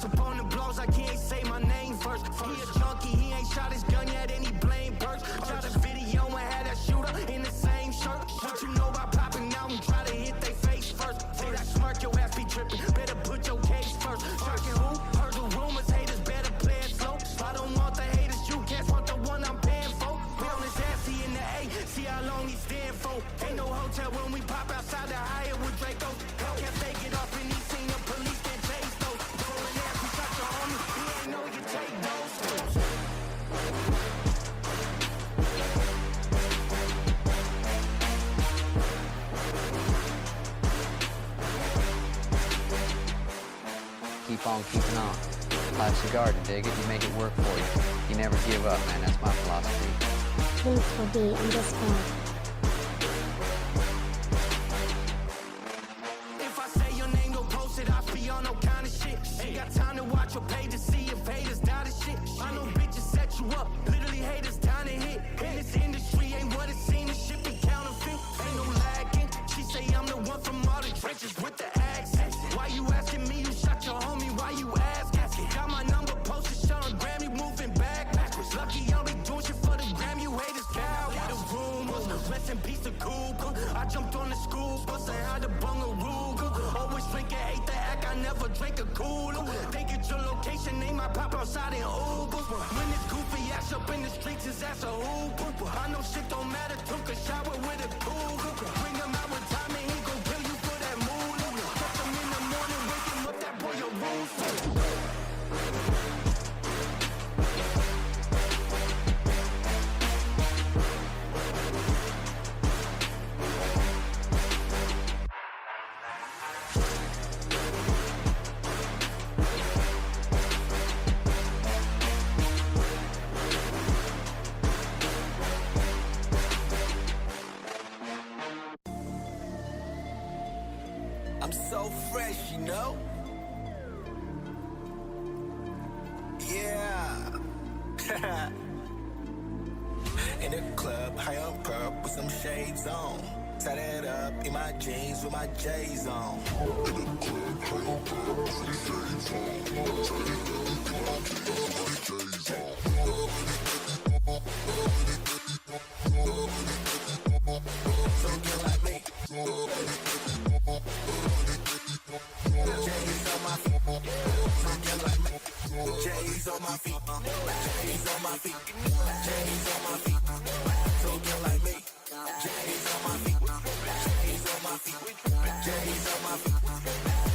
up on the blows like he ain't say my name first. He a junkie, he ain't shot his gun yet, and he blame Burks. Shot a video and had that shooter in the same shirt. What you know about popping out and try to hit they face first? Say that smart, your ass be tripping. Better put your case first. Shocking who? Heard the rumors, haters better play it slow. I don't want the haters, you cats want the one I'm paying for. Put on his ass, he in the A, see how long he stand for. Ain't no hotel when we pop outside the Hyatt with Draco. Hellcat take it off and he seen the police can't chase those. Pulling ass, we shot your homie, he ain't know you take those. Keep on keeping on. Life's a garden, dig it, you make it work for you. You never give up, man, that's my philosophy. Links will be in Discord. If I say your name, don't post it, I be on no kind of shit. Ain't got time to watch your page to see if haters die to shit. I know bitches set you up, literally haters down to hit. In this industry ain't what it seems, this shit be counterfeit. Ain't no lagging, she say I'm the one from all the trenches with the accent. Why you asking me, you shot your homie, why you asking? Got my number posted, shot on Grammy, moving backwards. Lucky I'll be doing shit for the gram, you haters cow. The rumors, rest in peace to Google. I jumped on the school bus and had to bung a Ruger. Always drinking, hate the act, I never drink a cooler. They get your location, name I pop outside in Uber. When this goofy ass up in the streets, his ass a Uber. I know shit don't matter, took a shower with a cougar. Bring him out with time and he gon' kill you for that moolah. Catch him in the morning, wake him up, that boy a rooster. I'm so fresh, you know? Yeah. In the club, high on perp with some shades on. Tie that up in my jeans with my J's on. In the club, high on perp with some shades on. Tie that up in my jeans with my J's on. So get like me. J's on my feet. So get like me. J's on my feet. J's on my feet. J's on my feet. So get like me. J's on my feet. J's on my feet. J's on my feet.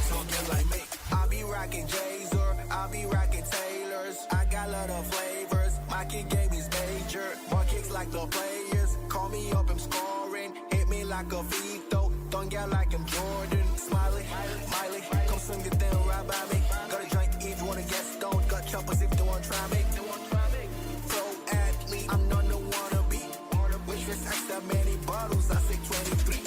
So get like me. I be rocking J's or I be rocking Taylors. I got a lot of flavors. My kick game is major. More kicks like the players. Call me up, I'm scoring. Hit me like a Vito. Don't get like I'm Jordan. Smiley, Miley. Come swing the thing right by me. Got a drink if you wanna get stoned. Got choppers if you wanna try me. Pro athlete, I'm not the wannabe. Waitress asked that many bottles, I say 23.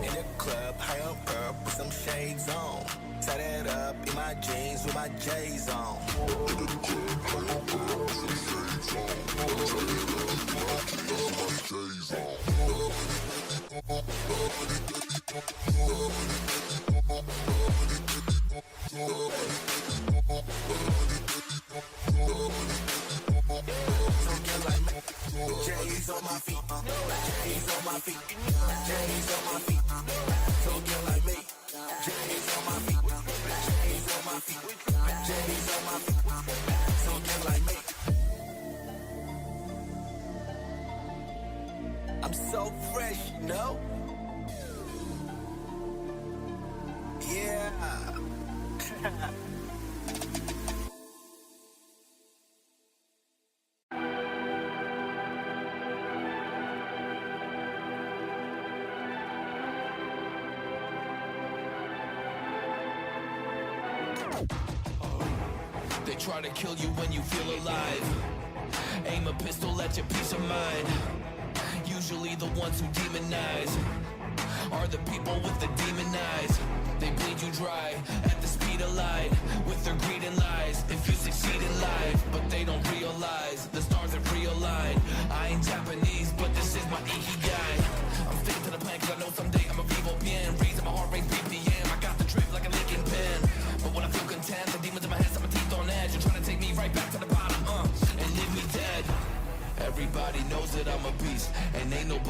In the club, high on perp with some shades on. Tie that up in my jeans with my J's on. In the club, high on perp with some shades on. Tie that up with my J's on. J's on my feet, J's on my feet, J's on my feet. So get like me. J's on my feet, J's on my feet, J's on my feet. So get like me. I'm so fresh, you know? Yeah. They try to kill you when you feel alive. Aim a pistol at your peace of mind. Usually the ones who demonize are the people with the demon eyes. They bleed you dry at the speed of light with their greed and lies. If you succeed in life, but they don't realize the stars have realigned. I ain't Japanese, but this is my ikigai. I'm sticking to the plan cause I know someday I'm a vivo bien. Raising my heart rate BPM. I got the drip like a licking pen. But when I feel content, the demons in my head, I'm a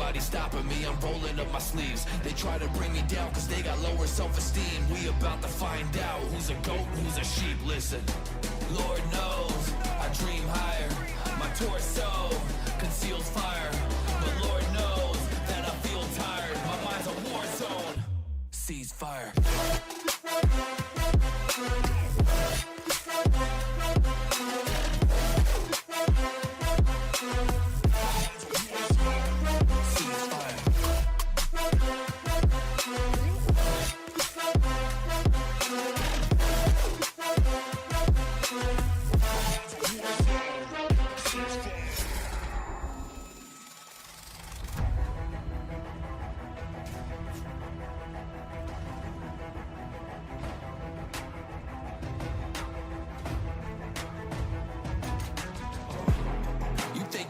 nobody stopping me, I'm rolling up my sleeves. They try to bring me down cause they got lower self-esteem. We about to find out who's a goat, who's a sheep. Listen, Lord knows I dream higher. My torso conceals fire, but Lord knows that I feel tired. My mind's a war zone. Cease fire.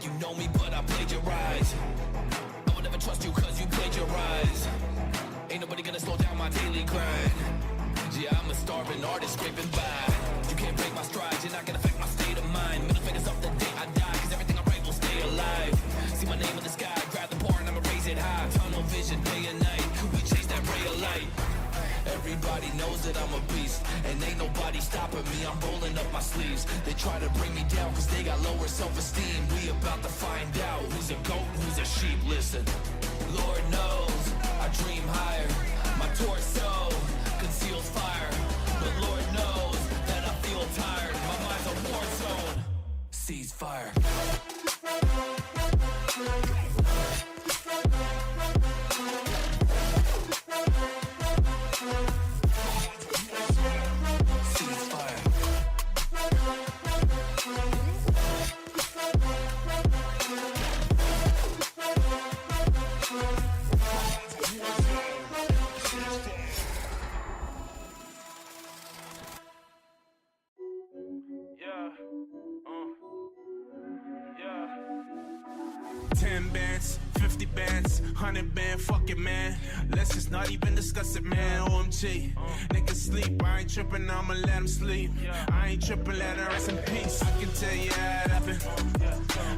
You know me, but I plagiarize. I would never trust you cause you plagiarize. Ain't nobody gonna slow down my daily grind. Yeah, I'm a starving artist scraping by. You can't break my strides, you're not gonna affect my state of mind. Middle fingers up the day I die, cause everything I write will stay alive. See my name in the sky, grab the bar and I'ma raise it high. Tunnel vision, day and night, we chase that ray of light. Everybody knows that I'm a beast, and ain't nobody stopping me, I'm rolling up my sleeves. They try to bring me down cause they got lower self-esteem. We about to find out who's a goat, who's a sheep. Listen, Lord knows I dream higher. My torso conceals fire, but Lord knows that I feel tired. My mind's a war zone. Cease fire. Yeah. 10 bands, 50 bands, 100 band, fuck it, man. Let's just not even discuss it, man. OMG, niggas sleep, I ain't tripping, I'ma let them sleep. I ain't tripping, let her rest in peace. I can tell you how it happened.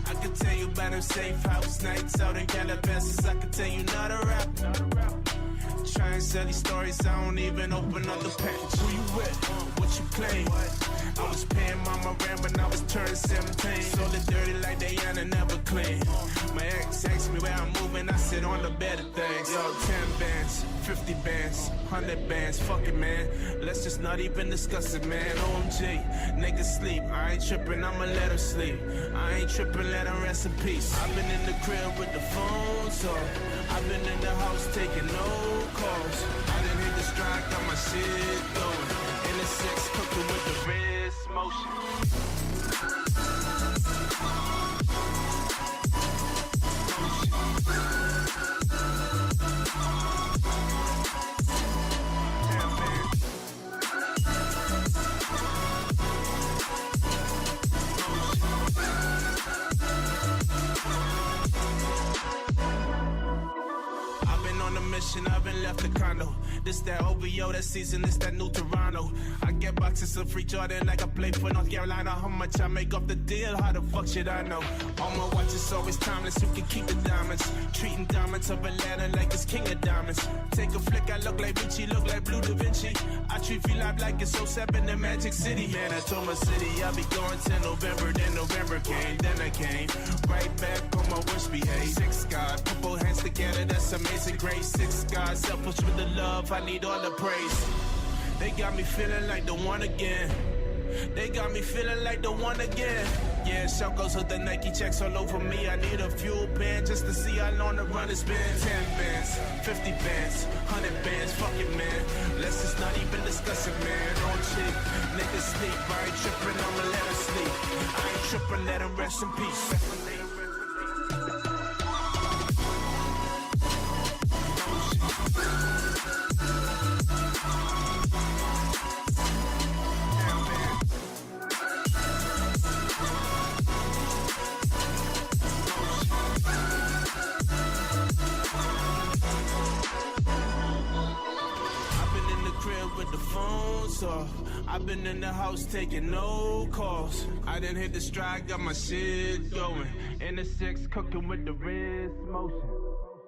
I can tell you about them safe house nights out in Calabasas. I can tell you not a rap. Try and sell these stories, I don't even open up the package. Who you with? What you claim? I was paying mama rent when I was turning 17. Sold it dirty like Diana, never clean. My ex asked me where I'm moving, I said on the better things. Yo, 10 bands, 50 bands, 100 bands, fuck it, man. Let's just not even discuss it, man. OMG, niggas sleep, I ain't tripping, I'ma let them sleep. I ain't tripping, let them rest in peace. I've been in the crib with the phones off. I've been in the house taking no calls. I didn't hit the stride, got my shit going. In the 6, cooking with the wrist motion. I've been left the condo. This that OVO, that season, this that new Toronto. I get boxes of free Jordan like I play for North Carolina. How much I make off the deal, how the fuck should I know? All my watches always timeless, who can keep the diamonds? Treating diamonds of Atlanta like it's king of diamonds. Take a flick, I look like Vinci, look like Blue Da Vinci. I treat V-Live like it's 07 in Magic City. Man, I told my city I'll be going till November. Then November came, then I came right back on my worst behave. 6 God, put both hands together, that's amazing grace. 6 God, selfish with the love, I need all the praise. They got me feeling like the one again. They got me feeling like the one again. Yeah, shout goes with the Nike checks all over me. I need a fuel band just to see how long the run has been. 10 bands, 50 bands, 100 bands, fuck it, man. Let's just not even discuss it, man. Don't shit, niggas sleep. I ain't tripping, I'ma let them sleep. I ain't tripping, let them rest in peace. I've been in the house taking no calls. I didn't hit the stride, got my shit going. In the 6, cooking with the wrist motion.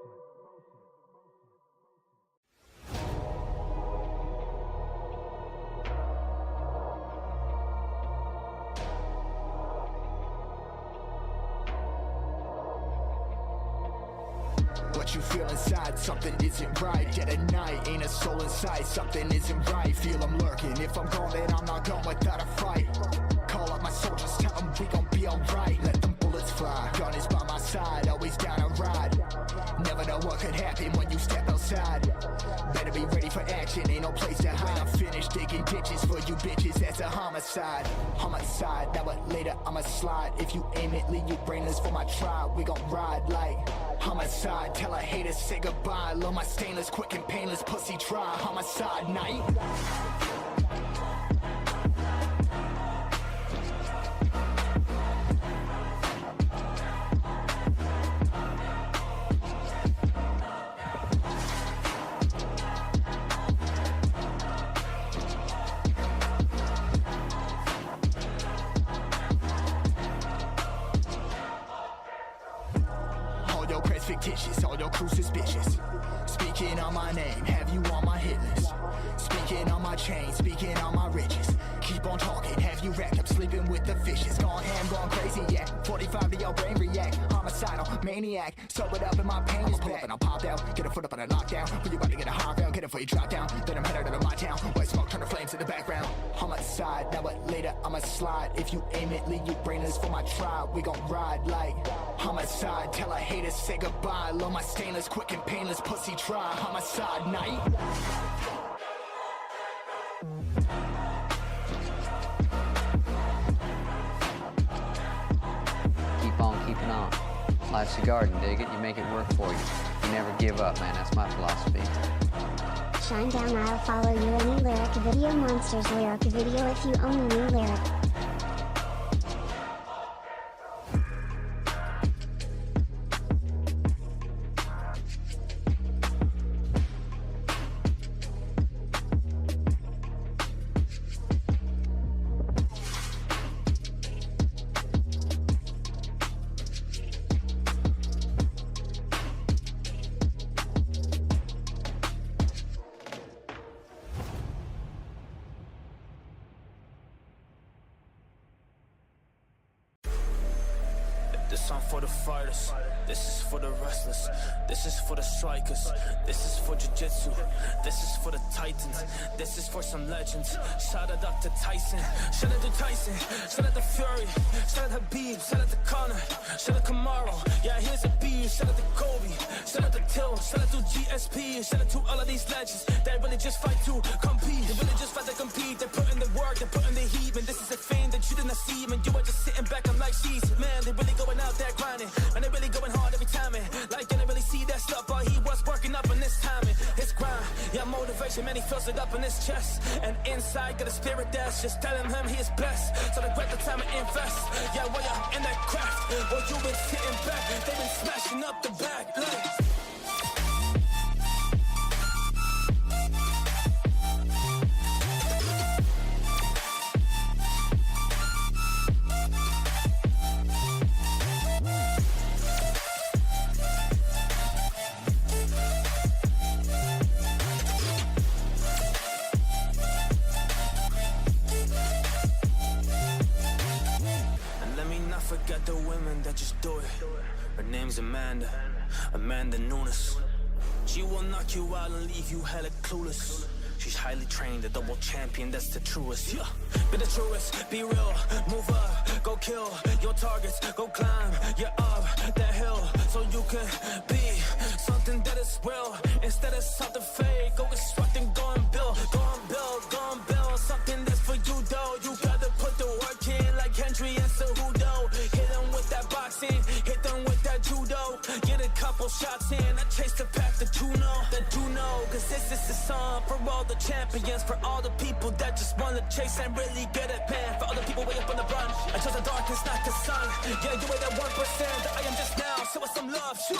what you feel inside. Something isn't right. Dead at night, ain't a soul inside. Something isn't right. Feel I'm lurking. If I'm gone, then I'm not gone without a fight. Call up my soldiers, tell them we gon' be alright. Let them bullets fly. Gun is by my side, always down to ride. Never know what could happen when you step outside. Better be ready for action, ain't no place to hide. I'm finished digging ditches for you bitches, that's a homicide. Homicide, now but later I'ma slide. If you aim it, leave you brainless for my tribe. We gon' ride like homicide. Tell a hater say goodbye. Love my stainless, quick and painless pussy try. Homicide night. Fictitious, all your crew suspicious. Speaking on my name, have you on my hit list? Speaking on my chain, speaking on my riches. Keep on talking, have you racked up sleeping with the fishes? Gone ham, gone crazy, yeah. 45 to your brain react. Homicidal, maniac. Sobered up and my pain is back. And I'll pop out, get a foot up on a lockdown. When you about to get a high round, get it before you drop down. Then I'm headed out of my town. White smoke, turn the flames in the background. Homicide, now but later I'ma slide. If you aim it, leave you brainless for my tribe. We gon' ride like homicide. Tell a hater say goodbye. Love my stainless, quick and painless pussy try. Homicide night. Keep on keeping on. Life's a garden, dig it? You make it work for you. You never give up, man. That's my philosophy. Shine down, I'll follow you. Any lyric video, monsters lyric video if you own a new lyric. This song for the fighters, this is for the wrestlers, this is for the strikers, this is for jiu-jitsu, this is for the titans, this is for some legends. Shout out Dr. Tyson, shout out to Tyson, shout out to Fury, shout out to Habib, shout out to Conor, shout out to Kamaru, yeah here's a beat, shout out to Kobe, shout out to Till, shout out to GSP, shout out to all of these legends that really just fight to compete, they really just fight to compete, they put in the work, they put in the heat, and this is a thing that you did not see, man, you were just sitting back, I'm like, she's, man, they really going out there grinding, and they really going hard every time, man. Like, you didn't really see that stuff, but he was working up in this time, and his grind, yeah, motivation, man, he feels it up in his chest, and inside, got a spirit that's just telling him he is blessed, so they grab the time and invest, yeah, while you're in that craft, while you been sitting back, they been smashing up the back, like. Forget the women that just do it. Her name's Amanda Nunes. She will knock you out and leave you hella clueless. She's highly trained, a double champion, that's the truest. Yeah, be the truest, be real, move up, go kill your targets, go climb, you're up that hill, so you can be something that is real, instead of something fake. Go construct and go and build, something that's for you though. You gotta put the work in like Henry and Cejudo. Hit them with that boxing, hit them with that judo. Get a couple shots in, I chase the path that you know, cause this is the song for all the champions, for all the people that just wanna chase and really get it, man. For all the people way up on the run, I chose the darkness, not the sun. Yeah, you were that 1% that I am just now, show us some love, shoot.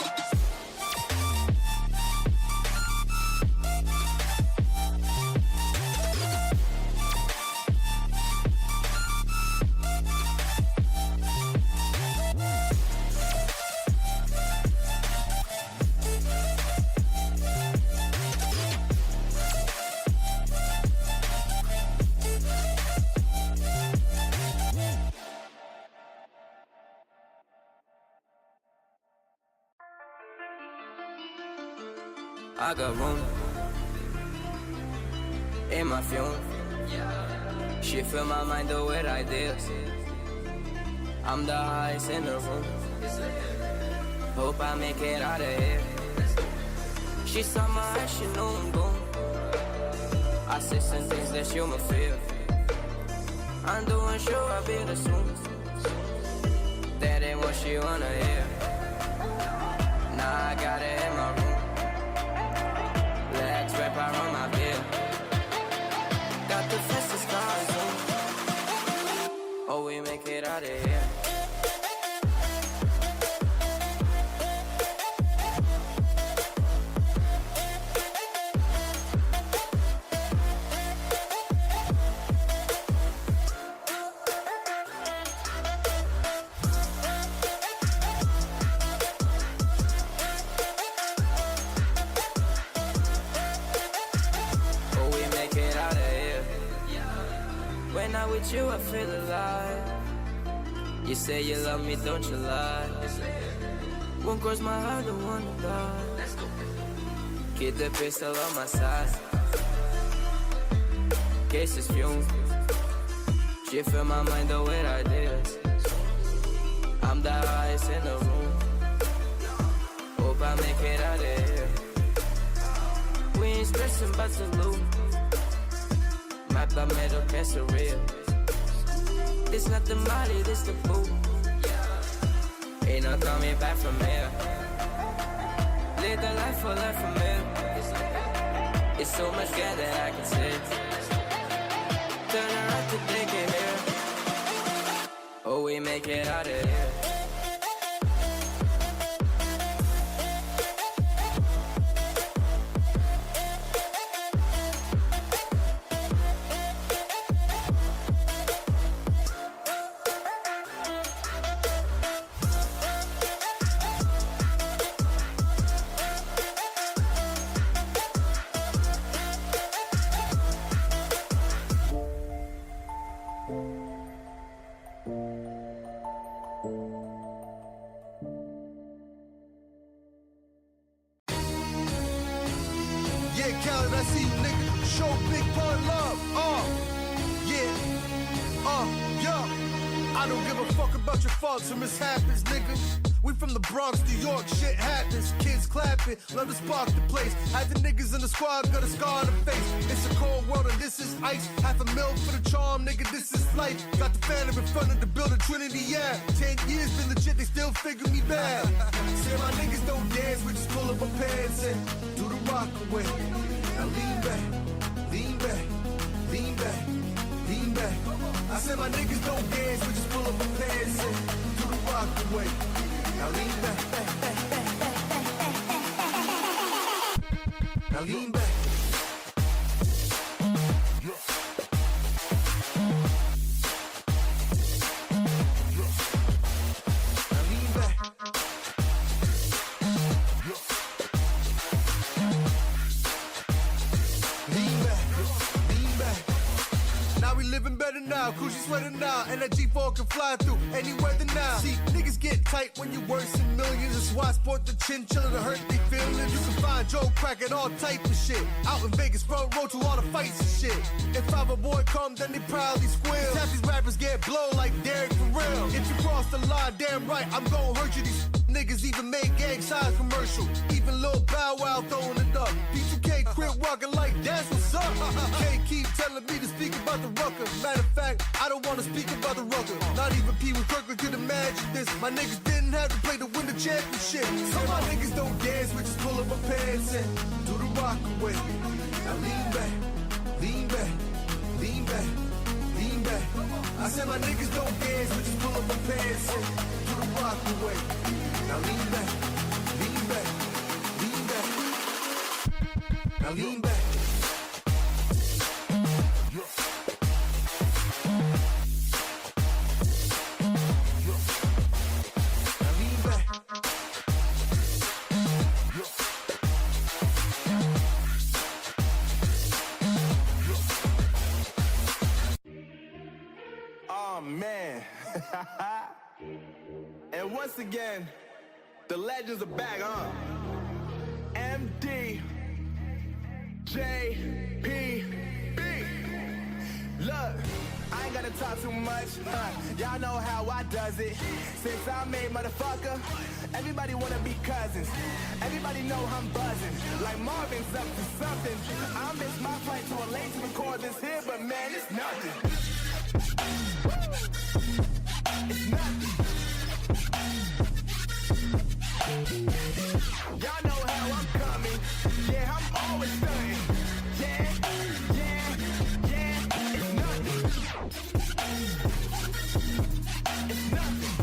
I got room in my fume. She fill my mind though with ideas. I'm the highest in the room. Hope I make it out of here. She saw my eyes, she knew I'm gone. I said some things that you might feel. I'm doing sure I'll be the soon. That ain't what she wanna hear. Nah, I got it in my room. Legs wrap around my beard. Got the fastest cars on. Oh, we make it out of here. When I'm with you, I feel alive. You say you love me, don't you lie? Won't cross my heart, don't wanna die. Keep the pistol on my side. Cases fume. She fill my mind though with ideas. I'm the highest in the room. Hope I make it out of here. We ain't stressing about to lose. Map the middle, that's real. This not the molly, this the boo. Ain't no coming back from here. Live the life for life from here. It's so much good that I can see. Turn around to think it here. Oh, we make it out of here. Or mishaps, nigga. We from the Bronx, New York, shit happens. Kids clapping, love to spark the place. Half the niggas in the squad got a scar on the face. It's a cold world and this is ice. Half a mil for the charm, nigga, this is life. Got the phantom in front of the building, Trinity, yeah. 10 years been legit, they still figure me bad. Say my niggas don't dance, we just pull up our pants and do the rock away. Now lean back, lean back, lean back, lean back. I said my niggas don't dance, we just pull up our pants and do the rock away. Now lean back, back, back, back, back, back, back. Now lean back. Cruise sweating now, and that G4 can fly through any weather now. See, niggas get tight when you're worth in millions. That's why I sport the chinchilla to hurt they feelings. You can find Joe Crack at all type of shit. Out in Vegas, front row to all the fights and shit. If a boy come, then they proudly squeal. Half these rappers get blown like Derek for real. If you cross the line, damn right, I'm gon' hurt you. These niggas even make gang size commercial. Even Lil Bow Wow throwing it up. B2K quit walking like that's what's up. Can't keep telling me to speak about the rucker. Matter of fact, I don't wanna speak about the rucker. Not even Pee Wee Kirkland could imagine this. My niggas didn't have to play to win the championship. So my niggas don't dance, we just pull up our pants and do the rock away. Now lean back, lean back, lean back, lean back. I said my niggas don't dance, we just pull up our pants and do the rock away. Now lean back, lean back, lean back. Now lean back. And once again, the legends are back, huh? MD, JPB. Look, I ain't gotta talk too much. Y'all know how I does it. Since I made motherfucker, everybody wanna be cousins. Everybody know I'm buzzing. Like Marvin's up to something. I missed my flight to LA to record this here, but man, it's nothing. It's nothing. Y'all know how I'm coming. Yeah, I'm always stunning. Yeah, yeah, yeah. It's nothing. It's nothing.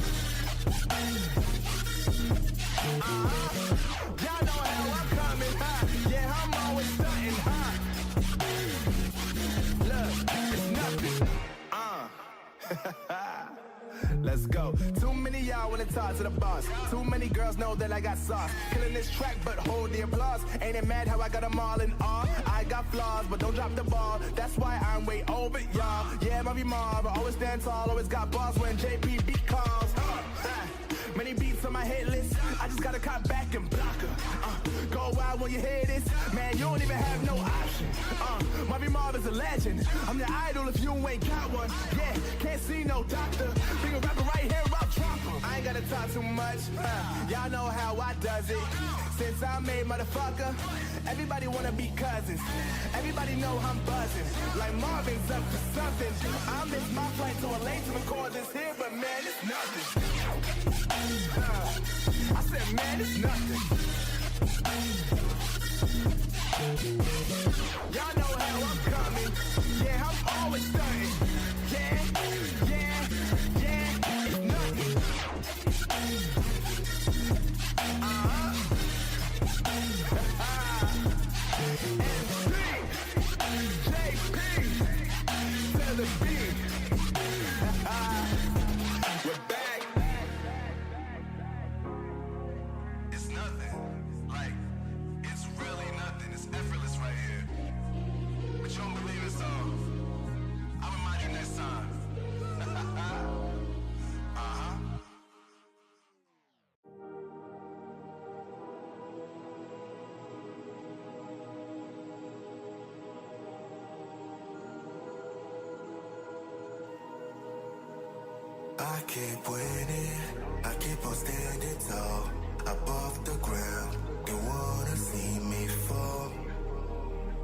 Y'all know how I'm coming, huh? Yeah, I'm always stunting, huh? Look, it's nothing. Let's go. Too many y'all wanna talk to the boss. Too many girls know that I got sauce. Killing this track, but hold the applause. Ain't it mad how I got them all in awe? I got flaws, but don't drop the ball. That's why I'm way over it, y'all. Yeah, Marvy Marv, I always stand tall. Always got balls when JPB calls. Many beats on my hit list. I just gotta cut back and block her. Go wild when you hear this. Man, you don't even have no option. Marvy Marv is a legend. I'm the idol if you ain't got one. Yeah, can't see no doctor. Bring a rapper right here, I'll drop him. I ain't gotta talk too much. Y'all know how I does it. Since I made motherfucker, everybody wanna be cousins. Everybody know I'm buzzing. Like Marvin's up to something. I missed my flight to LA to record this here, but man, it's nothing. I said, man, it's nothing. Y'all know how I'm coming. Yeah, I'm always stunning. Yeah, yeah, yeah. It's nothing. JP to the beat. We're back. It's nothing. Like, it's really nothing. It's effortless right here. But you don't believe it, so I'll remind you next time. I keep winning, I keep on standing tall, above the ground. They wanna see me fall,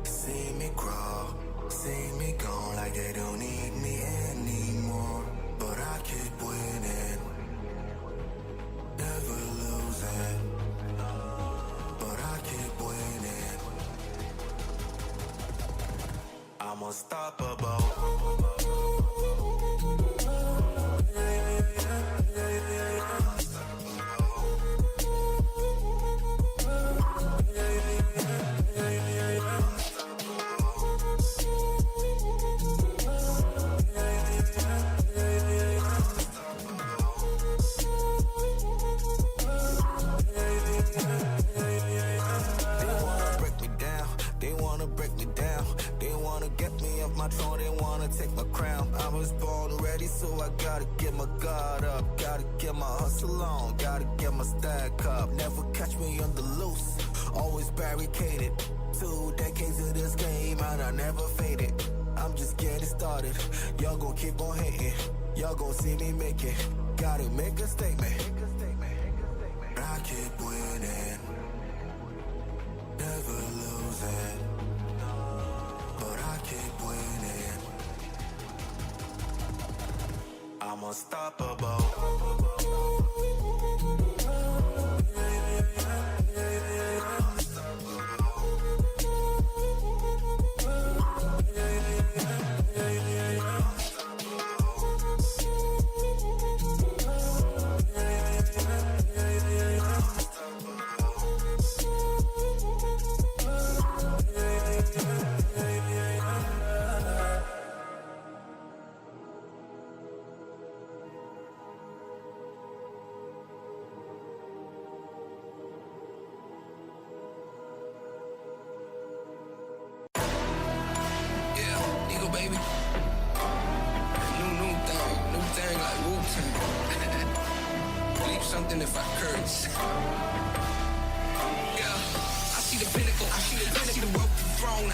see me crawl, see me gone like they don't need me anymore. But I keep winning, never losing. But I keep winning, I'm unstoppable. They wanna take my crown. I was born ready, so I gotta get my guard up. Gotta get my hustle on, gotta get my stack up. Never catch me on the loose, always barricaded. 2 decades of this game and I never faded. I'm just getting started, y'all gon' keep on hating. Y'all gon' see me make it, gotta make a statement. I keep winning, never losing. But I keep winning, I'm unstoppable. Baby, new thing like Wu-Tang. Believe something if I curse. Yeah, I see the pinnacle, I see the rope, the throne.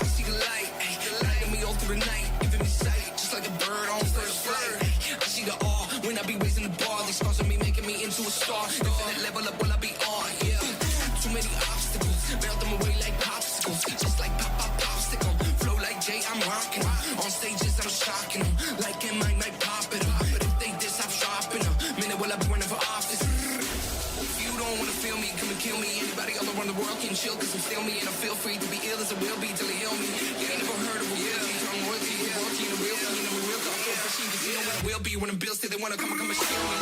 when I be raising the bar. These scars on me making me into a star. Infinite level up, will I be on? Yeah. Too many obstacles, melt them away like popsicles. Just like pop, pop, popsicle. Flow like Jay, I'm rocking them. On stages, I'm shocking them. Like in my might pop it up. But if they diss, I'm sharpening them. Minute will I be running for office. If you don't wanna feel me, come and kill me. Anybody all around the world can chill, cause I'm still me. And I feel free to be ill as I will be till they heal me. You ain't never heard of a real G, I'm royalty, the royalty, and a real thing, and a real thought. So for she, cause you know what I will be when I'm built, still they wanna come and steal me.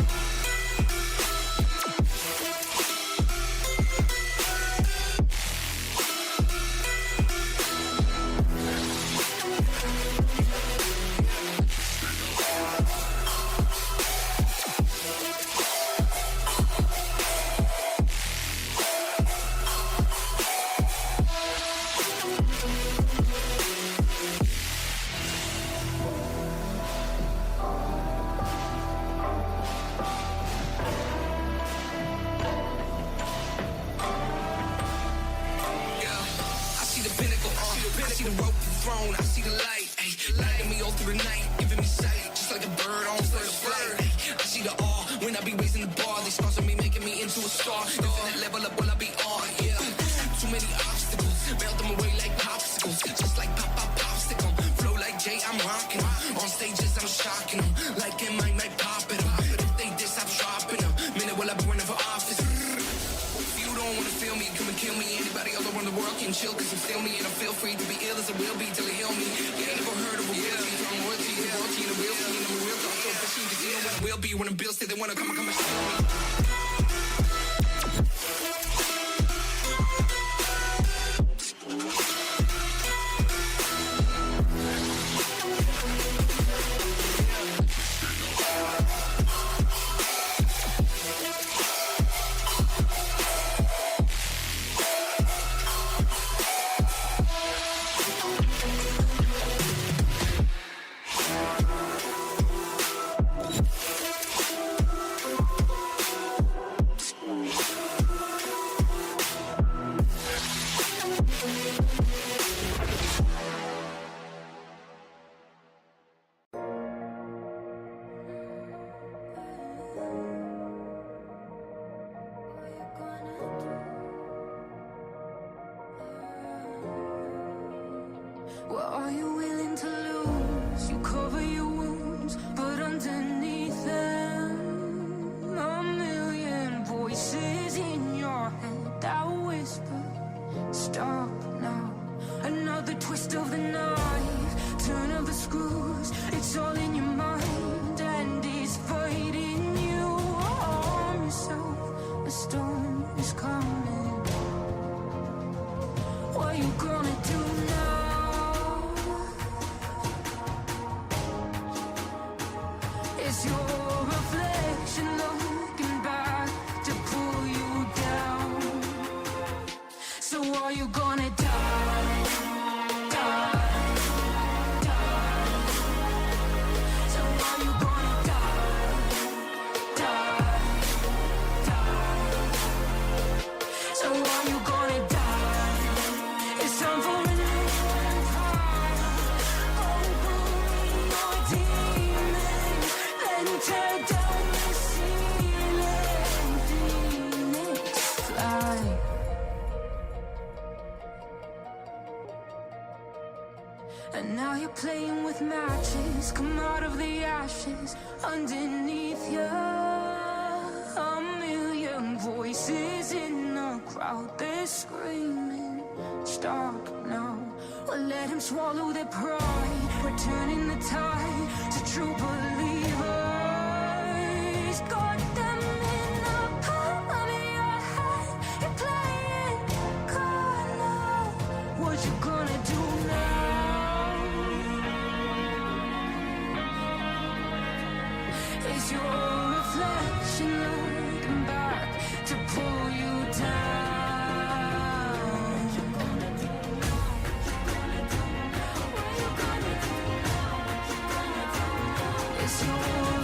I see the rope thrown, I see the light, ayy, lighting me all through the night, giving me sight, just like a bird on first flight, ayy. I see the awe when I be raising the bar. These scars on me making me into a star. Infinite level up, will I be on? Yeah. Too many obstacles, melt them away like popsicles, just like pop, pop, popsicle. Flow like Jay, I'm rocking them. On stages, I'm shocking them. Like in my might pop it up. But if they diss, I'm sharpening them. Minute will I be running for office. Don't wanna feel me, come and kill me. Anybody all around the world can chill, cause I'm still me. And I feel free to be ill as I will be till they heal me. You ain't never heard of a real G, I'm royalty, the royalty, and a real thing, and I'm a real thought. So for she, cause you know what I will be when I'm built, still they wanna come and steal me. What are you willing to lose? You cover your wounds, but underneath them, a million voices in your head that whisper, stop now. Another twist of the knife, turn of the screws. It's all in your mind and it's fighting you. Arm yourself, a storm is coming. What you gonna do now? It's your reflection looking back to pull you down. So are you gonna die? Die, die. So are you gonna die? Die, die. So are you gonna die? It's time for a new empire. Open your demons and tear down the ceiling. Phoenix fly. And now you're playing with matches. Come out of the ashes underneath you. A million voices in the crowd, they're screaming, stop now. Well, let him swallow their pride, returning the tide to true believers. Got them in the palm of your hand. You're playing God now. What you gonna do now? Is your reflection looking back to pull you down? What you gonna do now? What you gonna do now? It's your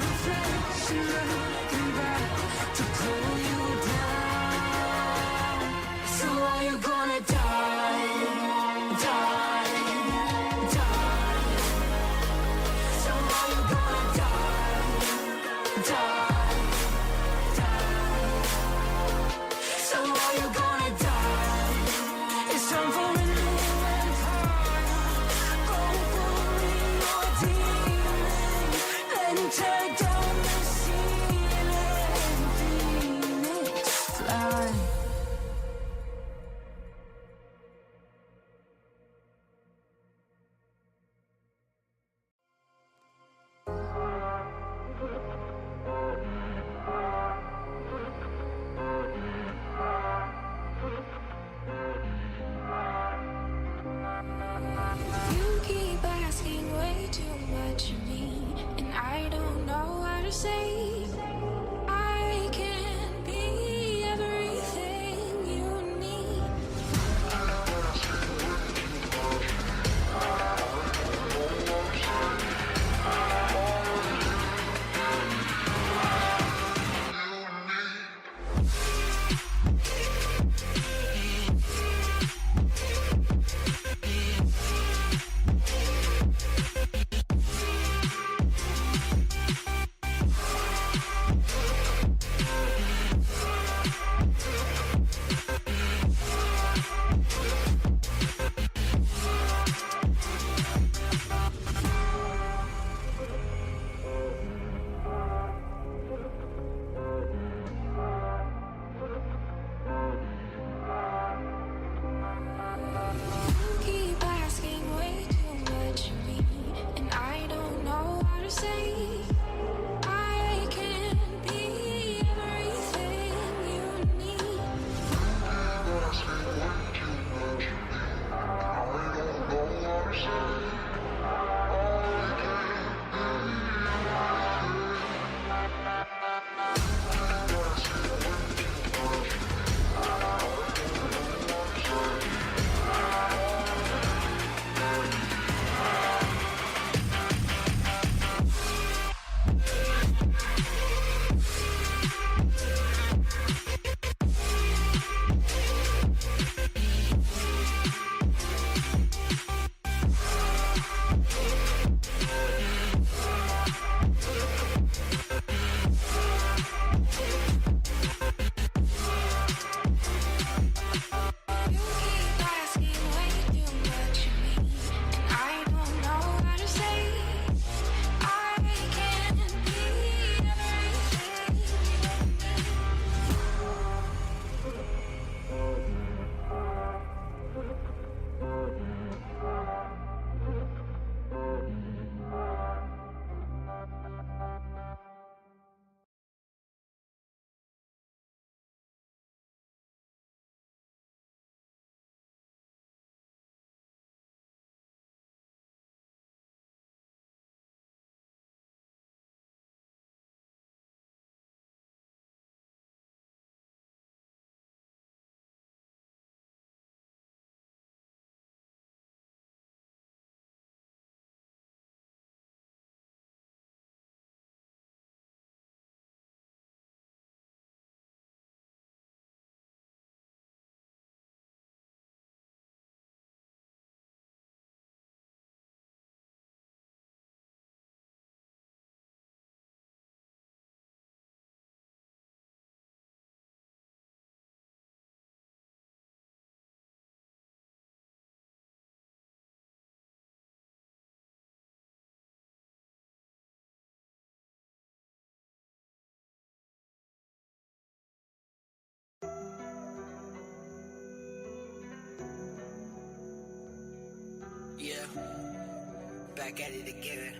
Back at it again.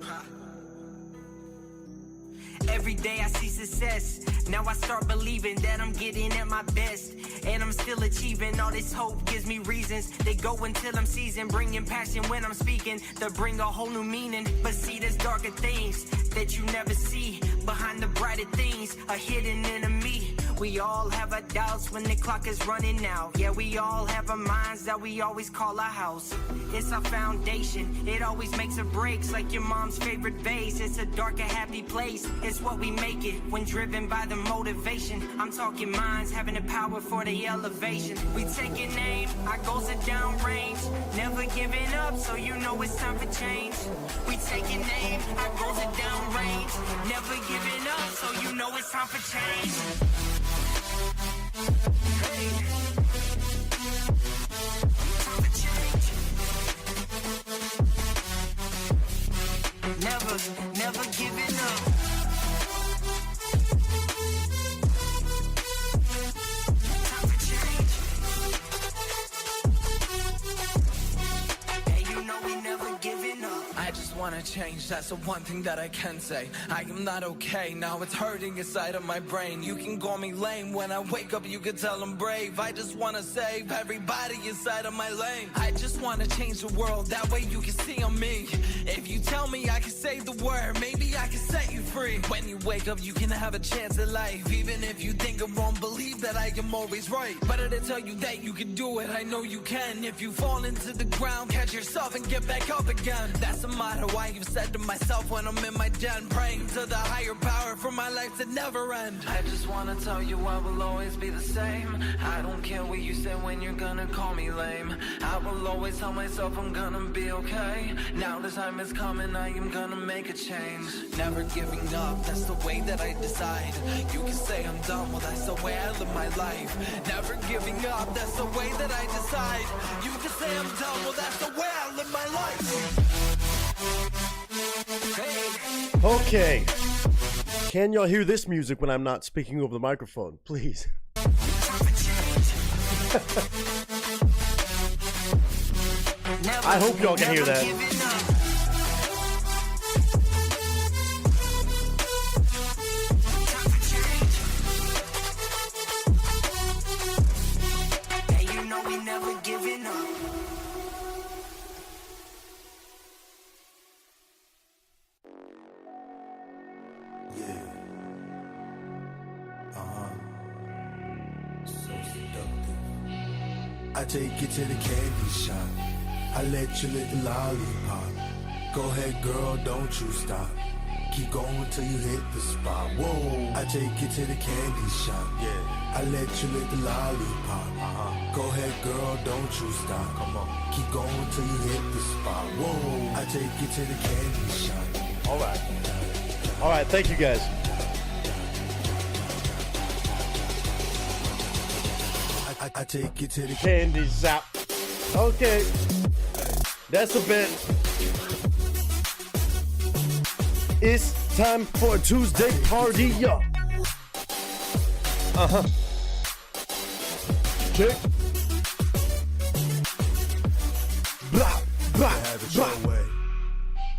Huh. Every day I see success. Now I start believing that I'm getting at my best. And I'm still achieving. All this hope gives me reasons. They go until I'm seasoned. Bringing passion when I'm speaking. To bring a whole new meaning. But see, there's darker things that you never see. Behind the brighter things, a hidden enemy. We all have our doubts when the clock is running out. Yeah, we all have our minds that we always call our house. It's our foundation. It always makes or breaks like your mom's favorite vase. It's a dark and happy place. It's what we make it when driven by the motivation. I'm talking minds having the power for the elevation. We taking aim, our goals are downrange. Never giving up, so you know it's time for change. We taking aim, our goals are downrange. Never giving up, so you know it's time for change. Hey. Time for change. Never giving up. I just wanna change, that's the one thing that I can say. I am not okay, now it's hurting inside of my brain. You can call me lame, when I wake up you can tell I'm brave. I just wanna save everybody inside of my lane. I just wanna change the world, that way you can see on me. If you tell me I can say the word, maybe I can set you free. When you wake up you can have a chance at life. Even if you think I'm wrong, believe that I am always right. Better to tell you that you can do it, I know you can. If you fall into the ground, catch yourself and get back up again. That's the motto I have said to myself when I'm in my den, praying to the higher power for my life to never end. I just wanna tell you I will always be the same. I don't care what you say when you're gonna call me lame. I will always tell myself I'm gonna be okay. Now the time is coming, I am gonna make a change. Never giving up, that's the way that I decide. You can say I'm done, well that's the way I live my life. Never giving up, that's the way that I decide. You can say I'm done, well that's the way I live my life. Okay. Can y'all hear this music when I'm not speaking over the microphone? Please. I hope y'all can hear that. Hey, you know we never giving up. I take you to the candy shop. I let you lick the lollipop. Go ahead, girl, don't you stop. Keep going till you hit the spot. Whoa. I take you to the candy shop. Yeah. I let you lick the lollipop. Go ahead, girl, don't you stop. Come on. Keep going till you hit the spot. Whoa. I take you to the candy shop. All right. All right. Thank you, guys. I take you to the candy shop. Okay. That's a bit. It's time for a Tuesday party, yo. Check. Blah, blah, have it your way.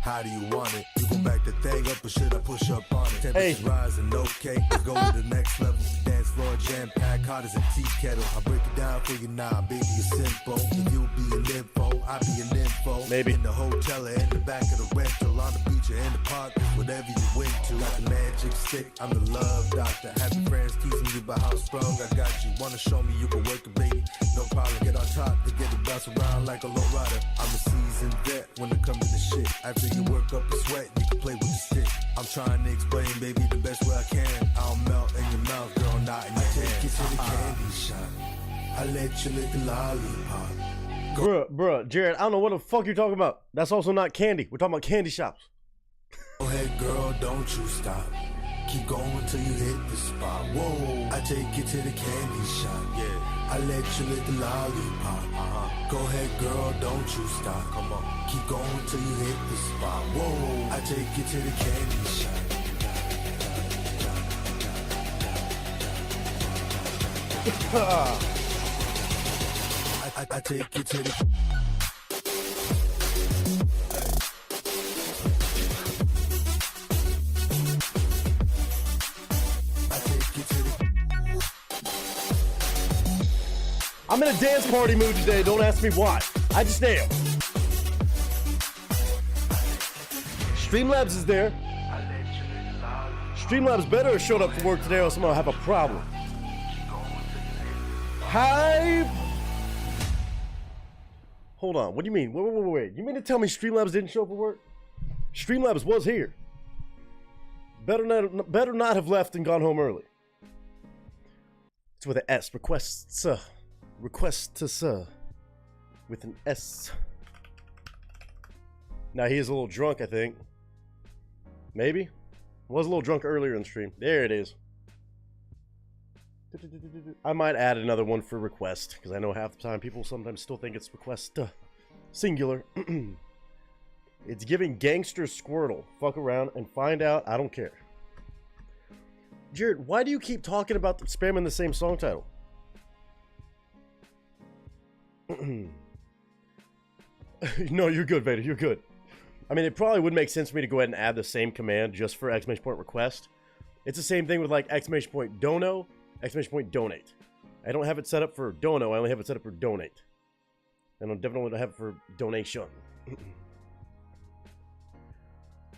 How do you want it? You can back the thing up or should I push up on it? Temperatures rising, okay. Let's go to the next level. Dance floor jam packed, hot as a tea kettle. I break it down for you now, baby. It's simple. If you be an info, I be an info. Maybe in the hotel or in the back of the rental, on the beach or in the park, whatever you went to. Like a magic stick, I'm the love doctor. Having friends teasing you about how strong I got you. Wanna show me you can work it, baby? No problem. Get on top to get it bounce around like a low rider. I'm a seasoned vet when it comes to the shit. After you work up a sweat, you can play with the stick. I'm trying to explain, baby, the best way I can. I'll melt in your mouth, girl, not in your hand. I take you to the candy shop. I let you lick the lollipop. Bruh, Jared, I don't know what the fuck you're talking about. That's also not candy. We're talking about candy shops. Go ahead, girl, don't you stop. Keep going till you hit the spot. Whoa, I take you to the candy shop. Yeah, I let you lick the lollipop. Go ahead, girl, don't you stop. Come on, keep going till you hit the spot. Whoa, I take you to the candy shop. I take you to the I'm in a dance party mood today. Don't ask me why. I just am. Streamlabs is there. Streamlabs better have showed up for work today or else I'm gonna have a problem. Hi. Hold on. What do you mean? Wait. You mean to tell me Streamlabs didn't show up for work? Streamlabs was here. Better not have left and gone home early. It's with an S. Requests. Requests. With an S. Now he is a little drunk, I think. Maybe. Was a little drunk earlier in the stream. There it is. I might add another one for request, because I know half the time people sometimes still think it's request singular. It's giving gangster Squirtle. Fuck around and find out. I don't care. Jared, why do you keep talking about spamming the same song title? No, you're good, Vader. You're good. I mean, it probably would make sense for me to go ahead and add the same command just for exclamation point request. It's the same thing with like exclamation point dono, exclamation point donate. I don't have it set up for dono. I only have it set up for donate. And I definitely don't have it for donation.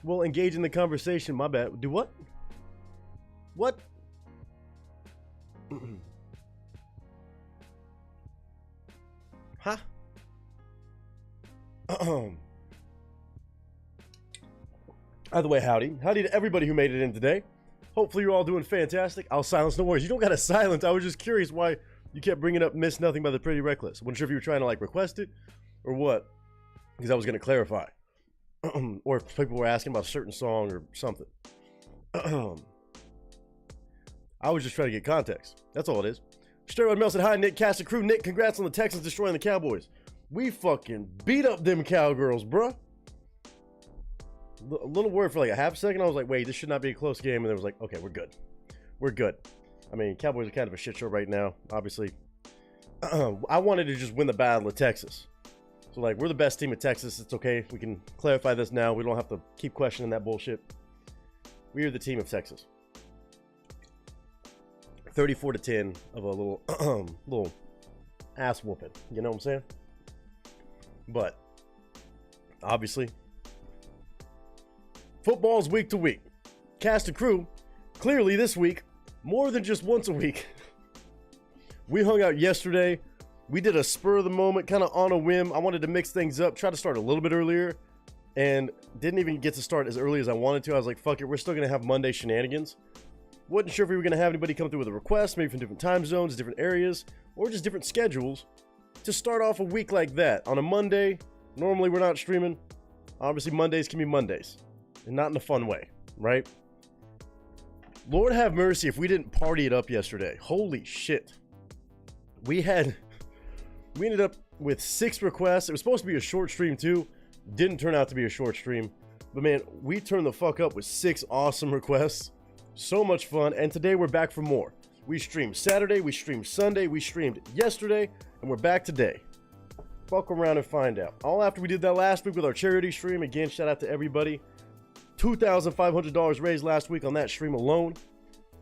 Well, engage in the conversation. My bad. Do what? What? Huh? Either way, howdy. Howdy to everybody who made it in today. Hopefully you're all doing fantastic. I'll silence, no worries. You don't gotta silence. I was just curious why you kept bringing up Miss Nothing by the Pretty Reckless. I wasn't sure if you were trying to like request it or what. Because I was gonna clarify. Or if people were asking about a certain song or something. I was just trying to get context. That's all it is. Steroid Mel said, hi, Nick, cast and crew. Nick, congrats on the Texans destroying the Cowboys. We fucking beat up them Cowgirls, bruh. A little worried for like a half second. I was like, wait, this should not be a close game. And then it was like, okay, we're good. We're good. I mean, Cowboys are kind of a shit show right now, obviously. I wanted to just win the battle of Texas. So, like, we're the best team in Texas. It's okay. We can clarify this now. We don't have to keep questioning that bullshit. We are the team of Texas. 34-10 of a little ass whooping. You know what I'm saying? But, obviously, football's week to week. Cast and crew, clearly this week, more than just once a week. We hung out yesterday. We did a spur of the moment, kind of on a whim. I wanted to mix things up, try to start a little bit earlier, and didn't even get to start as early as I wanted to. I was like, fuck it, we're still going to have Monday shenanigans. Wasn't sure if we were going to have anybody come through with a request, maybe from different time zones, different areas, or just different schedules, to start off a week like that. On a Monday, normally we're not streaming. Obviously, Mondays can be Mondays, and not in a fun way, right? Lord have mercy if we didn't party it up yesterday. Holy shit. We ended up with 6 requests. It was supposed to be a short stream too. Didn't turn out to be a short stream. But man, we turned the fuck up with 6 awesome requests. So much fun. And today we're back for more. We streamed Saturday, we streamed Sunday, we streamed yesterday, and we're back today. Fuck around and find out. All after we did that last week with our charity stream. Again, shout out to everybody. $2,500 raised last week on that stream alone.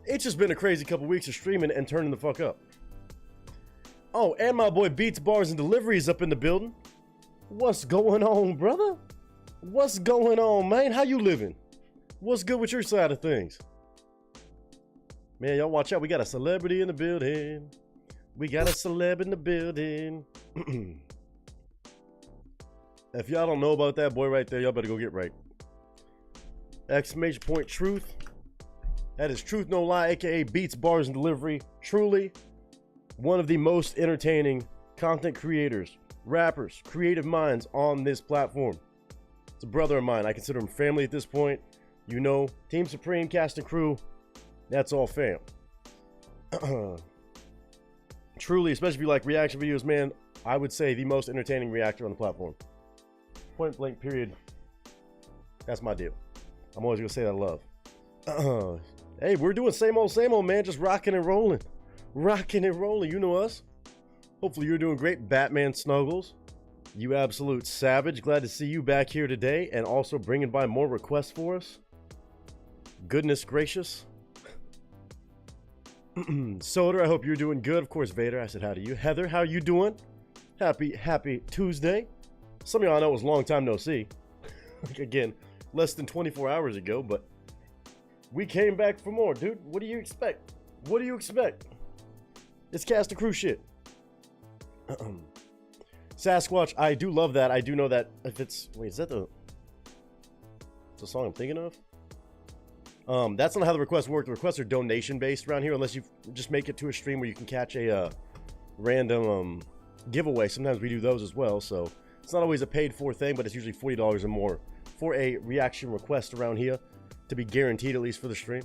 It's just been a crazy couple weeks of streaming and turning the fuck up. Oh, and my boy Beats Bars and Deliveries up in the building. What's going on, brother? What's going on, man? How you living? What's good with your side of things? Man, y'all watch out. We got a celebrity in the building. We got a celeb in the building. If y'all don't know about that boy right there, y'all better go get right. Exclamation point truth. That is Truth No Lie, aka Beats Bars and Delivery. Truly one of the most entertaining content creators, rappers, creative minds on this platform. It's a brother of mine. I consider him family at this point. You know, Team Supreme, cast and crew, that's all fam. Truly, especially if you like reaction videos, man, I would say the most entertaining reactor on the platform. Point blank, period. That's my deal. I'm always gonna say that love. Hey, we're doing same old, man. Just rocking and rolling. Rocking and rolling. You know us. Hopefully you're doing great, Batman Snuggles. You absolute savage. Glad to see you back here today and also bringing by more requests for us. Goodness gracious. Soder, I hope you're doing good. Of course, Vader, I said hi to you. Heather, how you doing? Happy Tuesday. Some of y'all know it was a long time no see. Like, again, less than 24 hours ago, but we came back for more, dude. What do you expect? What do you expect? It's Cast a Crew shit. Sasquatch, I do love that. I do know that if it's... Wait, is that the song I'm thinking of? That's not how the requests work. The requests are donation-based around here, unless you just make it to a stream where you can catch a random giveaway. Sometimes we do those as well, so it's not always a paid-for thing, but it's usually $40 or more for a reaction request around here to be guaranteed, at least for the stream.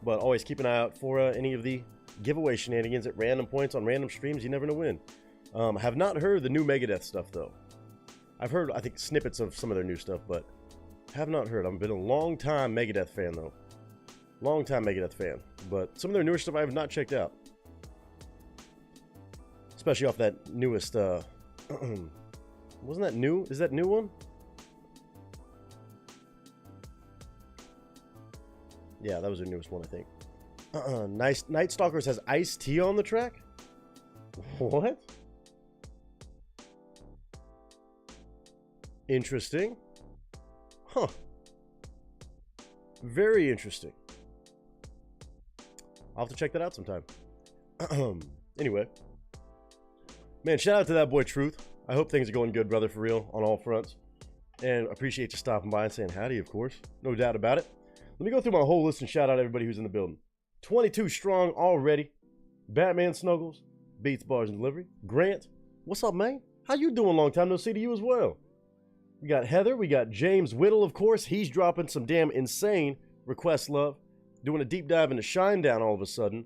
But always keep an eye out for any of the giveaway shenanigans at random points on random streams. You never know when. Have not heard the new Megadeth stuff, though. I've heard, I think, snippets of some of their new stuff, but have not heard. I've been a long-time Megadeth fan, though. Long-time Megadeth fan. But some of their newer stuff I have not checked out. Especially off that newest, wasn't that new? Is that new one? Yeah, that was their newest one, I think. Night Stalkers has Ice-T on the track? What? Interesting. Huh. Very interesting. I'll have to check that out sometime. Anyway. Man, shout out to that boy Truth. I hope things are going good, brother, for real, on all fronts. And appreciate you stopping by and saying howdy, of course. No doubt about it. Let me go through my whole list and shout out everybody who's in the building. 22 strong already. Batman Snuggles. Beats Bars and Delivery. Grant. What's up, man? How you doing? Long time no see to you as well. We got Heather. We got James Whittle, of course. He's dropping some damn insane request love. Doing a deep dive into Shinedown all of a sudden.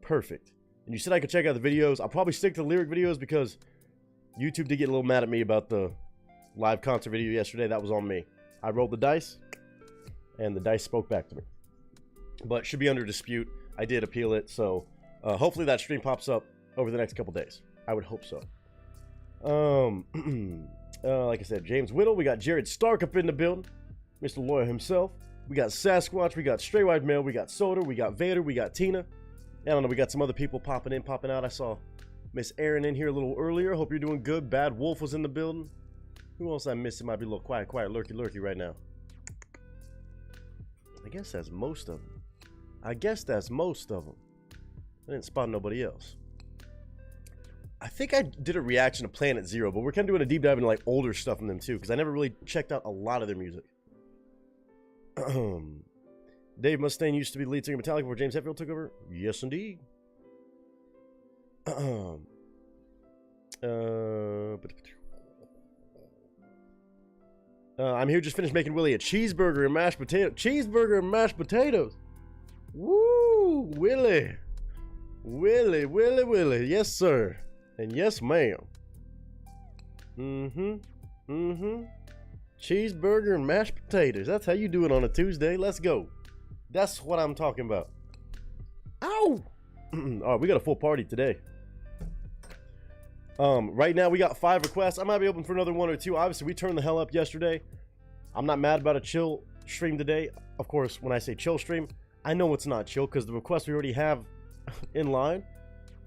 Perfect. And you said I could check out the videos. I'll probably stick to the lyric videos because YouTube did get a little mad at me about the live concert video yesterday. That was on me. I rolled the dice, and the dice spoke back to me. But should be under dispute. I did appeal it, so hopefully that stream pops up over the next couple days. I would hope so. Like I said, James Whittle. We got Jared Stark up in the building. Mr. Lawyer himself. We got Sasquatch. We got Stray White Male. We got Soder. We got Vader. We got Tina. I don't know. We got some other people popping in, popping out. I saw Miss Erin in here a little earlier. Hope you're doing good. Bad Wolf was in the building. Who else I missed? It might be a little quiet, lurky right now. I guess that's most of them. I didn't spot nobody else. I think I did a reaction to Planet Zero, but we're kind of doing a deep dive into like older stuff from them too, because I never really checked out a lot of their music. Dave Mustaine used to be the lead singer of Metallica before James Hetfield took over. Yes, indeed. I'm here just finished making Willie a cheeseburger and mashed potato. Cheeseburger and mashed potatoes. Woo, Willie. Willie. Yes, sir. And yes, ma'am. Cheeseburger and mashed potatoes. That's how you do it on a Tuesday. Let's go. That's what I'm talking about. Ow! Alright, we got a full party today. Right now we got 5 requests. I might be open for another 1 or 2. Obviously, we turned the hell up yesterday. I'm not mad about a chill stream today. Of course, when I say chill stream, I know it's not chill because the requests we already have in line.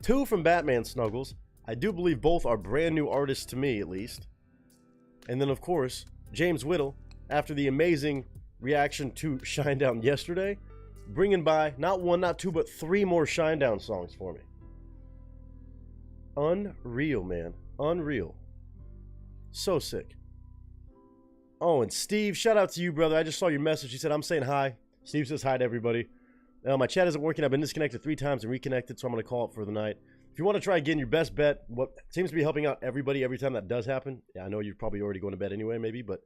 2 from Batman Snuggles. I do believe both are brand new artists to me, at least. And then, of course, James Whittle, after the amazing reaction to Shinedown yesterday, bringing by not 1, not 2, but 3 more Shinedown songs for me. Unreal, man. Unreal. So sick. Oh, and Steve, shout out to you, brother. I just saw your message. He said, I'm saying hi. Steve says hi to everybody. My chat isn't working. I've been disconnected 3 times and reconnected, so I'm going to call it for the night. If you want to try again, your best bet, what seems to be helping out everybody every time that does happen. Yeah, I know you're probably already going to bed anyway, maybe, but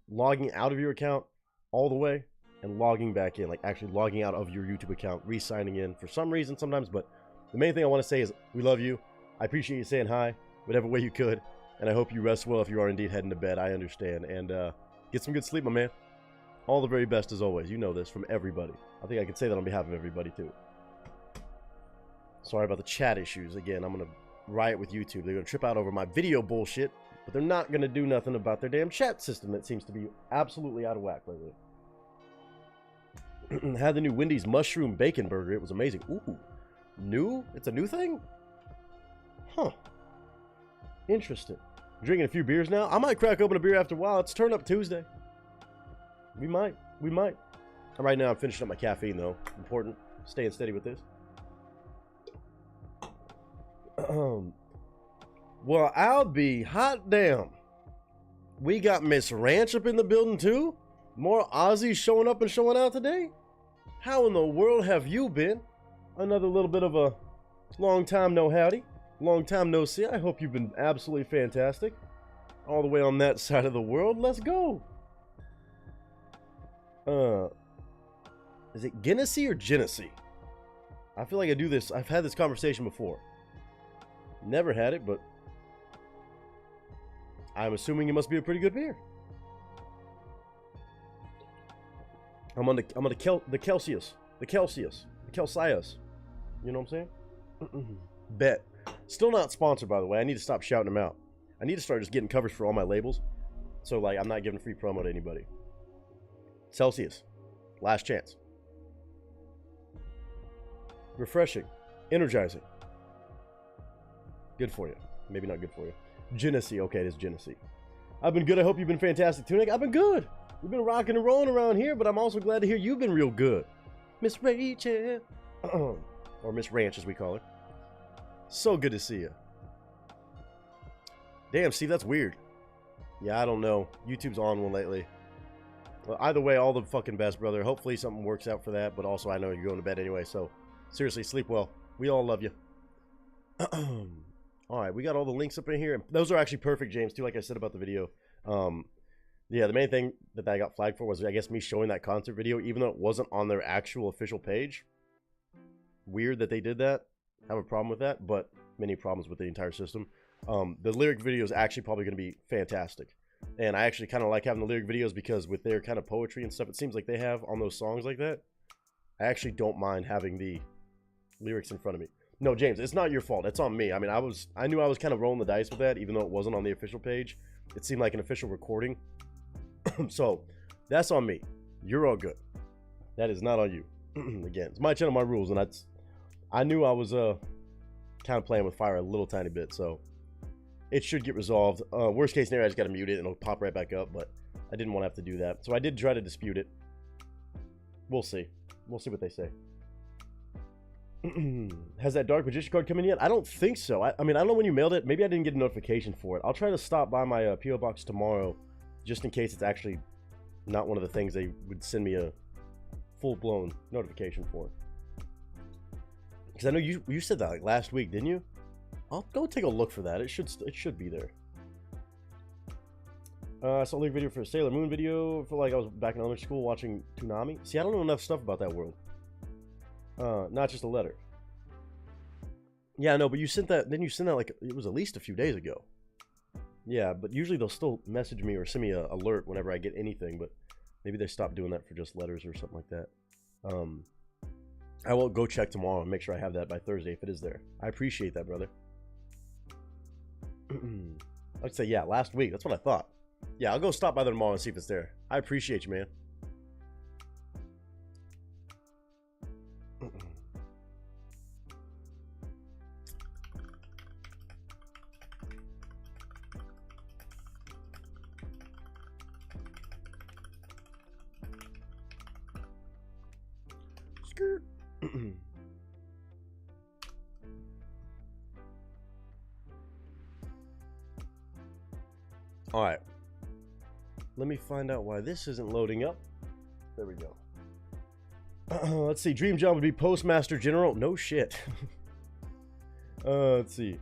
logging out of your account all the way and logging back in, like actually logging out of your YouTube account, re-signing in for some reason sometimes. But the main thing I want to say is we love you. I appreciate you saying hi, whatever way you could, and I hope you rest well if you are indeed heading to bed. I understand, and get some good sleep, my man. All the very best as always. You know this from everybody. I think I could say that on behalf of everybody too. Sorry about the chat issues. Again, I'm going to riot with YouTube. They're going to trip out over my video bullshit, but they're not going to do nothing about their damn chat system that seems to be absolutely out of whack lately. Had the new Wendy's mushroom bacon burger. It was amazing. Ooh, new? It's a new thing? Huh. Interesting. Drinking a few beers now. I might crack open a beer after a while. It's Turn Up Tuesday. We might. Right now I'm finishing up my caffeine though. Important. Staying steady with this. Well, I'll be hot damn. We got Miss Ranch up in the building too. More Aussies showing up and showing out today. How in the world have you been? Another little bit of a long time no howdy. Long time no see. I hope you've been absolutely fantastic. All the way on that side of the world. Let's go. Is it Guinnessy or Genesee? I feel like I do this. I've had this conversation before. Never had it, but I'm assuming it must be a pretty good beer. I'm on the Celsius. The Celsius. You know what I'm saying? Bet. Still not sponsored, by the way. I need to stop shouting them out. I need to start just getting covers for all my labels. So, like, I'm not giving free promo to anybody. Celsius. Last chance. Refreshing. Energizing. Good for you. Maybe not good for you. Genesee. Okay, it is Genesee. I've been good. I hope you've been fantastic, too. I've been good. We've been rocking and rolling around here, but I'm also glad to hear you've been real good. Miss Rachel. Or Miss Ranch, as we call her. So good to see you. Damn, Steve, that's weird. Yeah, I don't know. YouTube's on one lately. Well, either way, all the fucking best, brother. Hopefully something works out for that, but also I know you're going to bed anyway, so seriously, sleep well. We all love you. Alright, we got all the links up in here. Those are actually perfect, James, too, like I said about the video. Yeah, the main thing that I got flagged for was, I guess, me showing that concert video, even though it wasn't on their actual official page. Weird that they did that. I have a problem with that, but many problems with the entire system. The lyric video is actually probably going to be fantastic. And I actually kind of like having the lyric videos because with their kind of poetry and stuff, it seems like they have on those songs like that. I actually don't mind having the lyrics in front of me. No, James, it's not your fault. It's on me. I mean, I knew I was kind of rolling the dice with that, even though it wasn't on the official page. It seemed like an official recording. So, that's on me. You're all good. That is not on you. Again, it's my channel, my rules, and I knew I was kind of playing with fire a little tiny bit, so it should get resolved. Worst case scenario, I just got to mute it and it'll pop right back up, but I didn't want to have to do that. So I did try to dispute it. We'll see. We'll see what they say. Has that Dark Magician card come in yet? I don't think so. I mean, I don't know when you mailed it. Maybe I didn't get a notification for it. I'll try to stop by my P.O. box tomorrow, just in case it's actually not one of the things they would send me a full-blown notification for. Because I know you said that like last week, didn't you? I'll go take a look for that. It should be there. I saw a lyric video for a Sailor Moon video. I feel like I was back in elementary school watching Toonami. See, I don't know enough stuff about that world. Not just a letter. Yeah, no, but you sent that. Then you sent that like it was at least a few days ago. Yeah, but usually they'll still message me or send me an alert whenever I get anything. But maybe they stopped doing that for just letters or something like that. I will go check tomorrow and make sure I have that by Thursday if it is there. I appreciate that, brother. I'd say, yeah, last week. That's what I thought. Yeah, I'll go stop by there tomorrow and see if it's there. I appreciate you, man. Skirt. All right. Let me find out why this isn't loading up. There we go. Let's see. Dream job would be Postmaster General. No shit. Let's see. It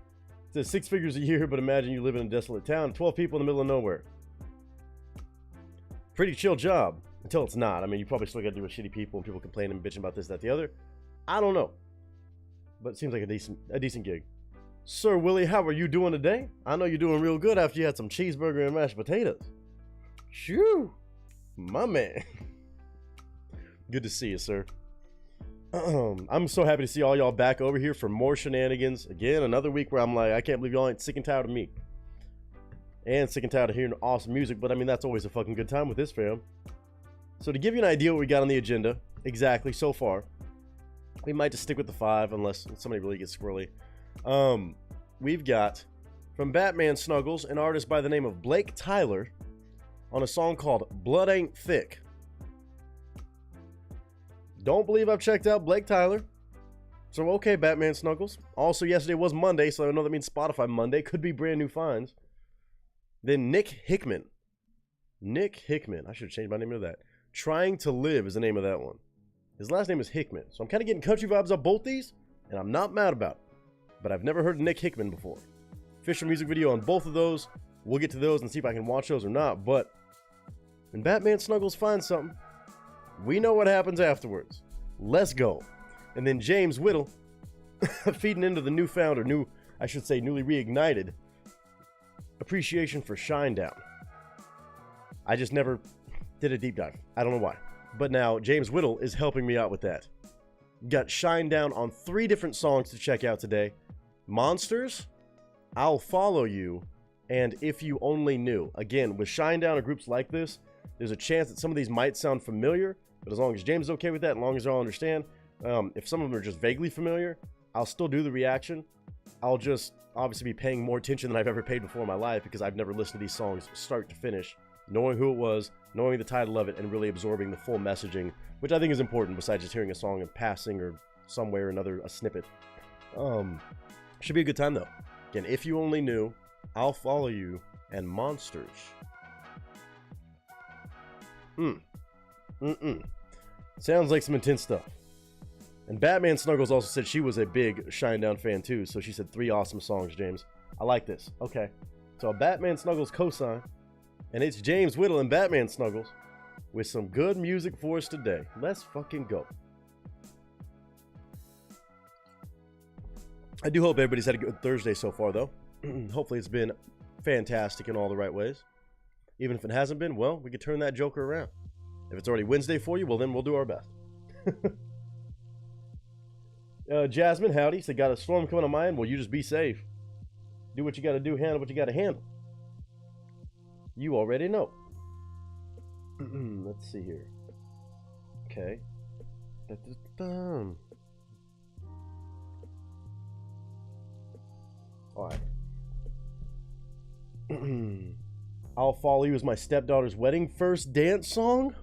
says 6 figures a year, but imagine you live in a desolate town. 12 people in the middle of nowhere. Pretty chill job. Until it's not. I mean, you probably still got to deal with shitty people and people complaining and bitching about this, that, the other. I don't know. But it seems like a decent gig. Sir Willie, how are you doing today? I know you're doing real good after you had some cheeseburger and mashed potatoes. Shoo! My man. Good to see you, sir. I'm so happy to see all y'all back over here for more shenanigans. Again, another week where I'm like, I can't believe y'all ain't sick and tired of me. And sick and tired of hearing awesome music, but I mean, that's always a fucking good time with this fam. So to give you an idea what we got on the agenda, exactly so far. We might just stick with the 5 unless somebody really gets squirrely. We've got from Batman Snuggles, an artist by the name of Blake Tyler, on a song called Blood Ain't Thick. Don't believe I've checked out Blake Tyler. So, okay, Batman Snuggles. Also, yesterday was Monday, so I know that means Spotify Monday. Could be brand new finds. Then Nick Hickman. Nick Hickman. I should change my name to that. Trying to Live is the name of that one. His last name is Hickman. So I'm kind of getting country vibes on both these, and I'm not mad about it. But I've never heard of Nick Hickman before. Official music video on both of those. We'll get to those and see if I can watch those or not. But when Batman Snuggles finds something, we know what happens afterwards. Let's go. And then James Whittle, feeding into the newfound, or newly reignited appreciation for Shinedown. I just never did a deep dive. I don't know why. But now James Whittle is helping me out with that. Got Shinedown on 3 different songs to check out today. Monsters, I'll Follow You, and If You Only Knew. Again, with Shinedown or groups like this, there's a chance that some of these might sound familiar, but as long as James is okay with that, as long as y'all understand, if some of them are just vaguely familiar, I'll still do the reaction. I'll just obviously be paying more attention than I've ever paid before in my life because I've never listened to these songs start to finish, knowing who it was, knowing the title of it, and really absorbing the full messaging, which I think is important besides just hearing a song in passing or somewhere or another, a snippet. Should be a good time though. Again, If You Only Knew, I'll Follow You, and Monsters. Sounds like some intense stuff. And Batman Snuggles also said she was a big Shinedown fan too, so she said 3 awesome songs, James. I like this. Okay. So a Batman Snuggles cosign, and it's James Whittle and Batman Snuggles with some good music for us today. Let's fucking go. I do hope everybody's had a good Thursday so far, though. Hopefully it's been fantastic in all the right ways. Even if it hasn't been, well, we could turn that joker around. If it's already Wednesday for you, well, then we'll do our best. Jasmine, howdy. Said, got a storm coming on my end? Well, you just be safe. Do what you got to do, handle what you got to handle. You already know. Let's see here. Okay. Alright. I'll Follow You is my stepdaughter's wedding first dance song?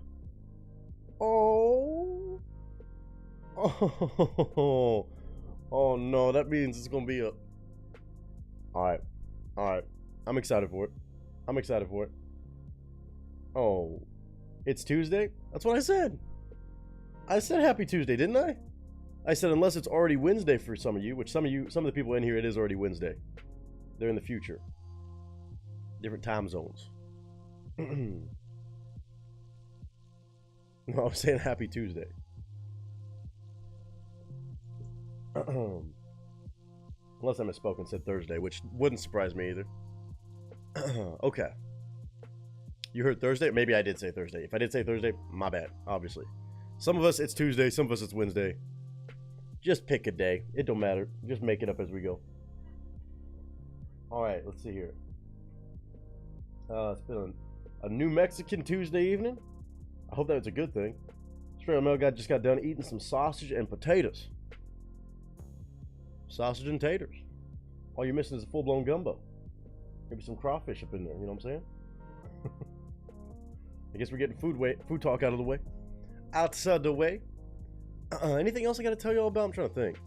Oh. Oh. Oh no, that means it's gonna be a... Alright. Alright. I'm excited for it. I'm excited for it. Oh. It's Tuesday? That's what I said. I said happy Tuesday, didn't I? I said unless it's already Wednesday for some of you, which some of the people in here, it is already Wednesday. They're in the future. Different time zones. No, I'm saying happy Tuesday. Unless I misspoke and said Thursday, which wouldn't surprise me either. Okay. You heard Thursday? Maybe I did say Thursday. If I did say Thursday, my bad, obviously. Some of us, it's Tuesday. Some of us, it's Wednesday. Just pick a day. It don't matter. Just make it up as we go. Alright, let's see here. It's been a New Mexican Tuesday evening. I hope that's a good thing. Straight Mel just got done eating some sausage and potatoes. Sausage and taters. All you're missing is a full-blown gumbo. Maybe some crawfish up in there, you know what I'm saying? I guess we're getting food talk out of the way. Outside the way. Anything else I gotta tell you all about? I'm trying to think.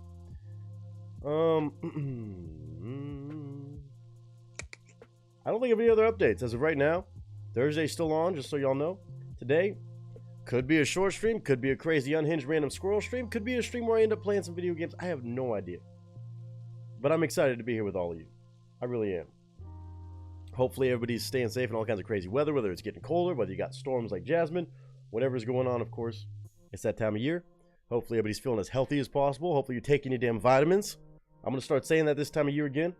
I don't think of any other updates as of right now. Thursday's still on, just so y'all know. Today, could be a short stream, could be a crazy unhinged random squirrel stream, could be a stream where I end up playing some video games. I have no idea. But I'm excited to be here with all of you. I really am. Hopefully everybody's staying safe in all kinds of crazy weather, whether it's getting colder, whether you got storms like Jasmine, whatever's going on, of course. It's that time of year. Hopefully everybody's feeling as healthy as possible. Hopefully you're taking your damn vitamins. I'm going to start saying that this time of year again.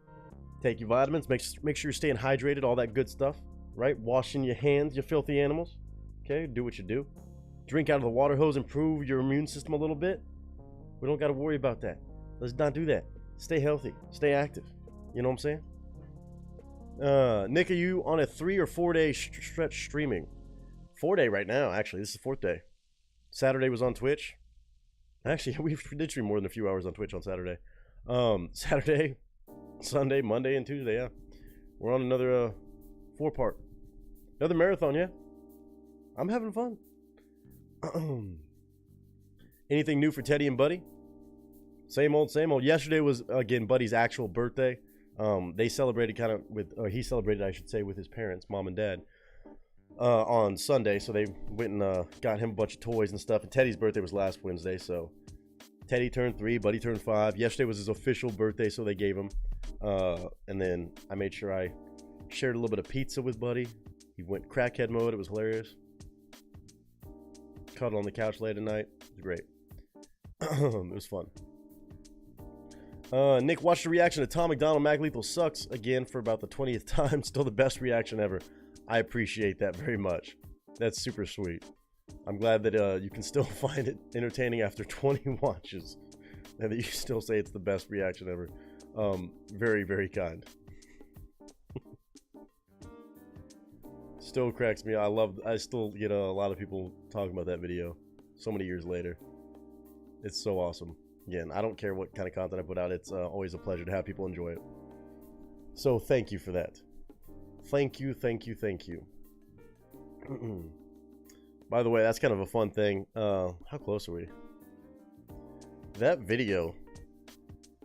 Take your vitamins. Make sure you're staying hydrated, all that good stuff, right? Washing your hands, you filthy animals. Okay, do what you do. Drink out of the water hose, improve your immune system a little bit. We don't got to worry about that. Let's not do that. Stay healthy. Stay active. You know what I'm saying? Nick, are you on a 3 or 4 day stretch streaming? 4 day right now, actually. This is the 4th day. Saturday was on Twitch. Actually, we did stream more than a few hours on Twitch on Saturday. Saturday, Sunday, Monday, and Tuesday, yeah. We're on another 4-part. Another marathon, yeah. I'm having fun. Anything new for Teddy and Buddy? Same old, same old. Yesterday was, again, Buddy's actual birthday. They celebrated kind of with, or he celebrated, I should say, with his parents, mom and dad, on Sunday. So they went and got him a bunch of toys and stuff. And Teddy's birthday was last Wednesday, so Teddy turned 3, Buddy turned 5. Yesterday was his official birthday, so they gave him. And then I made sure I shared a little bit of pizza with Buddy. He went crackhead mode. It was hilarious. Cuddled on the couch late at night. It was great. It was fun. Nick watched the reaction to Tom McDonald Mac Lethal Sucks again for about the 20th time. Still the best reaction ever. I appreciate that very much. That's super sweet. I'm glad that you can still find it entertaining after 20 watches, and that you still say it's the best reaction ever. Very, very kind. Still cracks me. I still get a lot of people talking about that video so many years later. It's so awesome. Again, I don't care what kind of content I put out. It's always a pleasure to have people enjoy it. So thank you for that. Thank you, thank you, thank you. By the way, that's kind of a fun thing. How close are we? That video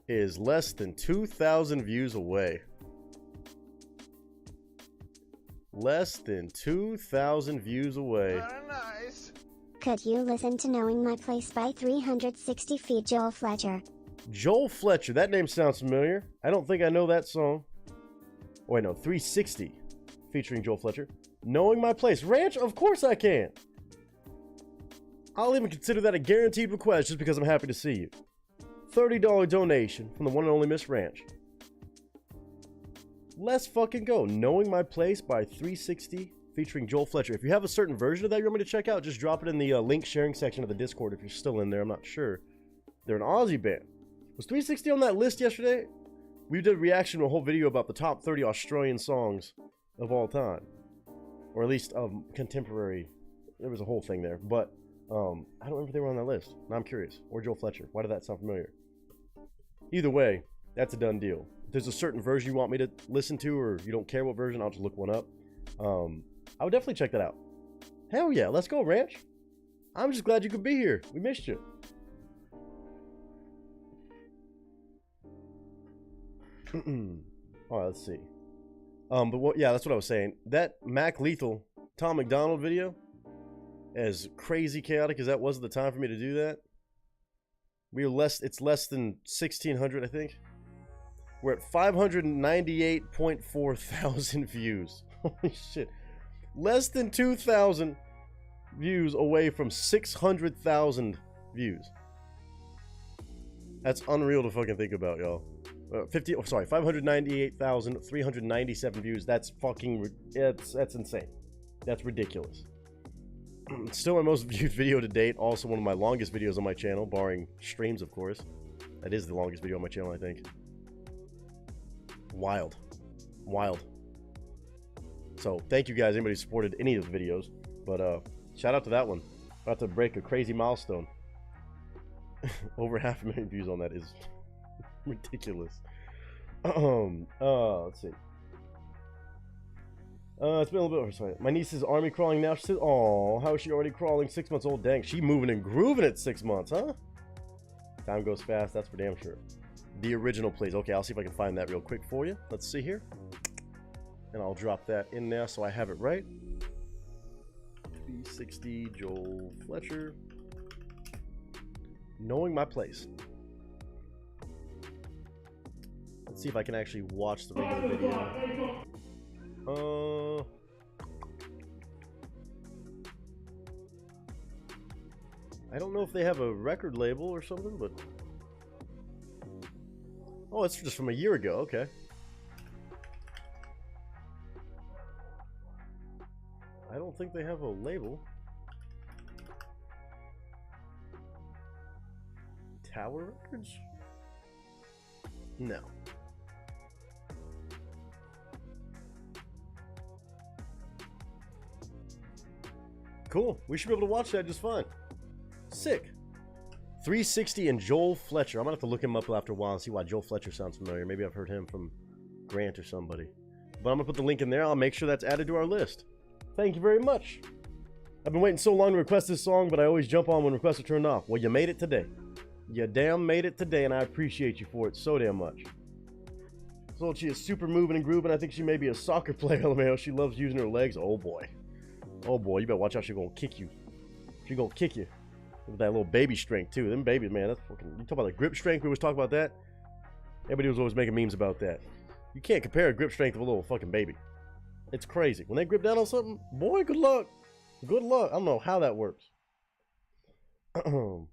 is less than 2,000 views away. Less than 2,000 views away. Very nice. Could you listen to Knowing My Place by 360 Feet Joel Fletcher? Joel Fletcher, that name sounds familiar. I don't think I know that song. Oh, wait, no, 360 featuring Joel Fletcher. Knowing My Place. Ranch? Of course I can. I'll even consider that a guaranteed request just because I'm happy to see you. $30 donation from the one and only Miss Ranch. Let's fucking go. Knowing My Place by 360 featuring Joel Fletcher. If you have a certain version of that you want me to check out, just drop it in the link sharing section of the Discord if you're still in there. I'm not sure. They're an Aussie band. Was 360 on that list yesterday? We did a reaction to a whole video about the top 30 Australian songs of all time. Or at least of contemporary. There was a whole thing there. But I don't remember if they were on that list. Now I'm curious. Or Joel Fletcher. Why did that sound familiar? Either way, that's a done deal. If there's a certain version you want me to listen to, or you don't care what version, I'll just look one up. I would definitely check that out. Hell yeah, let's go, Ranch. I'm just glad you could be here. We missed you. Alright, let's see. But what, yeah, that's what I was saying. That Mac Lethal Tom McDonald video, as crazy chaotic as that was at the time for me to do that, it's less than 1,600, I think. We're at 598.4 thousand views. Holy shit. Less than 2,000 views away from 600,000 views. That's unreal to fucking think about, y'all. 598,397 views. That's fucking, that's insane. That's ridiculous. Still my most viewed video to date. Also one of my longest videos on my channel, barring streams, of course. That is the longest video on my channel, I think. Wild. Wild. So, thank you guys, anybody who supported any of the videos. But, shout out to that one. About to break a crazy milestone. Over 500,000 views on that is ridiculous. Let's see. It's been a little bit. Sorry. My niece is army crawling now. She says, "Oh, how is she already crawling? 6 months old. Dang, she moving and grooving at 6 months, huh?" Time goes fast. That's for damn sure. The original, please. Okay, I'll see if I can find that real quick for you. Let's see here, and I'll drop that in there so I have it right. 360 Joel Fletcher. Knowing My Place. Let's see if I can actually watch the regular video. I don't know if they have a record label or something, but oh, it's just from a year ago. Okay. I don't think they have a label. Tower Records? No. Cool. We should be able to watch that just fine. Sick. 360 and Joel Fletcher. I'm gonna have to look him up after a while and see why Joel Fletcher sounds familiar. Maybe I've heard him from Grant or somebody. But I'm gonna put the link in there. I'll make sure that's added to our list. Thank you very much. I've been waiting so long to request this song, but I always jump on when requests are turned off. Well, you made it today. You damn made it today, and I appreciate you for it so damn much. So she is super moving and grooving. I think she may be a soccer player, LMAO. She loves using her legs. Oh boy. Oh boy, you better watch out. She's gonna kick you. She's gonna kick you. With that little baby strength too. Them babies, man, that's fucking. You talk about the grip strength. We always talk about that. Everybody was always making memes about that. You can't compare a grip strength to a little fucking baby. It's crazy. When they grip down on something, boy, good luck. Good luck. I don't know how that works. All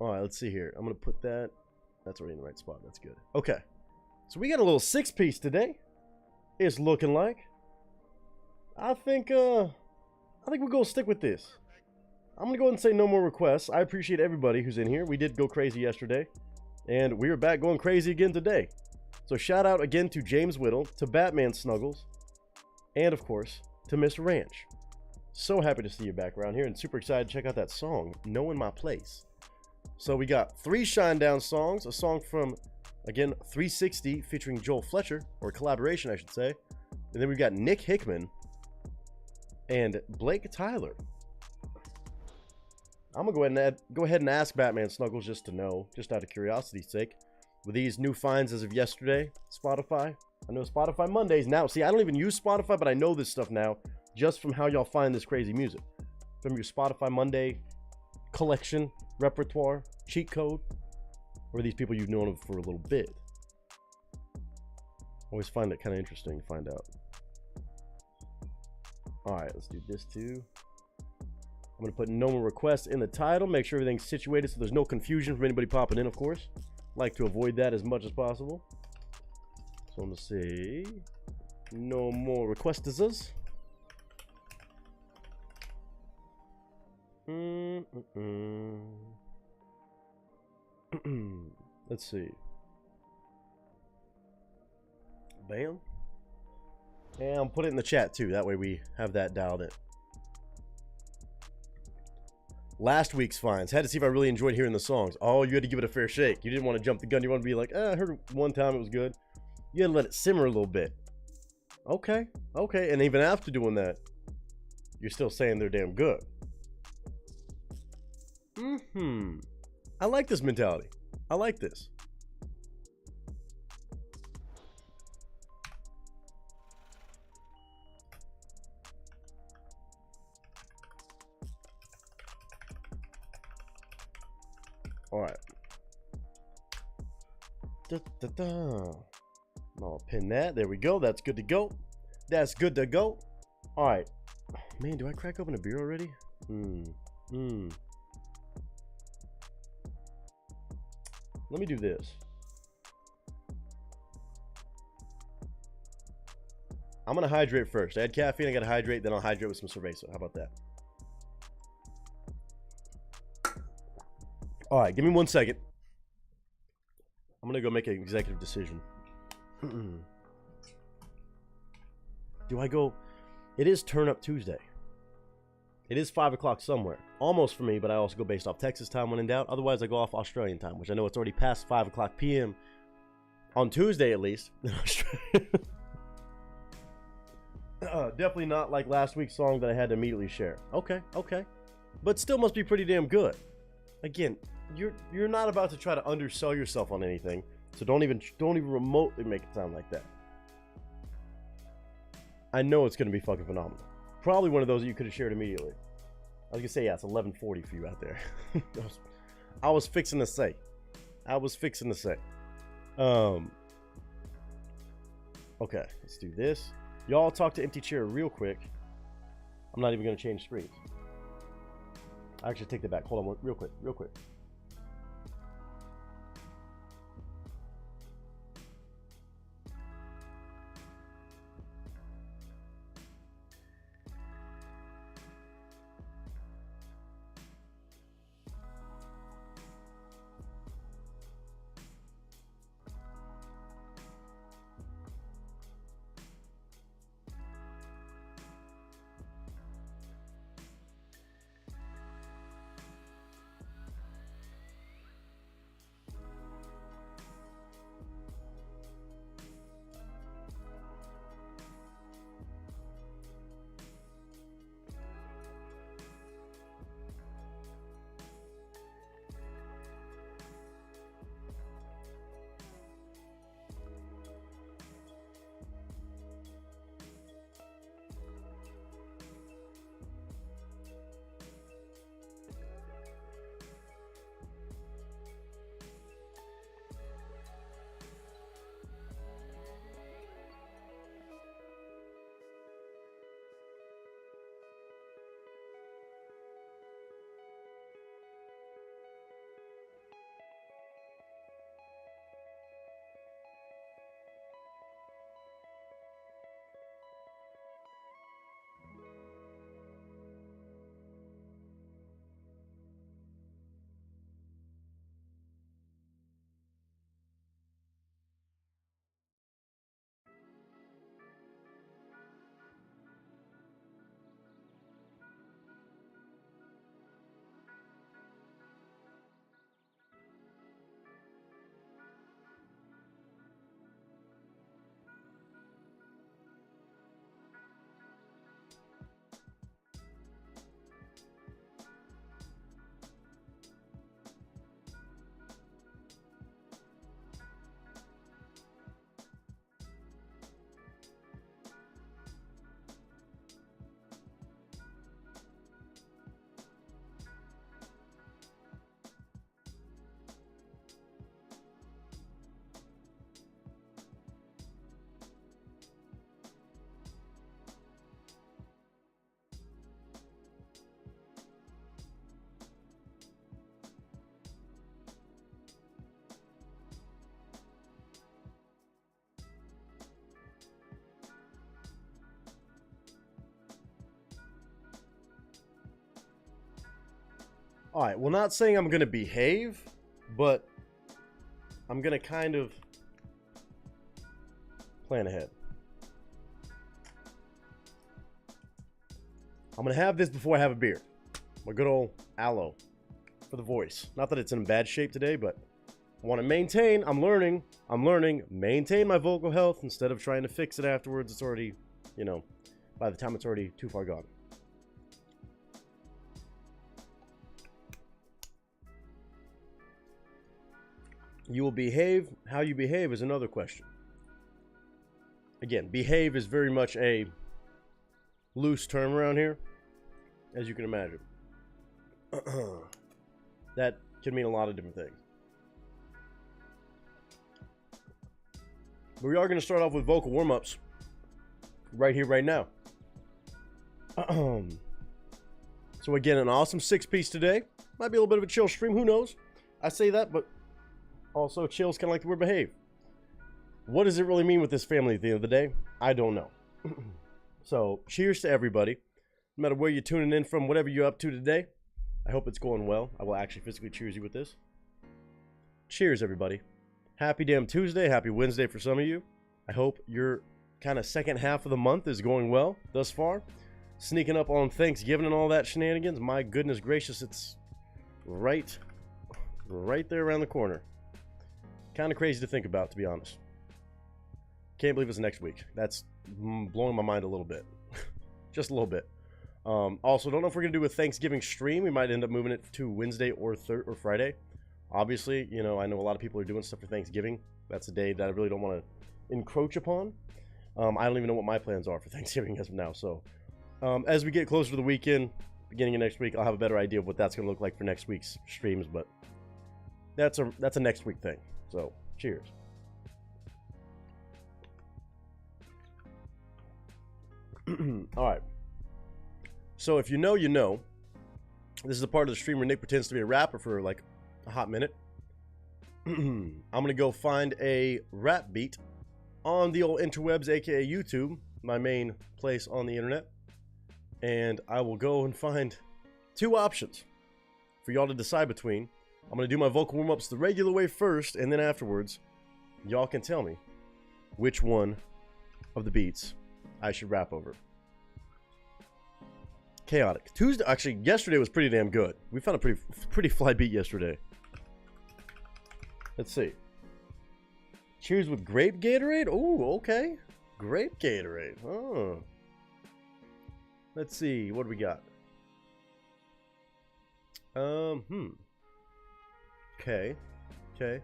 right, let's see here. I'm gonna put that. That's already in the right spot. That's good. Okay, so we got a little 6-piece today. It's looking like. I think we're gonna stick with this. I'm gonna go ahead and say no more requests. I appreciate everybody who's in here. We did go crazy yesterday, and we are back going crazy again today. So shout out again to James Whittle, to Batman Snuggles, and of course to Miss Ranch. So happy to see you back around here, and super excited to check out that song, Knowing My Place. So we got 3 Shinedown songs, a song from, again, 360 featuring Joel Fletcher, or a collaboration I should say, and then we've got Nick Hickman and Blake Tyler. I'm gonna go ahead and ask Batman Snuggles just to know, just out of curiosity's sake, with these new finds as of yesterday, Spotify. I know Spotify Mondays now. See, I don't even use Spotify, but I know this stuff now just from how y'all find this crazy music. From your Spotify Monday collection, repertoire, cheat code, or these people you've known for a little bit. Always find it kind of interesting to find out. All right, let's do this too. I'm going to put no more requests in the title. Make sure everything's situated so there's no confusion from anybody popping in, of course. Like to avoid that as much as possible. So I'm going to say no more requesters. Let's see. Bam. And I'll put it in the chat too. That way we have that dialed in. Last week's finds. Had to see if I really enjoyed hearing the songs. Oh, you had to give it a fair shake. You didn't want to jump the gun. You want to be like, I heard it one time, it was good. You had to let it simmer a little bit. Okay. Okay. And even after doing that, you're still saying they're damn good. I like this mentality. I like this. All right. I'll pin that. There we go. That's good to go. That's good to go. All right. Man, do I crack open a beer already? Let me do this. I'm going to hydrate first. I had caffeine. I got to hydrate. Then I'll hydrate with some cerveza. How about that? All right. Give me 1 second. I'm going to go make an executive decision. Do I go? It is Turn Up Tuesday. It is 5 o'clock somewhere. Almost for me, but I also go based off Texas time when in doubt. Otherwise, I go off Australian time, which I know it's already past 5 o'clock p.m. on Tuesday, at least. Definitely not like last week's song that I had to immediately share. Okay, okay. But still must be pretty damn good. Again, you're not about to try to undersell yourself on anything, so don't even remotely make it sound like that. I know it's going to be fucking phenomenal. Probably one of those that you could have shared immediately. I was going to say, yeah, it's 11:40 for you out there. I was fixing to say. Okay, let's do this. Y'all talk to Empty Chair real quick. I'm not even going to change screens. I actually take that back. Hold on, real quick. All right, well, not saying I'm going to behave, but I'm going to kind of plan ahead. I'm going to have this before I have a beer. My good old aloe for the voice. Not that it's in bad shape today, but I want to maintain. I'm learning, maintain my vocal health instead of trying to fix it afterwards. It's already, you know, by the time it's already too far gone. You will behave. How you behave is another question. Again, behave is very much a loose term around here, as you can imagine. That can mean a lot of different things. But we are going to start off with vocal warm-ups right here, right now. So again, an awesome 6-piece today. Might be a little bit of a chill stream, who knows? I say that, but also chill's kind of like the word behave. What does it really mean with this family at the end of the day? I don't know. So, cheers to everybody. No matter where you're tuning in from, whatever you're up to today, I hope it's going well. I will actually physically cheers you with this. Cheers, everybody. Happy damn Tuesday. Happy Wednesday for some of you. I hope your kind of second half of the month is going well thus far. Sneaking up on Thanksgiving and all that shenanigans. My goodness gracious, it's right there around the corner. Kind of crazy to think about, to be honest. Can't believe it's next week. That's blowing my mind a little bit. Just a little bit. Also, don't know if we're going to do a Thanksgiving stream. We might end up moving it to Wednesday or Friday. Obviously, you know, I know a lot of people are doing stuff for Thanksgiving. That's a day that I really don't want to encroach upon. I don't even know what my plans are for Thanksgiving as of now. So, as we get closer to the weekend, beginning of next week, I'll have a better idea of what that's going to look like for next week's streams. But that's a next week thing. So, cheers. All right. So if you know, you know. This is a part of the stream where Nick pretends to be a rapper for like a hot minute. I'm gonna go find a rap beat on the old interwebs, aka YouTube, my main place on the internet, and I will go and find 2 options for y'all to decide between. I'm gonna do my vocal warm-ups the regular way first, and then afterwards, y'all can tell me which one of the beats I should rap over. Chaotic. Tuesday, actually, yesterday was pretty damn good. We found a pretty fly beat yesterday. Let's see. Cheers with grape Gatorade? Oh, okay. Grape Gatorade. Oh. Let's see. What do we got? Okay. Okay.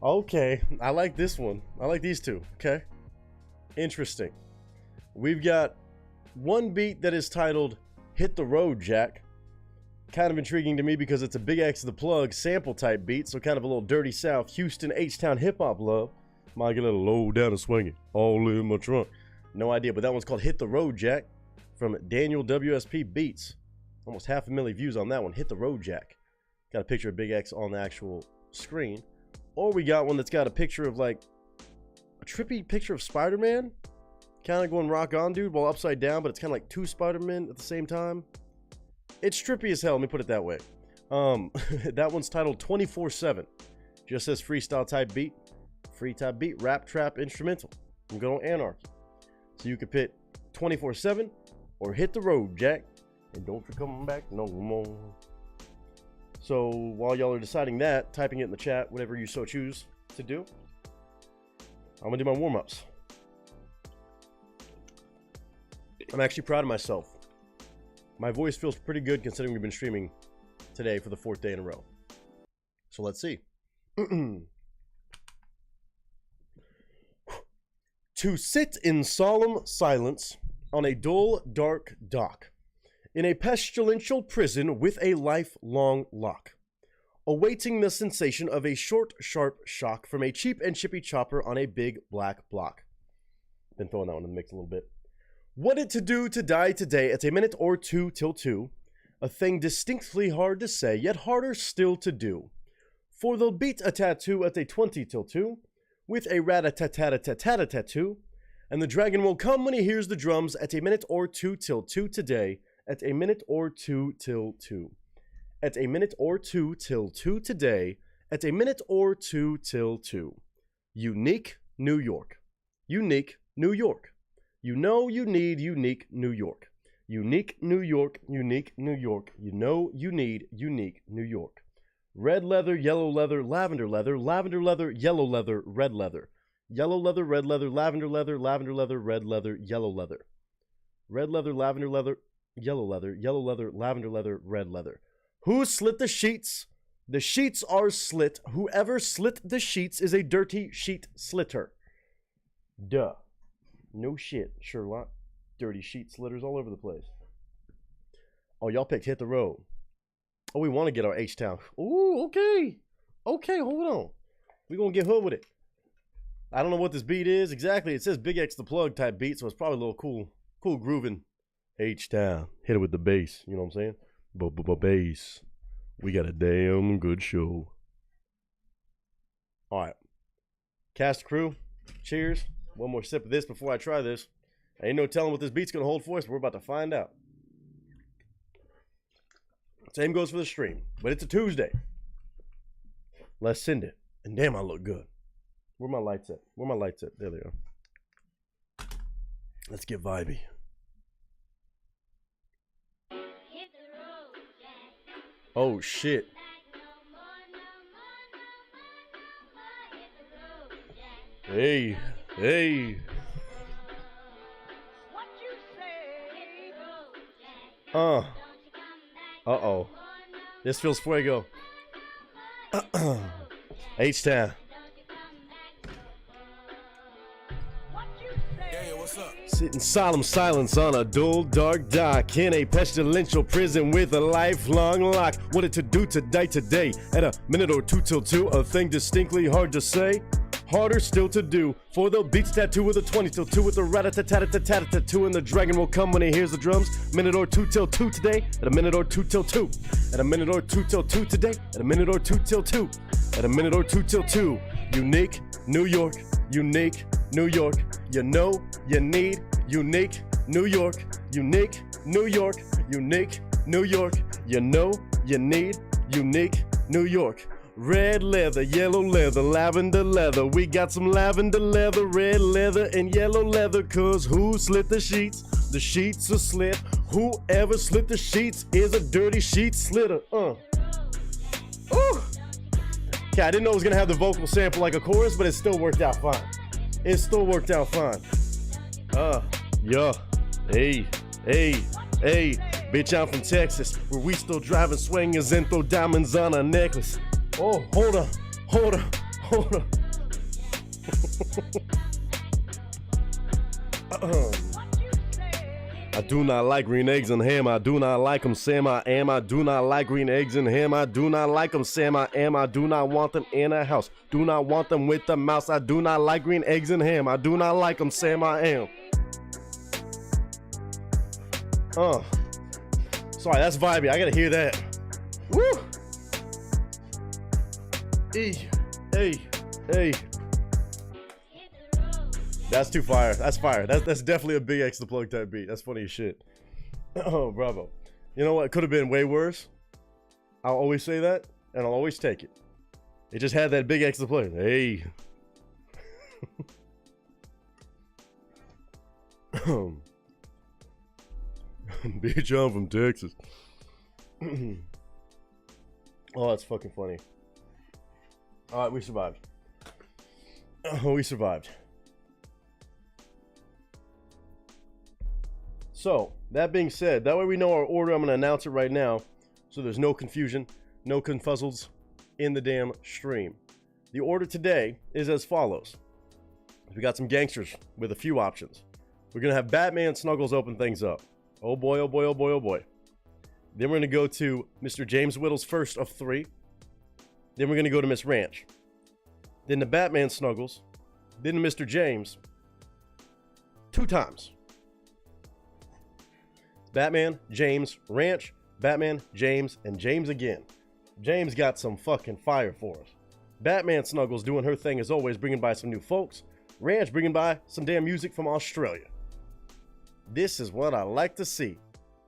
Okay. I like this one. I like these two. Okay. Interesting. We've got one beat that is titled Hit the Road, Jack. Kind of intriguing to me because it's a Big X the Plug sample type beat, so kind of a little Dirty South, Houston, H-Town hip-hop love. Might get a little low down and swinging, all in my trunk. No idea, but that one's called Hit the Road, Jack, from Daniel WSP Beats. Almost 500,000 views on that one. Hit the Road, Jack. Got a picture of Big X on the actual screen. Or we got one that's got a picture of like a trippy picture of Spider-Man. Kind of going rock on, dude, while upside down, but it's kind of like 2 Spider-Men at the same time. It's trippy as hell, let me put it that way. That one's titled 24/7. Just says freestyle type beat. Free type beat, rap, trap, instrumental. I'm going on Anarchy. So you could pit 24/7 or Hit the Road, Jack. And don't you come back no more. So while y'all are deciding that, typing it in the chat, whatever you so choose to do, I'm gonna do my warm-ups. I'm actually proud of myself. My voice feels pretty good considering we've been streaming today for the 4th day in a row. So let's see. To sit in solemn silence on a dull, dark dock, in a pestilential prison with a lifelong lock, awaiting the sensation of a short, sharp shock from a cheap and chippy chopper on a big black block. Been throwing that one in the mix a little bit. What it to do to die today at a minute or 2 till 2, a thing distinctly hard to say, yet harder still to do. For they'll beat a tattoo at a 20 till 2, with a rat-a-tat-tat-tat-tat-tattoo, and the dragon will come when he hears the drums at a minute or 2 till 2 today, At a minute or two till 2. At a minute or two till 2 today. At a minute or two till 2. Unique New York. Unique New York. You know you need unique New York. Unique New York, unique New York. You know you need unique New York. Red leather, yellow leather, lavender leather, lavender leather, yellow leather, red leather. Yellow leather, red leather, lavender leather, lavender leather, red leather, yellow leather. Red leather, lavender leather, yellow leather, lavender leather, red leather. Who slit the sheets? The sheets are slit. Whoever slit the sheets is a dirty sheet slitter. Duh. No shit, Sherlock. Dirty sheet slitters all over the place. Oh, y'all picked Hit the Road. Oh, we want to get our H-Town. Ooh, okay. Okay, hold on. We're going to get hood with it. I don't know what this beat is exactly. It says Big X the Plug type beat, so it's probably a little cool grooving. H-Town. Hit it with the bass. You know what I'm saying? Bass. We got a damn good show. All right. Cast crew. Cheers. One more sip of this before I try this. Ain't no telling what this beat's going to hold for us, but we're about to find out. Same goes for the stream, but it's a Tuesday. Let's send it. And damn, I look good. Where my lights at? Where my lights at? There they are. Let's get vibey. Oh, shit. Hey, hey. Uh-oh. This feels fuego. H-Town. Sit in solemn silence on a dull, dark dock in a pestilential prison with a lifelong lock. What it to do to die today? At a minute or two till 2, a thing distinctly hard to say. Harder still to do, for the beats tattoo with a 20 till 2 with the rat-a-tat-tat-tat-tat-tat-2 and the dragon will come when he hears the drums. Minute or 2 till 2 today, at a minute or 2 till 2. At a minute or 2 till 2 today, at a minute or 2 till 2. At a minute or 2 till 2. Unique New York, unique New York. You know you need unique New York, unique New York, unique New York. You know you need unique New York. Red leather, yellow leather, lavender leather. We got some lavender leather, red leather, and yellow leather. Cause who slit the sheets? The sheets are slit. Whoever slit the sheets is a dirty sheet slitter. Ooh. Okay, I didn't know it was gonna have the vocal sample like a chorus, but it still worked out fine. It still worked out fine. Yeah. Hey. Bitch, I'm from Texas, where we still driving swingers and throw diamonds on a necklace. Oh, hold on. I do not like green eggs and ham. I do not like them, Sam. I am. I do not like green eggs and ham. I do not like them, Sam. I am. I do not want them in a house. Do not want them with the mouse. I do not like green eggs and ham. I do not like them, Sam. I am. Sorry, that's vibey. I gotta hear that. Woo! Hey. That's too fire. That's fire. That's definitely a Big X the Plug type beat. That's funny as shit. Oh, bravo. You know what? It could have been way worse. I'll always say that, and I'll always take it. It just had that Big X the Plug. Hey. Bitch, I'm from Texas. Oh, that's fucking funny. Alright, we survived. We survived. So, that being said, that way we know our order. I'm going to announce it right now, so there's no confusion, no confuzzles in the damn stream. The order today is as follows. We got some gangsters with a few options. We're going to have Batman Snuggles open things up. Oh boy, oh boy, oh boy, oh boy. Then we're going to go to Mr. James Whittle's first of 3. Then we're going to go to Miss Ranch. Then to Batman Snuggles. Then to Mr. James. 2 times. Batman, James, Ranch, Batman, James, and James again. James got some fucking fire for us. Batman Snuggles doing her thing as always, bringing by some new folks. Ranch bringing by some damn music from Australia. This is what I like to see.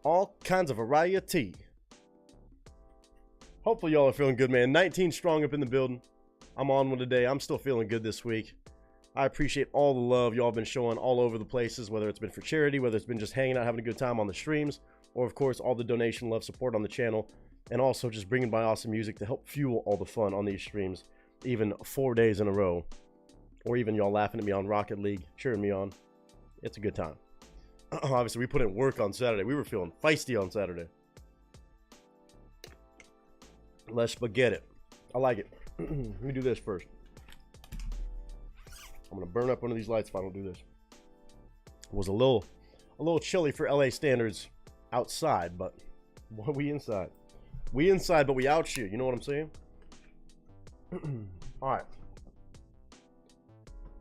All kinds of variety. Hopefully y'all are feeling good, man. 19 strong up in the building. I'm on one today. I'm still feeling good this week. I appreciate all the love y'all been showing all over the places, whether it's been for charity, whether it's been just hanging out, having a good time on the streams, or of course all the donation love support on the channel, and also just bringing by awesome music to help fuel all the fun on these streams, even 4 days in a row, or even y'all laughing at me on Rocket League, cheering me on. It's a good time. Obviously, we put in work on Saturday. We were feeling feisty on Saturday. Let's spaghetti it. I like it. Let me do this first. I'm gonna burn up one of these lights if I don't do this. It was a little chilly for LA standards outside, but boy, we inside. We inside, but we out here. You know what I'm saying? All right.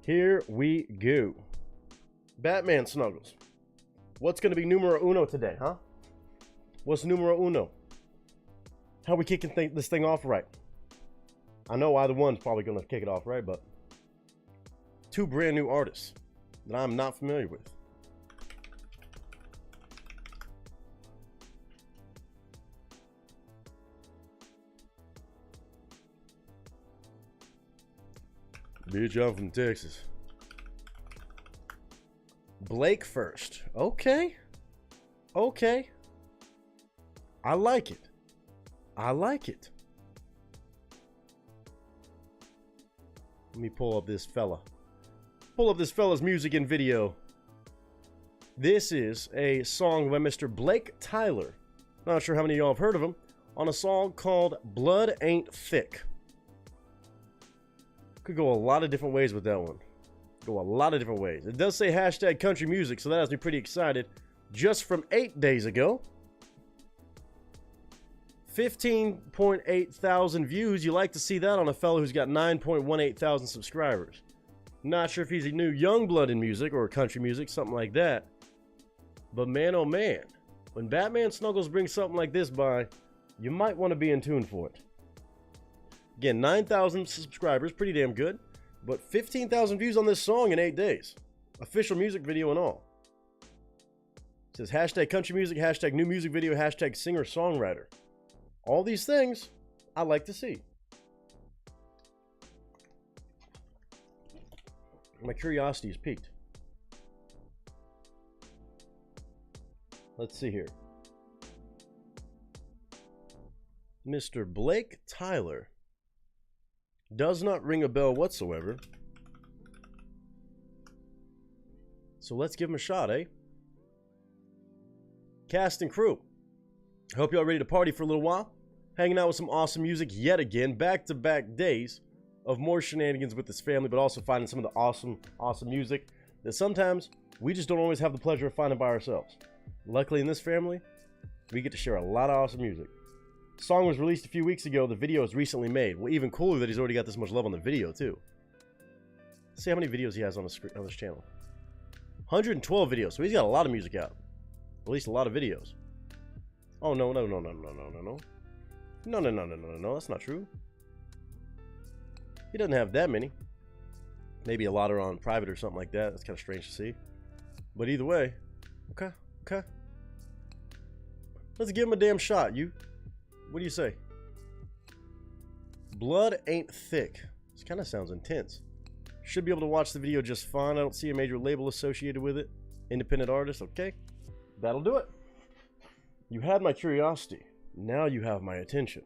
Here we go. Batman Snuggles. What's gonna be numero uno today, huh? What's numero uno? How we kicking this thing off right? I know either one's probably gonna kick it off right, but two brand new artists that I'm not familiar with. Bitch, I'm from Texas. Blake first. Okay. Okay. I like it. I like it. Let me pull up this fella. Pull up this fella's music and video. This is a song by Mr. Blake Tyler. Not sure how many of y'all have heard of him. On a song called Blood Ain't Thick. Could go a lot of different ways with that one. Go a lot of different ways. It does say hashtag country music, so that has me pretty excited. Just from 8 days ago. 15.8 thousand views. You like to see that on a fellow who's got 9.18 thousand subscribers. Not sure if he's a new young blood in music or country music, something like that. But man, oh man, when Batman Snuggles brings something like this by, you might want to be in tune for it. Again, 9,000 subscribers, pretty damn good. But 15,000 views on this song in 8 days. Official music video and all. It says hashtag country music, hashtag new music video, hashtag singer-songwriter. All these things I like to see. My curiosity is piqued. Let's see here. Mr. Blake Tyler. Does not ring a bell whatsoever. So let's give him a shot, eh? Cast and crew. Hope y'all ready to party for a little while. Hanging out with some awesome music yet again. Back-to-back days of more shenanigans with this family, but also finding some of the awesome music that sometimes we just don't always have the pleasure of finding by ourselves. Luckily in this family, we get to share a lot of awesome music. The song was released a few weeks ago. The video is recently made. Well, even cooler that he's already got this much love on the video too. Let's see how many videos he has on his channel. 112 videos, so he's got a lot of music out. At least a lot of videos. Oh, no, that's not true. He doesn't have that many. Maybe a lot are on private or something like that. That's kind of strange to see. But either way, okay. Let's give him a damn shot, you. What do you say? Blood Ain't Thick. This kind of sounds intense. Should be able to watch the video just fine. I don't see a major label associated with it. Independent artist, okay. That'll do it. You had my curiosity. Now you have my attention.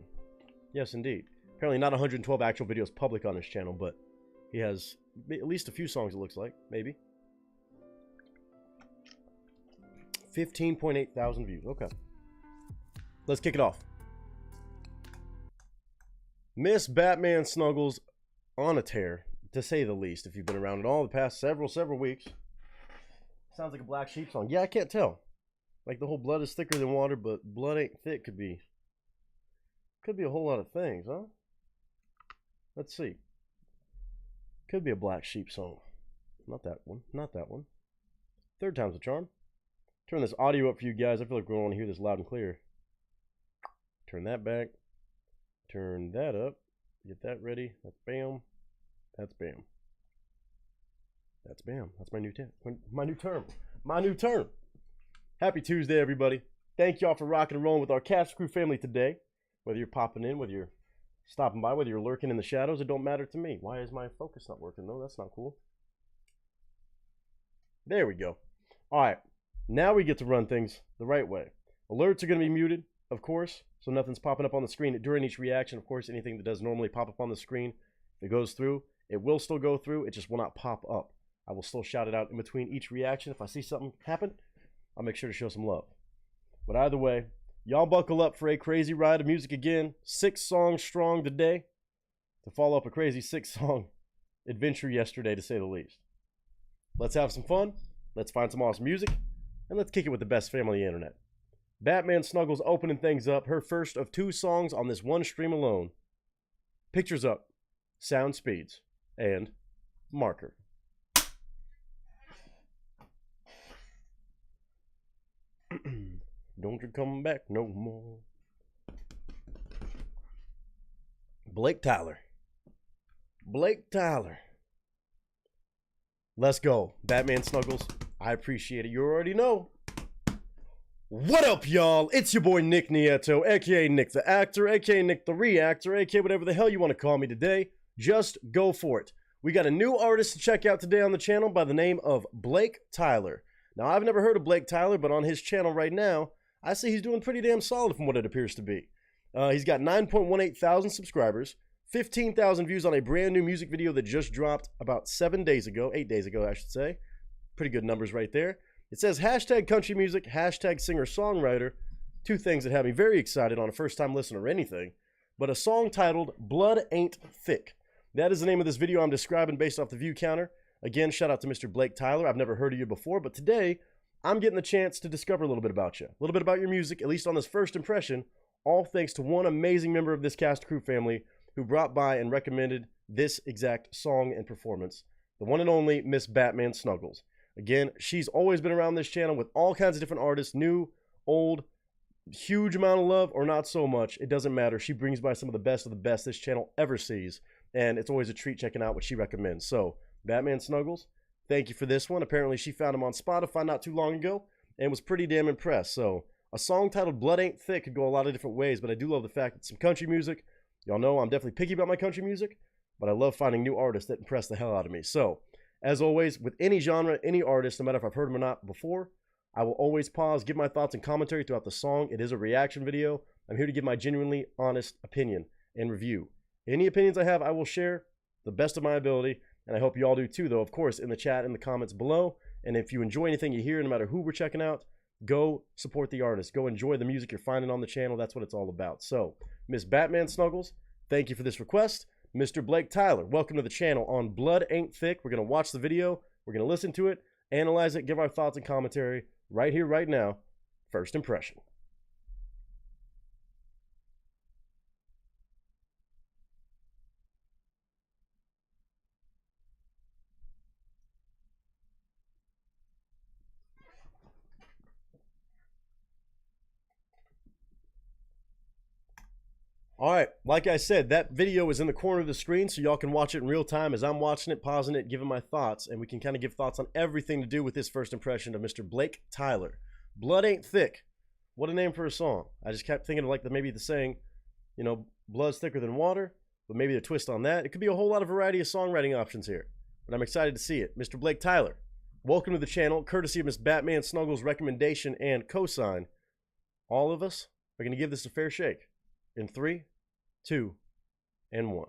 Yes, indeed. Apparently not 112 actual videos public on his channel, but he has at least a few songs, it looks like. Maybe. 15.8 thousand views. Okay. Let's kick it off. Miss Batman Snuggles on a tear, to say the least, if you've been around at all the past several weeks. Sounds like a Black Sheep song. Yeah, I can't tell. Like the whole blood is thicker than water, but blood ain't thick could be a whole lot of things, huh? Let's see. Could be a Black Sheep song. Not that one. Not that one. Third time's a charm. Turn this audio up for you guys. I feel like we want to hear this loud and clear. Turn that back. Turn that up. Get that ready. That's bam. That's bam. That's bam. That's my new term. My new term. Happy Tuesday, everybody. Thank y'all for rocking and rolling with our Cast Crew family today. Whether you're popping in, whether you're stopping by, whether you're lurking in the shadows, it don't matter to me. Why is my focus not working though? That's not cool. There we go. All right, now we get to run things the right way. Alerts are going to be muted, of course, so nothing's popping up on the screen during each reaction. Of course, anything that does normally pop up on the screen, if it goes through, it will still go through. It just will not pop up. I will still shout it out in between each reaction. If I see something happen, I'll make sure to show some love. But either way, y'all buckle up for a crazy ride of music again. 6 songs strong today to follow up a crazy 6-song adventure yesterday, to say the least. Let's have some fun. Let's find some awesome music. And let's kick it with the best family on the internet. Batman Snuggles opening things up. Her first of 2 songs on this one stream alone. Pictures up, sound speeds, and marker. Don't you come back no more. Blake Tyler. Blake Tyler. Let's go. Batman Snuggles. I appreciate it. You already know. What up, y'all? It's your boy Nick Nieto, aka Nick the Actor, aka Nick the Reactor, aka whatever the hell you want to call me today. Just go for it. We got a new artist to check out today on the channel by the name of Blake Tyler. Now, I've never heard of Blake Tyler, but on his channel right now, I see he's doing pretty damn solid from what it appears to be. He's got 9.18 thousand subscribers, 15,000 views on a brand new music video that just dropped about 8 days ago, I should say. Pretty good numbers right there. It says hashtag country music, hashtag singer-songwriter. 2 things that have me very excited on a first-time listen or anything. But a song titled Blood Ain't Thick. That is the name of this video I'm describing based off the view counter. Again, shout out to Mr. Blake Tyler. I've never heard of you before, but today I'm getting the chance to discover a little bit about you. A little bit about your music, at least on this first impression, all thanks to one amazing member of this Cast Crew family who brought by and recommended this exact song and performance. The one and only Miss Batman Snuggles. Again, she's always been around this channel with all kinds of different artists, new, old, huge amount of love, or not so much. It doesn't matter. She brings by some of the best this channel ever sees, and it's always a treat checking out what she recommends. So, Batman Snuggles, thank you for this one. Apparently, she found him on Spotify not too long ago and was pretty damn impressed. So, a song titled Blood Ain't Thick could go a lot of different ways, but I do love the fact that some country music. Y'all know I'm definitely picky about my country music, but I love finding new artists that impress the hell out of me. So, as always, with any genre, any artist, no matter if I've heard them or not before, I will always pause, give my thoughts and commentary throughout the song. It is a reaction video. I'm here to give my genuinely honest opinion and review. Any opinions I have, I will share the best of my ability, and I hope you all do too, though, of course, in the chat, in the comments below. And if you enjoy anything you hear, no matter who we're checking out, go support the artist. Go enjoy the music you're finding on the channel. That's what it's all about. So, Miss Batman Snuggles, thank you for this request. Mr. Blake Tyler, welcome to the channel on Blood Ain't Thick. We're going to watch the video. We're going to listen to it, analyze it, give our thoughts and commentary right here, right now. First impression. All right, like I said, that video is in the corner of the screen, so y'all can watch it in real time as I'm watching it, pausing it, giving my thoughts, and we can kind of give thoughts on everything to do with this first impression of Mr. Blake Tyler. Blood Ain't Thick. What a name for a song. I just kept thinking of like maybe the saying, you know, blood's thicker than water, but maybe a twist on that. It could be a whole lot of variety of songwriting options here, but I'm excited to see it. Mr. Blake Tyler, welcome to the channel, courtesy of Miss Batman Snuggles' recommendation and cosign. All of us are going to give this a fair shake in 3, 2, and 1.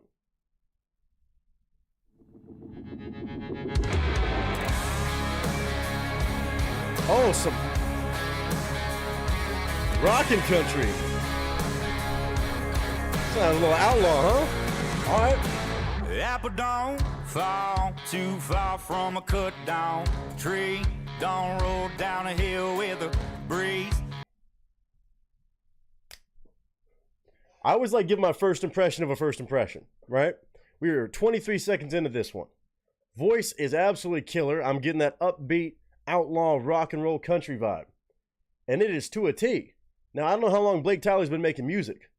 Oh, some rockin' country. Sounds a little outlaw, huh? All right. The apple don't fall too far from a cut down tree. Don't roll down a hill with a breeze. I always like give my first impression of a first impression, right? We are 23 seconds into this one. Voice is absolutely killer. I'm getting that upbeat, outlaw, rock and roll country vibe. And it is to a T. Now, I don't know how long Blake Tyler's been making music,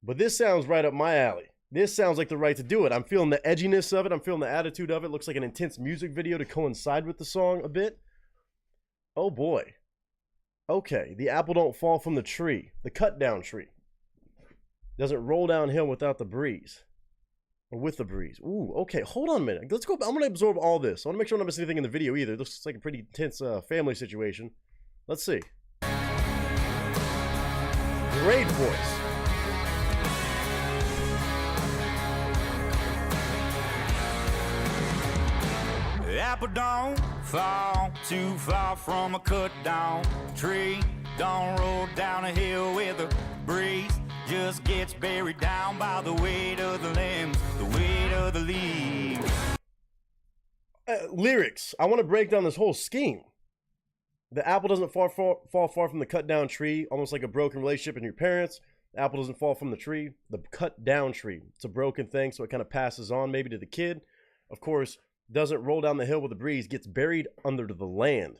but this sounds right up my alley. This sounds like the right to do it. I'm feeling the edginess of it. I'm feeling the attitude of it. Looks like an intense music video to coincide with the song a bit. Oh boy. Okay, the apple don't fall from the tree. The cut down tree. Doesn't roll downhill without the breeze. Or with the breeze. Ooh, okay, hold on a minute. Let's go. I'm going to absorb all this. I want to make sure I don't miss anything in the video either. This looks like a pretty tense family situation. Let's see. Great voice. The apple don't fall too far from a cut down tree. Don't roll down a hill with a breeze. Just gets buried down by the weight of the limbs, the weight of the leaves. Lyrics. I want to break down this whole scheme. The apple doesn't fall far from the cut down tree, almost like a broken relationship in your parents. The apple doesn't fall from the tree, the cut down tree. It's a broken thing, so it kind of passes on maybe to the kid. Of course, doesn't roll down the hill with the breeze, gets buried under the land,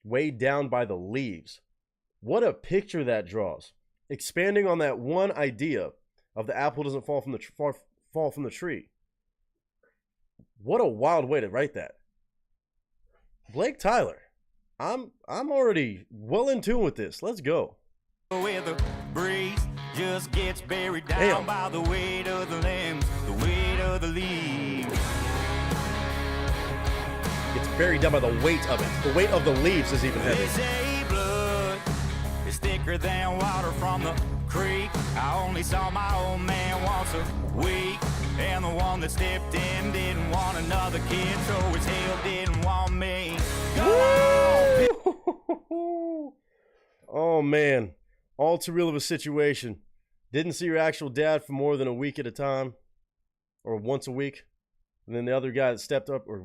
weighed down by the leaves. What a picture that draws. Expanding on that one idea of the apple doesn't fall from the tree. What a wild way to write that. Blake Tyler, I'm already well in tune with this. Let's go. With the breeze just gets buried down by the weight of the limbs, the weight of the leaves. Gets buried down by the weight of it. The weight of the leaves is even heavy. They say blood is thicker than water from the creek. I only saw my old man once a week, and the one that stepped in didn't want another kid, so his hell didn't want me. Go on. Oh man, all too real of a situation. Didn't see your actual dad for more than a week at a time, or once a week, and then the other guy that stepped up or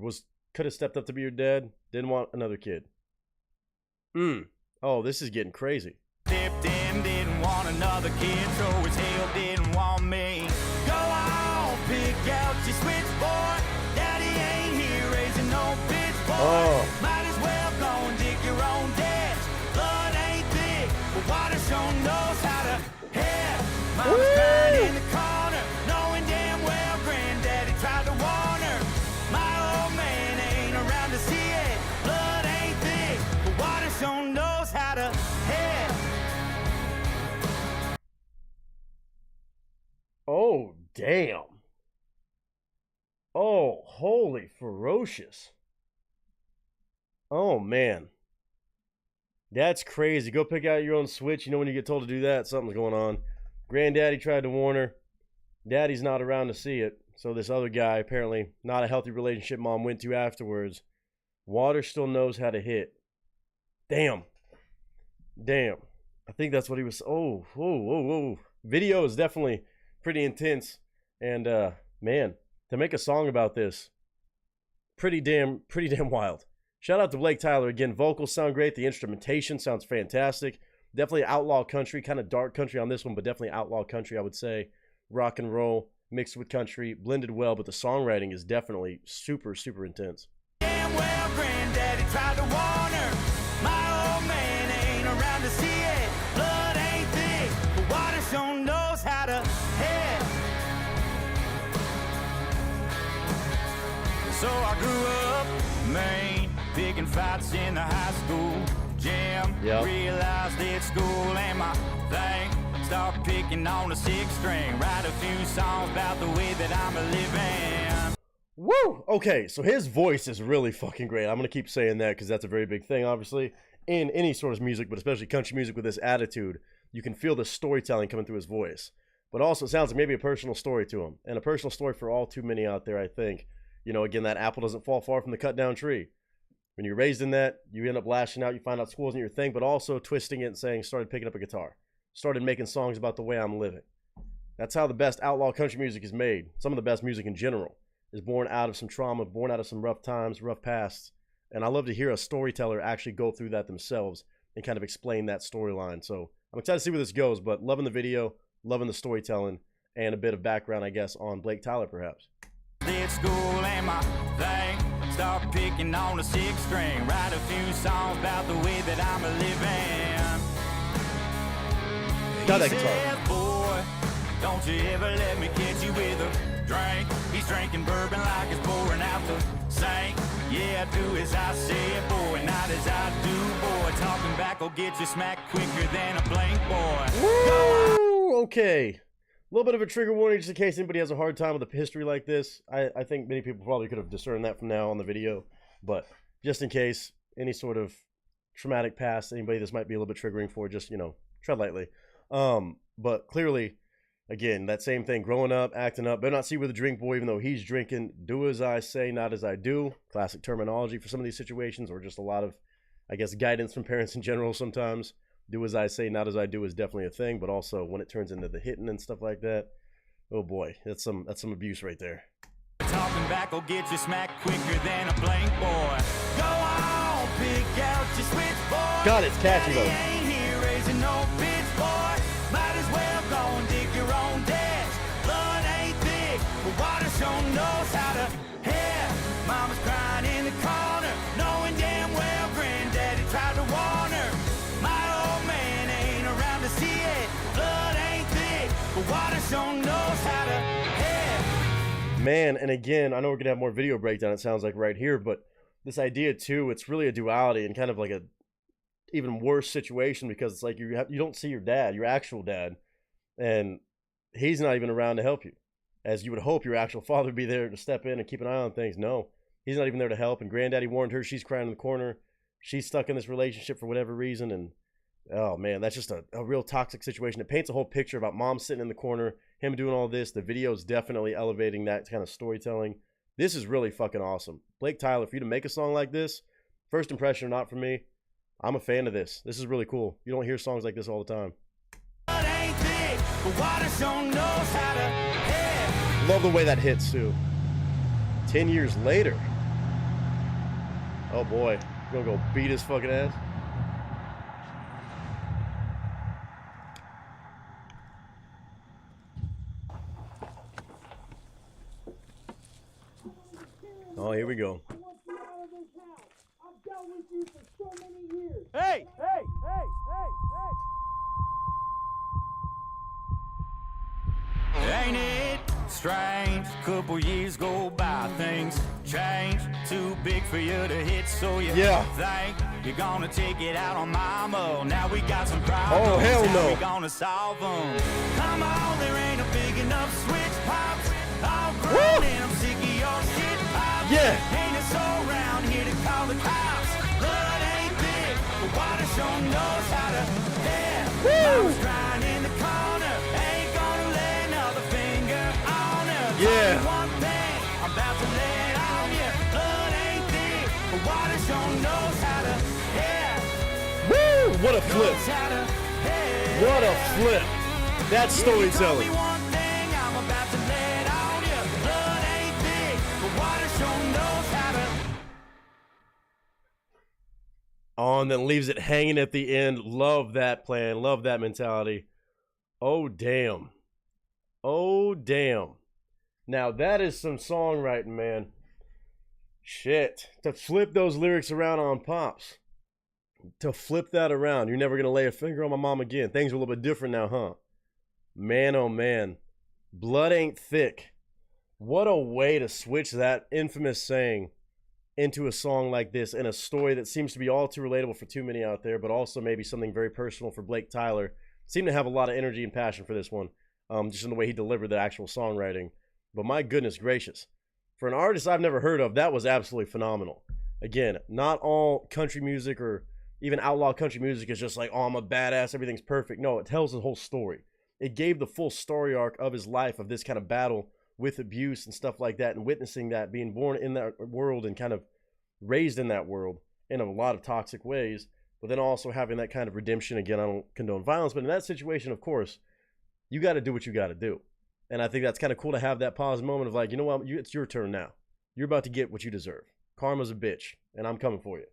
could have stepped up to be your dad didn't want another kid. Oh, this is getting crazy. Stepped in, didn't want another kid, so his hell didn't want me. Go on, pick out your switch, boy. Daddy ain't here raising no bitch, boy. Might as well go and dig your own ditch. Blood ain't thick, but water sure knows how to head. Mama's crying in the corner, knowing damn well granddaddy tried to warn her. My old man ain't around to see it. Blood ain't thick, but water sure knows how to head. Oh, damn. Oh, holy ferocious. Oh, man. That's crazy. Go pick out your own switch. You know when you get told to do that, something's going on. Granddaddy tried to warn her. Daddy's not around to see it. So this other guy, apparently not a healthy relationship mom went to afterwards. Water still knows how to hit. Damn. Damn. I think that's what he was. Oh, whoa, whoa, whoa. Video is definitely pretty intense. And, man, to make a song about this, pretty damn wild. Shout out to Blake Tyler again. Vocals sound great. The instrumentation sounds fantastic. Definitely outlaw country, kind of dark country on this one, but definitely outlaw country, I would say. Rock and roll mixed with country, blended well, but the songwriting is definitely super, super intense. Damn well, granddaddy tried to warn her. My old man ain't around to see it. Blood ain't thick, but water sure knows how to head. So I grew up, Maine, picking fights in the high school gym. Realized it's school ain't my thing. Start picking on the 6th string. Write a few songs about the way that I'm a living. Woo! Okay, so his voice is really fucking great. I'm going to keep saying that because that's a very big thing, obviously, in any sort of music, but especially country music with this attitude. You can feel the storytelling coming through his voice. But also, it sounds like maybe a personal story to him. And a personal story for all too many out there, I think. You know, again, that apple doesn't fall far from the cut down tree. When you're raised in that, you end up lashing out. You find out school isn't your thing, but also twisting it and saying, started picking up a guitar. Started making songs about the way I'm living. That's how the best outlaw country music is made. Some of the best music in general is born out of some trauma, born out of some rough times, rough pasts. And I love to hear a storyteller actually go through that themselves and kind of explain that storyline. So I'm excited to see where this goes, but loving the video, loving the storytelling, and a bit of background, I guess, on Blake Tyler, perhaps. Did school ain't my thing. Start picking on the 6th string. Write a few songs about the way that I'm a living. Got that guitar. Said, boy, don't you ever let me catch you with a drink. He's drinking bourbon like it's pouring out the sink. Yeah, do as I say, boy, not as I do, boy. Talking back will get you smacked quicker than a blank, boy. Woo! Okay. A little bit of a trigger warning just in case anybody has a hard time with a history like this. I think many people probably could have discerned that from now on the video. But just in case, any sort of traumatic past, anybody this might be a little bit triggering for, just, you know, tread lightly. But clearly, again, that same thing, growing up, acting up, better not see with a drink boy even though he's drinking. Do as I say, not as I do. Classic terminology for some of these situations, or just a lot of, I guess, guidance from parents in general sometimes. Do as I say, not as I do is definitely a thing, but also when it turns into the hitting and stuff like that, oh boy, that's some abuse right there. Talking back will get you smacked quicker than a blank, boy. Go on, pick out your switch, boy. God, it's catchy though. Ain't here raising no bitch, boy. Might as well go and dig your own ditch. Blood ain't thick, but water sure knows how to head. Mama's crying in the corner, knowing damn well granddaddy tried to warn her. My old man ain't around to see it. Blood ain't thick, but water sure knows how to head. Man, and again, I know we're gonna have more video breakdown, it sounds like right here, but this idea too, it's really a duality and kind of like a even worse situation, because it's like you don't see your dad, your actual dad, and he's not even around to help you, as you would hope your actual father would be there to step in and keep an eye on things. No, he's not even there to help, and granddaddy warned her, she's crying in the corner, she's stuck in this relationship for whatever reason, and oh man, that's just a real toxic situation. It paints a whole picture about mom sitting in the corner, him doing all this. The video is definitely elevating that kind of storytelling. This is really fucking awesome. Blake Tyler, for you to make a song like this, first impression or not for me, I'm a fan of this. This is really cool. You don't hear songs like this all the time. Love the way that hits too. 10 years later. Oh boy, you're gonna go beat his fucking ass. Oh, here we go. Hey! Ain't it strange? Couple years go by, things change. Too big for you to hit, so you think you're gonna take it out on mama. Now we got some problems. Oh, hell How no. we gonna solve them? Come on, there ain't a big enough switch pops. All grown and I'm sick of your shit pops. Yeah. Ain't it so round here to call the cops? Blood ain't big, but water sure knows how to head. Mama's crying in the corner, ain't gonna lay another finger on her. Yeah. One thing, I'm about to lay it on you. Blood ain't thick, but water sure knows how to head. Woo! What a flip. Knows how to head. What a flip. That's storytelling. One thing, I'm about to lay it on you. Blood ain't thick, but water sure knows how to. Oh, and then leaves it hanging at the end. Love that plan. Love that mentality. Oh, damn. Oh, damn. Now, that is some songwriting, man. Shit. To flip those lyrics around on Pops. To flip that around. You're never going to lay a finger on my mom again. Things are a little bit different now, huh? Man, oh, man. Blood ain't thick. What a way to switch that infamous saying into a song like this, in a story that seems to be all too relatable for too many out there, but also maybe something very personal for Blake Tyler. Seemed to have a lot of energy and passion for this one, just in the way he delivered the actual songwriting. But my goodness gracious, for an artist I've never heard of, that was absolutely phenomenal. Again, not all country music or even outlaw country music is just like, oh, I'm a badass, everything's perfect. No, it tells the whole story. It gave the full story arc of his life, of this kind of battle with abuse and stuff like that, and witnessing that, being born in that world and kind of raised in that world in a lot of toxic ways, but then also having that kind of redemption. Again, I don't condone violence, but in that situation, of course, you got to do what you got to do. And I think that's kind of cool to have that pause moment of like, you know what, it's your turn now. You're about to get what you deserve. Karma's a bitch, and I'm coming for you.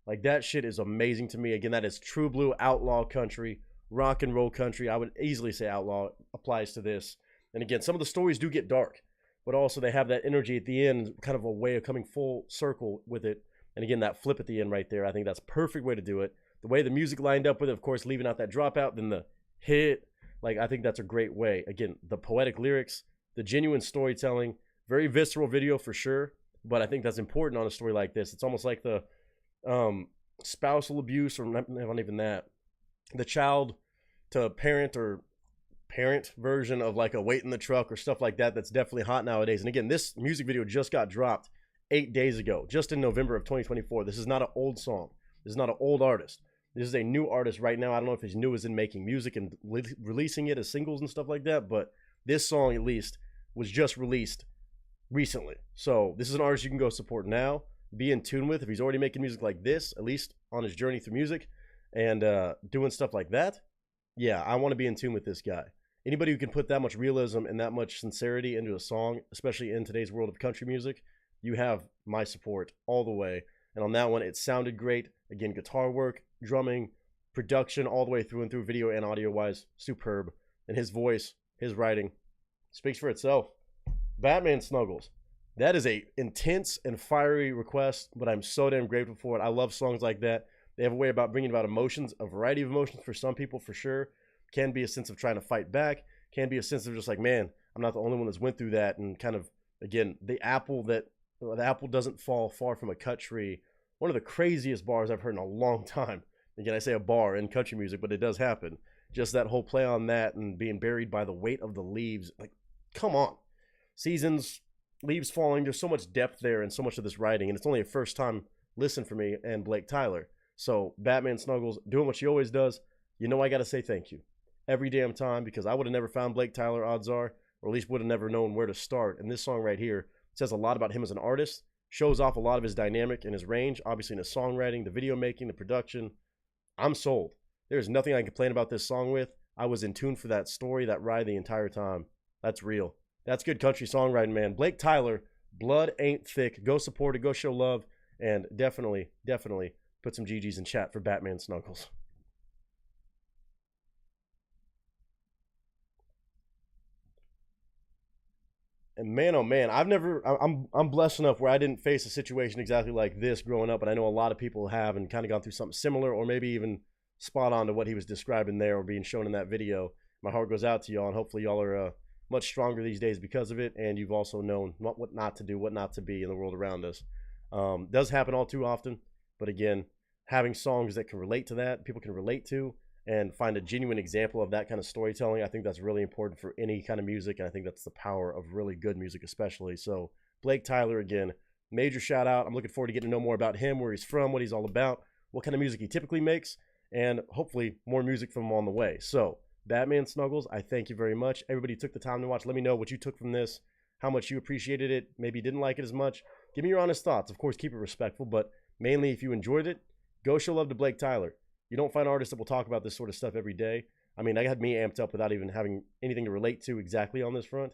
Like, that shit is amazing to me. Again, that is true blue outlaw country, rock and roll country. I would easily say outlaw applies to this. And again, some of the stories do get dark, but also they have that energy at the end, kind of a way of coming full circle with it. And again, that flip at the end right there, I think that's a perfect way to do it. The way the music lined up with it, of course, leaving out that dropout, then the hit, like, I think that's a great way. Again, the poetic lyrics, the genuine storytelling, very visceral video for sure. but I think that's important on a story like this. It's almost like the spousal abuse, or not even that, the child to parent or parent version of like a Wait in the Truck or stuff like that. That's definitely hot nowadays. And again, this music video just got dropped 8 days ago, just in November of 2024. This is not an old song. This is not an old artist. This is a new artist right now. I don't know if he's new as in making music and releasing it as singles and stuff like that, but this song at least was just released recently. So this is an artist you can go support now, be in tune with. If he's already making music like this, at least on his journey through music and doing stuff like that, yeah, I want to be in tune with this guy. Anybody who can put that much realism and that much sincerity into a song, especially in today's world of country music, you have my support all the way. And on that one, it sounded great. Again, guitar work, drumming, production, all the way through and through, video and audio-wise, superb. And his voice, his writing, speaks for itself. Batman Snuggles. That is a intense and fiery request, but I'm so damn grateful for it. I love songs like that. They have a way about bringing about emotions, a variety of emotions for some people, for sure. Can be a sense of trying to fight back. Can be a sense of just like, man, I'm not the only one that's went through that. And kind of, again, the apple doesn't fall far from a cut tree. One of the craziest bars I've heard in a long time. Again, I say a bar in country music, but it does happen. Just that whole play on that and being buried by the weight of the leaves. Like, come on. Seasons, leaves falling. There's so much depth there and so much of this writing. And it's only a first time listen for me and Blake Tyler. So Batman Snuggles doing what she always does. You know I got to say thank you every damn time, because I would have never found Blake Tyler, odds are, or at least would have never known where to start. And this song right here says a lot about him as an artist, shows off a lot of his dynamic and his range, obviously in his songwriting, the video making, the production. I'm sold. There's nothing I can complain about this song with. I was in tune for that story, that ride the entire time. That's real. That's good country songwriting, man. Blake Tyler, blood ain't thick. Go support it, go show love, and definitely, definitely put some GGs in chat for Batman Snuggles. And man, oh man, I'm blessed enough where I didn't face a situation exactly like this growing up, but I know a lot of people have and kind of gone through something similar, or maybe even spot on to what he was describing there or being shown in that video. My heart goes out to y'all, and hopefully y'all are much stronger these days because of it, and you've also known what not to do, what not to be in the world around us. Does happen all too often, but again, having songs that can relate to that, people can relate to, and find a genuine example of that kind of storytelling, I think that's really important for any kind of music, and I think that's the power of really good music especially. So Blake Tyler, again, major shout out. I'm looking forward to getting to know more about him, where he's from, what he's all about, what kind of music he typically makes, and hopefully more music from him on the way. So Batman Snuggles, I thank you very much. Everybody took the time to watch. Let me know what you took from this, how much you appreciated it, maybe didn't like it as much. Give me your honest thoughts. Of course, keep it respectful, but mainly if you enjoyed it, go show love to Blake Tyler. You don't find artists that will talk about this sort of stuff every day. I mean, I had me amped up without even having anything to relate to exactly on this front.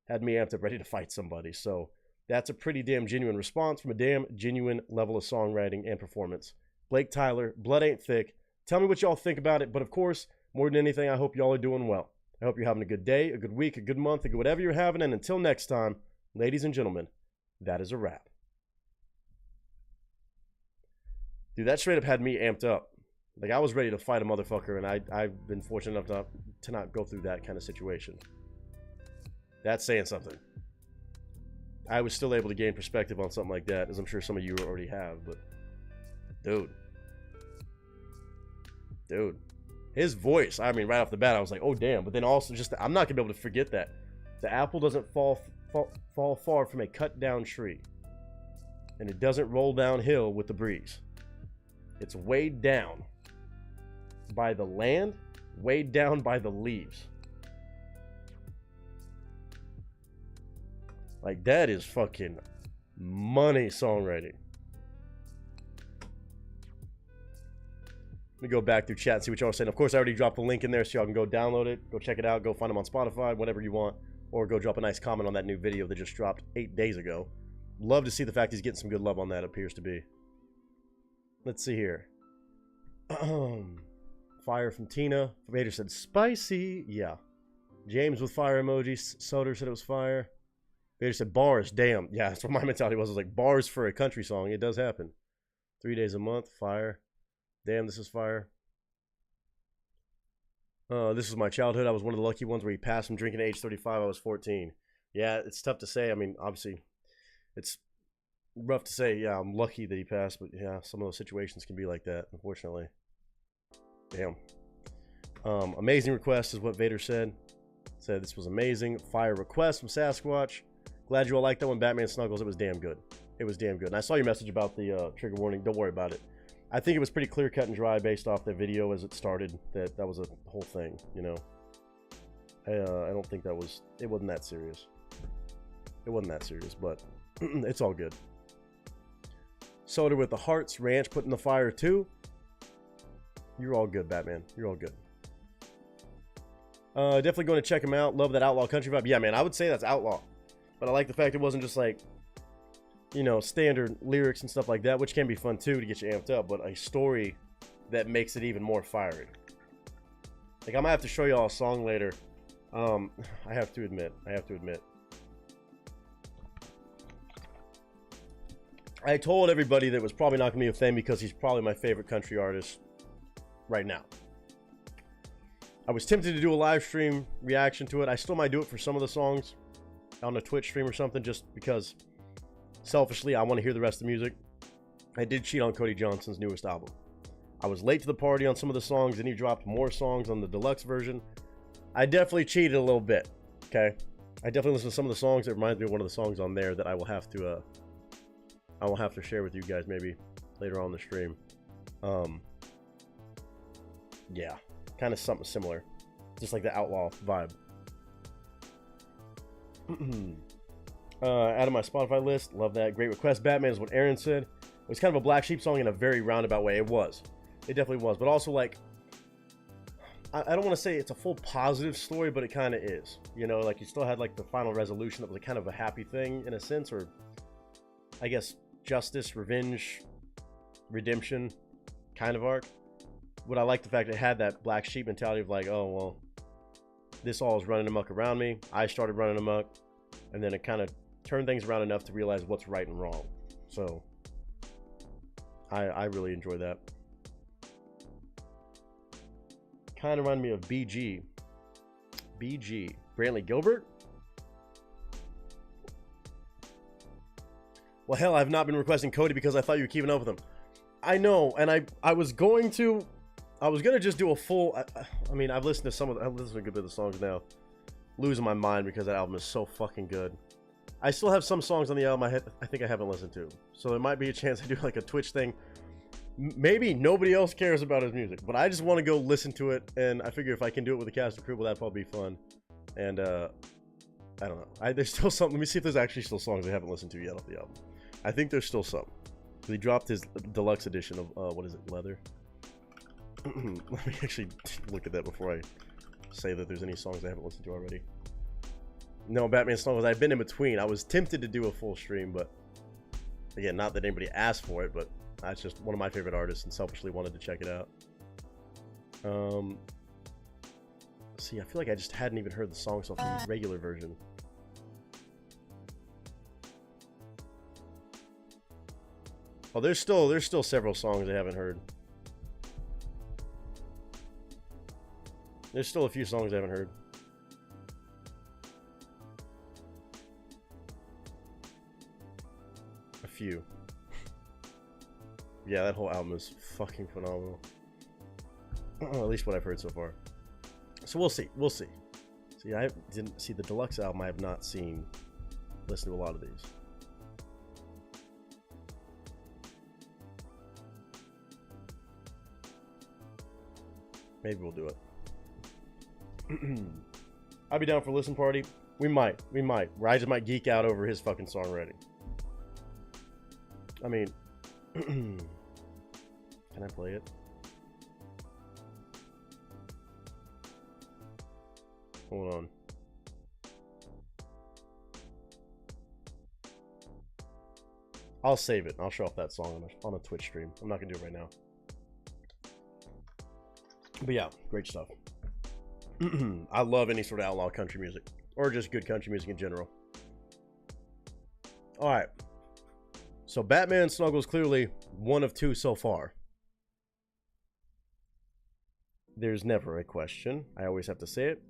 Had me amped up ready to fight somebody. So that's a pretty damn genuine response from a damn genuine level of songwriting and performance. Blake Tyler, blood ain't thick. Tell me what y'all think about it. But of course, more than anything, I hope y'all are doing well. I hope you're having a good day, a good week, a good month, a good whatever you're having. And until next time, ladies and gentlemen, that is a wrap. Dude, that straight up had me amped up. Like, I was ready to fight a motherfucker, and I've been fortunate enough to not go through that kind of situation. That's saying something. I was still able to gain perspective on something like that, as I'm sure some of you already have, but... Dude. His voice, I mean, right off the bat, I was like, oh, damn. But then also, just, I'm not going to be able to forget that. The apple doesn't fall far from a cut-down tree. And it doesn't roll downhill with the breeze. It's weighed down by the land, weighed down by the leaves. Like, that is fucking money songwriting. Let me go back through chat and see what y'all are saying. Of course, I already dropped the link in there so y'all can go download it, go check it out, go find them on Spotify, whatever you want, or go drop a nice comment on that new video that just dropped 8 days ago. Love to see the fact he's getting some good love on that, appears to be. Let's see here. Fire from Tina. Vader said spicy. Yeah. James with fire emojis. Soder said it was fire. Vader said bars. Damn. Yeah, that's what my mentality was. I was like, bars for a country song. It does happen. 3 days a month. Fire. Damn, this is fire. This was my childhood. I was one of the lucky ones where he passed from drinking at age 35. I was 14. Yeah, it's tough to say. I mean, obviously, it's rough to say. Yeah, I'm lucky that he passed, but yeah, some of those situations can be like that, unfortunately. Damn. Amazing request is what Vader said. Said this was amazing. Fire request from Sasquatch. Glad you all liked that one, Batman Snuggles. It was damn good. It was damn good. And I saw your message about the trigger warning. Don't worry about it. I think it was pretty clear cut and dry based off the video as it started. That was a whole thing, you know. I don't think it wasn't that serious. It wasn't that serious, but it's all good. Soda with the Hearts, Ranch put in the fire too. You're all good, Batman. You're all good. Definitely going to check him out. Love that outlaw country vibe. Yeah, man, I would say that's outlaw. But I like the fact it wasn't just like, you know, standard lyrics and stuff like that, which can be fun too to get you amped up, but a story that makes it even more fiery. Like, I might have to show y'all a song later. I have to admit. I told everybody that it was probably not going to be a thing because he's probably my favorite country artist right now. I was tempted to do a live stream reaction to it. I still might do it for some of the songs on a Twitch stream or something, just because selfishly I want to hear the rest of the music. I did cheat on Cody Johnson's newest album. I was late to the party on some of the songs, and he dropped more songs on the deluxe version. I definitely cheated a little bit, okay? I definitely listened to some of the songs. It reminds me of one of the songs on there that I will have to share with you guys maybe later on the stream. Yeah, kind of something similar, just like the outlaw vibe. Out of my Spotify list, love that. Great request. Batman is what Aaron said. It was kind of a Black Sheep song in a very roundabout way. It definitely was, but also like, I don't want to say it's a full positive story, but it kind of is. You know, like you still had like the final resolution that was a kind of a happy thing in a sense, or I guess justice, revenge, redemption kind of arc. But I like the fact that it had that Black Sheep mentality of like, oh, well, this all is running amok around me. I started running amok, and then it kind of turned things around enough to realize what's right and wrong. So I really enjoy that. Kind of reminded me of BG. Brantley Gilbert? Well, hell, I've not been requesting Cody because I thought you were keeping up with him. I know, and I was going to just do a full, I mean, I've listened to a good bit of the songs now. Losing my mind because that album is so fucking good. I still have some songs on the album I think I haven't listened to. So there might be a chance I do like a Twitch thing. Maybe nobody else cares about his music, but I just want to go listen to it, and I figure if I can do it with the cast and crew, well, that'd probably be fun. And I don't know. There's still something. Let me see if there's actually still songs I haven't listened to yet off the album. I think there's still some. He dropped his deluxe edition of what is it, Leather? Let me actually look at that before I say that there's any songs I haven't listened to already. No, Batman songs. I've been in between. I was tempted to do a full stream, but again, not that anybody asked for it, but that's just one of my favorite artists and selfishly wanted to check it out. See, I feel like I just hadn't even heard the songs off the regular version. Oh, there's still several songs I haven't heard. There's still a few songs I haven't heard. A few. Yeah, that whole album is fucking phenomenal. At least what I've heard so far. So we'll see. We'll see. See, I didn't see the deluxe album. I have not seen. Listened to a lot of these. Maybe we'll do it. I'll be down for a listen party. We might. I just might geek out over his fucking songwriting. I mean, can I play it? Hold on. I'll save it. I'll show off that song on a Twitch stream. I'm not gonna do it right now. But yeah, great stuff. I love any sort of outlaw country music, or just good country music in general. All right. So Batman Snuggles clearly one of two so far. There's never a question. I always have to say it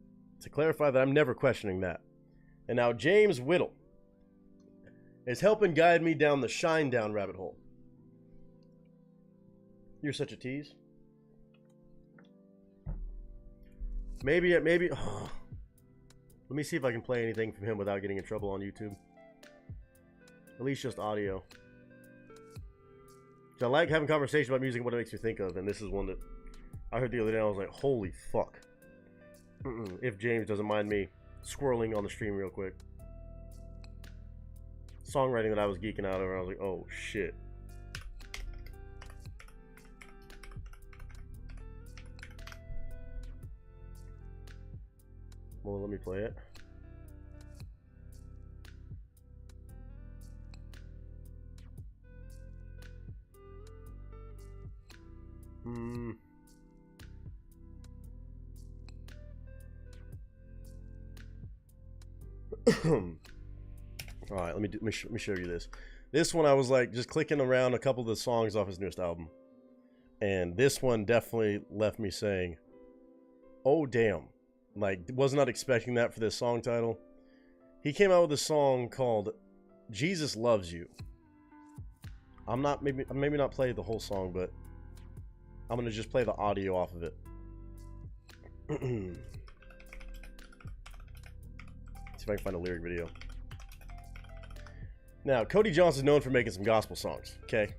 to clarify that I'm never questioning that. And now James Whittle is helping guide me down the shine down rabbit hole. You're such a tease. Maybe, oh. Let me see if I can play anything from him without getting in trouble on YouTube. At least just audio. So I like having conversation about music and what it makes me think of, and this is one that I heard the other day and I was like, holy fuck. If James doesn't mind me squirreling on the stream real quick. Songwriting that I was geeking out over, I was like, oh shit. Well, let me play it. All right, let me show you this. This one I was like just clicking around a couple of the songs off his newest album, and this one definitely left me saying, "Oh damn!" Like, was not expecting that for this song title. He came out with a song called "Jesus Loves You." I'm not maybe not play the whole song, but I'm gonna just play the audio off of it. See if I can find a lyric video. Now, Cody Johnson is known for making some gospel songs, okay?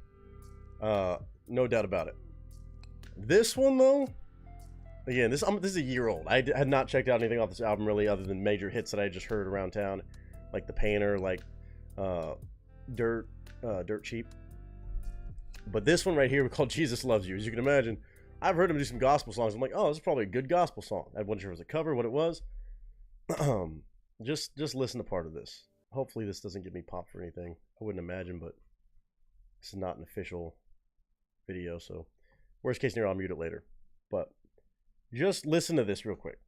No doubt about it. This one, though, again, this is a year old. I had not checked out anything off this album, really, other than major hits that I just heard around town, like The Painter, like Dirt Cheap. But this one right here, called Jesus Loves You. As you can imagine, I've heard him do some gospel songs. I'm like, oh, this is probably a good gospel song. I wasn't sure if it was a cover, what it was. Just listen to part of this. Hopefully this doesn't get me popped for anything. I wouldn't imagine, but this is not an official video, so worst case scenario, I'll mute it later. But just listen to this real quick.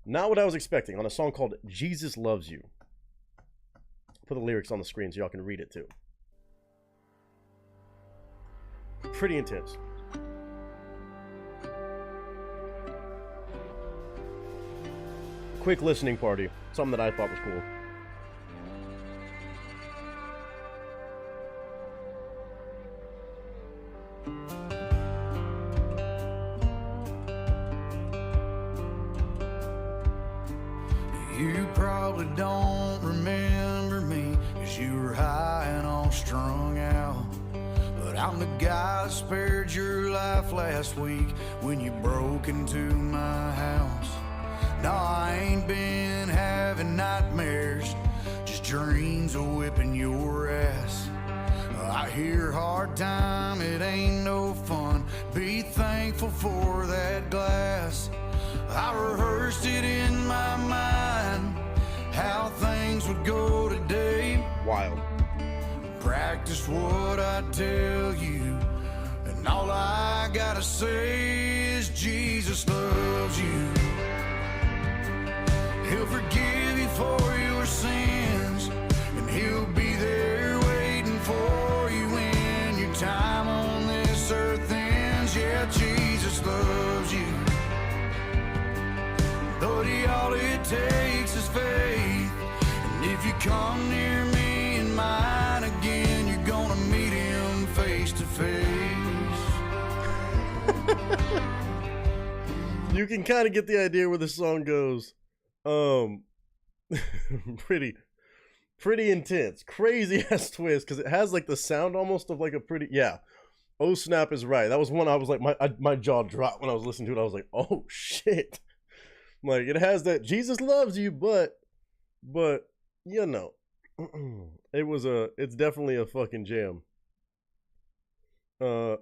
Not what I was expecting on a song called Jesus Loves You. Put the lyrics on the screen so y'all can read it too. Pretty intense. Quick listening party. Something that I thought was cool. You probably don't remember me, 'cause you were high and all strung out. But I'm the guy that spared your life last week when you broke into my house. No, I ain't been having nightmares, just dreams of whipping your ass. I hear hard time, it ain't no fun. Be thankful for that glass. I rehearsed it in my mind, how things would go today. Wild. Practice what I tell you, and all I gotta say is Jesus loves you. He'll forgive you for your sins, and he'll be there waiting for you when your time on this earth ends. Yeah, Jesus loves you. But all it takes is faith, and if you come near me and mine again, you're gonna meet him face to face. You can kind of get the idea where the song goes. Pretty intense, crazy ass twist, because it has like the sound almost of like a pretty, yeah. Oh snap is right. That was one I was like, my jaw dropped when I was listening to it. I was like, oh shit. Like, it has that Jesus loves you, but you know, it's definitely a fucking jam. I'm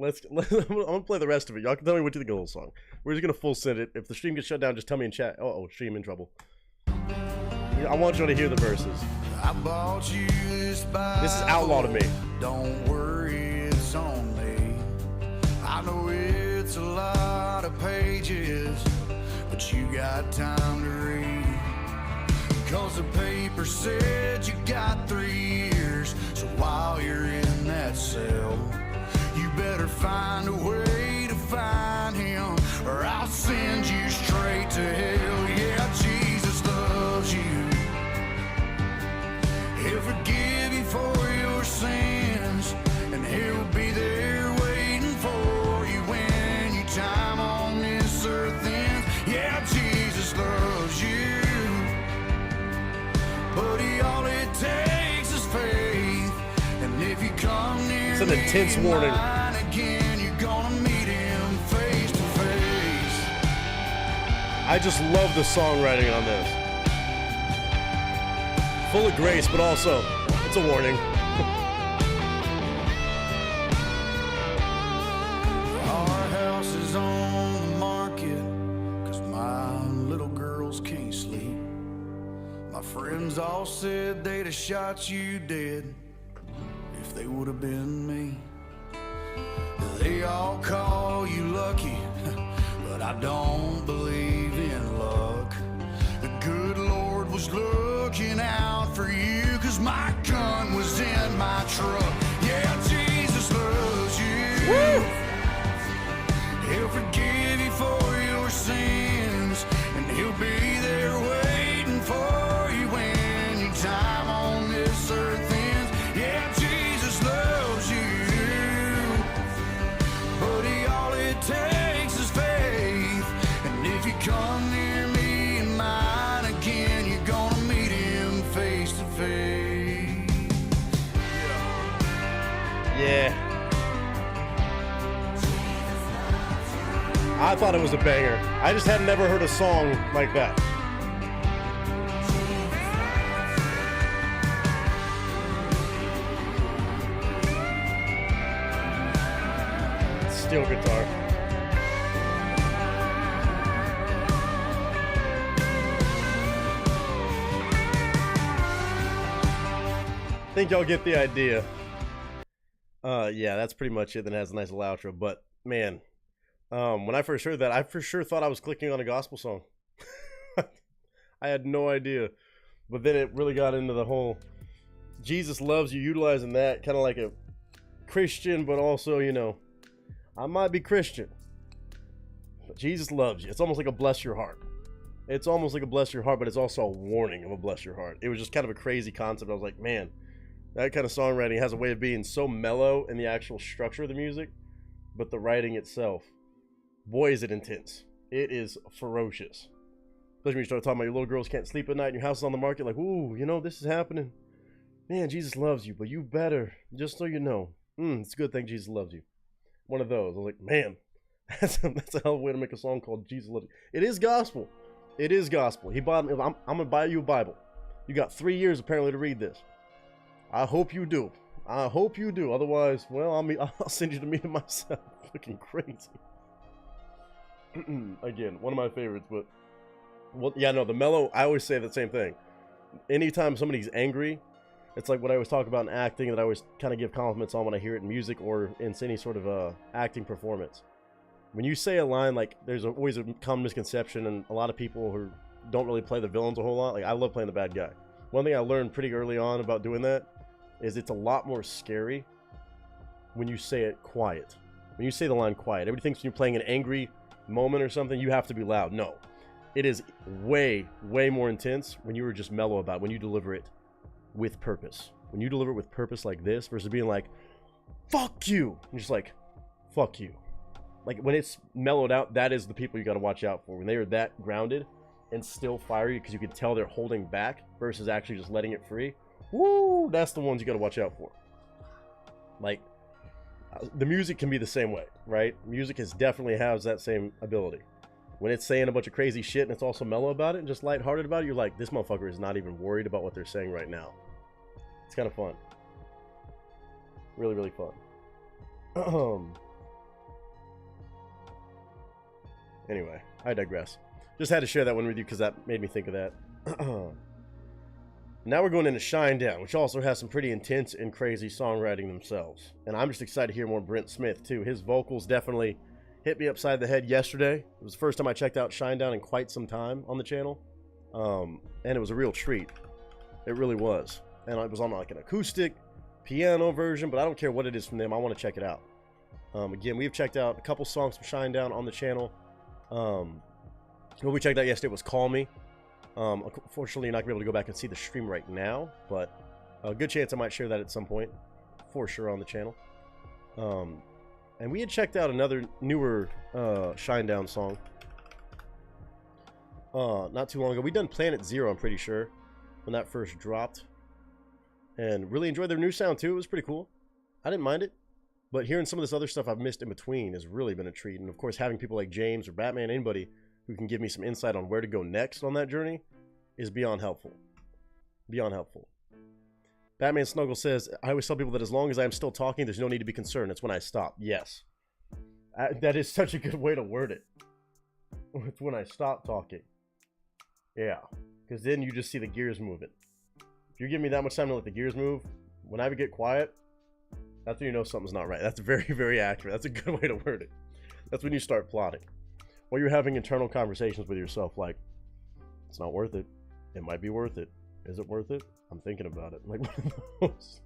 gonna play the rest of it. Y'all can tell me what you think of the whole song. We're just gonna full send it. If the stream gets shut down, just tell me in chat. Oh, stream in trouble. I want you to hear the verses. I bought you this Bible. This is outlaw to me. Don't worry, it's on me. I know it's a lot of pages, but you got time to read. 'Cause the paper said you got 3 years. So while you're in that cell, you better find a way to find him, or I'll send you straight to hell. Yeah, Jesus loves you. He'll It's an intense warning. Again, you're gonna meet him face to face. I just love the songwriting on this. Full of grace, but also, it's a warning. Our house is on the market, 'cause my little girls can't sleep. My friends all said they'd have shot you dead if they would have been me. They all call you lucky, but I don't believe in luck. The good Lord was looking out for you, 'cause my gun was in my truck. Yeah, Jesus loves you. Woo! He'll forgive you for your sins, and he'll be there waiting for you when your time on this earth ends. Yeah, Jesus loves you. Buddy, all it takes is faith. And if you come near me and mine again, you're gonna meet him face to face. Yeah. I thought it was a banger. I just had never heard a song like that. Steel guitar. I think y'all get the idea. Yeah, that's pretty much it. Then it has a nice little outro. But man, when I first heard that, I for sure thought I was clicking on a gospel song. I had no idea. But then it really got into the whole Jesus loves you, utilizing that kind of like a Christian, but also, you know, I might be Christian, but Jesus loves you. It's almost like a bless your heart. It's almost like a bless your heart, but it's also a warning of a bless your heart. It was just kind of a crazy concept. I was like, man, that kind of songwriting has a way of being so mellow in the actual structure of the music, but the writing itself, boy, is it intense. It is ferocious. Especially when you start talking about your little girls can't sleep at night and your house is on the market, like, ooh, you know, this is happening. Man, Jesus loves you, but you better, just so you know, it's a good thing Jesus loves you. One of those. I was like, man, that's a hell of a way to make a song called Jesus Loves You. It is gospel. It is gospel. He bought me. I'm gonna buy you a Bible. You got 3 years apparently to read this. I hope you do. I hope you do. Otherwise, well, I'll send you to meet him myself. Fucking crazy. Again, one of my favorites. But well, yeah, no, the mellow. I always say the same thing. Anytime somebody's angry, it's like what I always talk about in acting, that I always kind of give compliments on when I hear it in music or in any sort of acting performance. When you say a line, like, there's always a common misconception, and a lot of people who don't really play the villains a whole lot. Like, I love playing the bad guy. One thing I learned pretty early on about doing that is it's a lot more scary when you say it quiet. When you say the line quiet, everybody thinks when you're playing an angry moment or something, you have to be loud. No. It is way, way more intense when you were just mellow about it, when you deliver it with purpose. When you deliver it with purpose like this versus being like, fuck you. You're just like, fuck you. Like, when it's mellowed out, that is the people you got to watch out for. When they are that grounded and still fiery because you can tell they're holding back versus actually just letting it free. Woo! That's the ones you got to watch out for. Like, the music can be the same way, right? Music definitely has that same ability. When it's saying a bunch of crazy shit and it's also mellow about it and just lighthearted about it, you're like, this motherfucker is not even worried about what they're saying right now. It's kind of fun. Really, really fun. Anyway, I digress. Just had to share that one with you because that made me think of that. Now we're going into Shinedown, which also has some pretty intense and crazy songwriting themselves. And I'm just excited to hear more Brent Smith, too. His vocals definitely hit me upside the head yesterday. It was the first time I checked out Shinedown in quite some time on the channel. And it was a real treat. It really was. And it was on like an acoustic piano version, but I don't care what it is from them. I want to check it out. Again, we've checked out a couple songs from Shinedown on the channel. What we checked out yesterday was Call Me. Unfortunately, you're not going to be able to go back and see the stream right now, but a good chance I might share that at some point, for sure, on the channel. And we had checked out another newer Shinedown song not too long ago. We'd done Planet Zero, I'm pretty sure, when that first dropped. And really enjoyed their new sound, too. It was pretty cool. I didn't mind it. But hearing some of this other stuff I've missed in between has really been a treat. And of course, having people like James or Batman, anybody who can give me some insight on where to go next on that journey is beyond helpful. Beyond helpful. Batman Snuggle says, I always tell people that as long as I'm still talking, there's no need to be concerned. It's when I stop. Yes. That is such a good way to word it. It's when I stop talking. Yeah. Because then you just see the gears moving. If you give me that much time to let the gears move, when I get quiet, that's when you know something's not right. That's very, very accurate. That's a good way to word it. That's when you start plotting. Or you're having internal conversations with yourself like, it's not worth it. It might be worth it. Is it worth it? I'm thinking about it. Like one of those.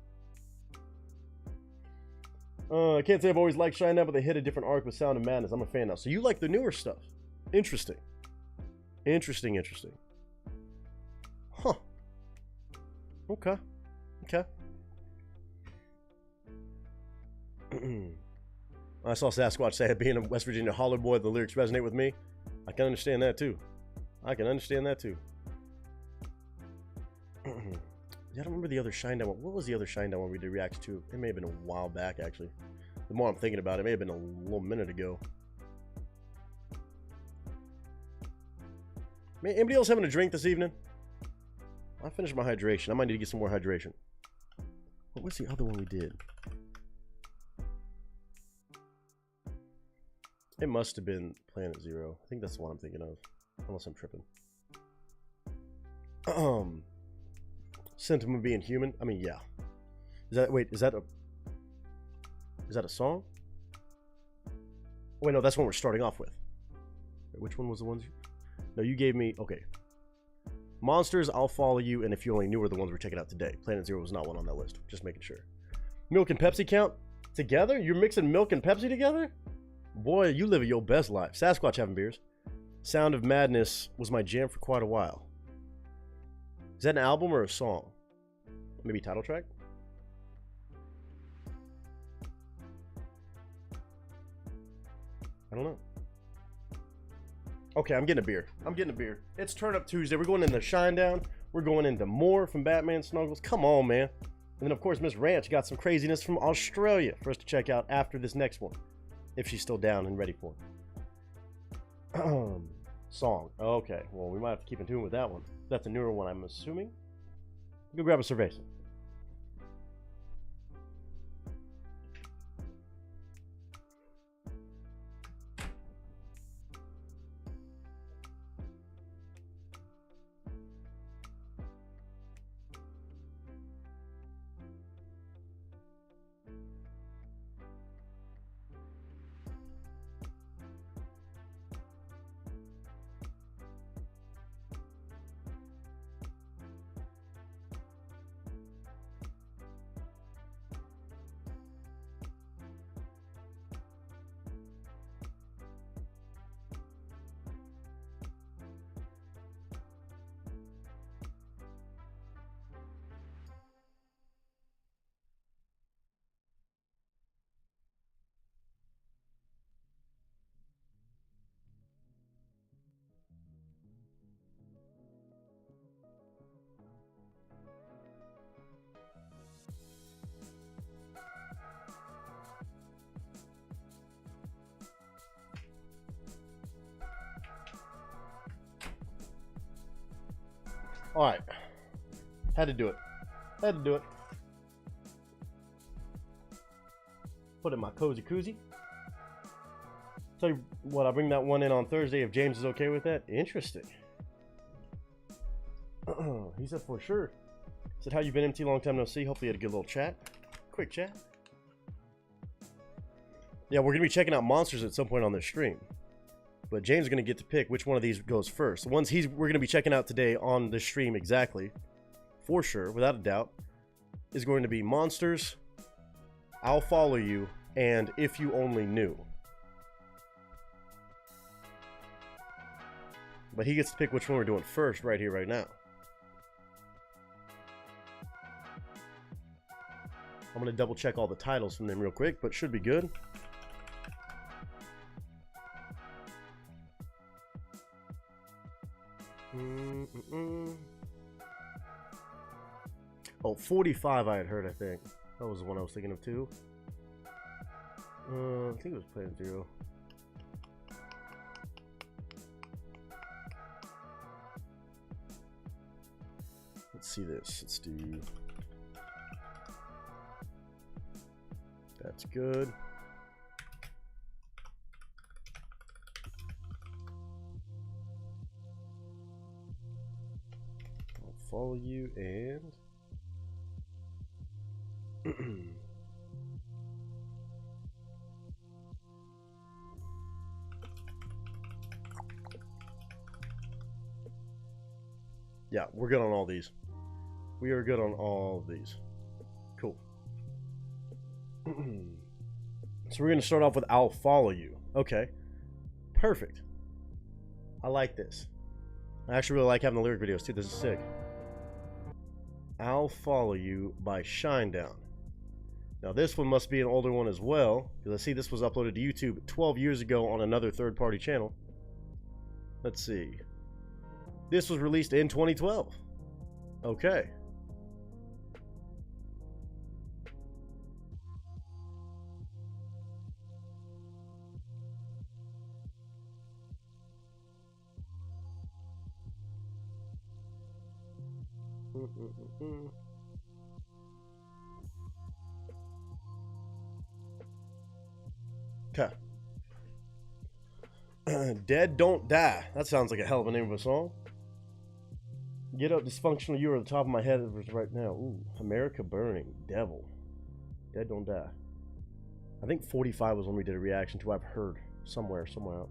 I can't say I've always liked Shinedown, but they hit a different arc with Sound of Madness. I'm a fan now. So you like the newer stuff. Interesting. Interesting, interesting. Huh. Okay. Okay. I saw Sasquatch say, being a West Virginia holler boy, the lyrics resonate with me. I can understand that too. I can understand that too. I don't remember the other Shinedown one. What was the other Shinedown one we did react to? It may have been a while back, actually. The more I'm thinking about it, it may have been a little minute ago. Man, anybody else having a drink this evening? I finished my hydration. I might need to get some more hydration. What was the other one we did? It must have been Planet Zero. I think that's the one I'm thinking of. Unless I'm tripping. Sentiment of being human. I mean, yeah. Is that a song? Oh, wait, no, that's one we're starting off with. Wait, which one was the ones? No, you gave me. Okay. Monsters, I'll Follow You, and If You Only Knew were the ones we're taking out today. Planet Zero was not one on that list. Just making sure. Milk and Pepsi count together? You're mixing milk and Pepsi together? Boy, you live your best life. Sasquatch having beers. Sound of Madness was my jam for quite a while. Is that an album or a song? Maybe title track? I don't know. Okay, I'm getting a beer. I'm getting a beer. It's Turn Up Tuesday. We're going into Shinedown. We're going into more from Batman Snuggles. Come on, man. And then, of course, Miss Ranch got some craziness from Australia for us to check out after this next one. If she's still down and ready for it. Song. Okay, well, we might have to keep in tune with that one. That's a newer one, I'm assuming. Go grab a cerveza. All right. Had to do it. Had to do it. Put in my cozy koozie. Tell you what, I'll bring that one in on Thursday if James is okay with that. Interesting. He said for sure. Said, how you been, MT? Long time no see. Hopefully you had a good little chat. Quick chat. Yeah, we're going to be checking out monsters at some point on this stream. But James is going to get to pick which one of these goes first. The ones we're going to be checking out today on this stream exactly, for sure, without a doubt, is going to be Monsters, I'll Follow You, and If You Only Knew. But he gets to pick which one we're doing first right here, right now. I'm going to double check all the titles from them real quick, but should be good. Oh, 45 I had heard, I think. That was the one I was thinking of too. I think it was Plan Zero. Let's see this. Let's do. That's good. I'll follow you and. Yeah, we're good on all these. We are good on all of these. Cool. So we're going to start off with I'll Follow You. Okay. Perfect. I like this. I actually really like having the lyric videos too. This is sick. I'll Follow You by Shinedown. Now this one must be an older one as well, because I see this was uploaded to YouTube 12 years ago on another third-party channel. Let's see. This was released in 2012. Okay. Okay. Dead Don't Die. That sounds like a hell of a name of a song. Get Up Dysfunctional, you are at the top of my head right now. Ooh, America Burning, Devil. Dead Don't Die. I think 45 was when we did a reaction to I've heard somewhere,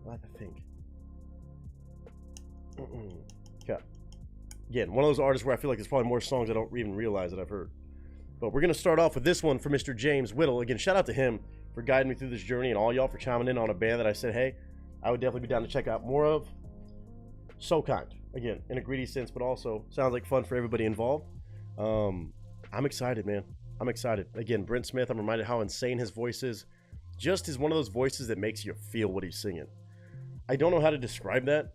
I think. Okay. Again, one of those artists where I feel like there's probably more songs I don't even realize that I've heard. But we're going to start off with this one for Mr. James Whittle. Again, shout out to him for guiding me through this journey and all y'all for chiming in on a band that I said, hey, I would definitely be down to check out more of. So kind. Again, in a greedy sense, but also sounds like fun for everybody involved. I'm excited, man. I'm excited. Again, Brent Smith, I'm reminded how insane his voice is. Just is one of those voices that makes you feel what he's singing. I don't know how to describe that.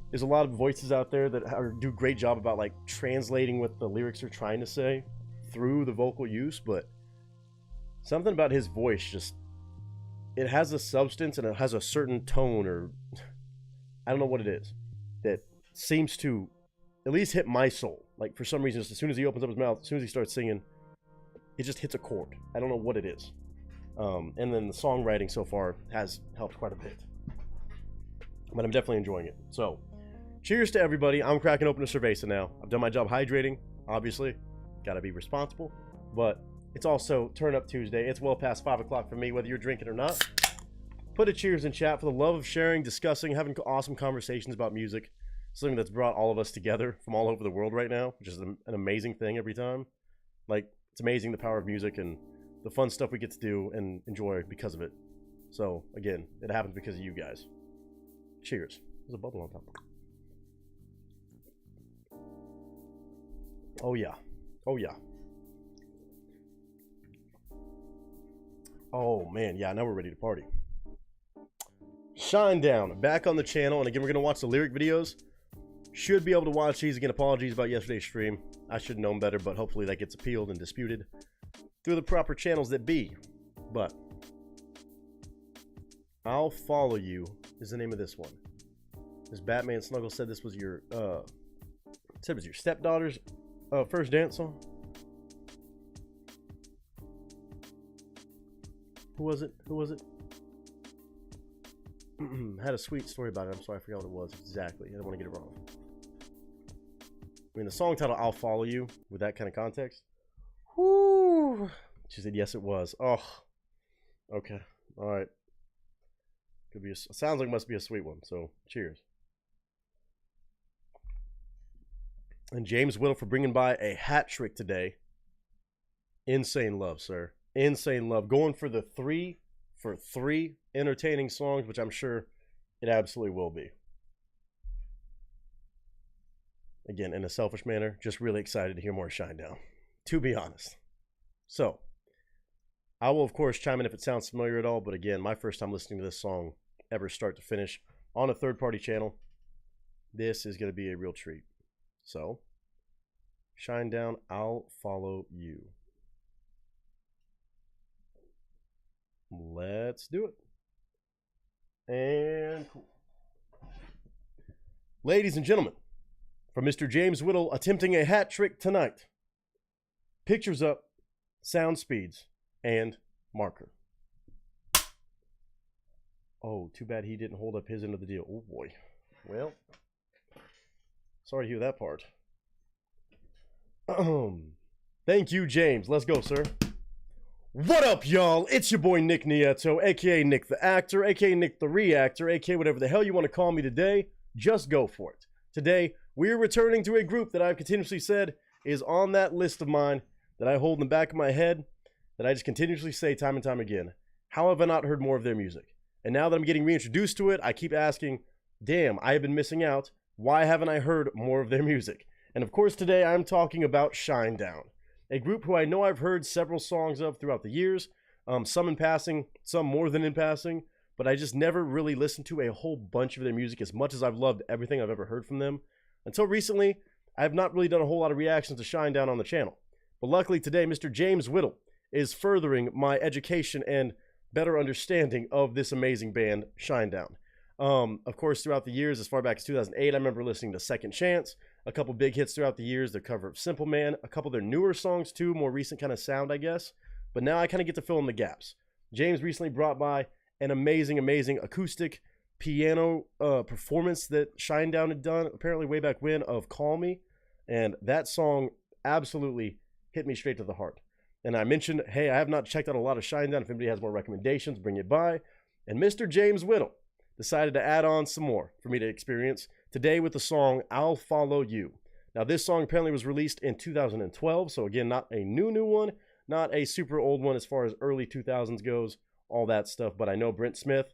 There's a lot of voices out there that do a great job about like translating what the lyrics are trying to say through the vocal use, but something about his voice just, it has a substance and it has a certain tone, or I don't know what it is, that seems to at least hit my soul. Like for some reason, just as soon as he opens up his mouth, as soon as he starts singing, it just hits a chord. I don't know what it is. And then the songwriting so far has helped quite a bit. But I'm definitely enjoying it. So, cheers to everybody. I'm cracking open a cerveza now. I've done my job hydrating, obviously. Gotta be responsible. But it's also Turn Up Tuesday. It's well past 5 o'clock for me, whether you're drinking or not. Put a cheers in chat for the love of sharing, discussing, having awesome conversations about music. Something that's brought all of us together from all over the world right now, which is an amazing thing every time. Like, it's amazing the power of music and the fun stuff we get to do and enjoy because of it. So, again, it happens because of you guys. Cheers. There's a bubble on top. Oh, yeah. Oh, yeah. Oh, man. Yeah, now we're ready to party. Shinedown, back on the channel. And again, we're going to watch the lyric videos. Should be able to watch these. Again, apologies about yesterday's stream. I should have known better, but hopefully that gets appealed and disputed through the proper channels that be. But I'll Follow You is the name of this one. As Batman Snuggle said, this was your stepdaughter's first dance song. Who was it? Had a sweet story about it. I'm sorry, I forgot what it was exactly. I don't want to get it wrong. I mean, the song title, I'll Follow You, with that kind of context. Whoo! She said, yes, it was. Oh, okay. All right. Could be. Sounds like it must be a sweet one. So, cheers. And James Whittle for bringing by a hat trick today. Insane love, sir. Insane love. Going for the 3 for 3 entertaining songs, which I'm sure it absolutely will be. Again, in a selfish manner, just really excited to hear more Shinedown, to be honest. So, I will, of course, chime in if it sounds familiar at all, but again, my first time listening to this song ever start to finish on a third-party channel. This is going to be a real treat. So, Shinedown, I'll Follow You. Let's Let's do it. And cool. Ladies and gentlemen, from Mr. James Whittle attempting a hat trick tonight. Pictures up, sound speeds, and marker. Oh, too bad he didn't hold up his end of the deal. Oh boy. Well, sorry to hear that part. Thank you, James. Let's go, sir. What up, y'all? It's your boy Nick Nieto, aka Nick the Actor, aka Nick the Reactor, aka whatever the hell you want to call me today. Just go for it. Today, we're returning to a group that I've continuously said is on that list of mine that I hold in the back of my head, that I just continuously say time and time again. How have I not heard more of their music? And now that I'm getting reintroduced to it, I keep asking, damn, I have been missing out. Why haven't I heard more of their music? And of course, today I'm talking about Shinedown, a group who I know I've heard several songs of throughout the years, some in passing, some more than in passing, but I just never really listened to a whole bunch of their music as much as I've loved everything I've ever heard from them. Until recently, I have not really done a whole lot of reactions to Shinedown on the channel. But luckily today, Mr. James Whittle is furthering my education and better understanding of this amazing band, Shinedown. Of course, throughout the years, as far back as 2008, I remember listening to Second Chance, a couple big hits throughout the years, their cover of Simple Man, a couple of their newer songs too, more recent kind of sound, I guess. But now I kind of get to fill in the gaps. James recently brought by an amazing, amazing acoustic piano performance that Shinedown had done, apparently way back when, of Call Me. And that song absolutely hit me straight to the heart. And I mentioned, hey, I have not checked out a lot of Shinedown. If anybody has more recommendations, bring it by. And Mr. James Whittle decided to add on some more for me to experience today with the song I'll Follow You. Now, this song apparently was released in 2012. So again, not a new one, not a super old one as far as early 2000s goes, all that stuff. But I know Brent Smith,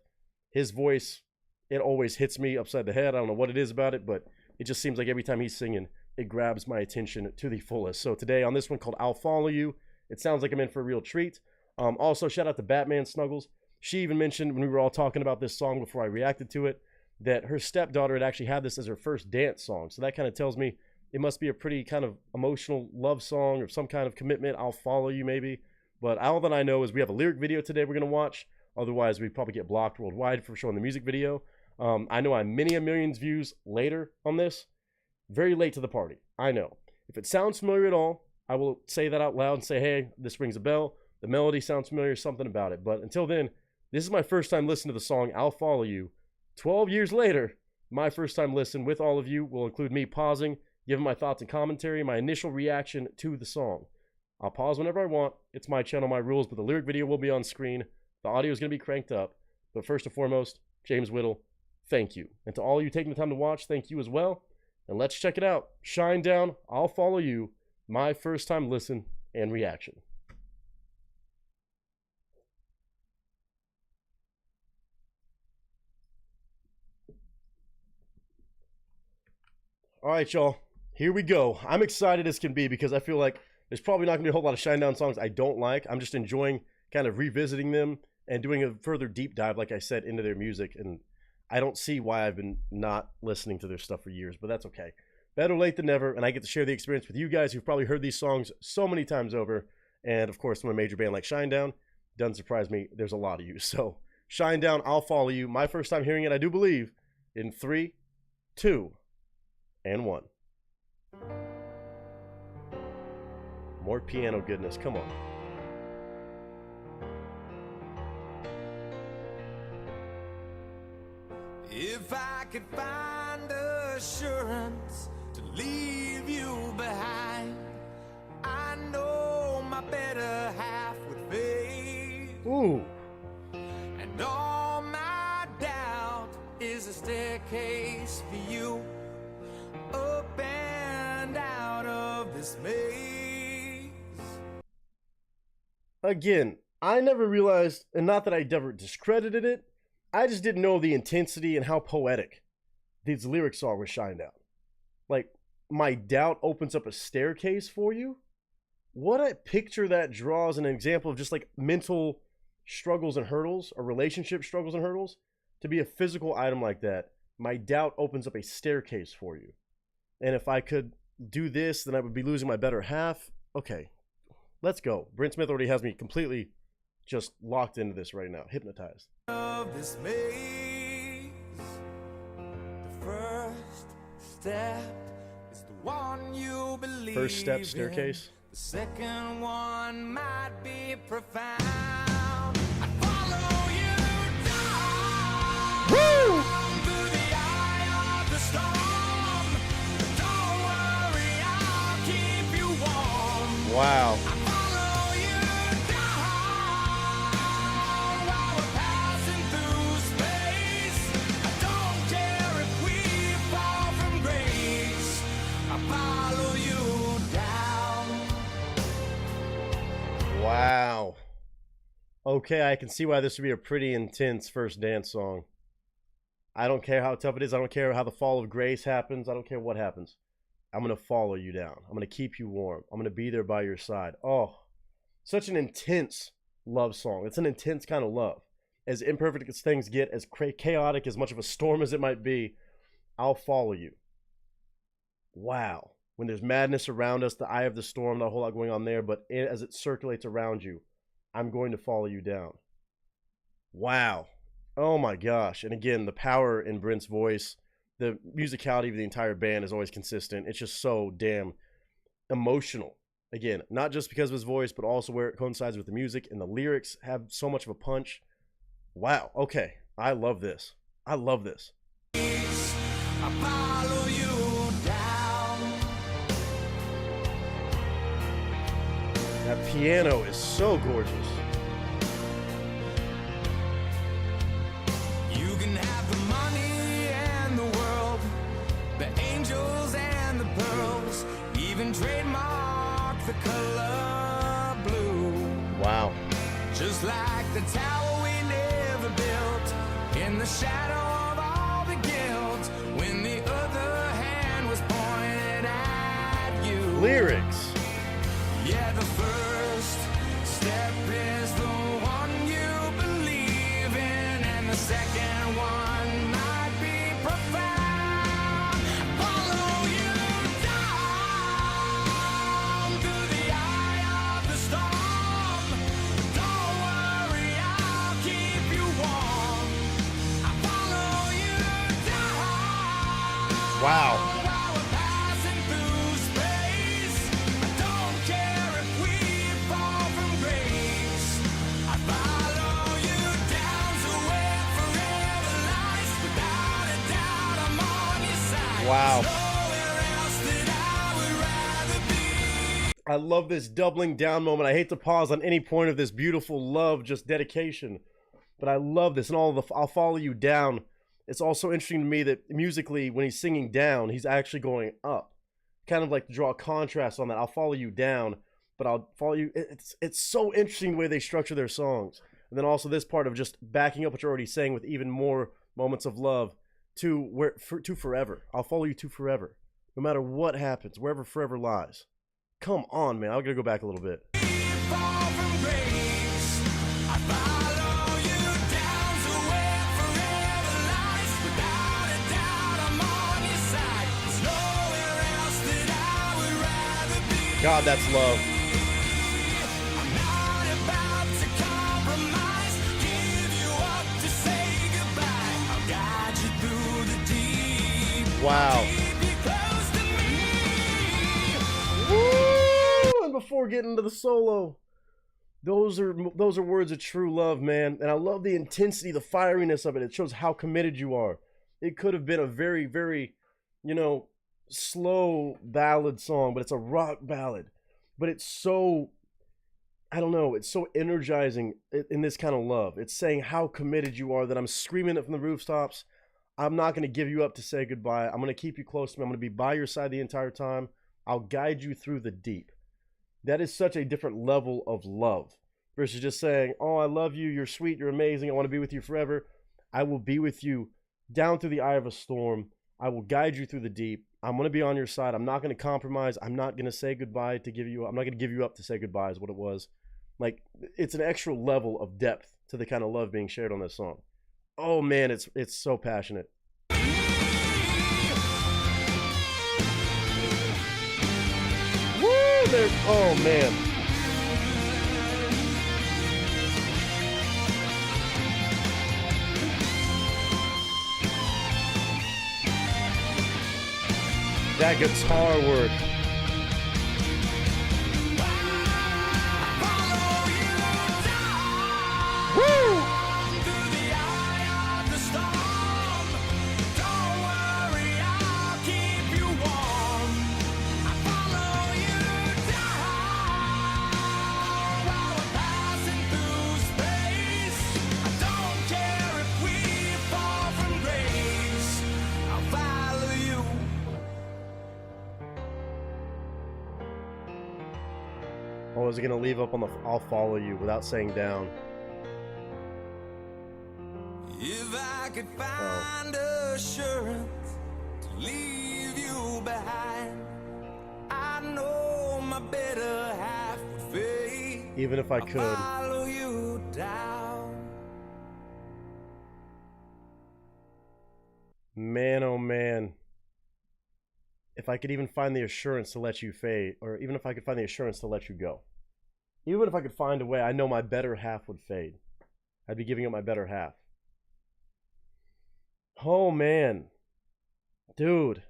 his voice, it always hits me upside the head. I don't know what it is about it, but it just seems like every time he's singing, it grabs my attention to the fullest. So today on this one called I'll Follow You, it sounds like I'm in for a real treat. Also, shout out to Batman Snuggles. She even mentioned when we were all talking about this song before I reacted to it, that her stepdaughter had actually had this as her first dance song. So that kind of tells me it must be a pretty kind of emotional love song or some kind of commitment. I'll follow you maybe. But all that I know is we have a lyric video today we're going to watch. Otherwise, we'd probably get blocked worldwide for showing the music video. I know I'm many a millions views later on this. Very late to the party. I know. If it sounds familiar at all, I will say that out loud and say, hey, this rings a bell. The melody sounds familiar, something about it. But until then, this is my first time listening to the song I'll Follow You. 12 years later, my first time listen with all of you will include me pausing, giving my thoughts and commentary, my initial reaction to the song. I'll pause whenever I want. It's my channel, my rules, but the lyric video will be on screen. The audio is going to be cranked up. But first and foremost, James Whittle, thank you. And to all you taking the time to watch, thank you as well. And let's check it out. Shinedown, I'll Follow You, my first time listen and reaction. All right, y'all, here we go. I'm excited as can be because I feel like there's probably not gonna be a whole lot of Shinedown songs I don't like. I'm just enjoying kind of revisiting them and doing a further deep dive, like I said, into their music. And I don't see why I've been not listening to their stuff for years, but that's okay. Better late than never, and I get to share the experience with you guys who've probably heard these songs so many times over. And of course, from a major band like Shinedown, doesn't surprise me, there's a lot of you. So Shinedown, I'll Follow You. My first time hearing it, I do believe, in 3, 2, and 1. More piano goodness, come on. If I could find assurance to leave you behind, I know my better half would fade. Ooh. And all my doubt is a staircase for you, up and out of this maze. Again, I never realized, and not that I ever discredited it, I just didn't know the intensity and how poetic these lyrics are with Shinedown. Like, my doubt opens up a staircase for you? What a picture that draws an example of just like mental struggles and hurdles, or relationship struggles and hurdles, to be a physical item like that. My doubt opens up a staircase for you. And if I could do this, then I would be losing my better half. Okay, let's go. Brent Smith already has me completely just locked into this right now, hypnotized. Of this maze, the first step is the one you believe. First step, staircase. The second one might be profound. I follow you down. Woo! Through the eye of the storm. Don't worry, I'll keep you warm. Wow. I follow you down while we're passing through space. I don't care if we fall from grace. I follow you down. Wow. Okay, I can see why this would be a pretty intense first dance song. I don't care how tough it is. I don't care how the fall of grace happens. I don't care what happens. I'm going to follow you down. I'm going to keep you warm. I'm going to be there by your side. Oh, such an intense love song. It's an intense kind of love. As imperfect as things get, as chaotic, as much of a storm as it might be, I'll follow you. Wow. When there's madness around us, the eye of the storm, not a whole lot going on there, but as it circulates around you, I'm going to follow you down. Wow. Oh my gosh. And again, the power in Brent's voice, the musicality of the entire band is always consistent. It's just so damn emotional. Again, not just because of his voice, but also where it coincides with the music, and the lyrics have so much of a punch. Wow. Okay. I love this. I love this. I follow you down. That piano is so gorgeous. You can have the money and the world, the angels and the pearls, even trademark the color blue. Wow. Just like the tower we never built, in the shadow of all the guilt, when the other hand was pointed at you. Lyrics. Yeah, the first step is the one you believe in, and the second one might be profound. Follow you down through the eye of the storm. Don't worry, I'll keep you warm. I follow you down. Wow. While we're passing through space, I don't care if we fall from grace. I follow you down to where forever lies. Without a doubt, I'm on your side. Wow. Nowhere else that I would rather be. I love this doubling down moment. I hate to pause on any point of this beautiful love, just dedication, but I love this. And all of the I'll follow you down. It's also interesting to me that musically, when he's singing down, he's actually going up. Kind of like to draw a contrast on that. I'll follow you down, but I'll follow you. It's so interesting the way they structure their songs. And then also this part of just backing up what you're already saying with even more moments of love to forever. I'll follow you to forever. No matter what happens, wherever forever lies. Come on, man. I'm going to go back a little bit. Fall from grace. I follow you down to where forever lies. Without a doubt, I'm on your side. There's nowhere else that I would rather be. God, that's love. I'm not about to compromise. Give you up to say goodbye. I'll guide you through the deep. Wow. Keep you close to me. Woo! And before getting into the solo, those are words of true love, man. And I love the intensity, the fieriness of it. It shows how committed you are. It could have been a very, very, slow ballad song, but it's a rock ballad. But it's so, I don't know, it's so energizing in this kind of love. It's saying how committed you are, that I'm screaming it from the rooftops. I'm not going to give you up to say goodbye. I'm going to keep you close to me. I'm going to be by your side the entire time. I'll guide you through the deep. That is such a different level of love versus just saying, oh, I love you. You're sweet. You're amazing. I want to be with you forever. I will be with you down through the eye of a storm. I will guide you through the deep. I'm going to be on your side. I'm not going to compromise. I'm not going to say goodbye to give you, I'm not going to give you up to say goodbye is what it was. Like, it's an extra level of depth to the kind of love being shared on this song. Oh man, it's so passionate. Woo! Oh man. That guitar work. Woo! Or was it gonna leave up on the I'll follow you without saying down? If I could find assurance to leave you behind, I know my better half would fade. Even if I could. Follow you down. Man, oh man. If I could even find the assurance to let you fade, or even if I could find the assurance to let you go. Even if I could find a way, I know my better half would fade. I'd be giving up my better half. Oh man. Dude.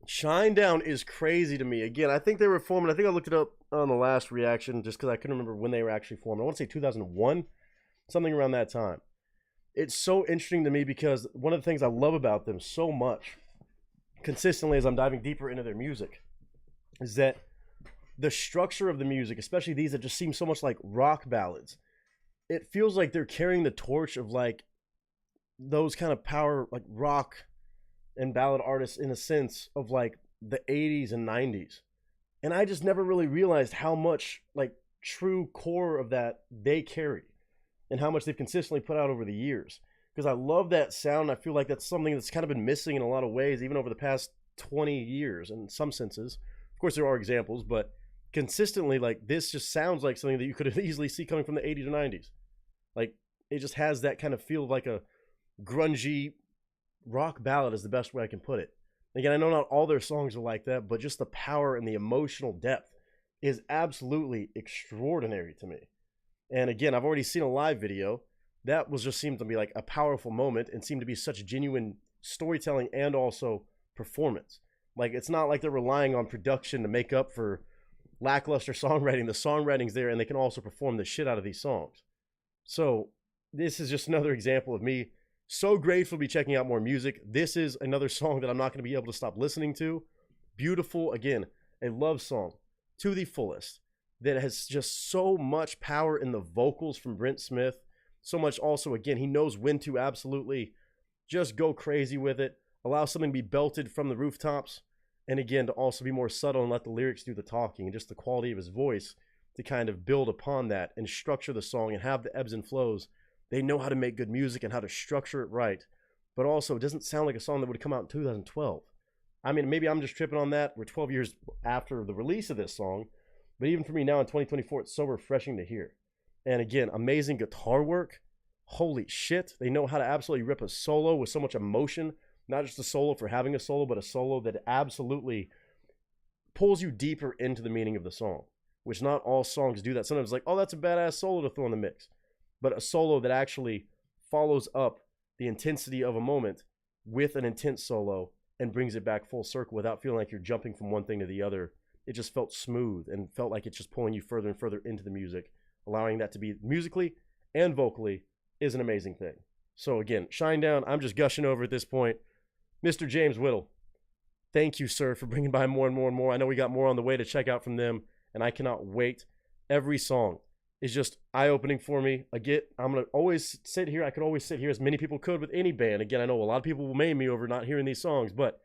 Shinedown is crazy to me. Again, I think they were formed, I think I looked it up on the last reaction just because I couldn't remember when they were actually formed. I want to say 2001, something around that time. It's so interesting to me because one of the things I love about them so much, consistently as I'm diving deeper into their music, is that the structure of the music, especially these that just seem so much like rock ballads, it feels like they're carrying the torch of like those kind of power, like rock and ballad artists in a sense of like the 80s and 90s. And I just never really realized how much like true core of that they carry and how much they've consistently put out over the years. Because I love that sound. I feel like that's something that's kind of been missing in a lot of ways, even over the past 20 years in some senses. Of course, there are examples, but consistently, like, this just sounds like something that you could easily see coming from the 80s or 90s. Like, it just has that kind of feel of like a grungy rock ballad is the best way I can put it. Again, I know not all their songs are like that, but just the power and the emotional depth is absolutely extraordinary to me. And again, I've already seen a live video. That was just seemed to be like a powerful moment and seemed to be such genuine storytelling and also performance. Like, it's not like they're relying on production to make up for lackluster songwriting. The songwriting's there and they can also perform the shit out of these songs. So this is just another example of me so grateful to be checking out more music. This is another song that I'm not going to be able to stop listening to. Beautiful, again, a love song to the fullest that has just so much power in the vocals from Brent Smith. So much also, again, he knows when to absolutely just go crazy with it, allow something to be belted from the rooftops, and again, to also be more subtle and let the lyrics do the talking, and just the quality of his voice to kind of build upon that and structure the song and have the ebbs and flows. They know how to make good music and how to structure it right, but also it doesn't sound like a song that would come out in 2012. I mean, maybe I'm just tripping on that. We're 12 years after the release of this song, but even for me now in 2024, it's so refreshing to hear. And again, amazing guitar work. Holy shit. They know how to absolutely rip a solo with so much emotion. Not just a solo for having a solo, but a solo that absolutely pulls you deeper into the meaning of the song, which not all songs do that. Sometimes it's like, oh, that's a badass solo to throw in the mix. But a solo that actually follows up the intensity of a moment with an intense solo and brings it back full circle without feeling like you're jumping from one thing to the other. It just felt smooth and felt like it's just pulling you further and further into the music. Allowing that to be musically and vocally is an amazing thing. So again, Shinedown, I'm just gushing over at this point. Mr. James Whittle, thank you, sir, for bringing by more and more and more. I know we got more on the way to check out from them, and I cannot wait. Every song is just eye-opening for me. Again, I'm going to always sit here. I could always sit here, as many people could with any band. Again, I know a lot of people will maim me over not hearing these songs, but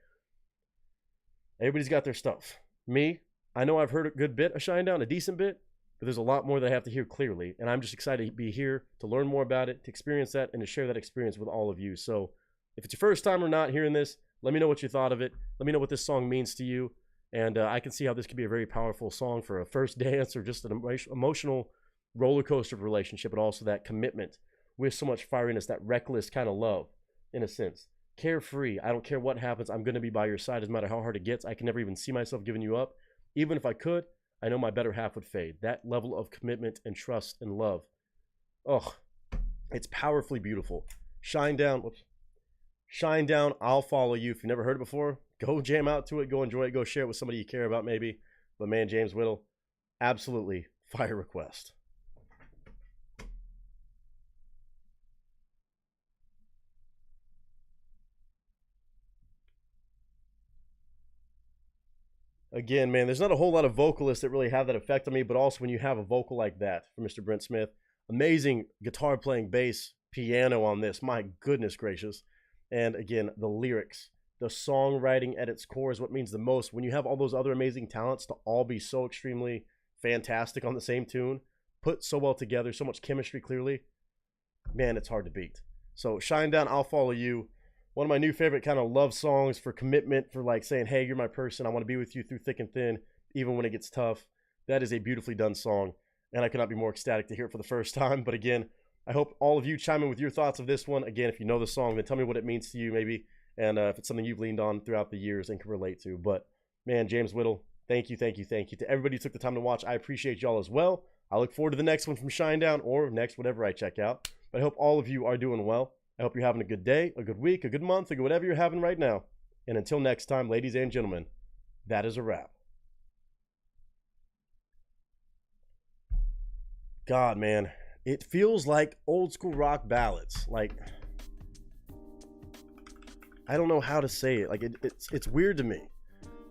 everybody's got their stuff. Me, I know I've heard a good bit of Shinedown, a decent bit, but there's a lot more that I have to hear clearly, and I'm just excited to be here to learn more about it, to experience that, and to share that experience with all of you. So if it's your first time or not hearing this, let me know what you thought of it. Let me know what this song means to you, and I can see how this could be a very powerful song for a first dance or just an emotional roller coaster of a relationship, but also that commitment with so much fieriness, that reckless kind of love, in a sense. Carefree. I don't care what happens. I'm going to be by your side, no matter how hard it gets. I can never even see myself giving you up. Even if I could, I know my better half would fade. That level of commitment and trust and love. Oh, it's powerfully beautiful. Shinedown, I'll follow you. If you've never heard it before, go jam out to it, go enjoy it, go share it with somebody you care about maybe. But man, James Whittle, absolutely fire request. Again, man, there's not a whole lot of vocalists that really have that effect on me, but also when you have a vocal like that from Mr. Brent Smith, amazing guitar playing, bass, piano on this, my goodness gracious. And again, the lyrics, the songwriting at its core is what means the most. When you have all those other amazing talents to all be so extremely fantastic on the same tune, put so well together, so much chemistry clearly, man, it's hard to beat. So Shinedown, I'll Follow You. One of my new favorite kind of love songs for commitment, for like saying, hey, you're my person. I want to be with you through thick and thin, even when it gets tough. That is a beautifully done song, and I could not be more ecstatic to hear it for the first time. But again, I hope all of you chime in with your thoughts of this one. Again, if you know the song, then tell me what it means to you maybe, and if it's something you've leaned on throughout the years and can relate to. But man, James Whittle, thank you, thank you, thank you. To everybody who took the time to watch, I appreciate y'all as well. I look forward to the next one from Shinedown, or next whatever I check out. But I hope all of you are doing well. I hope you're having a good day, a good week, a good month, or whatever you're having right now. And until next time, ladies and gentlemen, that is a wrap. God, man, it feels like old school rock ballads. Like, I don't know how to say it. Like, it's weird to me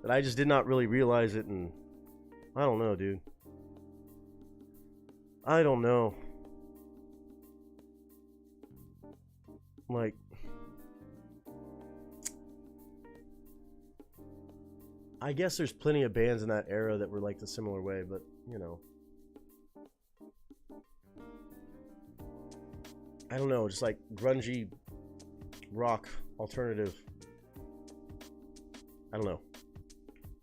that I just did not really realize it. And I don't know, dude. I don't know. Like, I guess there's plenty of bands in that era that were like the similar way, but you know, I don't know, just like grungy rock alternative. I don't know.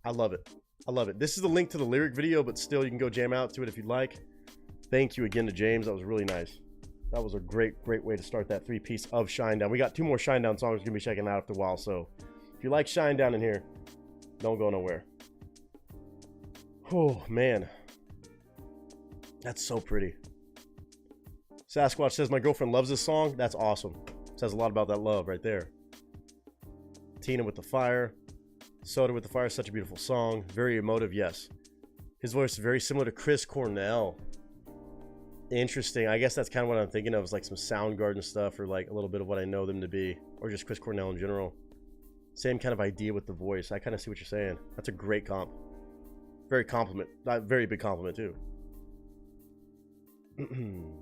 I love it. I love it. This is the link to the lyric video, but still you can go jam out to it if you'd like. Thank you again to James. That was really nice. That was a great way to start that three-piece of Shinedown. We got 2 more Shinedown songs we're going to be checking out after a while, so if you like Shinedown in here, don't go nowhere. Oh, man. That's so pretty. Sasquatch says, my girlfriend loves this song. That's awesome. Says a lot about that love right there. Tina with the Fire. Soda with the Fire, such a beautiful song. Very emotive, yes. His voice is very similar to Chris Cornell. Interesting. I guess that's kind of what I'm thinking of, is like some Soundgarden stuff, or like a little bit of what I know them to be, or just Chris Cornell in general. Same kind of idea with the voice. I kind of see what you're saying. That's a great comp. Very compliment. Very big compliment too.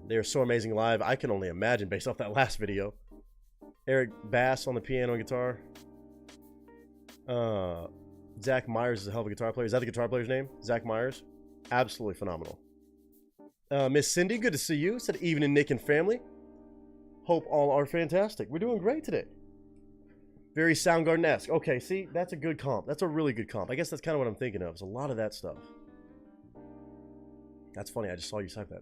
They are so amazing live. I can only imagine based off that last video. Eric Bass on the piano and guitar. Zach Myers is a hell of a guitar player. Is that the guitar player's name? Zach Myers? Absolutely phenomenal. Miss Cindy, good to see you. Said evening, Nick and family. Hope all are fantastic. We're doing great today. Very Soundgarden-esque. Okay, see, that's a good comp. That's a really good comp. I guess that's kind of what I'm thinking of. It's a lot of that stuff. That's funny. I just saw you type that.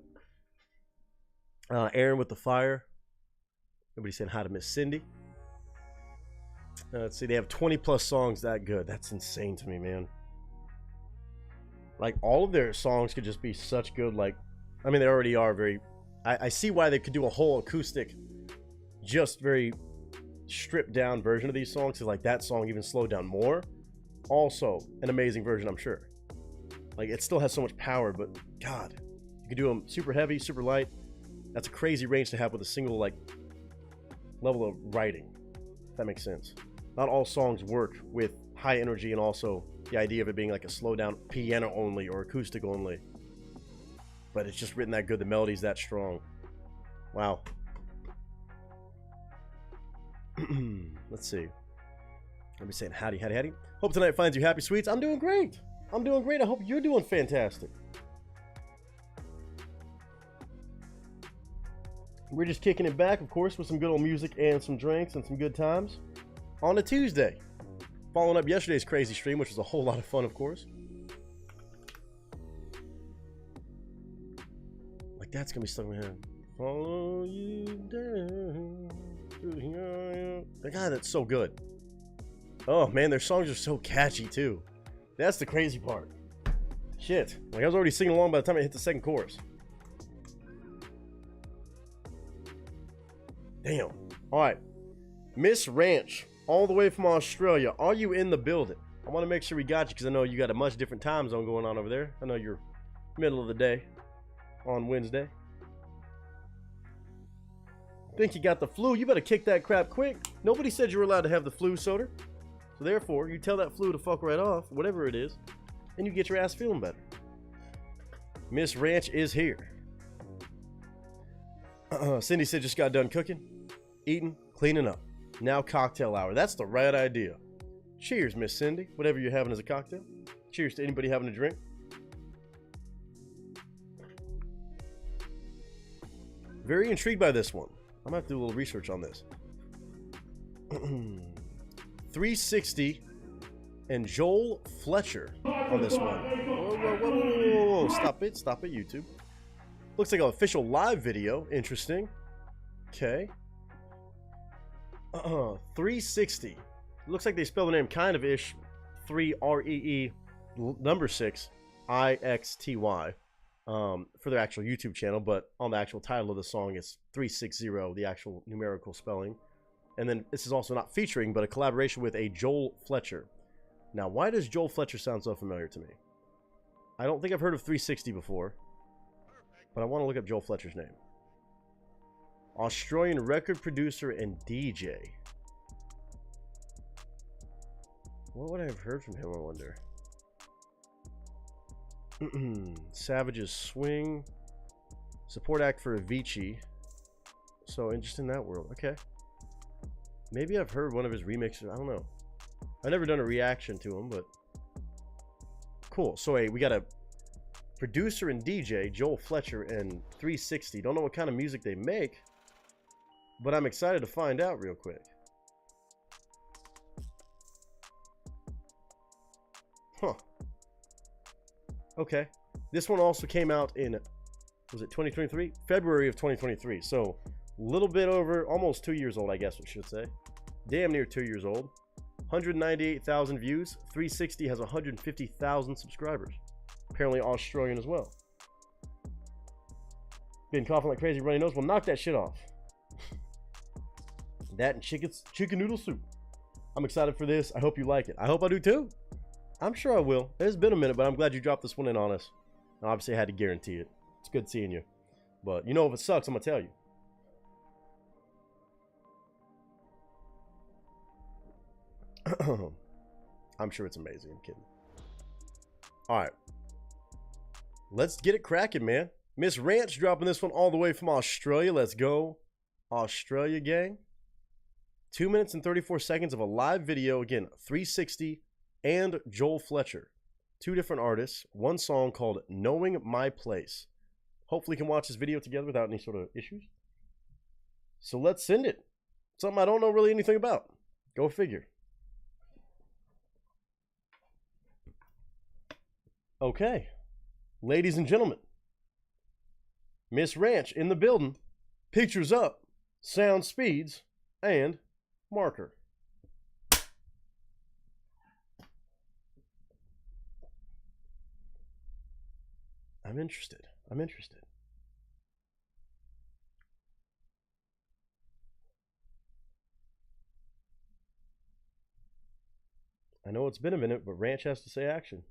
Aaron with the Fire. Everybody saying hi to Miss Cindy. Let's see. They have 20 plus songs that good. That's insane to me, man. Like, all of their songs could just be such good, like, I mean, they already are very... I see why they could do a whole acoustic, just very stripped down version of these songs. Because, like, that song even slowed down more. Also, an amazing version, I'm sure. Like, it still has so much power, but, God. You could do them super heavy, super light. That's a crazy range to have with a single, like, level of writing. If that makes sense. Not all songs work with high energy, and also the idea of it being like a slow down piano only or acoustic only. But it's just written that good. The melody's that strong. Wow. Let's see. Let me saying howdy, howdy, howdy. Hope tonight finds you happy, sweets. I'm doing great. I'm doing great. I hope you're doing fantastic. We're just kicking it back, of course, with some good old music and some drinks and some good times on a Tuesday. Following up yesterday's crazy stream, which was a whole lot of fun, of course. Like, that's gonna be stuck in my head. Follow you down. God, that's so good. Oh man, their songs are so catchy too. That's the crazy part. Shit. Like, I was already singing along by the time I hit the second chorus. Damn. Alright. Miss Ranch. all the way from Australia. Are you in the building? I want to make sure we got you because I know you got a much different time zone going on over there. I know you're middle of the day on Wednesday. Think you got the flu? You better kick that crap quick. Nobody said you were allowed to have the flu, Soder. So therefore, you tell that flu to fuck right off, whatever it is, and you get your ass feeling better. Miss Ranch is here. Cindy said just got done cooking, eating, cleaning up. Now cocktail hour. That's the right idea. Cheers, Miss Cindy. Whatever you're having as a cocktail. Cheers to anybody having a drink. Very intrigued by this one. I'm gonna have to do a little research on this. 360 and Joel Fletcher on this one. Whoa. Stop it, YouTube. Looks like an official live video. Interesting. Okay. 360. Looks like they spell the name kind of ish. 3REE number 6 IXTY. For their actual YouTube channel, but on the actual title of the song it's 360, the actual numerical spelling. And then this is also not featuring, but a collaboration with a Joel Fletcher. Now, why does Joel Fletcher sound so familiar to me? I don't think I've heard of 360 before, but I want to look up Joel Fletcher's name. Australian record producer and DJ. What would I have heard from him, I wonder? Savage's Swing. Support act for Avicii. So interested in that world. Okay. Maybe I've heard one of his remixes. I don't know. I've never done a reaction to him, but cool. So hey, we got a producer and DJ, Joel Fletcher and 360. Don't know what kind of music they make, but I'm excited to find out real quick. Huh. Okay. This one also came out in, was it 2023? February of 2023. So a little bit over, almost 2 years old, I guess we should say. Damn near 2 years old. 198,000 views. 360 has 150,000 subscribers. Apparently Australian as well. Been coughing like crazy, runny nose. Well, knock that shit off. That and chicken noodle soup. I'm excited for this. I hope you like it. I hope I do too. I'm sure I will. It's been a minute, but I'm glad you dropped this one in on us. Obviously, I had to guarantee it. It's good seeing you. But, you know, if it sucks, I'm going to tell you. I'm sure it's amazing. I'm kidding. All right. Let's get it cracking, man. Miss Ranch dropping this one all the way from Australia. Let's go. Australia, gang. 2 minutes and 34 seconds of a live video. Again, 360 and Joel Fletcher. Two different artists. One song called Knowing My Place. Hopefully we can watch this video together without any sort of issues. So let's send it. Something I don't know really anything about. Go figure. Okay. Ladies and gentlemen. Miss Ranch in the building. Pictures up. Sound speeds. And marker. I'm interested. I'm interested. I know it's been a minute, but Ranch has to say action.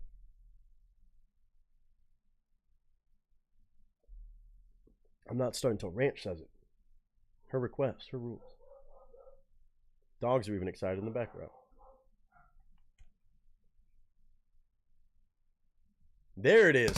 I'm not starting until Ranch says it. Her request, her rules. Dogs are even excited in the background. There it is.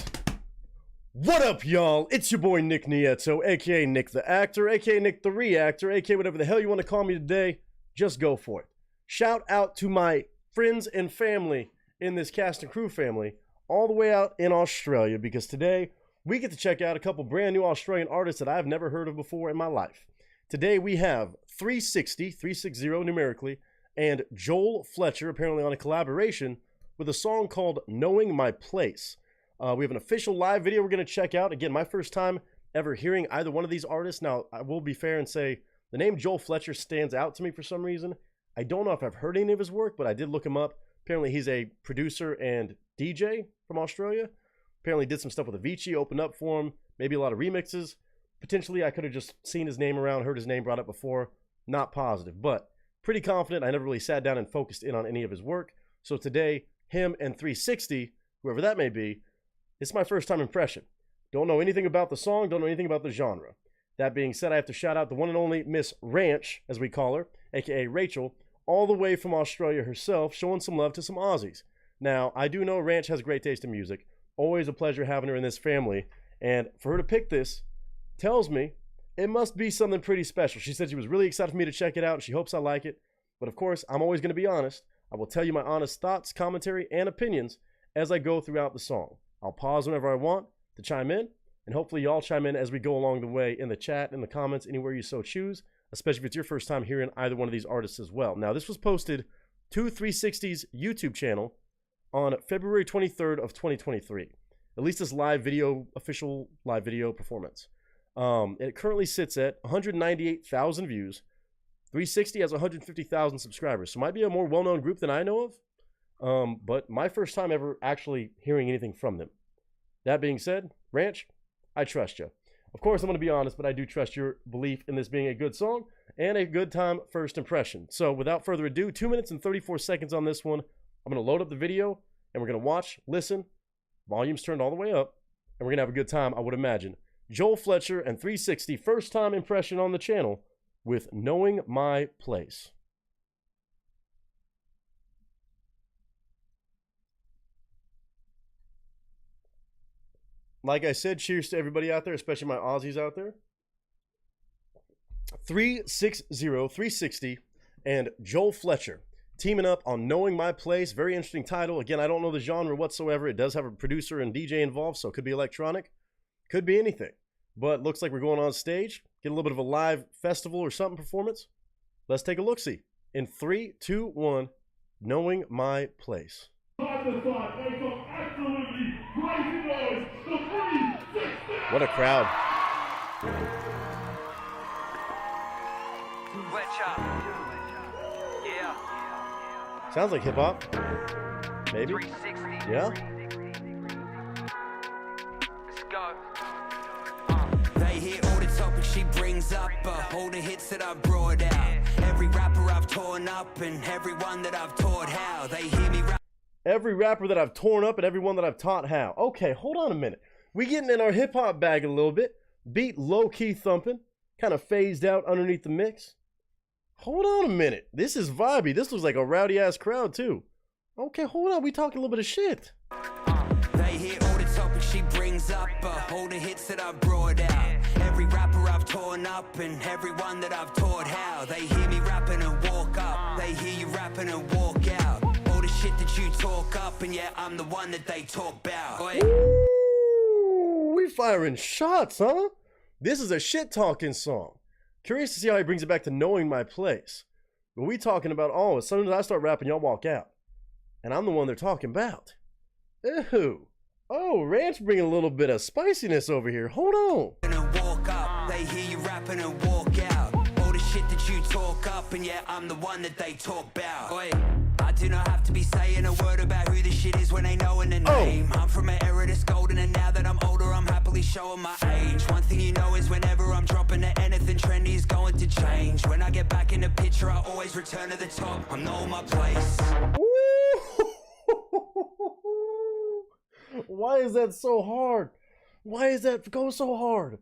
What up, y'all? It's your boy Nick Nieto, aka Nick the Actor, aka Nick the Reactor, aka whatever the hell you want to call me today. Just go for it. Shout out to my friends and family in this cast and crew family, all the way out in Australia, because today we get to check out a couple brand new Australian artists that I've never heard of before in my life. Today we have 360 numerically, and Joel Fletcher, apparently on a collaboration with a song called Knowing My Place. We have an official live video we're going to check out. Again, my first time ever hearing either one of these artists. Now, I will be fair and say the name Joel Fletcher stands out to me for some reason. I don't know if I've heard any of his work, but I did look him up. Apparently, he's a producer and DJ from Australia. Apparently, did some stuff with Avicii, opened up for him. Maybe a lot of remixes. Potentially, I could have just seen his name around, heard his name brought up before. Not positive, but pretty confident. I never really sat down and focused in on any of his work. So today, him and 360, whoever that may be, it's my first time impression. Don't know anything about the song, don't know anything about the genre. That being said, I have to shout out the one and only Miss Ranch, as we call her, aka Rachel, all the way from Australia herself, showing some love to some Aussies. Now, I do know Ranch has great taste in music. Always a pleasure having her in this family. And for her to pick this tells me it must be something pretty special. She said she was really excited for me to check it out, and she hopes I like it. But of course, I'm always going to be honest. I will tell you my honest thoughts, commentary, and opinions as I go throughout the song. I'll pause whenever I want to chime in, and hopefully y'all chime in as we go along the way in the chat, in the comments, anywhere you so choose, especially if it's your first time hearing either one of these artists as well. Now, this was posted to 360's YouTube channel on February 23rd of 2023. At least this live video, official live video performance. It currently sits at 198,000 views. 360 has 150,000 subscribers. So it might be a more well-known group than I know of. But my first time ever actually hearing anything from them. That being said, Ranch, I trust you. Of course, I'm going to be honest, but I do trust your belief in this being a good song and a good time first impression. So without further ado, 2 minutes and 34 seconds on this one. I'm going to load up the video, and we're going to watch, listen, volume's turned all the way up, and we're going to have a good time, I would imagine. Joel Fletcher and 360, first time impression on the channel with Knowing My Place. Like I said, cheers to everybody out there, especially my Aussies out there. 360, and Joel Fletcher teaming up on Knowing My Place. Very interesting title. Again, I don't know the genre whatsoever. It does have a producer and DJ involved, so it could be electronic. Could be anything. But looks like we're going on stage. Get a little bit of a live festival or something performance. Let's take a look-see. In 3, 2, 1, Knowing My Place. What a crowd. Sounds like hip-hop. Maybe. Yeah. Let's go. They hear all the topics she brings up, all the hits that I've brought out. Every rapper I've torn up and everyone that I've taught how. They hear me rap. Every rapper that I've torn up and everyone that I've taught how. Okay, hold on a minute. We getting in our hip-hop bag a little bit. Beat low-key thumping. Kind of phased out underneath the mix. Hold on a minute. This is vibey. This looks like a rowdy-ass crowd, too. Okay, hold on. We talking a little bit of shit. They hear all the topics she brings up, all the hits that I've brought out. Every rapper I've torn up and everyone that I've taught how. They hear me rapping and walk up. They hear you rapping and walk out. All the shit that you talk up, and yeah, I'm the one that they talk about. Ooh, we firing shots, huh? This is a shit-talking song. Curious to see how he brings it back to Knowing My Place. But we talking about, oh, as soon as I start rapping, y'all walk out. And I'm the one they're talking about. Ooh. Oh, Ranch bringing a little bit of spiciness over here. Hold on. Walk up, they hear you rapping and walk out. All the shit that you talk up, and yeah, I'm the one that they talk about. Oi, I do not have to be saying a word about who the shit is when they know in the name. I'm from an era that's golden, and now that I'm older, I'm happily showing my age. One thing you know is whenever I'm dropping to anything trendy is going to change. When I get back in the picture, I always return to the top. I know my place. Why is that so hard? Why is that go so hard?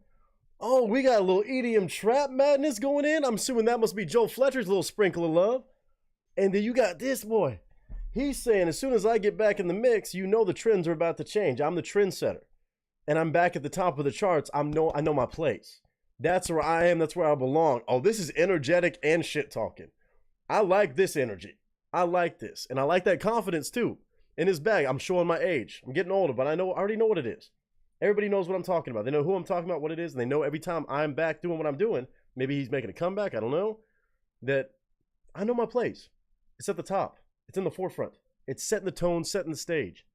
Oh, we got a little EDM trap madness going in. I'm assuming that must be Joel Fletcher's little sprinkle of love. And then you got this boy. He's saying, as soon as I get back in the mix, you know the trends are about to change. I'm the trendsetter. And I'm back at the top of the charts. I know my place. That's where I am. That's where I belong. Oh, this is energetic and shit talking. I like this energy. I like this. And I like that confidence too. In his bag, I'm showing my age. I'm getting older, but I already know what it is. Everybody knows what I'm talking about. They know who I'm talking about, what it is, and they know every time I'm back doing what I'm doing, maybe he's making a comeback, I don't know, that I know my place. It's at the top. It's in the forefront. It's setting the tone, setting the stage.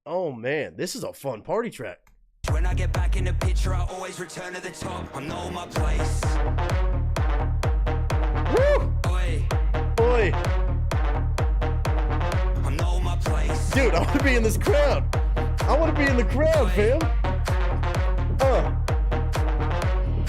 Oh, man, this is a fun party track. When I get back in the picture, I always return to the top. I know my place. Woo! Oi. Oi. I know my place. Dude, I want to be in this crowd. I want to be in the crowd, fam.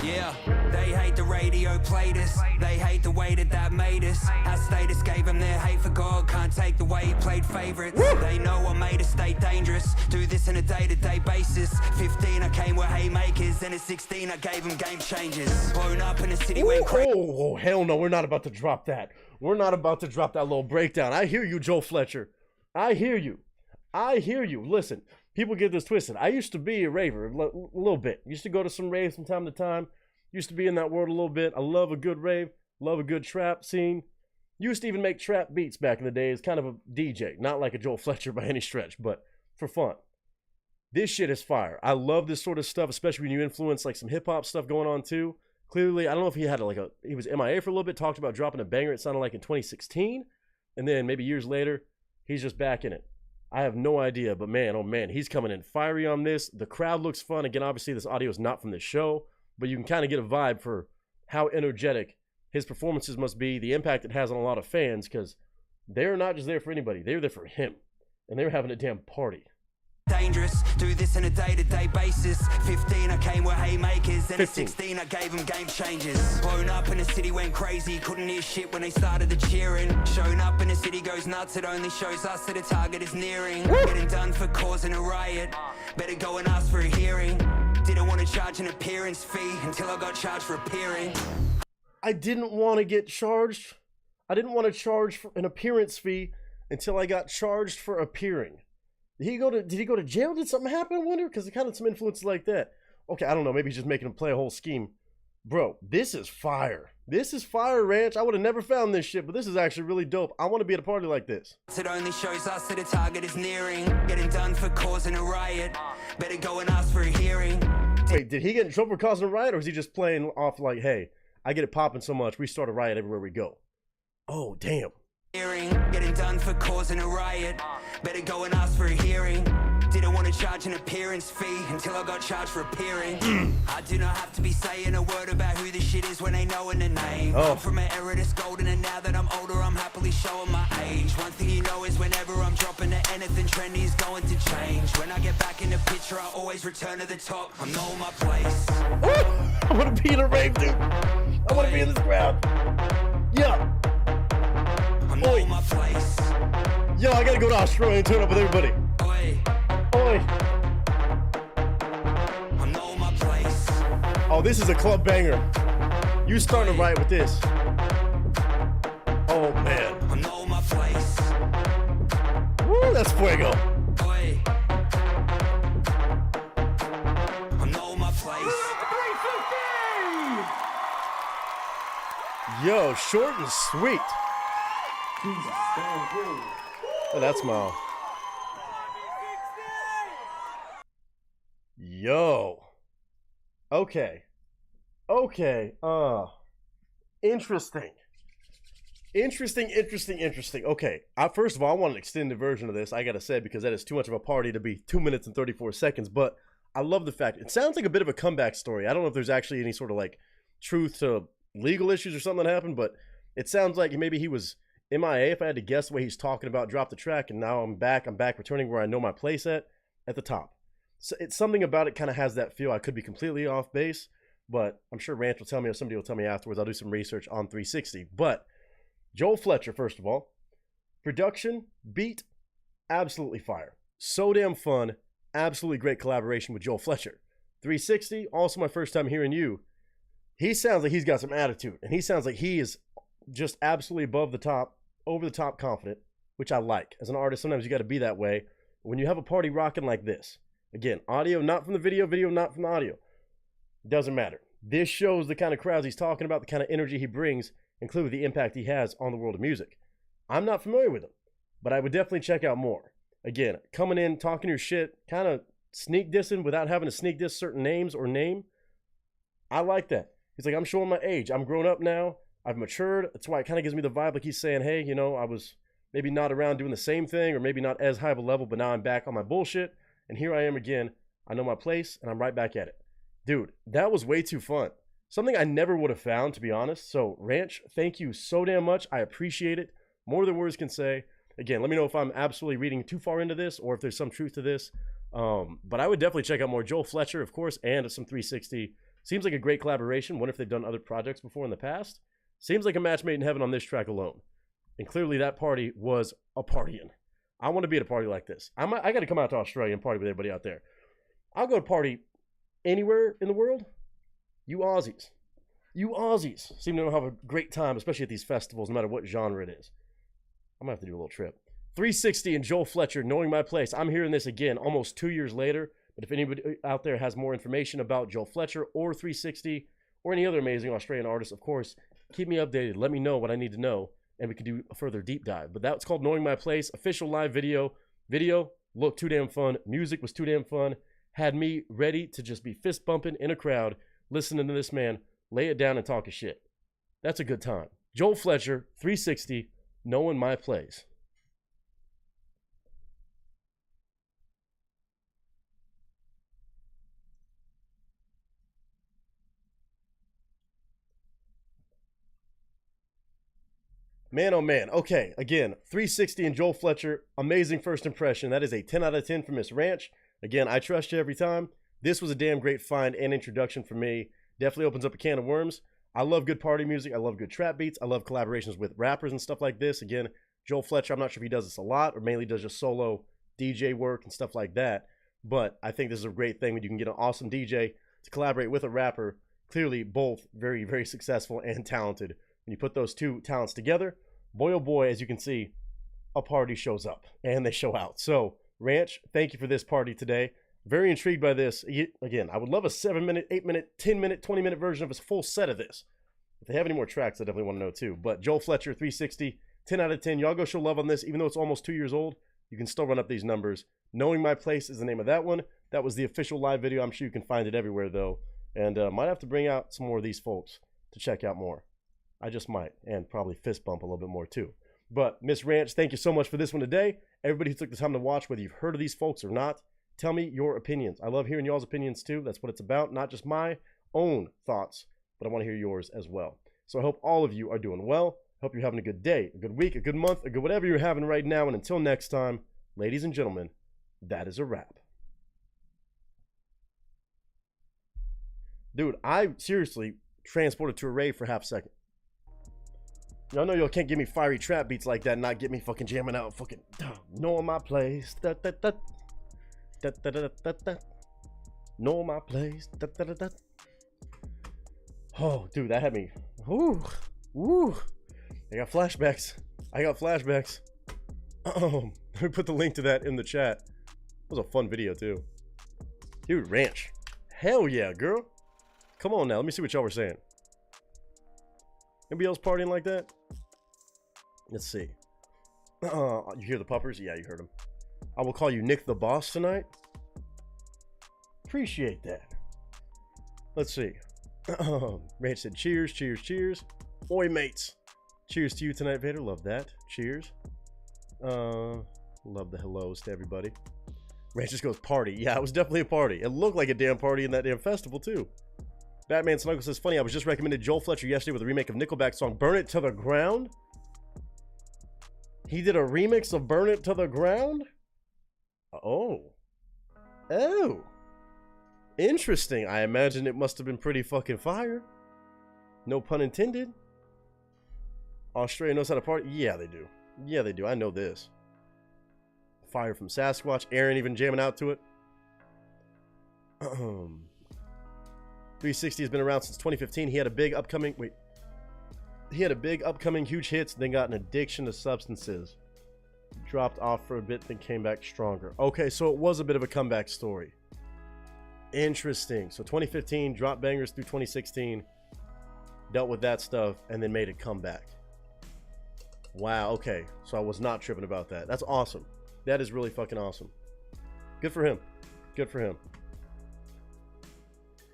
Yeah, they hate the radio played us. They hate the way that made us. Our status gave them their hate for God. Can't take the way he played favorites. They know I made a state dangerous. Do this on a day-to-day basis. 15 I came with haymakers, and at 16 I gave them game changers. Blown up in the city went crazy. Oh, hell no, we're not about to drop that. We're not about to drop that little breakdown. I hear you, Joe Fletcher. I hear you. I hear you. Listen, people get this twisted. I used to be a raver a little bit. Used to go to some raves from time to time. Used to be in that world a little bit. I love a good rave. Love a good trap scene. Used to even make trap beats back in the day as kind of a DJ. Not like a Joel Fletcher by any stretch, but for fun. This shit is fire. I love this sort of stuff, especially when you influence like some hip-hop stuff going on too. Clearly, I don't know if he had he was MIA for a little bit, talked about dropping a banger, it sounded like in 2016. And then maybe years later, he's just back in it. I have no idea, but man, oh man, he's coming in fiery on this. The crowd looks fun. Again, obviously this audio is not from this show, but you can kind of get a vibe for how energetic his performances must be, the impact it has on a lot of fans, because they're not just there for anybody. They're there for him, and they're having a damn party. Dangerous, do this on a day-to-day basis. 15 I came with haymakers, and at 16 I gave them game changers. Blown up in the city went crazy, couldn't hear shit when they started the cheering. Showing up in the city goes nuts, it only shows us that the target is nearing. Getting done for causing a riot, better go and ask for a hearing. Didn't want to charge an appearance fee until I got charged for appearing. I didn't want to get charged. I didn't want to charge for an appearance fee until I got charged for appearing. Did he go to jail? Did something happen? I wonder, because it kind of some influences like that. Okay, I don't know. Maybe he's just making him play a whole scheme. Bro, this is fire. This is fire, Ranch. I would have never found this shit, but this is actually really dope. I want to be at a party like this. It only shows us that the target is nearing. Getting done for causing a riot. Better go and ask for a hearing. Wait, did he get in trouble for causing a riot, or is he just playing off like, hey, I get it popping so much, we start a riot everywhere we go? Oh, damn. Getting done for causing a riot. Better go and ask for a hearing. Didn't want to charge an appearance fee until I got charged for appearing. I do not have to be saying a word about who this shit is when they know in the name. I'm from an era that's golden, and now that I'm older, I'm happily showing my age. One thing you know is whenever I'm dropping to anything trendy is going to change. When I get back in the picture, I always return to the top. I know my place. I want to be in a rave, dude. I want to be in this crowd. Yeah. I know my place. Yo, I gotta go to Australia and turn up with everybody. Oi. Oi. I know my place. Oh, this is a club banger. You starting to riot with this. Oh, man. I know my place. Woo, that's fuego. Oi. I know my place. Yo, short and sweet. Oh, that's Mo. Yo. Okay. Interesting. Interesting. Okay. First of all, I want an extended version of this, I gotta say, because that is too much of a party to be 2 minutes and 34 seconds. But I love the fact it sounds like a bit of a comeback story. I don't know if there's actually any sort of like truth to legal issues or something that happened, but it sounds like maybe he was MIA, if I had to guess the way he's talking about drop the track, and now I'm back returning where I know my place at the top. So it's something about it kind of has that feel. I could be completely off base, but I'm sure Ranch will tell me, or somebody will tell me afterwards. I'll do some research on 360. But Joel Fletcher, first of all, production, beat, absolutely fire. So damn fun, absolutely great collaboration with Joel Fletcher. 360, also my first time hearing you. He sounds like he's got some attitude, and he sounds like he is just absolutely above the top, over the top confident, which I like. As an artist, sometimes you got to be that way. When you have a party rocking like this, again, audio not from the video, video not from the audio, doesn't matter. This shows the kind of crowds he's talking about, the kind of energy he brings, including the impact he has on the world of music. I'm not familiar with him, but I would definitely check out more. Again, coming in, talking your shit, kind of sneak dissing without having to sneak diss certain names or name. I like that. He's like, I'm showing my age. I'm grown up now. I've matured. That's why it kind of gives me the vibe like he's saying, hey, you know, I was maybe not around doing the same thing, or maybe not as high of a level, but now I'm back on my bullshit, and here I am again. I know my place, and I'm right back at it. Dude, that was way too fun. Something I never would have found, to be honest. So, Ranch, thank you so damn much. I appreciate it. More than words can say. Again, let me know if I'm absolutely reading too far into this, or if there's some truth to this. But I would definitely check out more Joel Fletcher, of course, and some 360 Seems like a great collaboration. Wonder if they've done other projects before in the past. Seems like a match made in heaven on this track alone. And clearly that party was a partying. I want to be at a party like this. I got to come out to Australia and party with everybody out there. I'll go to party anywhere in the world. You Aussies seem to have a great time, especially at these festivals, no matter what genre it is. I'm going to have to do a little trip. 360 and Joel Fletcher, Knowing My Place. I'm hearing this again almost 2 years later. But if anybody out there has more information about Joel Fletcher or 360 or any other amazing Australian artists, of course, keep me updated. Let me know what I need to know, and we can do a further deep dive. But that's called Knowing My Place, official live video. Video looked too damn fun. Music was too damn fun. Had me ready to just be fist bumping in a crowd, listening to this man lay it down and talk his shit. That's a good time. Joel Fletcher, 360, Knowing My Place. Man, oh man. Okay, again, 360 and Joel Fletcher, amazing first impression. That is a 10 out of 10 for Miss Ranch. Again, I trust you every time. This was a damn great find and introduction for me. Definitely opens up a can of worms. I love good party music. I love good trap beats. I love collaborations with rappers and stuff like this. Again, Joel Fletcher, I'm not sure if he does this a lot or mainly does just solo DJ work and stuff like that. But I think this is a great thing when you can get an awesome DJ to collaborate with a rapper. Clearly, both very, very successful and talented. When you put those two talents together, boy oh boy, as you can see, a party shows up and they show out. So, Ranch, thank you for this party today. Very intrigued by this. Again, I would love a 7-minute, 8-minute, 10-minute, 20-minute version of a full set of this. If they have any more tracks, I definitely want to know too. But Joel Fletcher, 360, 10 out of 10. Y'all go show love on this. Even though it's almost 2 years old, you can still run up these numbers. Knowing My Place is the name of that one. That was the official live video. I'm sure you can find it everywhere though. And might have to bring out some more of these folks to check out more. I just might, and probably fist bump a little bit more too. But Miss Ranch, thank you so much for this one today. Everybody who took the time to watch, whether you've heard of these folks or not, tell me your opinions. I love hearing y'all's opinions too. That's what it's about, not just my own thoughts, but I want to hear yours as well. So I hope all of you are doing well. Hope you're having a good day, a good week, a good month, a good whatever you're having right now. And until next time, ladies and gentlemen, that is a wrap. Dude, I seriously transported to a rave for half a second. Y'all know y'all can't give me fiery trap beats like that and not get me fucking jamming out fucking Knowing My Place. Da, da, da. Da, da, da, da, da. Knowing My Place. Da, da, da, da. Oh, dude, that had me. Woo. Woo. I got flashbacks. Let me put the link to that in the chat. It was a fun video too. Dude, Ranch. Hell yeah, girl. Come on now, let me see what y'all were saying. Anybody else partying like that? Let's see. You hear the puppers? Yeah, you heard them. I will call you Nick the Boss tonight. Appreciate that. Let's see. Ranch said cheers, cheers, cheers. Oi, mates. Cheers to you tonight, Vader. Love that. Cheers. Love the hellos to everybody. Ranch just goes party. Yeah, it was definitely a party. It looked like a damn party in that damn festival, too. Batman Snuggle says, funny, I was just recommended Joel Fletcher yesterday with a remake of Nickelback's song Burn It to the Ground. He did a remix of Burn It to the Ground? Oh. Oh. Interesting. I imagine it must have been pretty fucking fire. No pun intended. Australia knows how to party? Yeah, they do. Yeah, they do. I know this. Fire from Sasquatch. Aaron even jamming out to it. 360 has been around since 2015. He had a big upcoming huge hits, then got an addiction to substances. Dropped off for a bit, then came back stronger. Okay, so it was a bit of a comeback story. Interesting. So 2015, dropped bangers through 2016, dealt with that stuff, and then made a comeback. Wow, okay. So I was not tripping about that. That's awesome. That is really fucking awesome. Good for him. Good for him.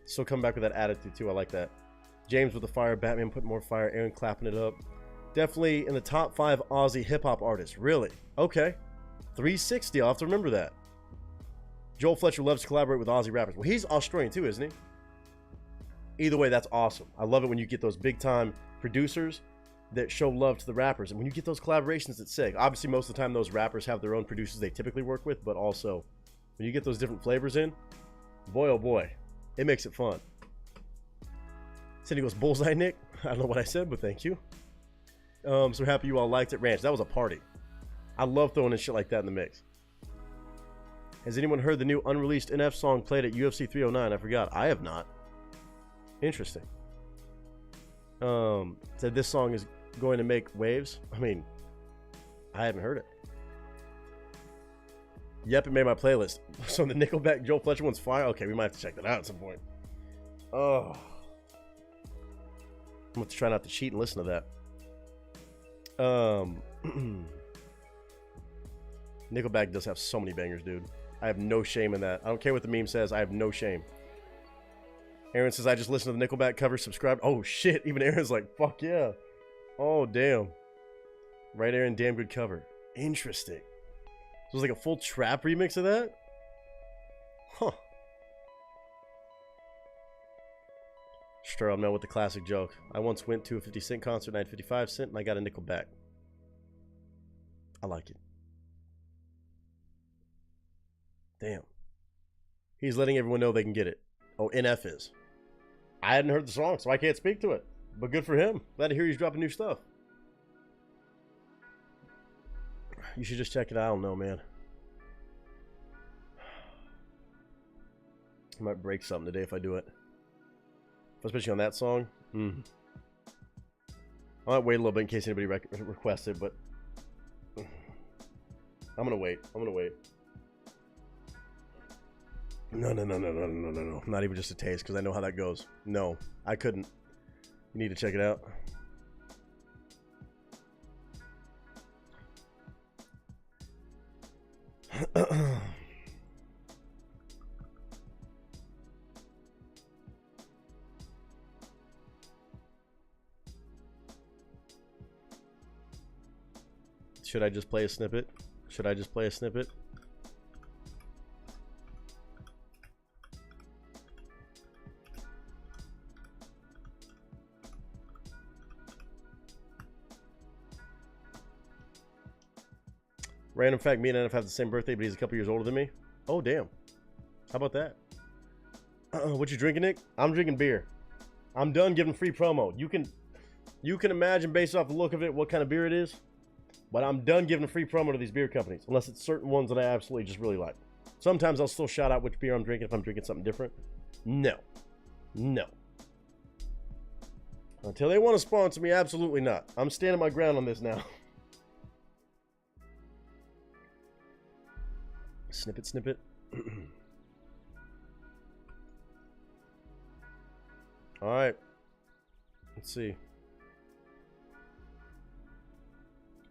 So come back with that attitude too. I like that. James with the fire. Batman put more fire. Aaron clapping it up. Definitely in the top 5 Aussie hip-hop artists. Really? Okay. 360. I'll have to remember that. Joel Fletcher loves to collaborate with Aussie rappers. Well, he's Australian too, isn't he? Either way, that's awesome. I love it when you get those big-time producers that show love to the rappers. And when you get those collaborations, it's sick. Obviously, most of the time, those rappers have their own producers they typically work with. But also, when you get those different flavors in, boy, oh boy. It makes it fun. Cindy goes, bullseye, Nick. I don't know what I said, but thank you. So happy you all liked it. Ranch, that was a party. I love throwing in shit like that in the mix. Has anyone heard the new unreleased NF song played at UFC 309? I forgot. I have not. Interesting. Said this song is going to make waves. I mean, I haven't heard it. Yep, it made my playlist. So the Nickelback Joe Fletcher one's fire. Okay, we might have to check that out at some point. Oh, I'm going to try not to cheat and listen to that. Nickelback does have so many bangers, dude. I have no shame in that. I don't care what the meme says. I have no shame. Aaron says, I just listened to the Nickelback cover, subscribed. Oh, shit. Even Aaron's like, fuck yeah. Oh, damn. Right, Aaron? Damn good cover. Interesting. So it was like a full trap remix of that? Huh. Sure, I'm now with the classic joke. I once went to a 50 Cent concert and I had 55 cents and I got a Nickelback. I like it. Damn. He's letting everyone know they can get it. Oh, NF is. I hadn't heard the song, so I can't speak to it. But good for him. Glad to hear he's dropping new stuff. You should just check it out. I don't know, man. I might break something today if I do it. Especially on that song. I might wait a little bit in case anybody requests it, but I'm gonna wait. I'm gonna wait. No. Not even just a taste, because I know how that goes. No, I couldn't. You need to check it out. Should I just play a snippet? Should I just play a snippet? Random fact, me and NF have the same birthday, but he's a couple years older than me. Oh, damn. How about that? What you drinking, Nick? I'm drinking beer. I'm done giving free promo. You can imagine based off the look of it what kind of beer it is, but I'm done giving free promo to these beer companies, unless it's certain ones that I absolutely just really like. Sometimes I'll still shout out which beer I'm drinking if I'm drinking something different. No. Until they want to sponsor me, absolutely not. I'm standing my ground on this now. Snippet. All right. Let's see.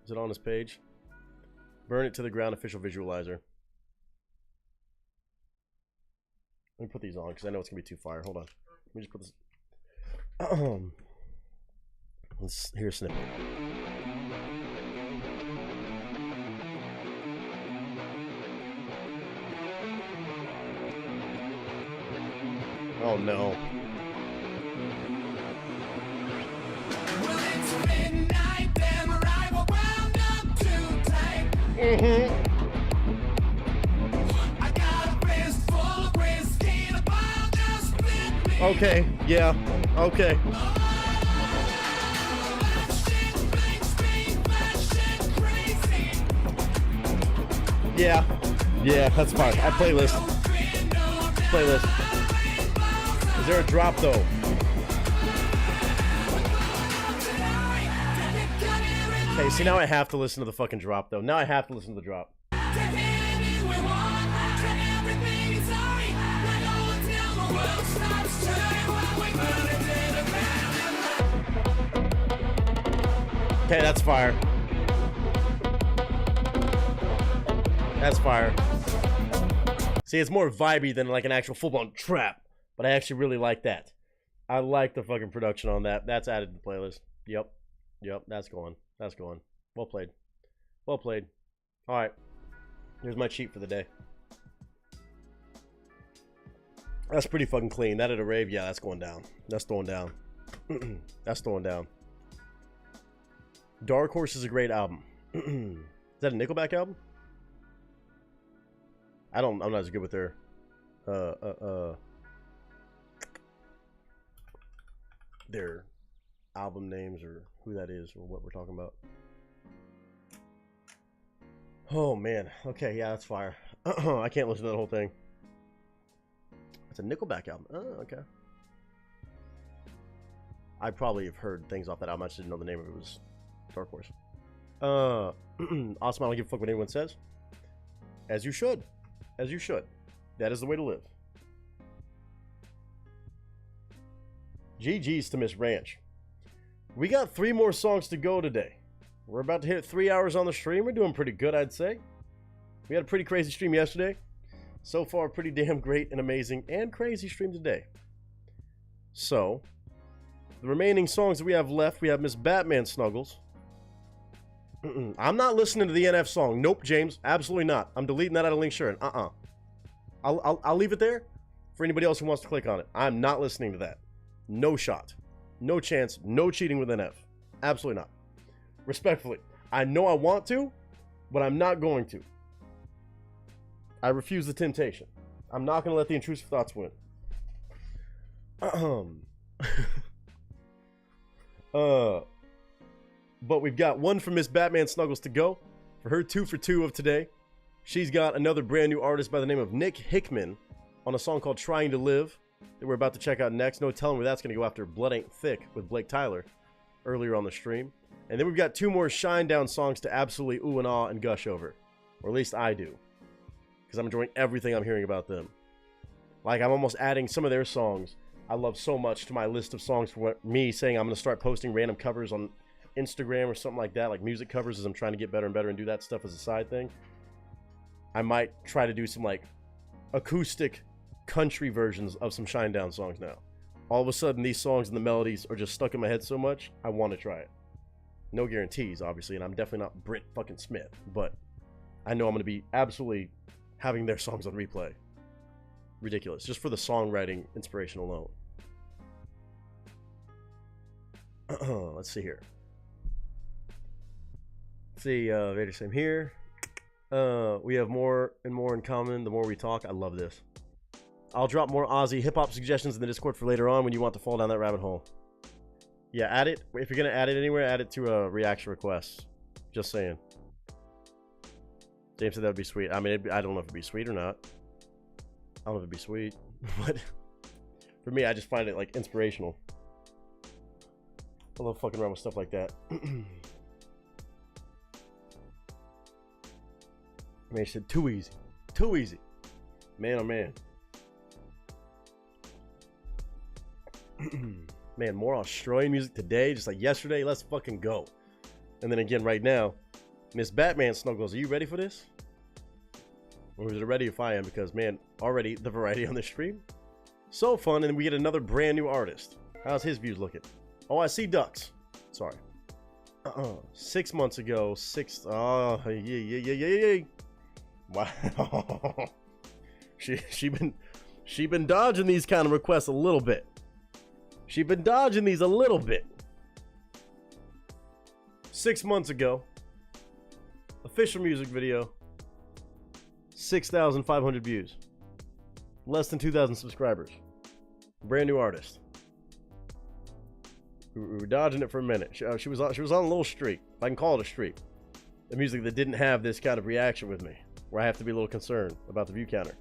Is it on this page? Burn it to the ground, official visualizer. Let me put these on because I know it's going to be too fire. Hold on. Let me just put this. Here's a snippet. Oh no. Well, it's midnight, damn right, we're wound up too tight. I got a fist full of whiskey, the bottle just split me. Okay, yeah, okay. Yeah, that's fine. I playlist. Is there a drop though? Okay, see now I have to listen to the fucking drop though. Now I have to listen to the drop. Okay, that's fire. That's fire. See, it's more vibey than like an actual full-blown trap. But I actually really like that. I like the fucking production on that. That's added to the playlist. Yep, that's going. Well played. Alright. Here's my cheat for the day. That's pretty fucking clean. That at a rave, yeah, that's going down. That's throwing down. That's throwing down. Dark Horse is a great album. Is that a Nickelback album? I'm not as good with their their album names or who that is or what we're talking about. Oh man, okay, yeah, that's fire. I can't listen to the whole thing. It's a Nickelback album. Oh, okay. I probably have heard things off that album. I just didn't know the name of it. Was Dark Horse. Awesome. I don't give a fuck what anyone says. As you should. As you should. That is the way to live. GG's to Miss Ranch. We got 3 more songs to go today. We're about to hit 3 hours on the stream. We're doing pretty good, I'd say. We had a pretty crazy stream yesterday. So far, pretty damn great and amazing and crazy stream today. So, the remaining songs that we have left, we have Miss Batman Snuggles. I'm not listening to the NF song. Nope, James. Absolutely not. I'm deleting that out of link sharing. I'll leave it there for anybody else who wants to click on it. I'm not listening to that. No shot. No chance. No cheating with NF. Absolutely not. Respectfully. I know I want to, but I'm not going to. I refuse the temptation. I'm not going to let the intrusive thoughts win. But we've got 1 from Miss Batman Snuggles to go. For her 2 for 2 of today. She's got another brand new artist by the name of Nick Hickman on a song called Trying to Live that we're about to check out next. No telling where that's going to go after Blood Ain't Thick with Blake Tyler earlier on the stream. And then we've got 2 more Shinedown songs to absolutely ooh and ah and gush over. Or at least I do. Because I'm enjoying everything I'm hearing about them. Like, I'm almost adding some of their songs I love so much to my list of songs for me saying I'm going to start posting random covers on Instagram or something like that. Like music covers as I'm trying to get better and better and do that stuff as a side thing. I might try to do some like acoustic country versions of some Shinedown songs now. All of a sudden, these songs and the melodies are just stuck in my head so much, I want to try it. No guarantees, obviously, and I'm definitely not Britt fucking Smith, but I know I'm going to be absolutely having their songs on replay. Ridiculous, just for the songwriting inspiration alone. Let's see here. Let's see, Vader same here. We have more and more in common the more we talk. I love this. I'll drop more Aussie hip-hop suggestions in the Discord for later on when you want to fall down that rabbit hole. Yeah, add it. If you're going to add it anywhere, add it to a reaction request. Just saying. James said that would be sweet. I mean, I don't know if it'd be sweet or not. I don't know if it'd be sweet. But for me, I just find it, like, inspirational. I love fucking around with stuff like that. Man, she said too easy. Too easy. Man, oh man. Man, more Australian music today, just like yesterday. Let's fucking go. And then again, right now, Miss Batman Snuggles, are you ready for this? Or is it ready if I am? Because, man, already the variety on the stream. So fun, and we get another brand new artist. How's his views looking? Oh, I see ducks. Sorry. 6 months ago, oh, yeah. Wow. she been dodging these kind of requests a little bit. She been dodging these a little bit. 6 months ago, official music video, 6,500 views, less than 2,000 subscribers, brand new artist. We were dodging it for a minute. She was on a little streak, if I can call it a streak. The music that didn't have this kind of reaction with me, where I have to be a little concerned about the view counter.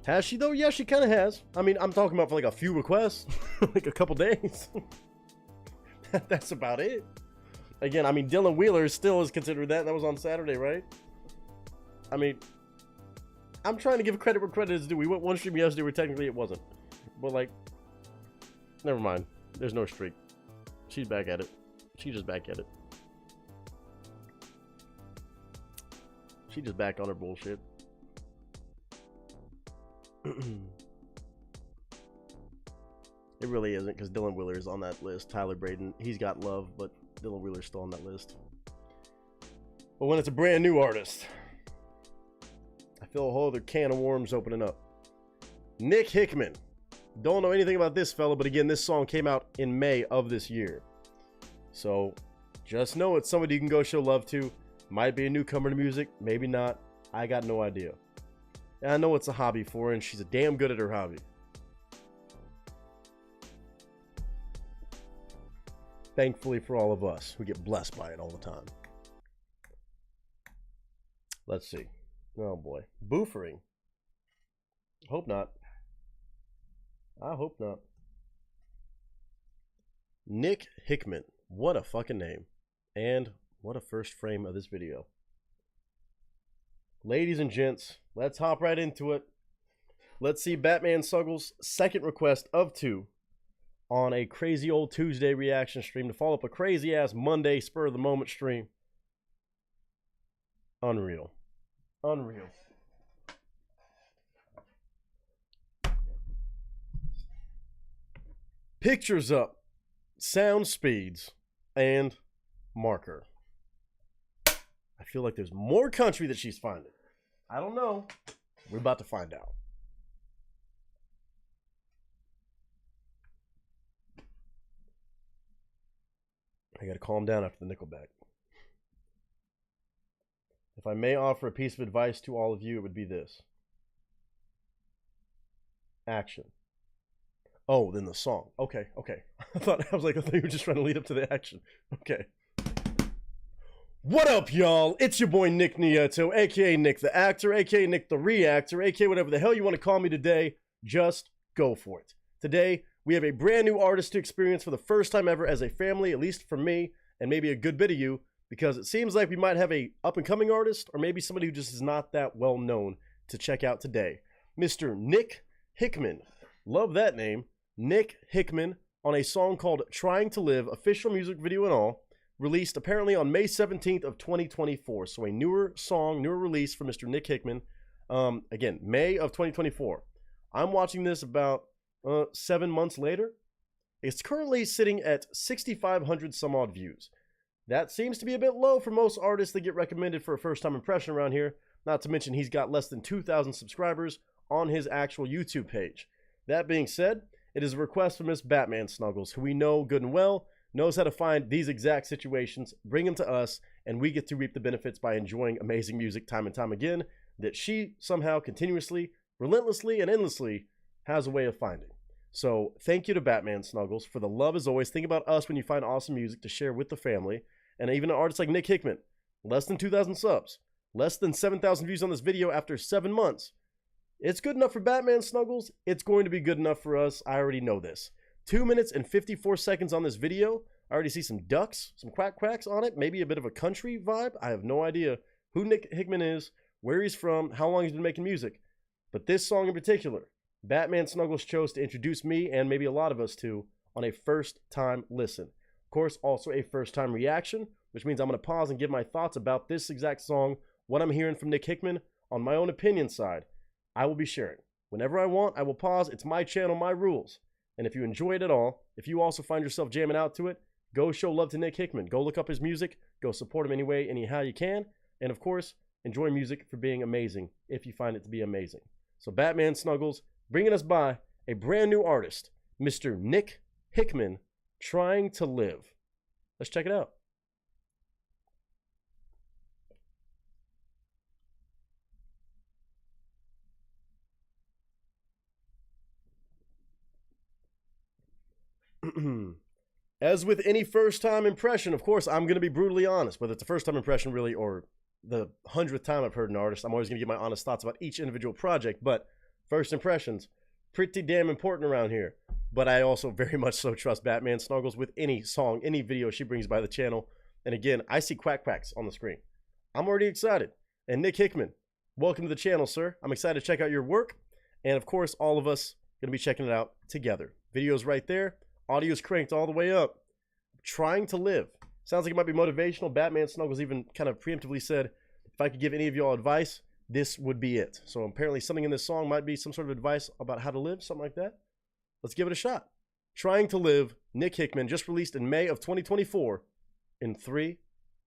Has she though? Yeah, she kind of has. I mean, I'm talking about for like a few requests, like a couple days. That's about it. Again, I mean, Dylan Wheeler still is considered that. That was on Saturday, right? I mean, I'm trying to give credit where credit is due. We went one stream yesterday where technically it wasn't. But like, never mind. There's no streak. She's back at it. She's just back at it. She just back on her bullshit. It really isn't, because Dylan Wheeler is on that list. Tyler Braden, he's got love, but Dylan Wheeler's still on that list. But when it's a brand new artist, I feel a whole other can of worms opening up. Nick Hickman. Don't know anything about this fella, but again, this song came out in May of this year. So just know it's somebody you can go show love to. Might be a newcomer to music, maybe not. I got no idea. And I know it's a hobby for her, and she's damn good at her hobby. Thankfully for all of us who get blessed by it all the time. Let's see. Oh boy. Boofering. Hope not. I hope not. Nick Hickman. What a fucking name. And what a first frame of this video. Ladies and gents, let's hop right into it. Let's see Batman Snuggles' second request of 2 on a crazy old Tuesday reaction stream to follow up a crazy ass Monday spur of the moment stream. Unreal. Unreal. Pictures up, sound speeds, and marker. I feel like there's more country that she's finding. I don't know. We're about to find out. I gotta calm down after the Nickelback. If I may offer a piece of advice to all of you, it would be this. Action. Oh, then the song. Okay, okay. I was like, I thought you were just trying to lead up to the action. Okay. What up, y'all? It's your boy Nick Nieto, aka Nick the Actor, aka Nick the Reactor, aka whatever the hell you want to call me today. Just go for it. Today, we have a brand new artist to experience for the first time ever as a family, at least for me, and maybe a good bit of you, because it seems like we might have a up-and-coming artist, or maybe somebody who just is not that well known to check out today. Mr. Nick Hickman. Love that name. Nick Hickman on a song called Trying to Live, official music video and all, released apparently on May 17th of 2024. So a newer song, newer release from Mr. Nick Hickman. Again, May of 2024. I'm watching this about 7 months later. It's currently sitting at 6,500 some odd views. That seems to be a bit low for most artists that get recommended for a first-time impression around here. Not to mention he's got less than 2,000 subscribers on his actual YouTube page. That being said, it is a request from Miss Batman Snuggles, who we know good and well, knows how to find these exact situations, bring them to us, and we get to reap the benefits by enjoying amazing music time and time again that she somehow continuously, relentlessly, and endlessly has a way of finding. So thank you to Batman Snuggles for the love as always. Think about us when you find awesome music to share with the family. And even an artist like Nick Hickman, less than 2,000 subs, less than 7,000 views on this video after 7 months. It's good enough for Batman Snuggles. It's going to be good enough for us. I already know this. 2 minutes and 54 seconds on this video. I already see some ducks, some quack quacks on it. Maybe a bit of a country vibe. I have no idea who Nick Hickman is, where he's from, how long he's been making music. But this song in particular, Batman Snuggles chose to introduce me and maybe a lot of us to on a first time listen. Of course, also a first time reaction, which means I'm going to pause and give my thoughts about this exact song, what I'm hearing from Nick Hickman on my own opinion side. I will be sharing. Whenever I want, I will pause. It's my channel, my rules. And if you enjoy it at all, if you also find yourself jamming out to it, go show love to Nick Hickman. Go look up his music. Go support him any way, anyhow you can. And of course, enjoy music for being amazing if you find it to be amazing. So Batman Snuggles, bringing us by a brand new artist, Mr. Nick Hickman, Trying to Live. Let's check it out. As with any first-time impression, of course, I'm going to be brutally honest. Whether it's the first-time impression, really, or the 100th time I've heard an artist, I'm always going to give my honest thoughts about each individual project. But first impressions, pretty damn important around here. But I also very much so trust Batman Snuggles with any song, any video she brings by the channel. And again, I see quack quacks on the screen. I'm already excited. And Nick Hickman, welcome to the channel, sir. I'm excited to check out your work. And of course, all of us going to be checking it out together. Video's right there. Audio's cranked all the way up. Trying to Live. Sounds like it might be motivational. Batman Snuggles even kind of preemptively said, if I could give any of y'all advice, this would be it. So apparently something in this song might be some sort of advice about how to live, something like that. Let's give it a shot. Trying to Live, Nick Hickman, just released in May of 2024 in 3,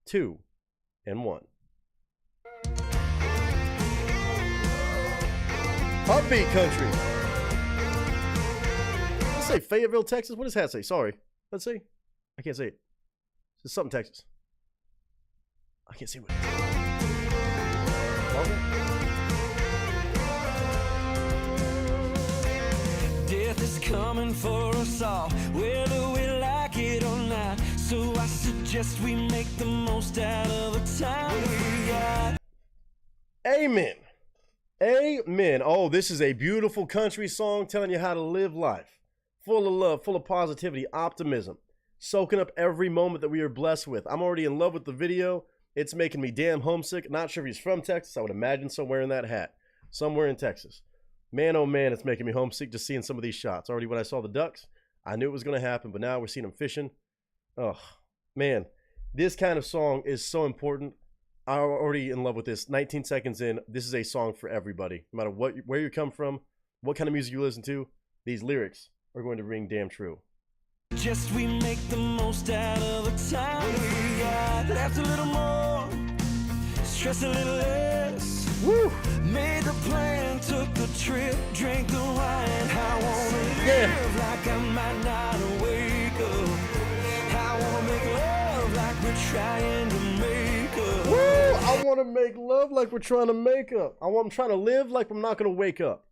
2, and 1. Upbeat country. Let's say Fayetteville, Texas. What does that say? Sorry. Let's see. I can't say it. It's something Texas. I can't see what it is. Death is coming for us all, whether we like it or not. Just we make the most out of the time we got. Amen. Amen. Oh, this is a beautiful country song telling you how to live life. Full of love, full of positivity, optimism. Soaking up every moment that we are blessed with. I'm already in love with the video. It's making me damn homesick. Not sure if he's from Texas. I would imagine somewhere in that hat. Somewhere in Texas. Man, oh man, it's making me homesick just seeing some of these shots. Already when I saw the ducks, I knew it was going to happen, but now we're seeing them fishing. Oh, man. This kind of song is so important. I'm already in love with this. 19 seconds in, this is a song for everybody. No matter where you come from, what kind of music you listen to, these lyrics are going to ring damn true. Just we make the most out of the time we got. Laughed a little more, stress a little less. Woo! Made the plan, took the trip, drank the wine. I wanna live like I might not wake up. I wanna make love like we're trying to make up. Woo! I want to make love like we're trying to make up. I'm trying to live like I'm not going to wake up.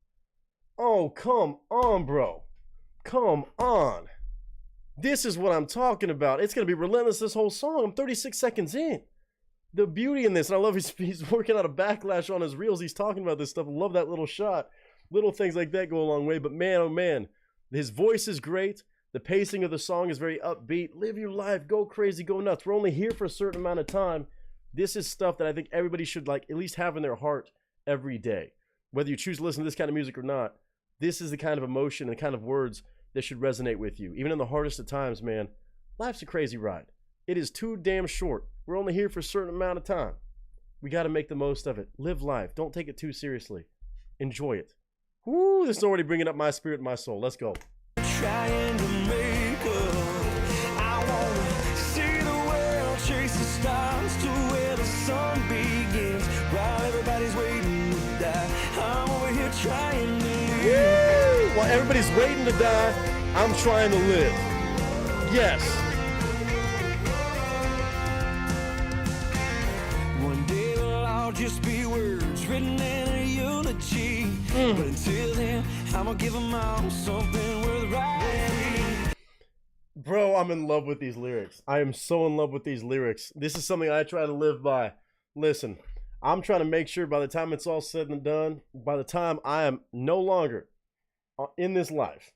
Oh, come on, bro. Come on. This is what I'm talking about. It's going to be relentless this whole song. I'm 36 seconds in. The beauty in this, and I love he's working out a backlash on his reels. He's talking about this stuff. I love that little shot. Little things like that go a long way. But man, oh man, his voice is great. The pacing of the song is very upbeat. Live your life. Go crazy. Go nuts. We're only here for a certain amount of time. This is stuff that I think everybody should like at least have in their heart every day. Whether you choose to listen to this kind of music or not, this is the kind of emotion and the kind of words that should resonate with you. Even in the hardest of times, man, life's a crazy ride. It is too damn short. We're only here for a certain amount of time. We got to make the most of it. Live life. Don't take it too seriously. Enjoy it. Woo, this is already bringing up my spirit and my soul. Let's go. Trying to make up. I wanna see the world, chase the stars to where the sun begins. While everybody's waiting to die, I'm over here trying to live. Woo! While everybody's waiting to die, I'm trying to live. Yes. One day it'll all just be words written in a eulogy. But until then, I'ma give them all something worth writing. Bro, I'm in love with these lyrics. I am so in love with these lyrics. This is something I try to live by. Listen, I'm trying to make sure by the time it's all said and done, by the time I am no longer in this life,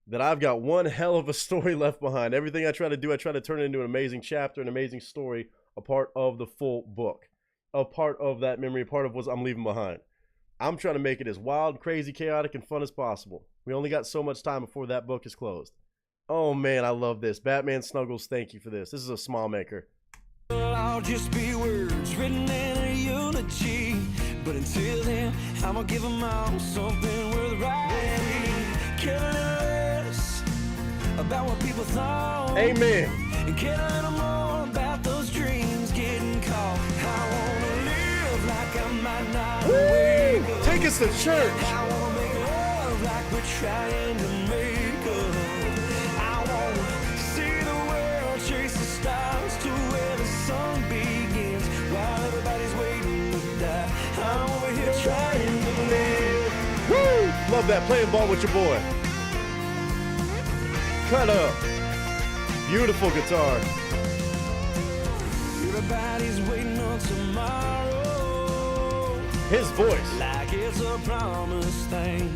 that I've got one hell of a story left behind. Everything I try to do, I try to turn it into an amazing chapter, an amazing story, a part of the full book, a part of that memory, a part of what I'm leaving behind. I'm trying to make it as wild, crazy, chaotic, and fun as possible. We only got so much time before that book is closed. Oh man, I love this. Batman Snuggles, thank you for this. This is a smile maker. I'll just be words written in a eulogy. But until then, I'ma give them all something worth writing. Care a little less about what people thought. Amen. And care a little more about those dreams getting caught. I wanna live like I might not wake up. Take us to church. I wanna make love like we're trying to make up. I wanna see the world, chase the stars to where the sun begins. While everybody's waiting to die, I'm over here trying to live. Woo! Love that. Playing ball with your boy. Cut up. Beautiful guitar. Everybody's waiting on tomorrow. His voice. Like it's a promised thing.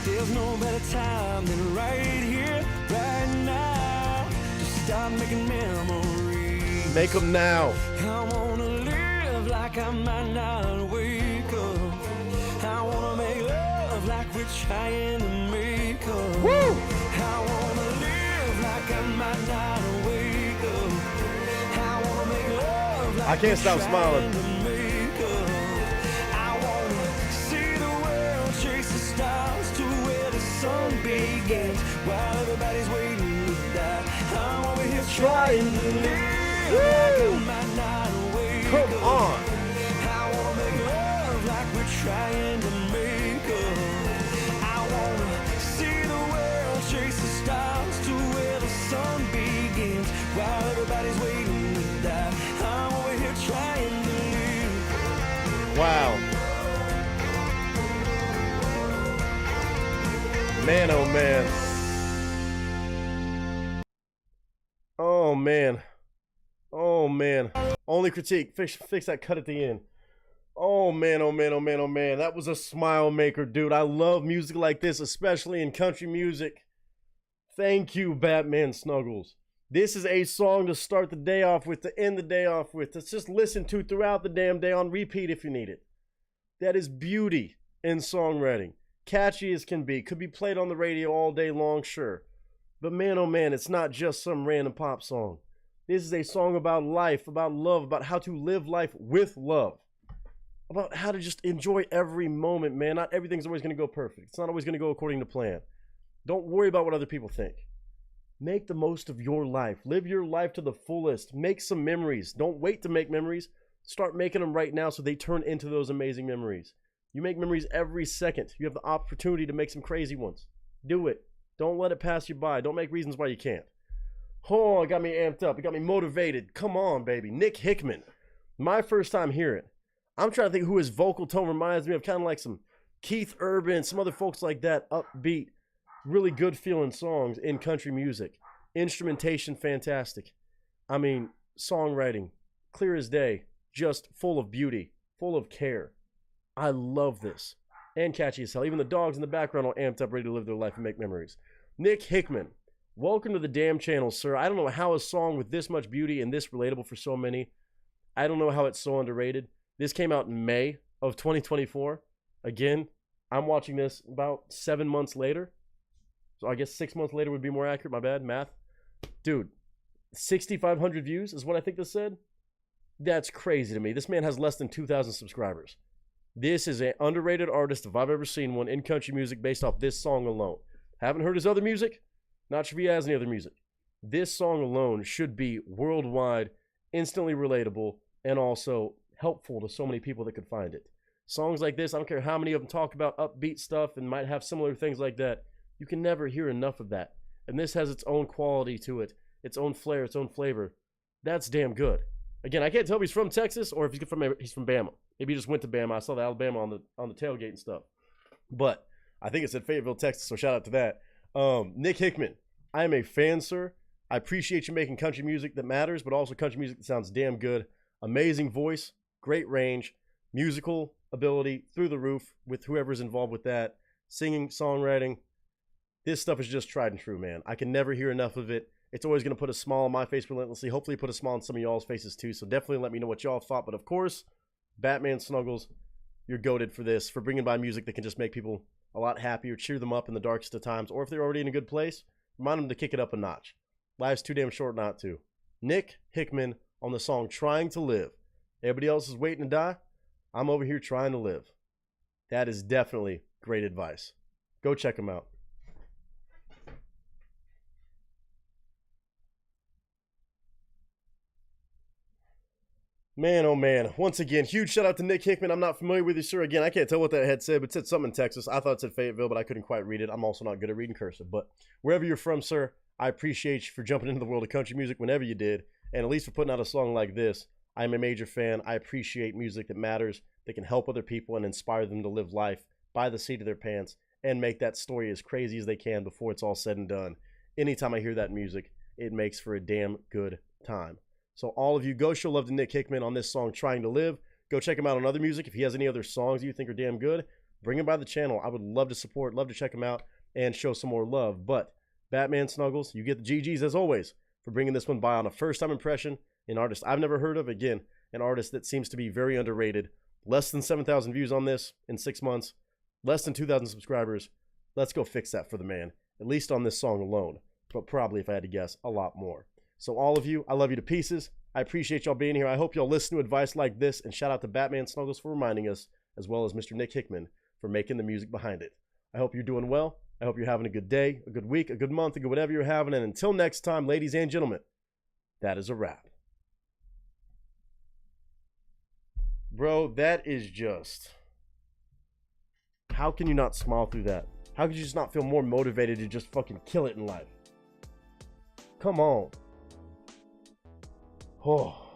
There's no better time than right here, right now. To start making memories. Make them now. I wanna live like I might not wake up. I wanna make love like we're trying to make up. Woo! I wanna live like I might not wake up. I wanna make love like I can't stop smiling. I wanna see the world, chase the stars to where the sun begins. While everybody's waiting to die, I'm over here trying to live like I might not wake up. Come on. I wanna make love like we're trying to make up. I wanna see the world, chase the stars to where the sun begins. While everybody's waiting to die, I'm over here trying to live. Wow. Man, oh man. man. Oh man. Only critique. Fix that cut at the end. Oh man, oh man, oh man, oh man. That was a smile maker, dude. I love music like this, especially in country music. Thank you, Batman Snuggles. This is a song to start the day off with, to end the day off with. Let's just listen to throughout the damn day on repeat if you need it. That is beauty in songwriting. Catchy as can be. Could be played on the radio all day long, sure. But man, oh man, it's not just some random pop song. This is a song about life, about love, about how to live life with love. About how to just enjoy every moment, man. Not everything's always going to go perfect. It's not always going to go according to plan. Don't worry about what other people think. Make the most of your life. Live your life to the fullest. Make some memories. Don't wait to make memories. Start making them right now so they turn into those amazing memories. You make memories every second. You have the opportunity to make some crazy ones. Do it. Don't let it pass you by. Don't make reasons why you can't. Oh, it got me amped up. It got me motivated. Come on, baby. Nick Hickman. My first time hearing. I'm trying to think who his vocal tone reminds me of. Kind of like some Keith Urban, some other folks like that. Upbeat, really good feeling songs in country music. Instrumentation, fantastic. I mean, songwriting, clear as day. Just full of beauty, full of care. I love this. And catchy as hell. Even the dogs in the background are amped up, ready to live their life and make memories. Nick Hickman, welcome to the damn channel, sir. I don't know how a song with this much beauty and this relatable for so many. I don't know how it's so underrated. This came out in May of 2024. Again, I'm watching this about 7 months later. So I guess 6 months later would be more accurate. My bad, math. Dude, 6,500 views is what I think this said. That's crazy to me. This man has less than 2,000 subscribers. This is an underrated artist if I've ever seen one in country music based off this song alone. Haven't heard his other music. Not sure if he has any other music. This song alone should be worldwide, instantly relatable, and also helpful to so many people that could find it. Songs like this, I don't care how many of them talk about upbeat stuff and might have similar things like that. You can never hear enough of that. And this has its own quality to it, its own flair, its own flavor. That's damn good. Again, I can't tell if he's from Texas or if he's from Bama. Maybe he just went to Bama. I saw the Alabama on the tailgate and stuff. But I think it's at Fayetteville, Texas, so shout out to that. Nick Hickman, I am a fan, sir. I appreciate you making country music that matters, but also country music that sounds damn good. Amazing voice, great range, musical ability through the roof with whoever's involved with that. Singing, songwriting. This stuff is just tried and true, man. I can never hear enough of it. It's always going to put a smile on my face relentlessly. Hopefully put a smile on some of y'all's faces too. So definitely let me know what y'all thought. But of course, Batman Snuggles, you're goated for this, for bringing by music that can just make people a lot happier, cheer them up in the darkest of times. Or if they're already in a good place, remind them to kick it up a notch. Life's too damn short not to. Nick Hickman on the song Trying to Live. Everybody else is waiting to die. I'm over here trying to live. That is definitely great advice. Go check him out. Man, oh man. Once again, huge shout out to Nick Hickman. I'm not familiar with you, sir. Again, I can't tell what that head said, but it said something in Texas. I thought it said Fayetteville, but I couldn't quite read it. I'm also not good at reading cursive. But wherever you're from, sir, I appreciate you for jumping into the world of country music whenever you did. And at least for putting out a song like this. I'm a major fan. I appreciate music that matters, that can help other people and inspire them to live life by the seat of their pants and make that story as crazy as they can before it's all said and done. Anytime I hear that music, it makes for a damn good time. So all of you, go show love to Nick Hickman on this song, Trying to Live. Go check him out on other music. If he has any other songs you think are damn good, bring him by the channel. I would love to support, love to check him out, and show some more love. But Batman Snuggles, you get the GGs as always for bringing this one by on a first-time impression. An artist I've never heard of. Again, an artist that seems to be very underrated. Less than 7,000 views on this in 6 months. Less than 2,000 subscribers. Let's go fix that for the man. At least on this song alone. But probably, if I had to guess, a lot more. So all of you, I love you to pieces. I appreciate y'all being here. I hope y'all listen to advice like this. And shout out to Batman Snuggles for reminding us, as well as Mr. Nick Hickman for making the music behind it. I hope you're doing well. I hope you're having a good day, a good week, a good month, a good whatever you're having. And until next time, ladies and gentlemen, that is a wrap. Bro, that is just... How can you not smile through that? How could you just not feel more motivated to just fucking kill it in life? Come on. Oh.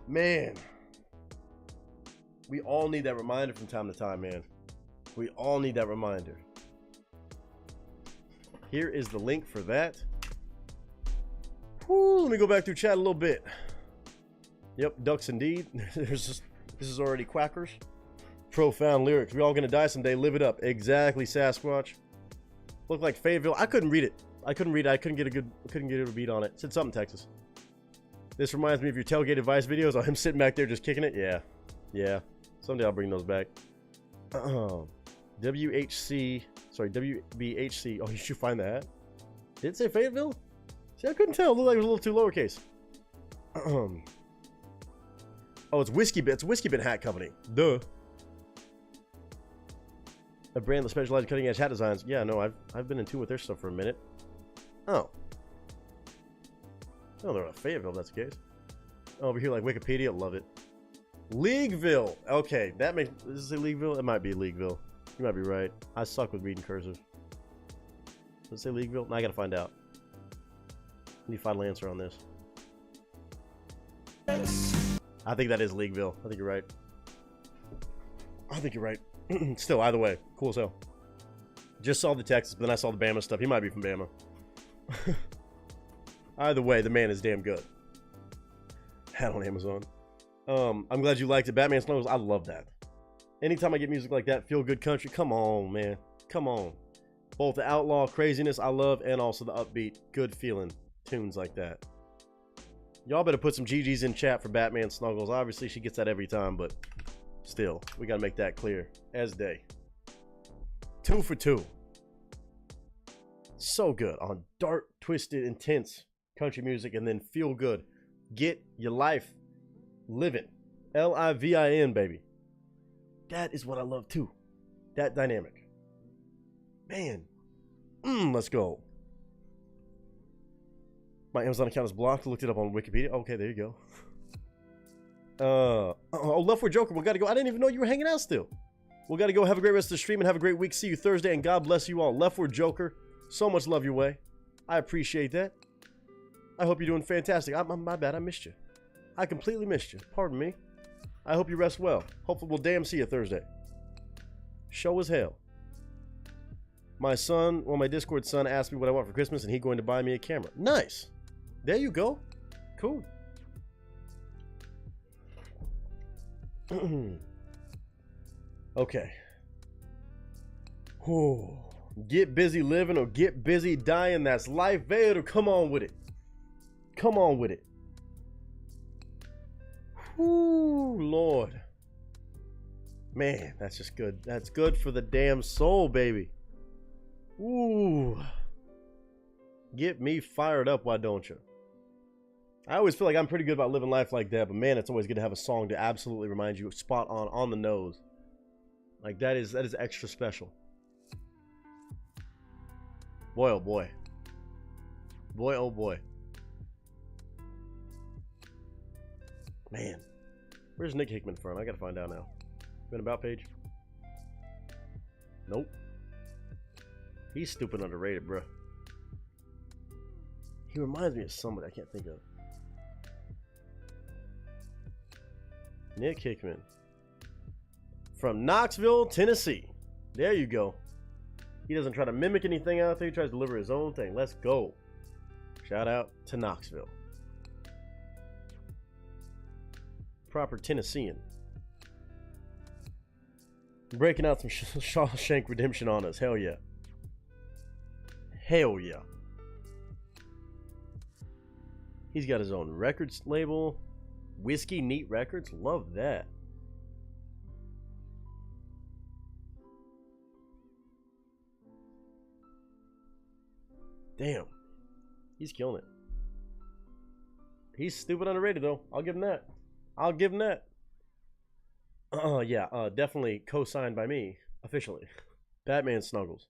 Man. We all need that reminder from time to time, man. We all need that reminder. Here is the link for that. Whoo, let me go back through chat a little bit. Yep, ducks indeed. This is already quackers. Profound lyrics. We all gonna die someday. Live it up. Exactly, Sasquatch. Looked like Fayetteville. I couldn't read it. I couldn't get a beat on it. It said something Texas. This reminds me of your tailgate advice videos. Oh, him sitting back there just kicking it. Yeah, yeah. Someday I'll bring those back. WHC. Sorry, WBHC. Oh, you should find that. Did it say Fayetteville? See, I couldn't tell. It looked like it was a little too lowercase. Oh, it's Whiskey Bit. It's Whiskey Bit Hat Company. Duh. A brand that specializes in cutting edge hat designs. Yeah, no, I've been in tune with their stuff for a minute. Oh. Oh, they're not Fayetteville, if that's the case. Over here, like Wikipedia, love it. Leagueville. Okay, that makes. Does it say Leagueville? It might be Leagueville. You might be right. I suck with reading cursive. Does it say Leagueville? Now I gotta find out. I need a final answer on this. I think that is Leagueville. I think you're right. I think you're right. Still, either way, cool as hell. Just saw the Texas, but then I saw the Bama stuff. He might be from Bama. Either way, the man is damn good. Hat on Amazon. I'm glad you liked it. Batman Snows, I love that. Anytime I get music like that, feel good country, come on, man. Come on. Both the outlaw craziness I love and also the upbeat, good feeling tunes like that. Y'all better put some GGs in chat for Batman Snuggles. Obviously, she gets that every time, but still, we gotta make that clear as day. 2 for 2. So good on dark, twisted, intense country music, and then feel good. Get your life living. Livin, baby. That is what I love too. That dynamic. Man. Let's go. My Amazon account is blocked. I looked it up on Wikipedia. Okay, there you go. Oh, Left for Joker. We gotta go. I didn't even know you were hanging out still. We gotta go. Have a great rest of the stream and have a great week. See you Thursday, and God bless you all. Left for Joker. So much love your way. I appreciate that. I hope you're doing fantastic. My bad. I missed you. I completely missed you. Pardon me. I hope you rest well. Hopefully we'll damn see you Thursday. Show as hell. My son, well, my Discord son asked me what I want for Christmas, and he's going to buy me a camera. Nice. There you go. Cool. Okay. Whew. Get busy living or get busy dying. That's life, Vader. Come on with it. Come on with it. Whoo, Lord. Man, that's just good. That's good for the damn soul, baby. Ooh. Get me fired up, why don't you? I always feel like I'm pretty good about living life like that, but man, it's always good to have a song to absolutely remind you spot on the nose. Like that is extra special. Boy, oh boy. Boy, oh boy. Man. Where's Nick Hickman from? I gotta find out now. Been about page? Nope. He's stupid underrated, bro. He reminds me of somebody I can't think of. Nick Hickman. From Knoxville, Tennessee. There you go. He doesn't try to mimic anything out there. He tries to deliver his own thing. Let's go. Shout out to Knoxville. Proper Tennessean. Breaking out some Shawshank Redemption on us. Hell yeah. Hell yeah. He's got his own records label. Whiskey Neat Records. Love that. Damn. He's killing it. He's stupid underrated though. I'll give him that. I'll give him that. Yeah, definitely co-signed by me, officially. Batman Snuggles.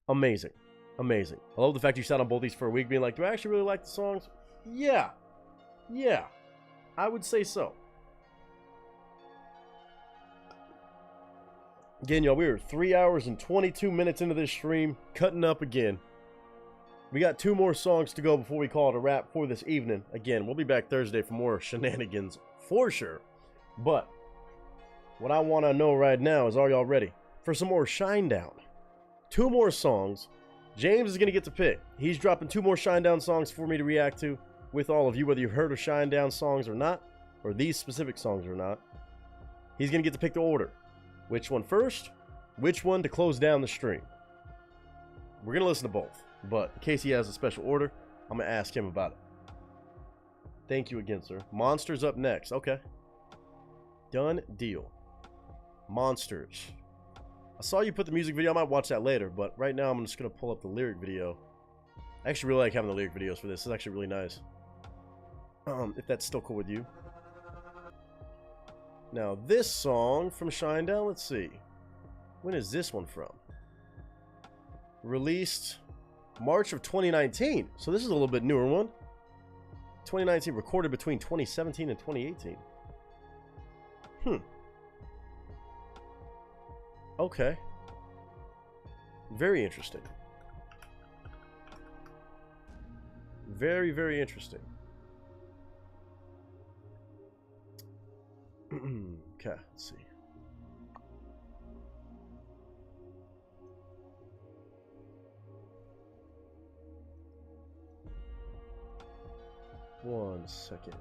Amazing. Amazing. I love the fact you sat on both these for a week being like, do I actually really like the songs? Yeah. Yeah. I would say so. Again, y'all, we are 3 hours and 22 minutes into this stream, cutting up again. We got 2 more songs to go before we call it a wrap for this evening. Again, we'll be back Thursday for more shenanigans for sure. But what I want to know right now is, are y'all ready for some more Shinedown? 2 more songs, James is going to get to pick. He's dropping 2 more Shinedown songs for me to react to with all of you, whether you've heard of Shinedown songs or not, or these specific songs or not. He's going to get to pick the order. Which one first? Which one to close down the stream? We're going to listen to both, but in case he has a special order, I'm going to ask him about it. Thank you again, sir. Monsters up next. Okay. Done deal. Monsters. I saw you put the music video. I might watch that later, but right now I'm just going to pull up the lyric video. I actually really like having the lyric videos for this. It's actually really nice. If that's still cool with you. Now, this song from Shinedown, let's see. When is this one from? Released March of 2019. So this is a little bit newer one. 2019, recorded between 2017 and 2018. Okay. Very interesting. Very, very interesting. Okay, let's see. One second.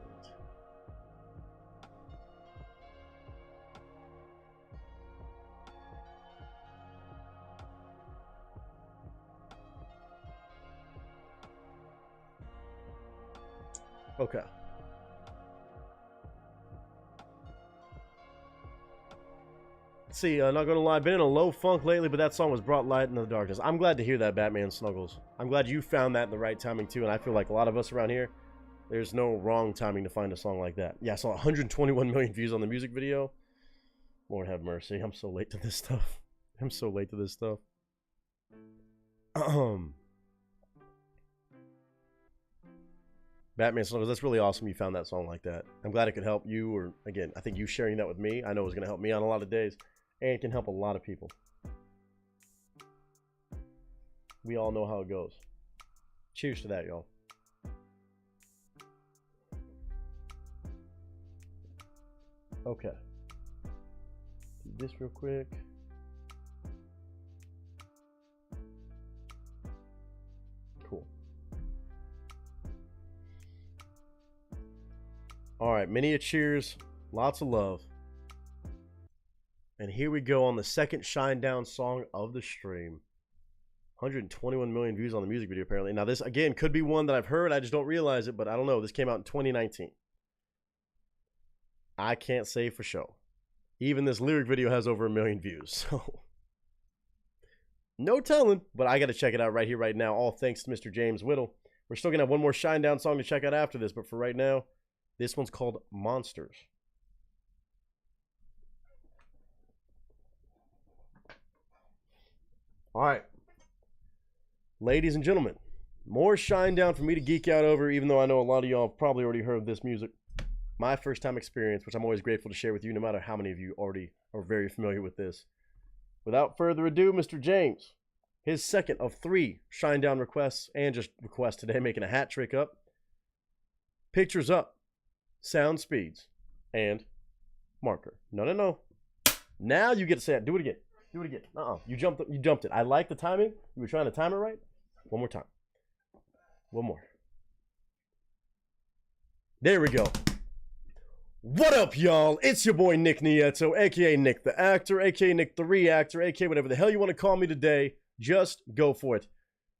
Okay. Let's see, not gonna lie, been in a low funk lately, but that song was brought light into the darkness. I'm glad to hear that, Batman Snuggles. I'm glad you found that in the right timing too, and I feel like a lot of us around here, there's no wrong timing to find a song like that. Yeah, I saw 121 million views on the music video. Lord have mercy. I'm so late to this stuff. I'm so late to this stuff. Batman Snuggles, that's really awesome you found that song like that. I'm glad it could help you, or again, I think you sharing that with me, I know it was going to help me on a lot of days, and it can help a lot of people. We all know how it goes. Cheers to that, y'all. Okay. Do this real quick. Cool. All right, many a cheers, lots of love. And here we go on the second Shinedown song of the stream. 121 million views on the music video, apparently. Now, this, again, could be one that I've heard. I just don't realize it, but I don't know. This came out in 2019. I can't say for sure. Even this lyric video has over 1 million views, so no telling, but I got to check it out right here, right now, all thanks to Mr. James Whittle. We're still going to have one more Shinedown song to check out after this, but for right now, this one's called Monsters. All right. Ladies and gentlemen, more Shinedown for me to geek out over, even though I know a lot of y'all have probably already heard this music. My first time experience, which I'm always grateful to share with you, no matter how many of you already are very familiar with this. Without further ado, Mr. James, his second of 3 Shinedown requests, and just requests today, making a hat trick up. Pictures up, sound speeds, and marker. No. Now you get to say it. Do it again. Do it again. You jumped it. I like the timing. You were trying to time it right. One more time. One more. There we go. What up, y'all? It's your boy Nick Nieto, aka Nick the Actor, aka Nick the Reactor, aka whatever the hell you want to call me today. Just go for it.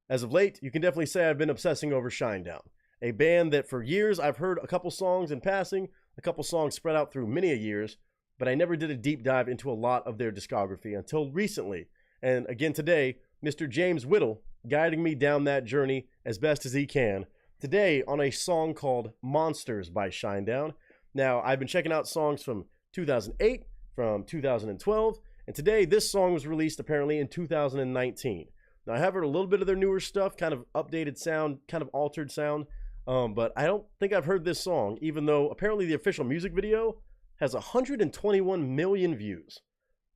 As of late, you can definitely say I've been obsessing over Shinedown, a band that for years I've heard a couple songs in passing, a couple songs spread out through many a years, but I never did a deep dive into a lot of their discography until recently. And again today, Mr. James Whittle guiding me down that journey as best as he can. Today on a song called Monsters by Shinedown. Now, I've been checking out songs from 2008, from 2012, and today this song was released apparently in 2019. Now, I have heard a little bit of their newer stuff, kind of updated sound, kind of altered sound, but I don't think I've heard this song, even though apparently the official music video has 121 million views.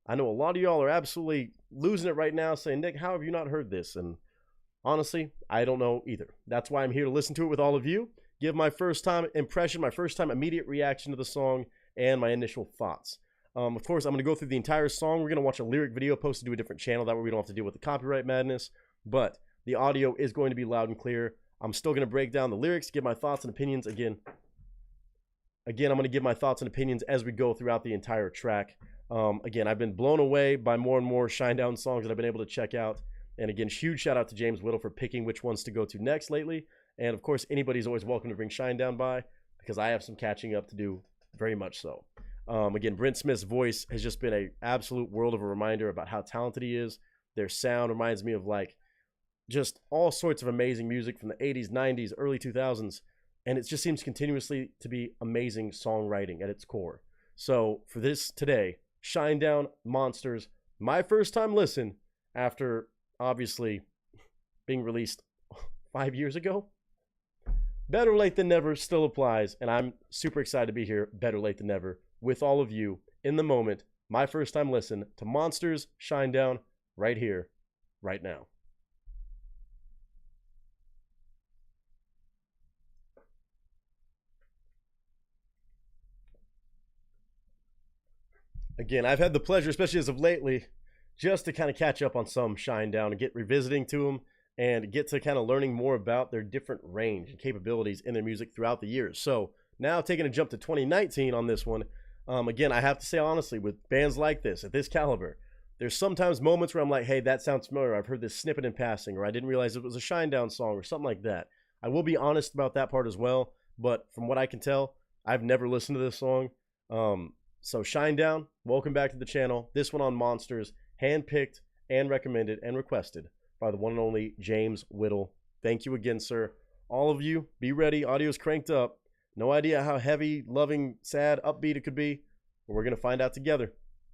I know a lot of y'all are absolutely losing it right now, saying, Nick, how have you not heard this? And honestly, I don't know either. That's why I'm here to listen to it with all of you, give my first time impression, my first time immediate reaction to the song, and my initial thoughts. Of course, I'm going to go through the entire song. We're going to watch a lyric video posted to a different channel. That way we don't have to deal with the copyright madness. But The audio is going to be loud and clear. I'm still going to break down the lyrics, give my thoughts and opinions. Again, I'm going to give my thoughts and opinions as we go throughout the entire track. Again, I've been blown away by more and more Shinedown songs that I've been able to check out. And again, huge shout out to James Whittle for picking which ones to go to next lately. And of course, anybody's always welcome to bring Shinedown by, because I have some catching up to do, very much so. Again, Brent Smith's voice has just been an absolute world of a reminder about how talented he is. Their sound reminds me of like just all sorts of amazing music from the 80s, 90s, early 2000s. And it just seems continuously to be amazing songwriting at its core. So for this today, Shinedown, Monsters, my first time listen after obviously being released 5 years ago. Better late than never still applies, and I'm super excited to be here, better late than never, with all of you in the moment. My first time listen to Monsters, Shinedown, right here, right now. Again, I've had the pleasure, especially as of lately, just to kind of catch up on some Shinedown and get revisiting to them and get to kind of learning more about their different range and capabilities in their music throughout the years. So now taking a jump to 2019 on this one, again, I have to say honestly, with bands like this, at this caliber, there's sometimes moments where I'm like, hey, that sounds familiar. I've heard this snippet in passing, or I didn't realize it was a Shinedown song or something like that. I will be honest about that part as well, but from what I can tell, I've never listened to this song. So Shinedown, welcome back to the channel. This one on Monsters, handpicked and recommended and requested by the one and only James Whittle. Thank you again, sir. All of you, be ready. Audio's cranked up. No idea how heavy, loving, sad, upbeat it could be, but we're going to find out together.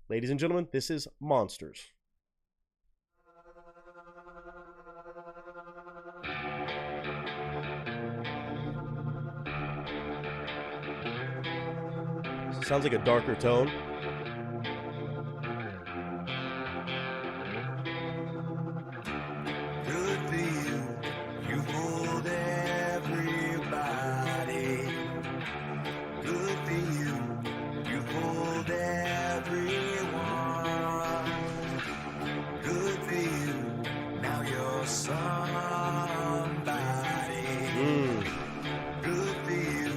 Ladies and gentlemen, this is Monsters. Sounds like a darker tone. Good for you, you fooled everybody. Good for you, you fooled everyone. Good for you, now you're somebody. Good for you,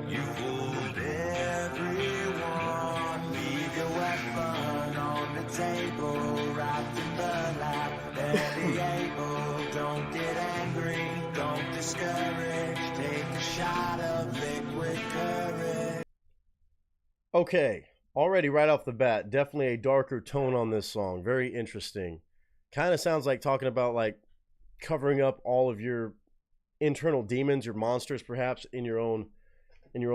you fooled everyone. Leave your weapon on the table, right in the lap. Barely able, don't get angry, don't discourage. Take a shot of liquid courage. Okay, already right off the bat, definitely a darker tone on this song. Very interesting. Kind of sounds like talking about like covering up all of your internal demons, your monsters perhaps in your own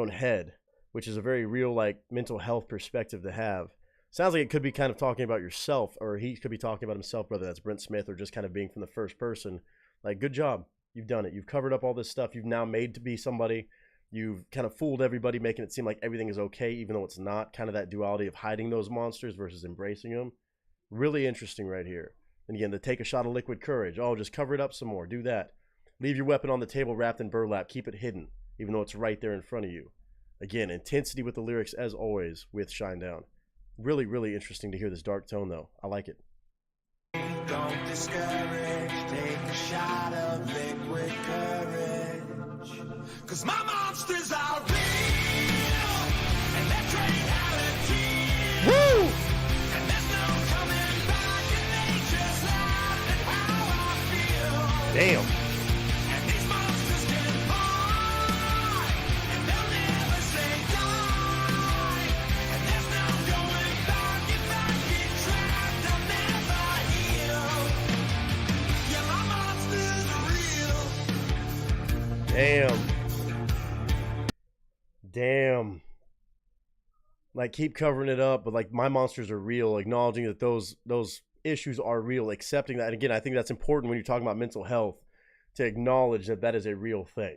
head, which is a very real like mental health perspective to have. Sounds like it could be kind of talking about yourself, or he could be talking about himself, whether that's Brent Smith or just kind of being from the first person. Like, good job. You've done it. You've covered up all this stuff. You've now made to be somebody. You've kind of fooled everybody, making it seem like everything is okay, even though it's not. Kind of that duality of hiding those monsters versus embracing them. Really interesting right here. And again, to take a shot of liquid courage. Oh, just cover it up some more. Do that. Leave your weapon on the table wrapped in burlap. Keep it hidden, even though it's right there in front of you. Again, intensity with the lyrics as always with Shinedown. Really, really interesting to hear this dark tone, though. I like it. Don't discourage, take a shot of liquid courage. 'Cause my monsters are real, and that's reality. Woo! And there's no coming back, and they just laugh at how I feel. Damn. And these monsters can fly, and they'll never say die. And there's no going back if I get trapped, I'll never heal. Yeah, my monsters are real. Damn. Damn. Like, keep covering it up, but like, my monsters are real, acknowledging that those issues are real, accepting that. And again, I think that's important when you're talking about mental health, to acknowledge that that is a real thing,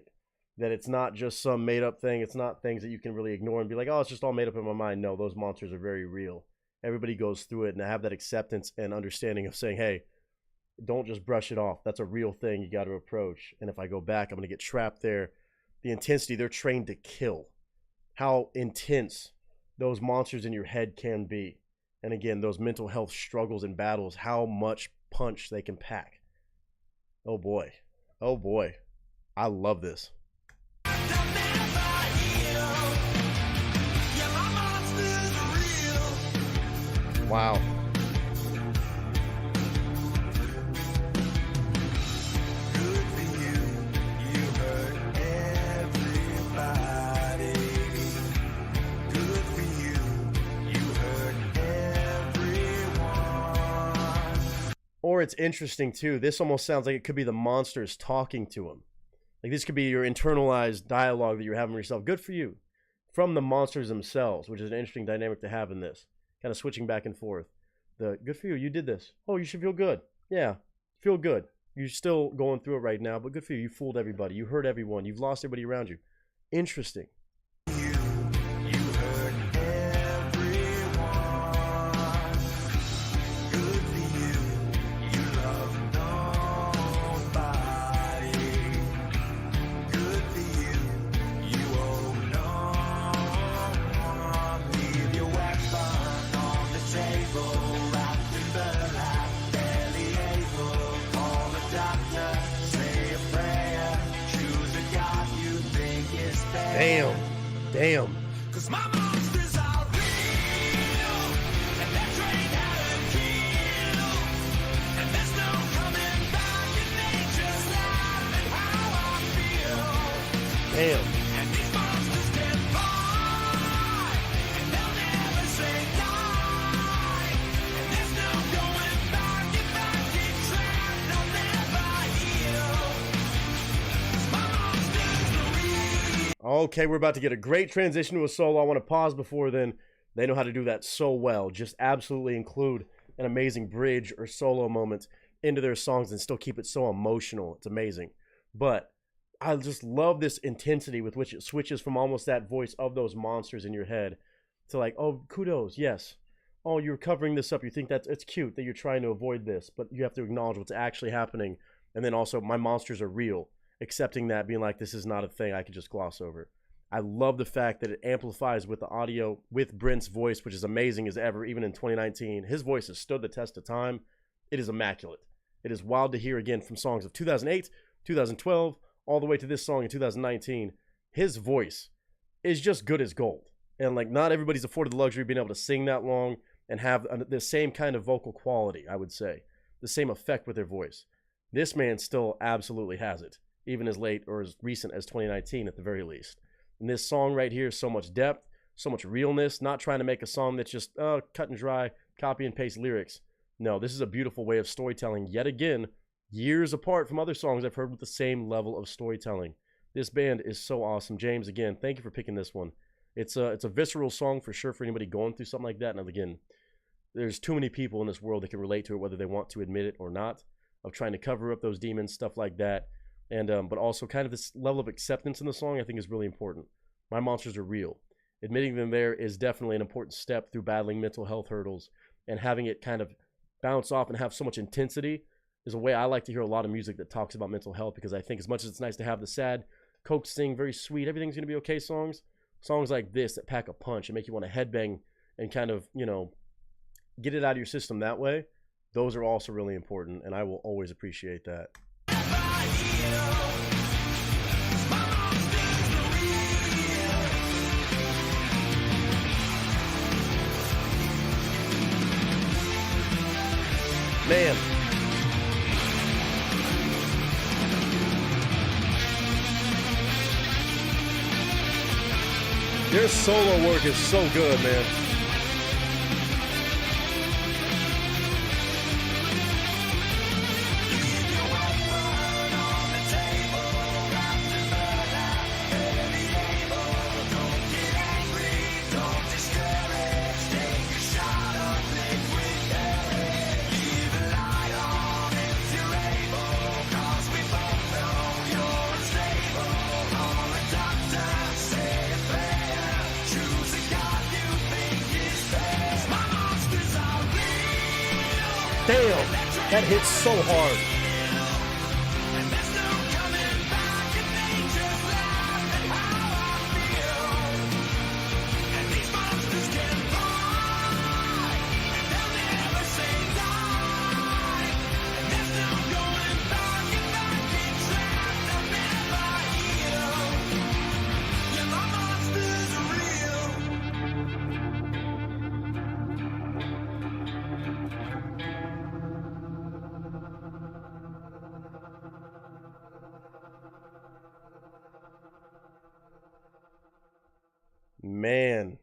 that it's not just some made up thing. It's not things that you can really ignore and be like, oh, it's just all made up in my mind. No, those monsters are very real. Everybody goes through it, and I have that acceptance and understanding of saying, hey, don't just brush it off. That's a real thing you got to approach. And if I go back, I'm going to get trapped there. The intensity, they're trained to kill. How intense those monsters in your head can be. And again, those mental health struggles and battles, how much punch they can pack. Oh boy. Oh boy. I love this. Wow. Or it's interesting too. This almost sounds like it could be the monsters talking to him. Like this could be your internalized dialogue that you're having with yourself. Good for you. From the monsters themselves, which is an interesting dynamic to have in this. Kind of switching back and forth. The good for you, you did this. Oh, you should feel good. Yeah, feel good. You're still going through it right now, but good for you. You fooled everybody. You hurt everyone. You've lost everybody around you. Interesting. Damn. Damn. Cause my monsters are real, and that train had a kill, and there's no coming back, and they just laugh at how I feel. Damn. And these monsters can fly, and they'll never say die, and there's no going back. If I get trapped, they'll never heal. Cause my monsters are real. Okay, we're about to get a great transition to a solo. I want to pause before then. They know how to do that so well. Just absolutely include an amazing bridge or solo moment into their songs and still keep it so emotional. It's amazing. But I just love this intensity with which it switches from almost that voice of those monsters in your head to like, oh, kudos, yes. Oh, you're covering this up. You think that it's cute that you're trying to avoid this, but you have to acknowledge what's actually happening. And then also, my monsters are real. Accepting that, being like, this is not a thing I could just gloss over. I love the fact that it amplifies with the audio, with Brent's voice, which is amazing as ever, even in 2019. His voice has stood the test of time. It is immaculate. It is wild to hear again from songs of 2008, 2012, all the way to this song in 2019. His voice is just good as gold. And like, not everybody's afforded the luxury of being able to sing that long and have the same kind of vocal quality, I would say. The same effect with their voice. This man still absolutely has it. Even as late or as recent as 2019 at the very least. And this song right here is so much depth, so much realness, not trying to make a song that's just cut and dry, copy and paste lyrics. No, this is a beautiful way of storytelling, yet again, years apart from other songs I've heard with the same level of storytelling. This band is so awesome. James, again, thank you for picking this one. It's a visceral song for sure for anybody going through something like that. And again, there's too many people in this world that can relate to it, whether they want to admit it or not, of trying to cover up those demons, stuff like that. And but also kind of this level of acceptance in the song I think is really important. My monsters are real. Admitting them there is definitely an important step through battling mental health hurdles, and having it kind of bounce off and have so much intensity is a way I like to hear a lot of music that talks about mental health, because I think as much as it's nice to have the sad, coaxing, very sweet, everything's going to be okay songs like this that pack a punch and make you want to headbang and kind of, you know, get it out of your system that way, those are also really important, and I will always appreciate that. Man. Their solo work is so good, man. Damn, that hits so hard. Man,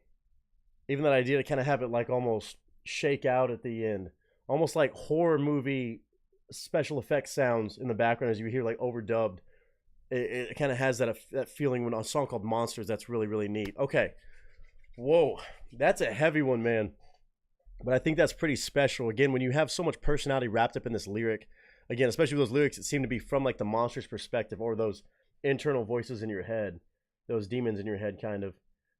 even that idea to kind of have it like almost shake out at the end, almost like horror movie special effects sounds in the background as you hear like overdubbed. It kind of has that feeling when a song called Monsters. That's really, really neat. Okay. Whoa, that's a heavy one, man. But I think that's pretty special. Again, when you have so much personality wrapped up in this lyric, again, especially with those lyrics that seem to be from like the monster's perspective, or those internal voices in your head, those demons in your head, kind of,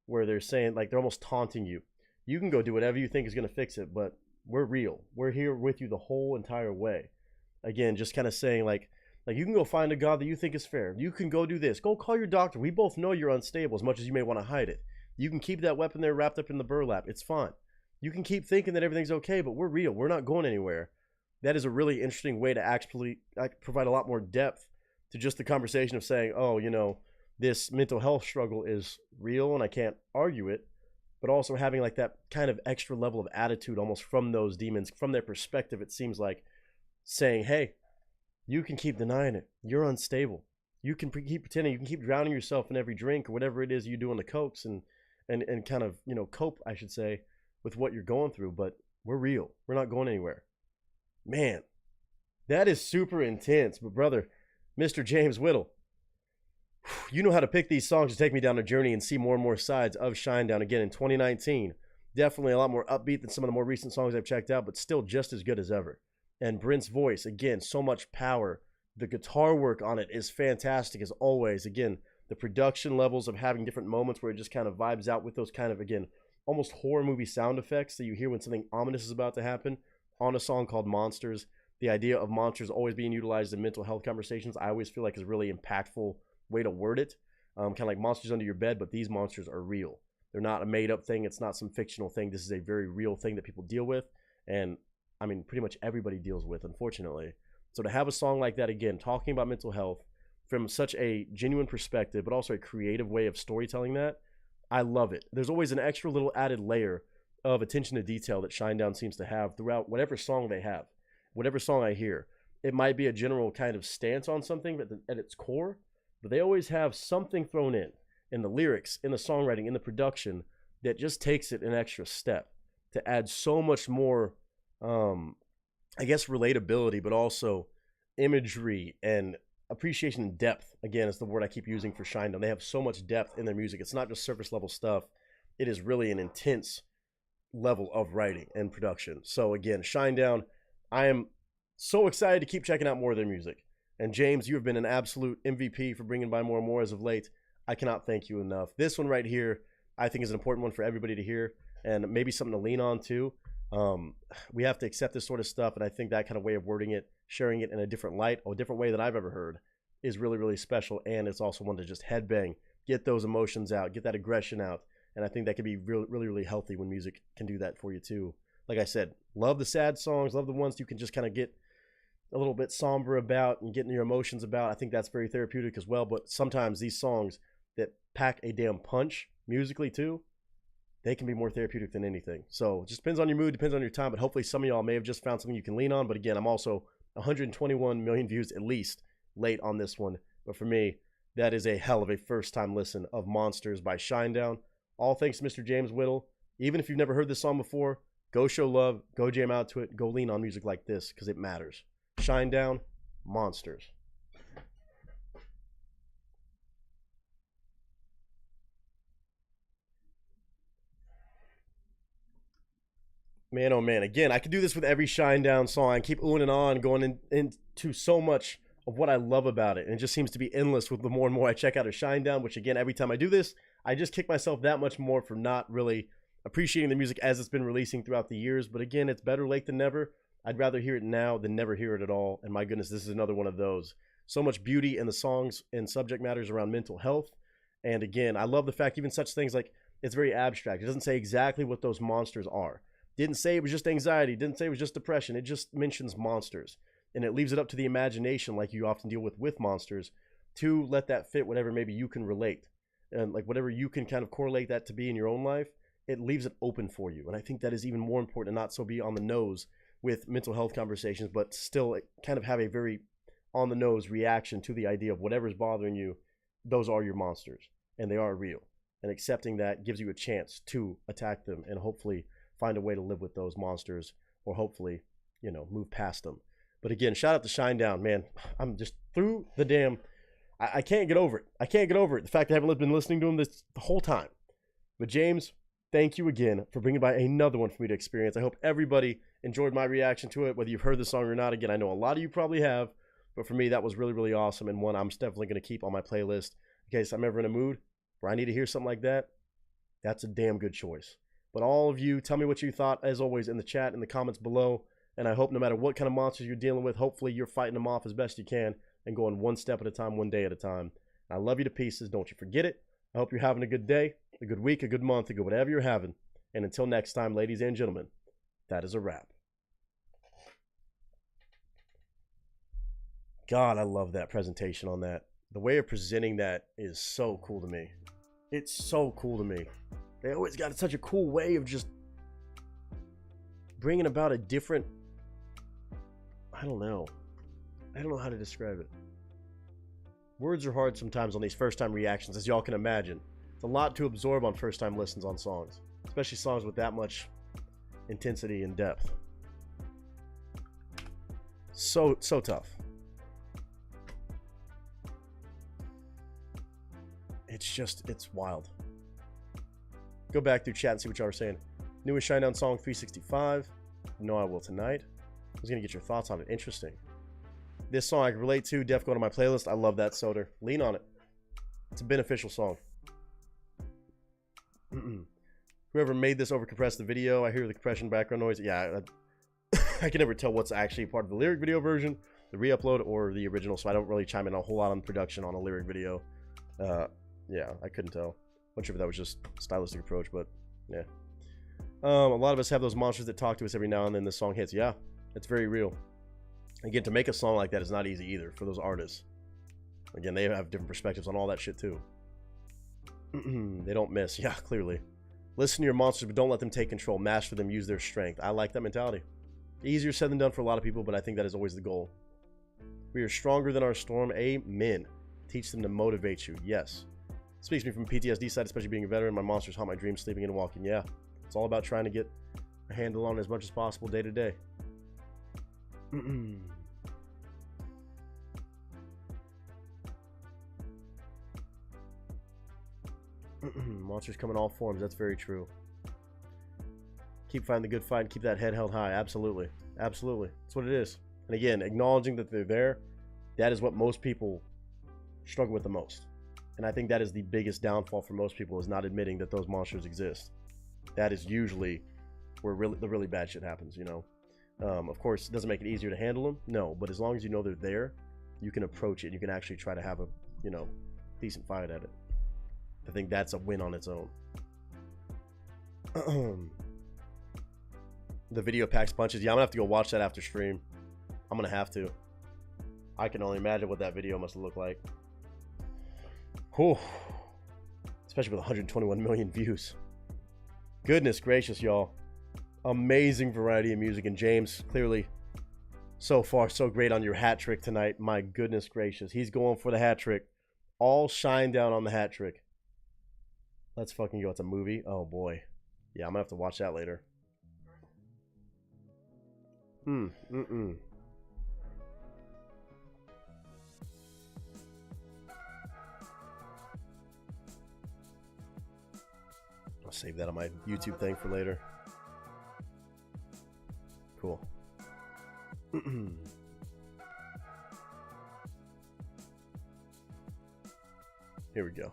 where they're saying, like, they're almost taunting you. You can go do whatever you think is going to fix it, but we're real. We're here with you the whole entire way. Again, just kind of saying, like you can go find a God that you think is fair. You can go do this. Go call your doctor. We both know you're unstable as much as you may want to hide it. You can keep that weapon there wrapped up in the burlap. It's fine. You can keep thinking that everything's okay, but we're real. We're not going anywhere. That is a really interesting way to actually provide a lot more depth to just the conversation of saying, oh, you know, this mental health struggle is real and I can't argue it, but also having like that kind of extra level of attitude almost from those demons, from their perspective. It seems like saying, hey, you can keep denying it. You're unstable. You can keep pretending. You can keep drowning yourself in every drink or whatever it is you do on the cokes and kind of, you know, cope, I should say, with what you're going through, but we're real. We're not going anywhere. Man, that is super intense. But brother, Mr. James Whittle, you know how to pick these songs to take me down a journey and see more and more sides of Shinedown. Again, in 2019, definitely a lot more upbeat than some of the more recent songs I've checked out, but still just as good as ever. And Brent's voice, again, so much power. The guitar work on it is fantastic as always. Again, the production levels of having different moments where it just kind of vibes out with those kind of, again, almost horror movie sound effects that you hear when something ominous is about to happen on a song called Monsters. The idea of monsters always being utilized in mental health conversations, I always feel like is a really impactful way to word it. Kind of like monsters under your bed, but these monsters are real. They're not a made up thing. It's not some fictional thing. This is a very real thing that people deal with. And I mean, pretty much everybody deals with, unfortunately. So to have a song like that, again, talking about mental health from such a genuine perspective, but also a creative way of storytelling that, I love it. There's always an extra little added layer of attention to detail that Shinedown seems to have throughout whatever song they have. Whatever song I hear, it might be a general kind of stance on something at its core, but they always have something thrown in the lyrics, in the songwriting, in the production, that just takes it an extra step to add so much more, I guess, relatability, but also imagery and appreciation and depth. Again, is the word I keep using for Shinedown. They have so much depth in their music. It's not just surface level stuff. It is really an intense level of writing and production. So again, Shinedown, I am so excited to keep checking out more of their music. And James, you have been an absolute MVP for bringing by more and more as of late. I cannot thank you enough. This one right here, I think is an important one for everybody to hear, and maybe something to lean on too. We have to accept this sort of stuff, and I think that kind of way of wording it, sharing it in a different light, or a different way that I've ever heard, is really, really special. And it's also one to just headbang, get those emotions out, get that aggression out. And I think that can be really, really, really healthy when music can do that for you too. Like I said, love the sad songs, love the ones you can just kind of get a little bit somber about and getting your emotions about. I think that's very therapeutic as well. But sometimes these songs that pack a damn punch musically too, they can be more therapeutic than anything. So it just depends on your mood, depends on your time. But hopefully some of y'all may have just found something you can lean on. But again, I'm also 121 million views at least late on this one. But for me, that is a hell of a first time listen of Monsters by Shinedown. All thanks to Mr. James Whittle. Even if you've never heard this song before, go show love, go jam out to it, go lean on music like this because it matters. Shinedown, Monsters. Man, oh man, again, I could do this with every Shinedown song. I keep oohing and on, going into so much of what I love about it. And it just seems to be endless with the more and more I check out a Shinedown, which again, every time I do this, I just kick myself that much more for not really appreciating the music as it's been releasing throughout the years. But again, it's better late than never. I'd rather hear it now than never hear it at all. And my goodness, this is another one of those. So much beauty in the songs and subject matters around mental health. And again, I love the fact even such things like it's very abstract. It doesn't say exactly what those monsters are. Didn't say it was just anxiety. Didn't say it was just depression. It just mentions monsters. And it leaves it up to the imagination, like you often deal with monsters, to let that fit whatever maybe you can relate. And like whatever you can kind of correlate that to be in your own life, it leaves it open for you. And I think that is even more important to not so be on the nose with mental health conversations, but still kind of have a very on the nose reaction to the idea of whatever's bothering you. Those are your monsters and they are real. And accepting that gives you a chance to attack them and hopefully find a way to live with those monsters, or hopefully, you know, move past them. But again, shout out to Shinedown, man. I'm just through the damn... I can't get over it. I can't get over it. The fact I haven't been listening to him this the whole time. But James, thank you again for bringing by another one for me to experience. I hope everybody enjoyed my reaction to it, whether you've heard the song or not. Again, I know a lot of you probably have, but for me, that was really, really awesome, and one I'm definitely going to keep on my playlist in case I'm ever in a mood where I need to hear something like that. That's a damn good choice. But all of you, tell me what you thought, as always, in the chat, in the comments below, and I hope no matter what kind of monsters you're dealing with, hopefully you're fighting them off as best you can and going one step at a time, one day at a time. I love you to pieces. Don't you forget it. I hope you're having a good day, a good week, a good month, a good whatever you're having. And until next time, ladies and gentlemen, that is a wrap. God, I love that presentation on that. The way of presenting that is so cool to me. It's so cool to me. They always got such a cool way of just bringing about a different... I don't know how to describe it. Words are hard sometimes on these first-time reactions, as y'all can imagine. It's a lot to absorb on first-time listens on songs, especially songs with that much intensity and depth. So tough. It's wild. Go back through chat and see what y'all are saying. Newest Shinedown song 365. No, I will tonight. I was gonna get your thoughts on it. Interesting. This song I can relate to. Def go to my playlist. I love that Soder. Lean on it. It's a beneficial song. Whoever made this overcompressed the video. I hear the compression background noise. Yeah, I can never tell what's actually part of the lyric video version, the re-upload, or the original, so I don't really chime in a whole lot on production on a lyric video. Yeah, I couldn't tell. I'm not sure if that was just stylistic approach, but yeah. A lot of us have those monsters that talk to us every now and then. This song hits. Yeah, it's very real. Again, to make a song like that is not easy either for those artists. Again, they have different perspectives on all that shit too. They don't miss. Yeah, clearly. Listen to your monsters, but don't let them take control. Master them, use their strength. I like that mentality. Easier said than done for a lot of people, but I think that is always the goal. We are stronger than our storm. Amen. Teach them to motivate you. Yes. Speaks to me from a PTSD side, especially being a veteran. My monsters haunt my dreams, sleeping and walking. Yeah. It's all about trying to get a handle on as much as possible day to day. Monsters come in all forms. That's very true. Keep fighting the good fight and keep that head held high. Absolutely. Absolutely. That's what it is. And again, acknowledging that they're there, that is what most people struggle with the most. And I think that is the biggest downfall for most people, is not admitting that those monsters exist. That is usually where the really bad shit happens, you know. Of course, it doesn't make it easier to handle them. No, but as long as you know they're there, you can approach it. You can actually try to have a, you know, decent fight at it. I think that's a win on its own. The video packs punches. Yeah, I'm gonna have to go watch that after stream. I'm gonna have to. I can only imagine what that video must look like. Whew. Especially with 121 million views. Goodness gracious, y'all. Amazing variety of music. And James, clearly, so far, so great on your hat trick tonight. My goodness gracious. He's going for the hat trick. All Shinedown on the hat trick. Let's fucking go. It's a movie. Oh, boy. Yeah, I'm gonna have to watch that later. I'll save that on my YouTube thing for later. Cool. Here we go.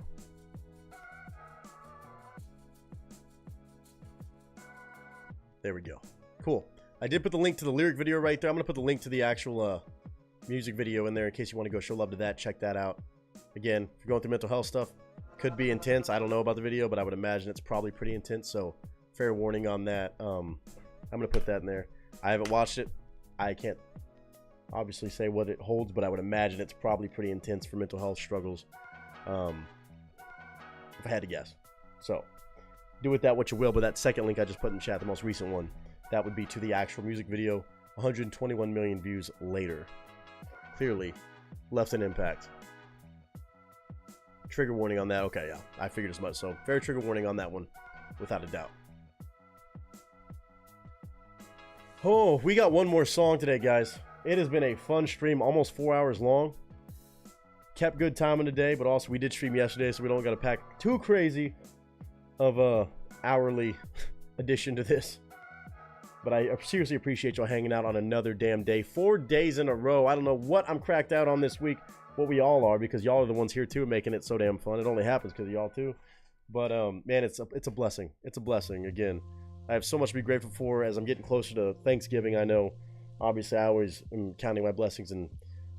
There we go. Cool. I did put the link to the lyric video right there. I'm going to put the link to the actual music video in there in case you want to go show love to that. Check that out. Again, if you're going through mental health stuff, could be intense. I don't know about the video, but I would imagine it's probably pretty intense. So fair warning on that. I'm going to put that in there. I haven't watched it. I can't obviously say what it holds, but I would imagine it's probably pretty intense for mental health struggles. If I had to guess. So do with that what you will, but that second link I just put in chat, the most recent one, that would be to the actual music video. 121 million views later. Clearly left an impact. Trigger warning on that. Okay, yeah. I figured as much. So, fair trigger warning on that one, without a doubt. Oh, we got one more song today, guys. It has been a fun stream, almost 4 hours long. Kept good time in the day, but also we did stream yesterday, so we don't got to pack too crazy of a hourly addition to this. But I seriously appreciate y'all hanging out on another damn day. 4 days in a row. I don't know what I'm cracked out on this week. What we all are, because y'all are the ones here too making it so damn fun. It only happens because of y'all too. But man, it's a blessing. It's a blessing. Again, I have so much to be grateful for as I'm getting closer to Thanksgiving. I know, obviously, I always am counting my blessings and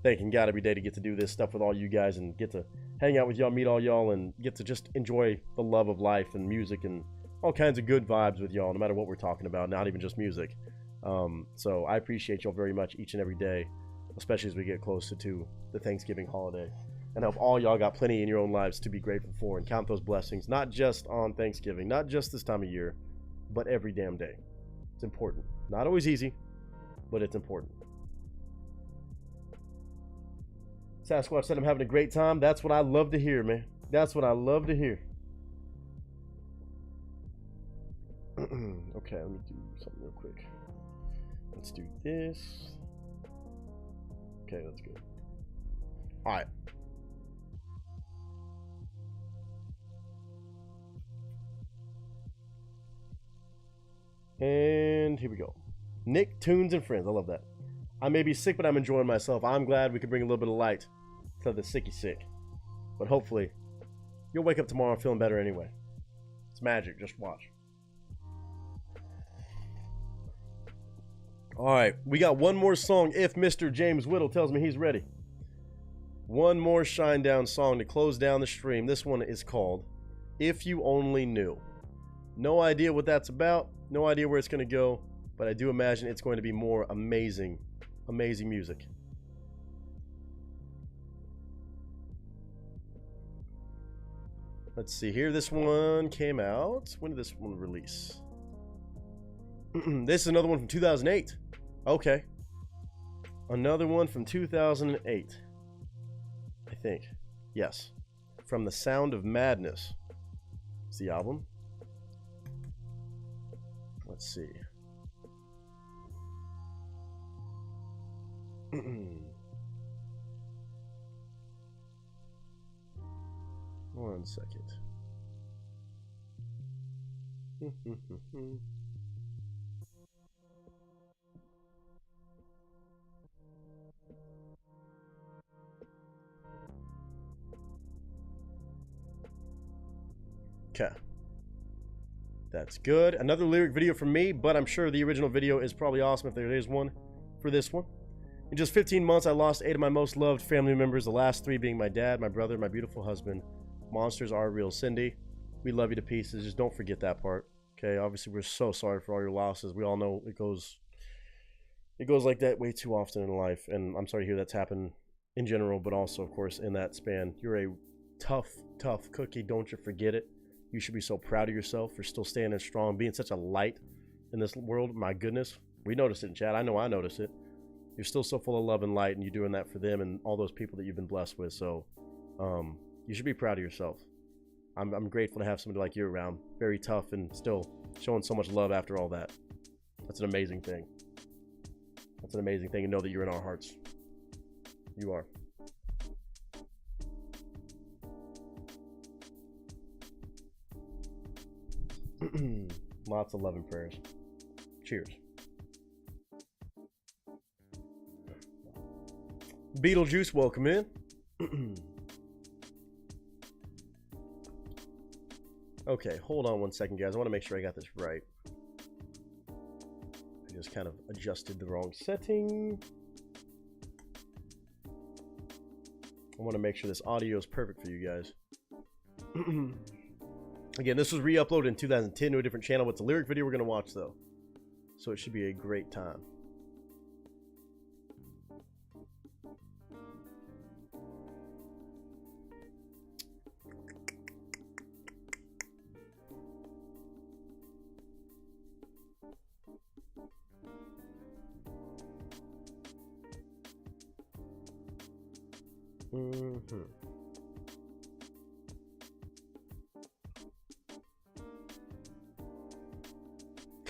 thanking God every day to get to do this stuff with all you guys and get to hang out with y'all, meet all y'all, and get to just enjoy the love of life and music and all kinds of good vibes with y'all, no matter what we're talking about, not even just music. So I appreciate y'all very much each and every day, especially as we get closer to the Thanksgiving holiday. And I hope all y'all got plenty in your own lives to be grateful for and count those blessings, not just on Thanksgiving, not just this time of year, but every damn day. It's important. Not always easy, but it's important. Sasquatch said I'm having a great time. That's what I love to hear, man. That's what I love to hear. Okay, let me do something real quick. Let's do this. Okay, that's good. All right. And here we go. Nick, Tunes, and Friends. I love that. I may be sick, but I'm enjoying myself. I'm glad we could bring a little bit of light to the sicky sick. But hopefully, you'll wake up tomorrow feeling better anyway. It's magic. Just watch. All right. We got one more song if Mr. James Whittle tells me he's ready. One more Shinedown song to close down the stream. This one is called If You Only Knew. No idea what that's about. No idea where it's going to go. But I do imagine it's going to be more amazing, amazing music. Let's see here. This one came out. When did this one release? This is another one from 2008. Okay. Another one from 2008. I think. Yes. From The Sound of Madness. It's the album. Let's see. One second. Okay. That's good. Another lyric video from me, but I'm sure the original video is probably awesome if there is one for this one. In just 15 months, I lost 8 of my most loved family members, the last 3 being my dad, my brother, my beautiful husband. Monsters are real. Cindy, we love you to pieces. Just don't forget that part. Okay, obviously we're so sorry for all your losses. We all know it goes like that way too often in life, and I'm sorry to hear that's happened in general, but also, of course, in that span. You're a tough cookie. Don't you forget it. You should be so proud of yourself for still standing strong, being such a light in this world. My goodness. We noticed it in chat. I know I noticed it. You're still so full of love and light, and you're doing that for them and all those people that you've been blessed with. So you should be proud of yourself. I'm grateful to have somebody like you around. Very tough and still showing so much love after all that. That's an amazing thing. That's an amazing thing to know that you're in our hearts. You are. Lots of love and prayers. Cheers. Beetlejuice, welcome in. Okay, hold on one second, guys. I want to make sure I got this right. I just kind of adjusted the wrong setting. I want to make sure this audio is perfect for you guys. Again, this was re-uploaded in 2010 to a different channel, but it's a lyric video we're going to watch, though. So it should be a great time.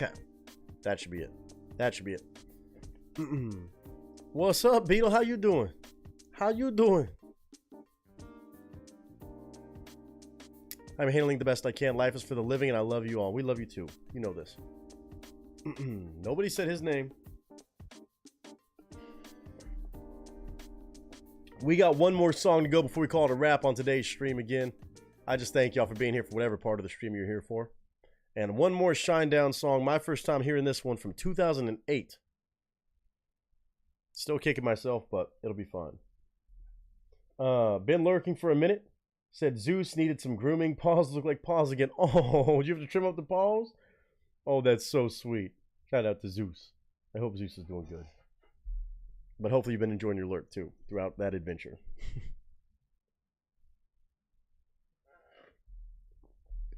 Okay. That should be it. That should be it. What's up, Beetle? How you doing? How you doing? I'm handling the best I can. Life is for the living, and I love you all. We love you too. You know this. Nobody said his name. We got one more song to go before we call it a wrap on today's stream again. I just thank y'all for being here for whatever part of the stream you're here for. And one more Shinedown song. My first time hearing this one from 2008. Still kicking myself, but it'll be fun. Been lurking for a minute. Said Zeus needed some grooming. Paws look like paws again. Oh, did you have to trim up the paws? Oh, that's so sweet. Shout out to Zeus. I hope Zeus is doing good. But hopefully you've been enjoying your lurk too throughout that adventure.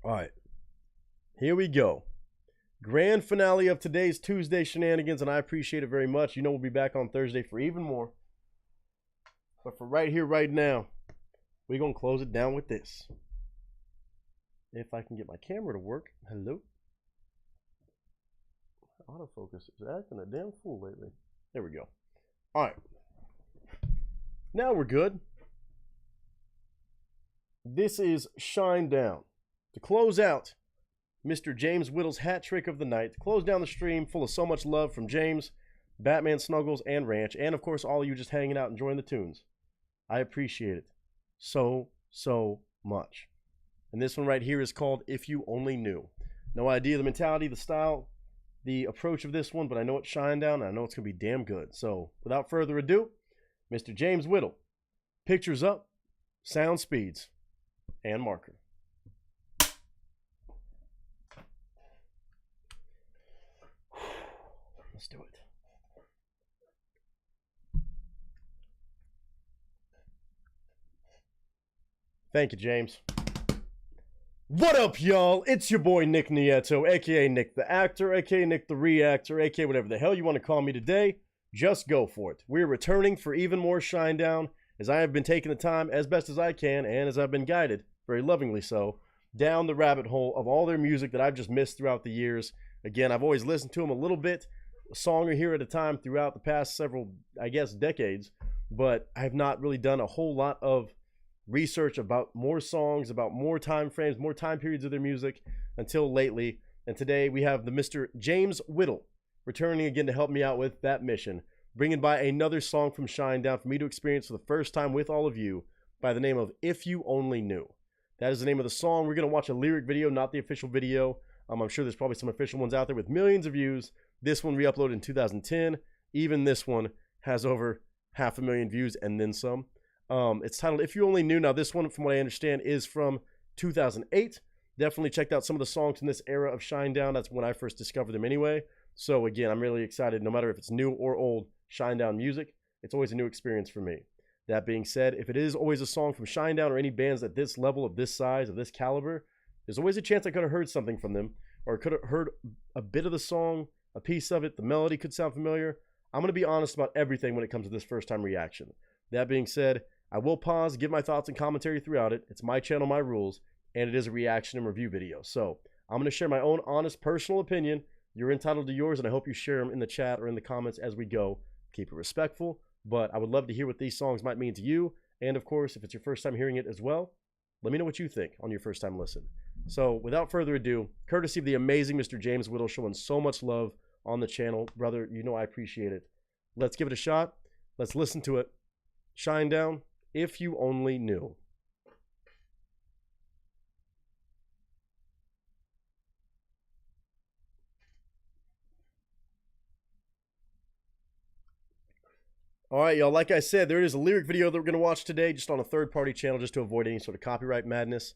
All right. Here we go. Grand finale of today's Tuesday shenanigans, and I appreciate it very much. You know we'll be back on Thursday for even more. But for right here, right now, we're going to close it down with this. If I can get my camera to work. Hello? Autofocus is acting a damn fool lately. There we go. All right. Now we're good. This is Shinedown. To close out Mr. James Whittle's hat trick of the night. To close down the stream full of so much love from James, Batman Snuggles, and Ranch. And, of course, all of you just hanging out enjoying the tunes. I appreciate it so much. And this one right here is called If You Only Knew. No idea the mentality, the style, the approach of this one, but I know it's Shinedown, and I know it's going to be damn good. So, without further ado, Mr. James Whittle. Pictures up, sound speeds, and marker. Let's do it. Thank you, James. What up, y'all? It's your boy, Nick Nieto, a.k.a. Nick the Actor, a.k.a. Nick the Reactor, a.k.a. whatever the hell you want to call me today. Just go for it. We're returning for even more Shinedown, as I have been taking the time as best as I can, and as I've been guided, very lovingly so, down the rabbit hole of all their music that I've just missed throughout the years. Again, I've always listened to them a little bit, a song or here at a time throughout the past several, I guess, decades, but I have not really done a whole lot of research about more songs, about more time frames, more time periods of their music until lately. And today we have the Mr. James Whittle returning again to help me out with that mission, bringing by another song from Shinedown for me to experience for the first time with all of you by the name of If You Only Knew. That is the name of the song. We're going to watch a lyric video, not the official video. I'm sure there's probably some official ones out there with millions of views. This one re-uploaded in 2010. Even this one has over 500,000 views and then some. It's titled If You Only Knew. Now, this one, from what I understand, is from 2008. Definitely checked out some of the songs in this era of Shinedown. That's when I first discovered them anyway. So, again, I'm really excited. No matter if it's new or old Shinedown music, it's always a new experience for me. That being said, if it is always a song from Shinedown or any bands at this level, of this size, of this caliber, there's always a chance I could have heard something from them, or could have heard a bit of the song, a piece of it. The melody could sound familiar. I'm going to be honest about everything when it comes to this first-time reaction. That being said, I will pause, give my thoughts and commentary throughout it. It's my channel, my rules, and it is a reaction and review video. So I'm going to share my own honest personal opinion. You're entitled to yours, and I hope you share them in the chat or in the comments as we go. Keep it respectful, but I would love to hear what these songs might mean to you. And, of course, if it's your first time hearing it as well, let me know what you think on your first time listen. So without further ado, courtesy of the amazing Mr. James Whittle, showing so much love on the channel. Brother, you know I appreciate it. Let's give it a shot. Let's listen to it. Shinedown, If You Only Knew. All right, y'all, like I said, there is a lyric video that we're going to watch today, just on a third-party channel, just to avoid any sort of copyright madness.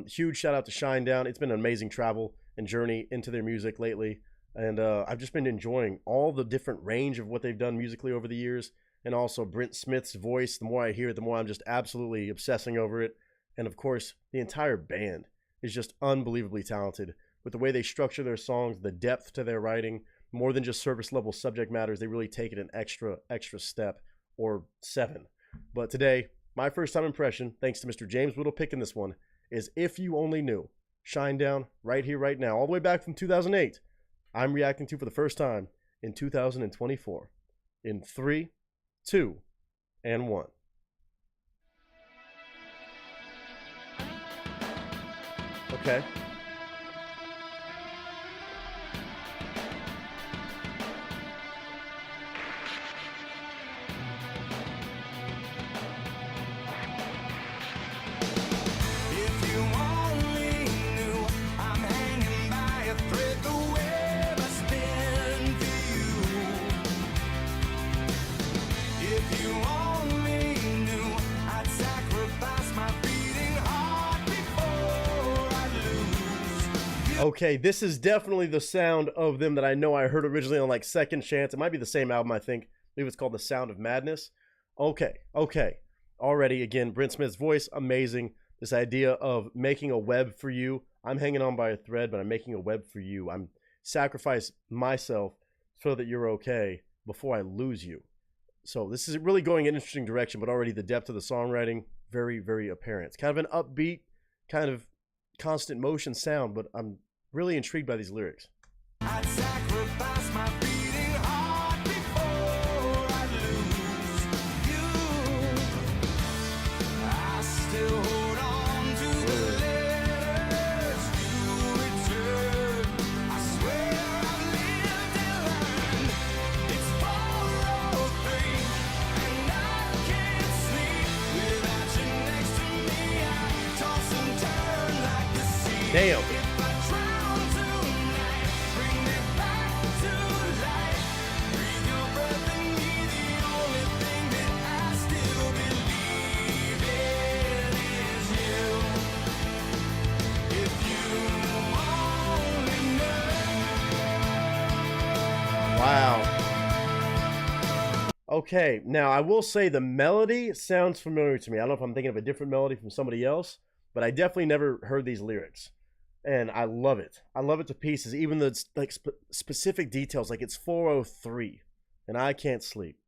Huge shout out to Shinedown. It's been an amazing travel and journey into their music lately. And I've just been enjoying all the different range of what they've done musically over the years. And also Brent Smith's voice. The more I hear it, the more I'm just absolutely obsessing over it. And of course, the entire band is just unbelievably talented with the way they structure their songs, the depth to their writing, more than just surface level subject matters. They really take it an extra step, or 7. But today, my first time impression, thanks to Mr. James Whittle picking this one, is If You Only Knew. Shinedown, right here, right now, all the way back from 2008. I'm reacting to for the first time in 2024. In 3, 2, and 1. Okay. Okay, this is definitely the sound of them that I know I heard originally on like Second Chance. It might be the same album, I think. Maybe it's called The Sound of Madness. Okay. Already, again, Brent Smith's voice, amazing. This idea of making a web for you. I'm hanging on by a thread, but I'm making a web for you. I'm sacrifice myself so that you're okay before I lose you. So this is really going in an interesting direction, but already the depth of the songwriting, very, very apparent. It's kind of an upbeat, kind of constant motion sound, but I'm really intrigued by these lyrics. I'd sacrifice my beating heart before I lose you. I still hold on to the letters you returned. I swear I've lived and learned. It's 4:03 and I can't sleep without you next to me. I toss and turn like the sea. Damn. Wow. Okay, now I will say the melody sounds familiar to me. I don't know if I'm thinking of a different melody from somebody else, but I definitely never heard these lyrics. And I love it. I love it to pieces. Even the like specific details, like it's 4:03 and I can't sleep.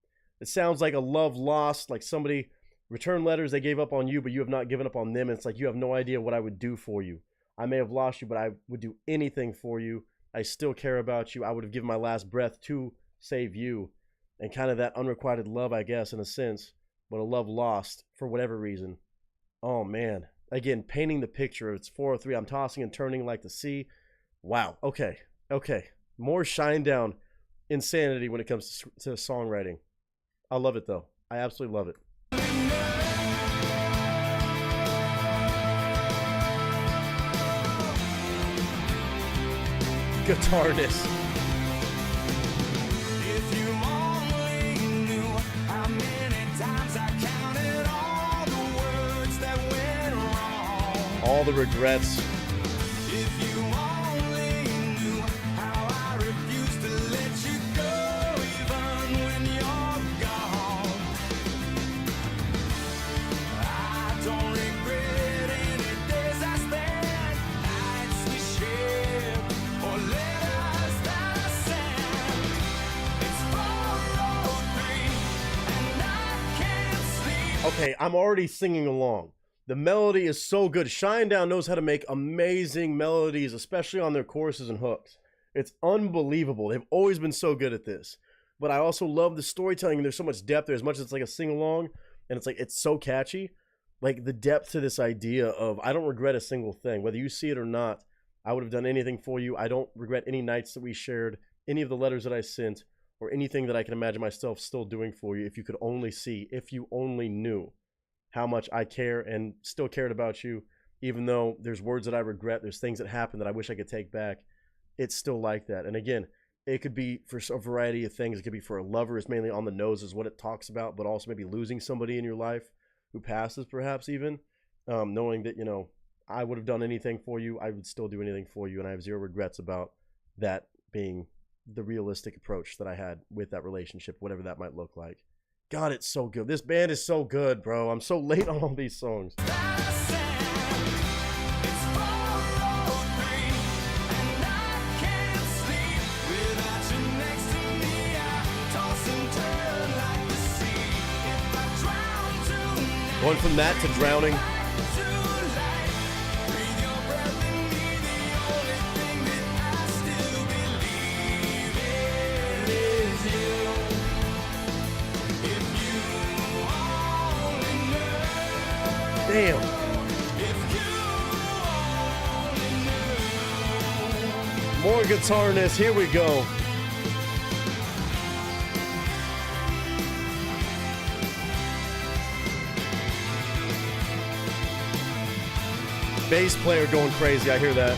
It sounds like a love lost, like somebody return letters they gave up on you, but you have not given up on them. And it's like you have no idea what I would do for you. I may have lost you, but I would do anything for you. I still care about you. I would have given my last breath to save you. And kind of that unrequited love, I guess, in a sense, but a love lost for whatever reason. Oh, man. Again, painting the picture. It's 4:03. I'm tossing and turning like the sea. Wow. Okay. More Shinedown insanity when it comes to songwriting. I love it, though. I absolutely love it. Guitarness. If you only knew how many times I counted all the words that went wrong. All the regrets. If you only knew how I refused to let you go even when you're gone. I don't regret any days I spent, nights we shared, or letters that I sent. It's 4:03 and I can't sleep. Okay, I'm already singing along. The melody is so good. Shinedown knows how to make amazing melodies, especially on their choruses and hooks. It's unbelievable. They've always been so good at this. But I also love the storytelling. There's so much depth there, as much as it's like a sing-along, and it's like it's so catchy. Like the depth to this idea of I don't regret a single thing. Whether you see it or not, I would have done anything for you. I don't regret any nights that we shared, any of the letters that I sent, or anything that I can imagine myself still doing for you. If you could only see, if you only knew how much I care and still cared about you, even though there's words that I regret, there's things that happen that I wish I could take back. It's still like that. And again, it could be for a variety of things. It could be for a lover. It's mainly on the nose is what it talks about, but also maybe losing somebody in your life who passes, perhaps even knowing that, you know, I would have done anything for you. I would still do anything for you. And I have zero regrets about that being the realistic approach that I had with that relationship, whatever that might look like. God, it's so good. This band is so good, bro. I'm so late on all these songs. Going from that to drowning. Damn. More guitarness. Here we go. Bass player going crazy. I hear that.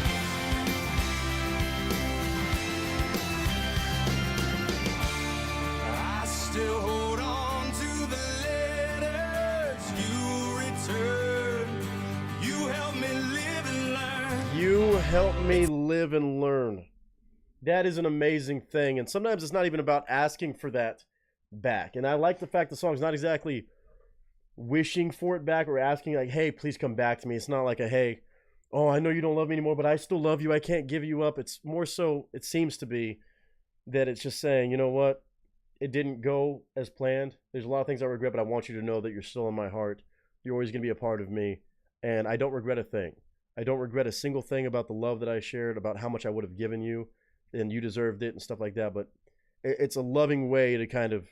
I still hold on to the letters you returned. You helped me live and learn. You help me live and learn. That is an amazing thing. And sometimes it's not even about asking for that back. And I like the fact the song's not exactly wishing for it back or asking like, hey, please come back to me. It's not like a, hey, oh, I know you don't love me anymore, but I still love you. I can't give you up. It's more so, it seems to be that it's just saying, you know what? It didn't go as planned. There's a lot of things I regret, but I want you to know that you're still in my heart. You're always going to be a part of me. And I don't regret a thing. I don't regret a single thing about the love that I shared, about how much I would have given you, and you deserved it and stuff like that. But it's a loving way to kind of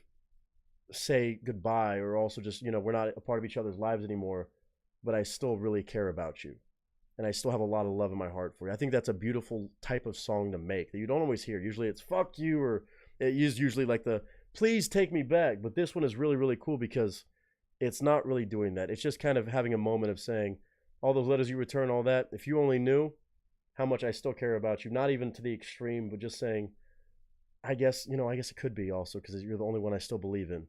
say goodbye, or also just, you know, we're not a part of each other's lives anymore, but I still really care about you. And I still have a lot of love in my heart for you. I think that's a beautiful type of song to make that you don't always hear. Usually it's fuck you, or it is usually like the please take me back. But this one is really, really cool because it's not really doing that. It's just kind of having a moment of saying, all those letters you return, all that, if you only knew how much I still care about you, not even to the extreme, but just saying, I guess it could be also because you're the only one I still believe in.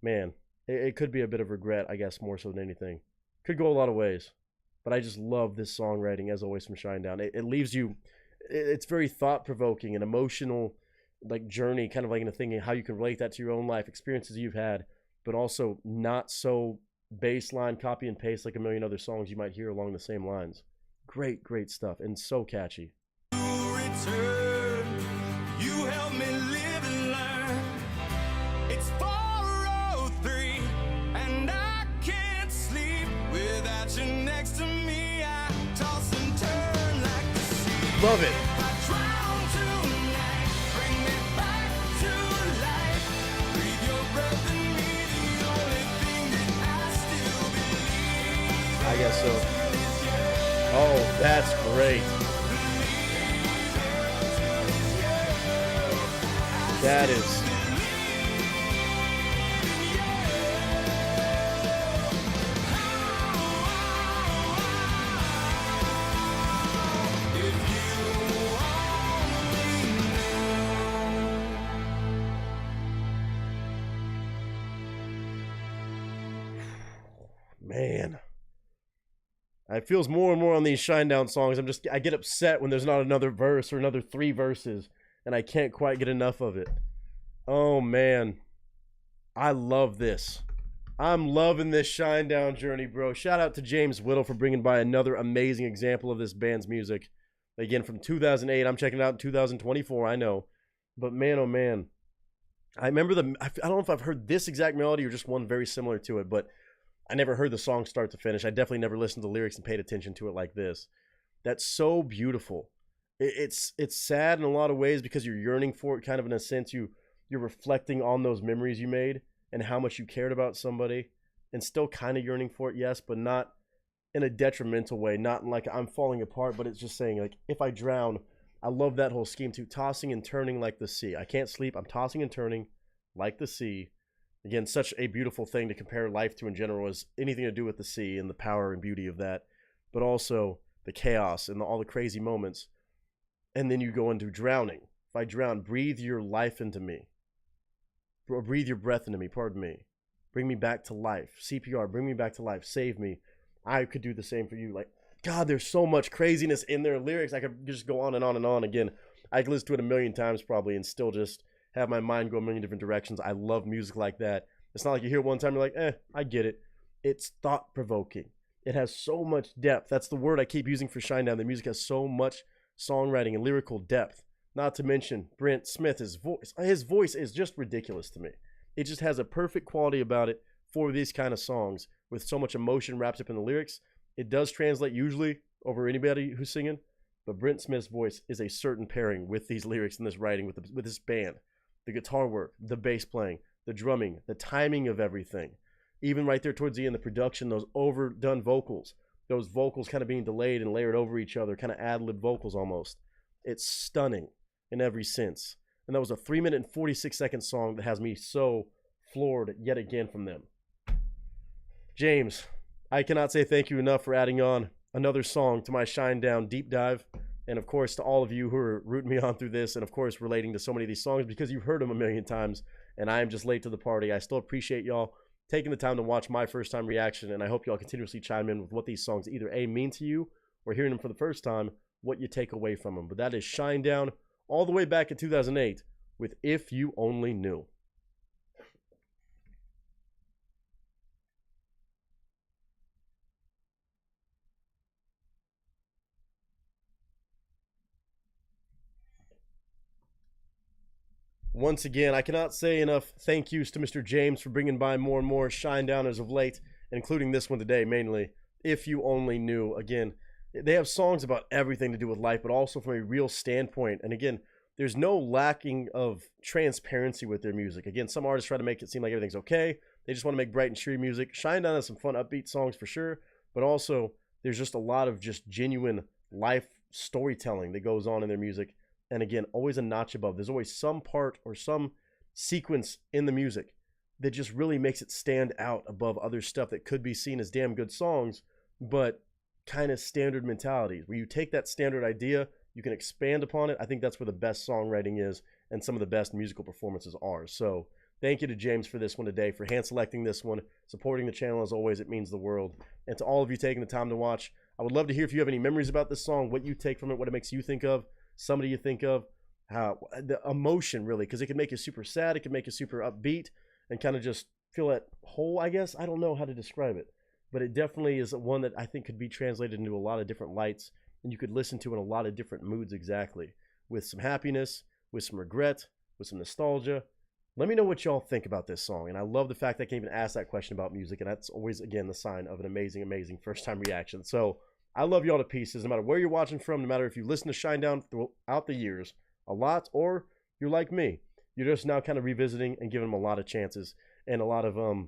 Man, it could be a bit of regret, I guess, more so than anything. Could go a lot of ways. But I just love this songwriting, as always, from Shinedown. It leaves you, it's very thought-provoking and emotional, like, journey, kind of like in a thing, how you can relate that to your own life, experiences you've had, but also not so baseline, copy and paste like a million other songs you might hear along the same lines. Great, great stuff, and so catchy. Return. You help me live and learn. It's 4:03 and I can't sleep without you next to me. I toss and turn like the sea. Love it. I drown tonight. Bring me back to life. Breathe your breath in me. The only thing that I still believe. I guess so. Oh, that's great. That is. Man. It feels more and more on these Shinedown songs. I get upset when there's not another verse or another 3 verses, and I can't quite get enough of it. Oh man, I love this. I'm loving this Shinedown journey, bro. Shout out to James Whittle for bringing by another amazing example of this band's music. Again, from 2008. I'm checking it out in 2024. I know, but man, oh man, I remember I don't know if I've heard this exact melody or just one very similar to it, but I never heard the song start to finish. I definitely never listened to the lyrics and paid attention to it like this. That's so beautiful. It's sad in a lot of ways because you're yearning for it, kind of in a sense. You're reflecting on those memories you made and how much you cared about somebody, and still kind of yearning for it, yes, but not in a detrimental way, not in like I'm falling apart, but it's just saying like, if I drown, I love that whole scheme too. Tossing and turning like the sea. I can't sleep. I'm tossing and turning like the sea. Again, such a beautiful thing to compare life to in general, is anything to do with the sea and the power and beauty of that, but also the chaos and all the crazy moments. And then you go into drowning. If I drown, breathe your life into me. Breathe your breath into me, pardon me. Bring me back to life. CPR, bring me back to life. Save me. I could do the same for you. Like, God, there's so much craziness in their lyrics. I could just go on and on and on. Again, I could listen to it a million times probably and still just have my mind go a million different directions. I love music like that. It's not like you hear one time, you're like, I get it. It's thought-provoking. It has so much depth. That's the word I keep using for Shinedown. The music has so much songwriting and lyrical depth. Not to mention Brent Smith's voice. His voice is just ridiculous to me. It just has a perfect quality about it for these kind of songs with so much emotion wrapped up in the lyrics. It does translate usually over anybody who's singing, but Brent Smith's voice is a certain pairing with these lyrics and this writing with this band. The guitar work, the bass playing, the drumming, the timing of everything. Even right there towards the end, the production, those overdone vocals, those vocals kind of being delayed and layered over each other, kind of ad-lib vocals almost. It's stunning in every sense. And that was a 3-minute and 46-second song that has me so floored yet again from them. James, I cannot say thank you enough for adding on another song to my Shinedown deep dive. And of course, to all of you who are rooting me on through this, and of course, relating to so many of these songs because you've heard them a million times, and I am just late to the party. I still appreciate y'all taking the time to watch my first time reaction, and I hope y'all continuously chime in with what these songs either A, mean to you, or hearing them for the first time, what you take away from them. But that is Shinedown all the way back in 2008 with If You Only Knew. Once again, I cannot say enough thank yous to Mr. James for bringing by more and more Shinedowners of late, including this one today mainly. If You Only Knew. Again, they have songs about everything to do with life, but also from a real standpoint. And again, there's no lacking of transparency with their music. Again, some artists try to make it seem like everything's okay. They just want to make bright and cheery music. Shinedown has some fun, upbeat songs for sure, but also there's just a lot of just genuine life storytelling that goes on in their music. And again, always a notch above. There's always some part or some sequence in the music that just really makes it stand out above other stuff that could be seen as damn good songs, but kind of standard mentalities. Where you take that standard idea, you can expand upon it. I think that's where the best songwriting is and some of the best musical performances are. So thank you to James for this one today, for hand selecting this one, supporting the channel as always. It means the world. And to all of you taking the time to watch, I would love to hear if you have any memories about this song, what you take from it, what it makes you think of. Somebody you think of, how the emotion really, because it can make you super sad, it can make you super upbeat, and kind of just feel that whole, I guess. I don't know how to describe it, but it definitely is one that I think could be translated into a lot of different lights, and you could listen to in a lot of different moods exactly, with some happiness, with some regret, with some nostalgia. Let me know what y'all think about this song, and I love the fact that I can even ask that question about music, and that's always, again, the sign of an amazing, amazing first-time reaction. So I love y'all to pieces, no matter where you're watching from, no matter if you listen to Shinedown throughout the years a lot, or you're like me. You're just now kind of revisiting and giving them a lot of chances and a lot of a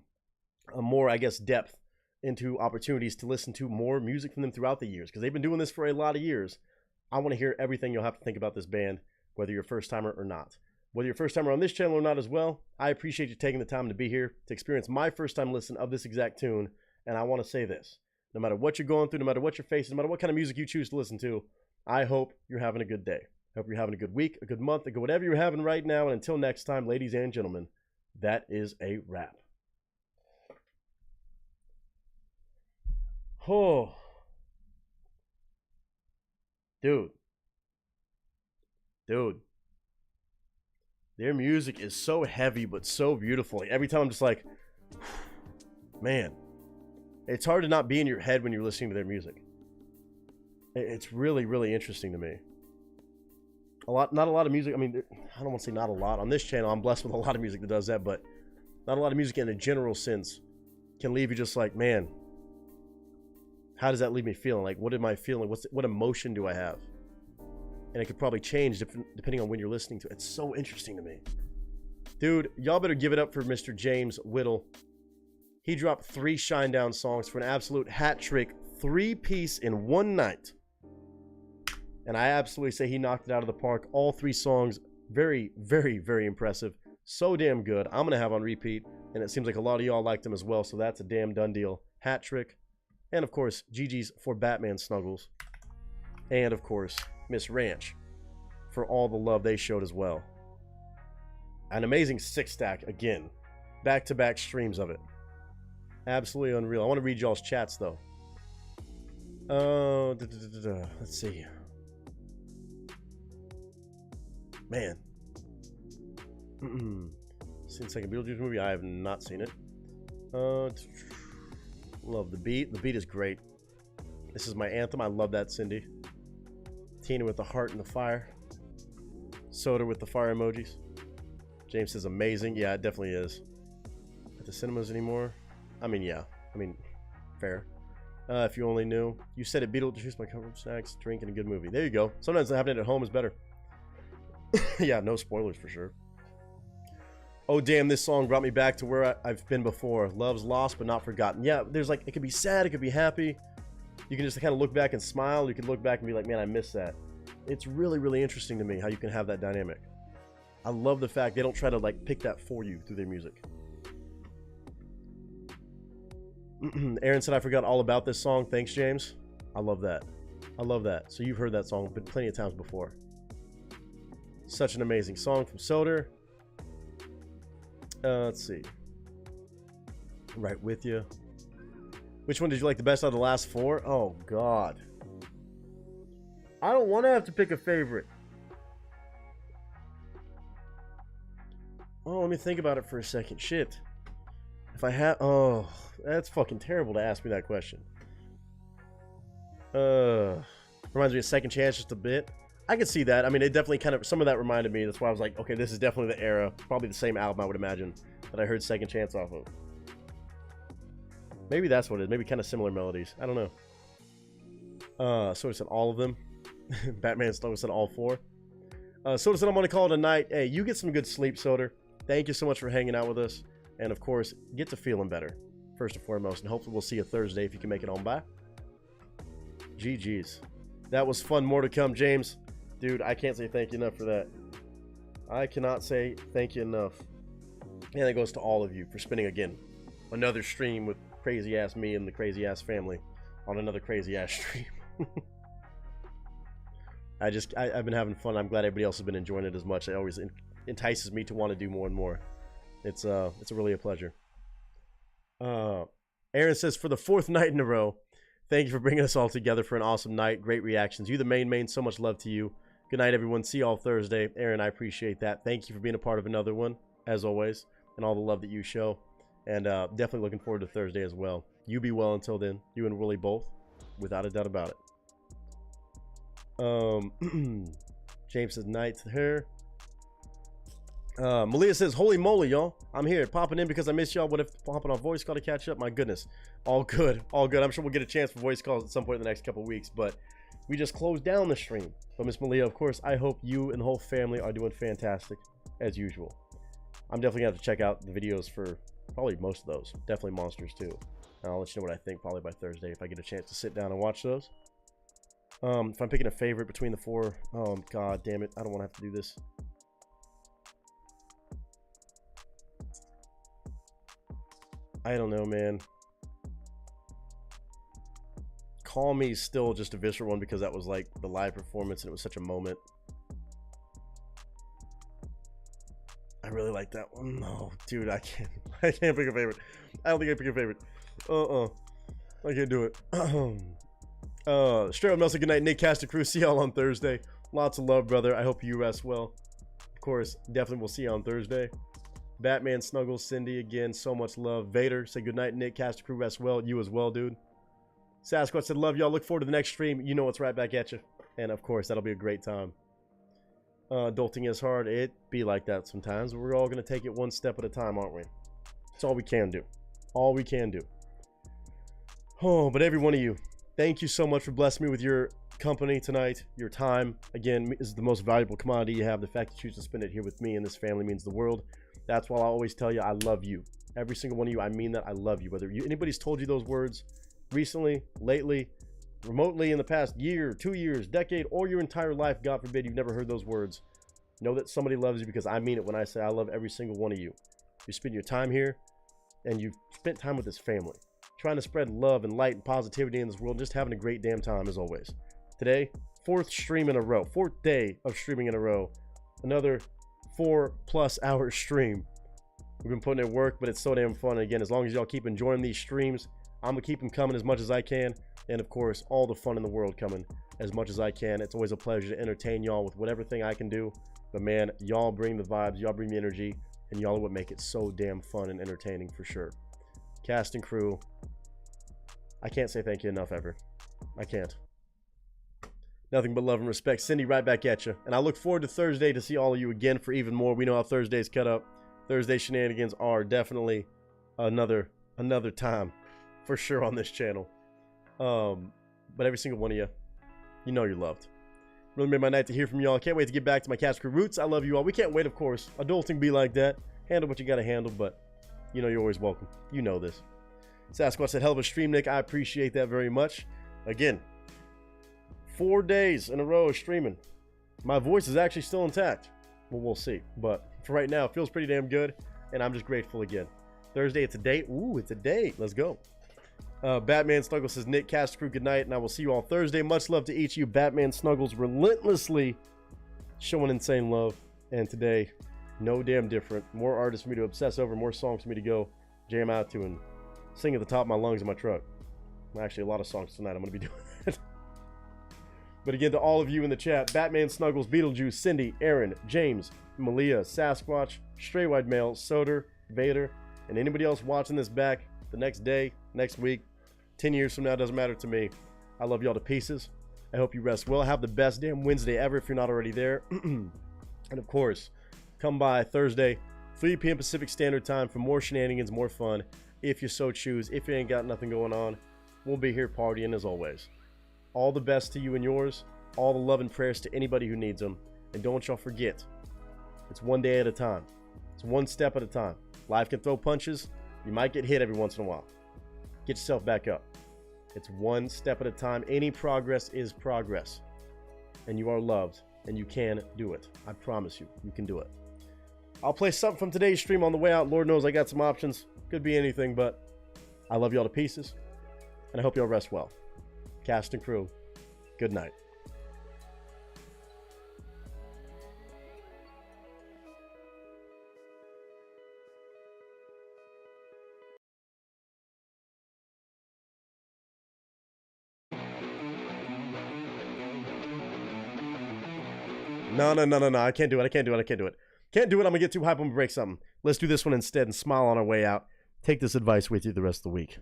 more, I guess, depth into opportunities to listen to more music from them throughout the years, because they've been doing this for a lot of years. I want to hear everything you'll have to think about this band, whether you're a first-timer or not. Whether you're a first-timer on this channel or not as well, I appreciate you taking the time to be here to experience my first-time listen of this exact tune, and I want to say this. No matter what you're going through, no matter what you're facing, no matter what kind of music you choose to listen to, I hope you're having a good day. I hope you're having a good week, a good month, a good whatever you're having right now. And until next time, ladies and gentlemen, that is a wrap. Oh. Dude. Their music is so heavy, but so beautiful. Like, every time I'm just like, man. It's hard to not be in your head when you're listening to their music. It's really, really interesting to me. Not a lot of music. I mean, I don't want to say not a lot. On this channel, I'm blessed with a lot of music that does that, but not a lot of music in a general sense can leave you just like, man, how does that leave me feeling? Like, what am I feeling? What emotion do I have? And it could probably change depending on when you're listening to it. It's so interesting to me. Dude, y'all better give it up for Mr. James Whittle. He dropped 3 Shinedown songs for an absolute hat trick, 3-piece in one night. And I absolutely say he knocked it out of the park. All 3 songs, very, very, very impressive. So damn good. I'm going to have on repeat. And it seems like a lot of y'all liked them as well. So that's a damn done deal. Hat trick. And of course, GG's for Batman Snuggles. And of course, Miss Ranch for all the love they showed as well. An amazing 6-stack again. Back-to-back streams of it. Absolutely unreal. I want to read y'all's chats though. Let's see. Man. Seen the second Beetlejuice movie? I have not seen it. Love the beat. The beat is great. This is my anthem. I love that, Cindy. Tina with the heart and the fire. Soda with the fire emojis. James says amazing. Yeah, it definitely is. At the cinemas anymore? I mean, yeah. I mean, fair. If you only knew. You said it, Beetlejuice, my comfort snacks, drink, and a good movie. There you go. Sometimes having it at home is better. Yeah, no spoilers for sure. Oh damn, this song brought me back to where I've been before. Love's lost but not forgotten. Yeah, there's like, it could be sad, it could be happy. You can just kind of look back and smile. You can look back and be like, man, I miss that. It's really, really interesting to me how you can have that dynamic. I love the fact they don't try to like pick that for you through their music. Aaron said, I forgot all about this song. Thanks, James. I love that. I love that. So you've heard that song but plenty of times before. Such an amazing song from Soder. Let's see. Right with you. Which one did you like the best out of the last 4? Oh, God. I don't want to have to pick a favorite. Oh, let me think about it for a second. Shit. If I have... Oh, that's fucking terrible to ask me that question. Reminds me of Second Chance just a bit. I could see that. I mean, it definitely kind of... Some of that reminded me. That's why I was like, okay, this is definitely the era. Probably the same album, I would imagine, that I heard Second Chance off of. Maybe that's what it is. Maybe kind of similar melodies. I don't know. So I said all of them. Batman Slow said all 4. Soda said I'm going to call it a night. Hey, you get some good sleep, Soder. Thank you so much for hanging out with us. And, of course, get to feeling better, first and foremost. And hopefully we'll see you Thursday if you can make it on by. GG's. That was fun. More to come, James. Dude, I can't say thank you enough for that. I cannot say thank you enough. And it goes to all of you for spending, again, another stream with crazy-ass me and the crazy-ass family on another crazy-ass stream. I've been having fun. I'm glad everybody else has been enjoying it as much. It always entices me to want to do more and more. It's really a pleasure. Aaron says, for the 4th night in a row, thank you for bringing us all together for an awesome night. Great reactions. You the main. So much love to you. Good night, everyone. See you all Thursday. Aaron, I appreciate that. Thank you for being a part of another one, as always, and all the love that you show. And definitely looking forward to Thursday as well. You be well until then. You and Willie both, without a doubt about it. James says night to her. Malia says, holy moly, y'all. I'm here popping in because I miss y'all. What if popping on voice call to catch up? My goodness. All good. All good. I'm sure we'll get a chance for voice calls at some point in the next couple weeks, but we just closed down the stream. But Miss Malia, of course, I hope you and the whole family are doing fantastic as usual. I'm definitely going to have to check out the videos for probably most of those. Definitely Monsters too. And I'll let you know what I think probably by Thursday if I get a chance to sit down and watch those. If I'm picking a favorite between the 4, oh god damn it, I don't want to have to do this. I don't know, man. Call Me is still just a visceral one because that was like the live performance and it was such a moment. I really like that one. No, dude, I can't pick a favorite. I don't think I pick a favorite. I can't do it. Straight up Nelson, good night. Nick, cast a crew. See y'all on Thursday. Lots of love, brother. I hope you rest well. Of course, definitely we'll see you on Thursday. Batman, Snuggles, Cindy, again, so much love. Vader, say good night. Nick, cast a crew, rest well. You as well, dude. Sasquatch said, love y'all. Look forward to the next stream. You know it's right back at you. And of course, that'll be a great time. Adulting is hard. It be like that sometimes. We're all going to take it one step at a time, aren't we? That's all we can do. All we can do. Oh, but every one of you, thank you so much for blessing me with your company tonight. Your time, again, is the most valuable commodity you have. The fact that you choose to spend it here with me and this family means the world. That's why I always tell you I love you. Every single one of you, I mean that. I love you. Whether anybody's told you those words recently, lately, remotely in the past year, 2 years, decade, or your entire life, God forbid you've never heard those words, know that somebody loves you because I mean it when I say I love every single one of you. You spend your time here and you've spent time with this family, trying to spread love and light and positivity in this world, just having a great damn time as always. Today, 4th stream in a row, 4th day of streaming in a row, another 4+ hour stream. We've been putting in work, but it's so damn fun. And again, as long as y'all keep enjoying these streams, I'm gonna keep them coming as much as I can, and of course all the fun in the world coming as much as I can. It's always a pleasure to entertain y'all with whatever thing I can do, but man, y'all bring the vibes, y'all bring the energy, and y'all are what make it so damn fun and entertaining for sure. Cast and crew, I can't say thank you enough ever. I can't. Nothing but love and respect. Cindy, right back at you. And I look forward to Thursday to see all of you again for even more. We know how Thursdays cut up. Thursday shenanigans are definitely another time for sure on this channel. But every single one of you, you know you're loved. Really made my night to hear from y'all. Can't wait to get back to my Cast Crew roots. I love you all. We can't wait, of course. Adulting be like that. Handle what you gotta handle, but you know you're always welcome. You know this. Sasquatch said, hell of a stream, Nick. I appreciate that very much. Again, 4 days in a row of streaming. My voice is actually still intact. Well, we'll see. But for right now, it feels pretty damn good, and I'm just grateful again. Thursday, it's a date. Ooh, it's a date. Let's go. Batman Snuggles says, Nick, Cast Crew, good night, and I will see you on Thursday. Much love to each of you. Batman Snuggles relentlessly showing insane love. And today, no damn different. More artists for me to obsess over, more songs for me to go jam out to and sing at the top of my lungs in my truck. Actually, a lot of songs tonight. I'm going to be doing that. But again, to all of you in the chat, Batman Snuggles, Beetlejuice, Cindy, Aaron, James, Malia, Sasquatch, Stray White Male, Soder, Vader, and anybody else watching this back the next day, next week, 10 years from now, doesn't matter to me. I love y'all to pieces. I hope you rest well. Have the best damn Wednesday ever if you're not already there. And of course, come by Thursday, 3 p.m. Pacific Standard Time for more shenanigans, more fun. If you so choose, if you ain't got nothing going on, we'll be here partying as always. All the best to you and yours. All the love and prayers to anybody who needs them. And don't y'all forget, it's one day at a time. It's one step at a time. Life can throw punches. You might get hit every once in a while. Get yourself back up. It's one step at a time. Any progress is progress. And you are loved. And you can do it. I promise you, you can do it. I'll play something from today's stream on the way out. Lord knows I got some options. Could be anything, but I love y'all to pieces. And I hope y'all rest well. Cast and crew, good night. No. I can't do it. Can't do it. I'm going to get too hype. I'm going to break something. Let's do this one instead and smile on our way out. Take this advice with you the rest of the week.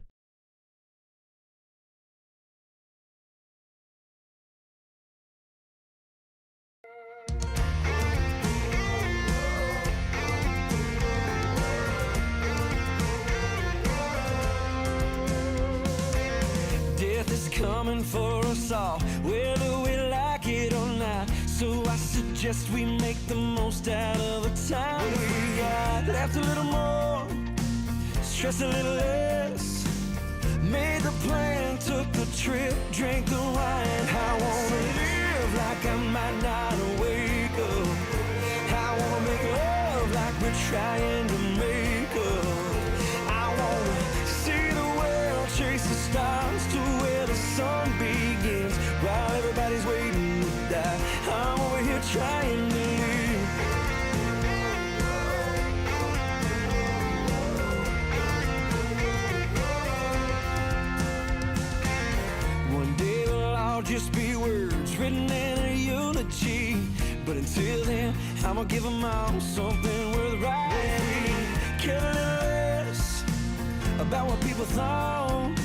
Death is coming for us all, whether we like it or not. So I suggest we make the most out of the time we got. Laughed a little more, stressed a little less. Made the plan, took the trip, drank the wine. I wanna live like I might not wake up. I wanna make love like we're trying to make up. I wanna see the world, chase the stars to where the sun begins. While everybody's waiting to die, I'm over here trying to live. One day it'll all just be words written in a eulogy. But until then, I'ma give them all something worth writing. Care a little less about what people thought,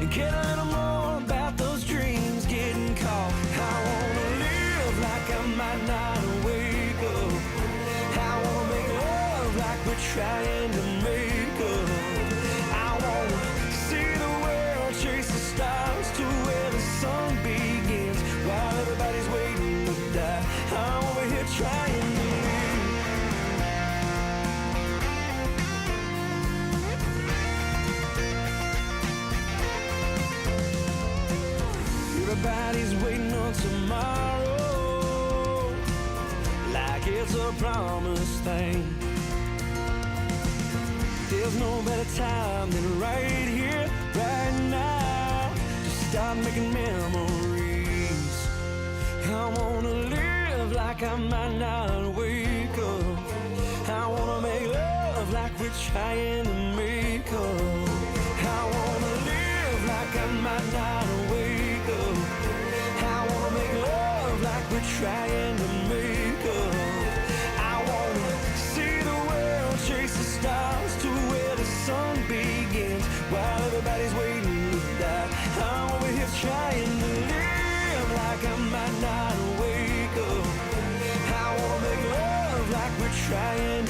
and care a little more about those dreams getting caught. I wanna live like I might not wake up. I wanna make love like we're trying to make up. I wanna see the world, chase the stars to where the sun begins. While everybody's waiting to die, I'm over here trying to live. Everybody's waiting on tomorrow, like it's a promised thing. There's no better time than right here, right now, to start making memories. I wanna live like I might not wake up. I wanna make love like we're trying to make up. I wanna live like I might not wake up. I wanna make love like we're trying to make up. I wanna see the world, chase the stars to where the sun begins. While everybody's waiting to die, I'm over here trying to live like I might not wake up. I wanna make love like we're trying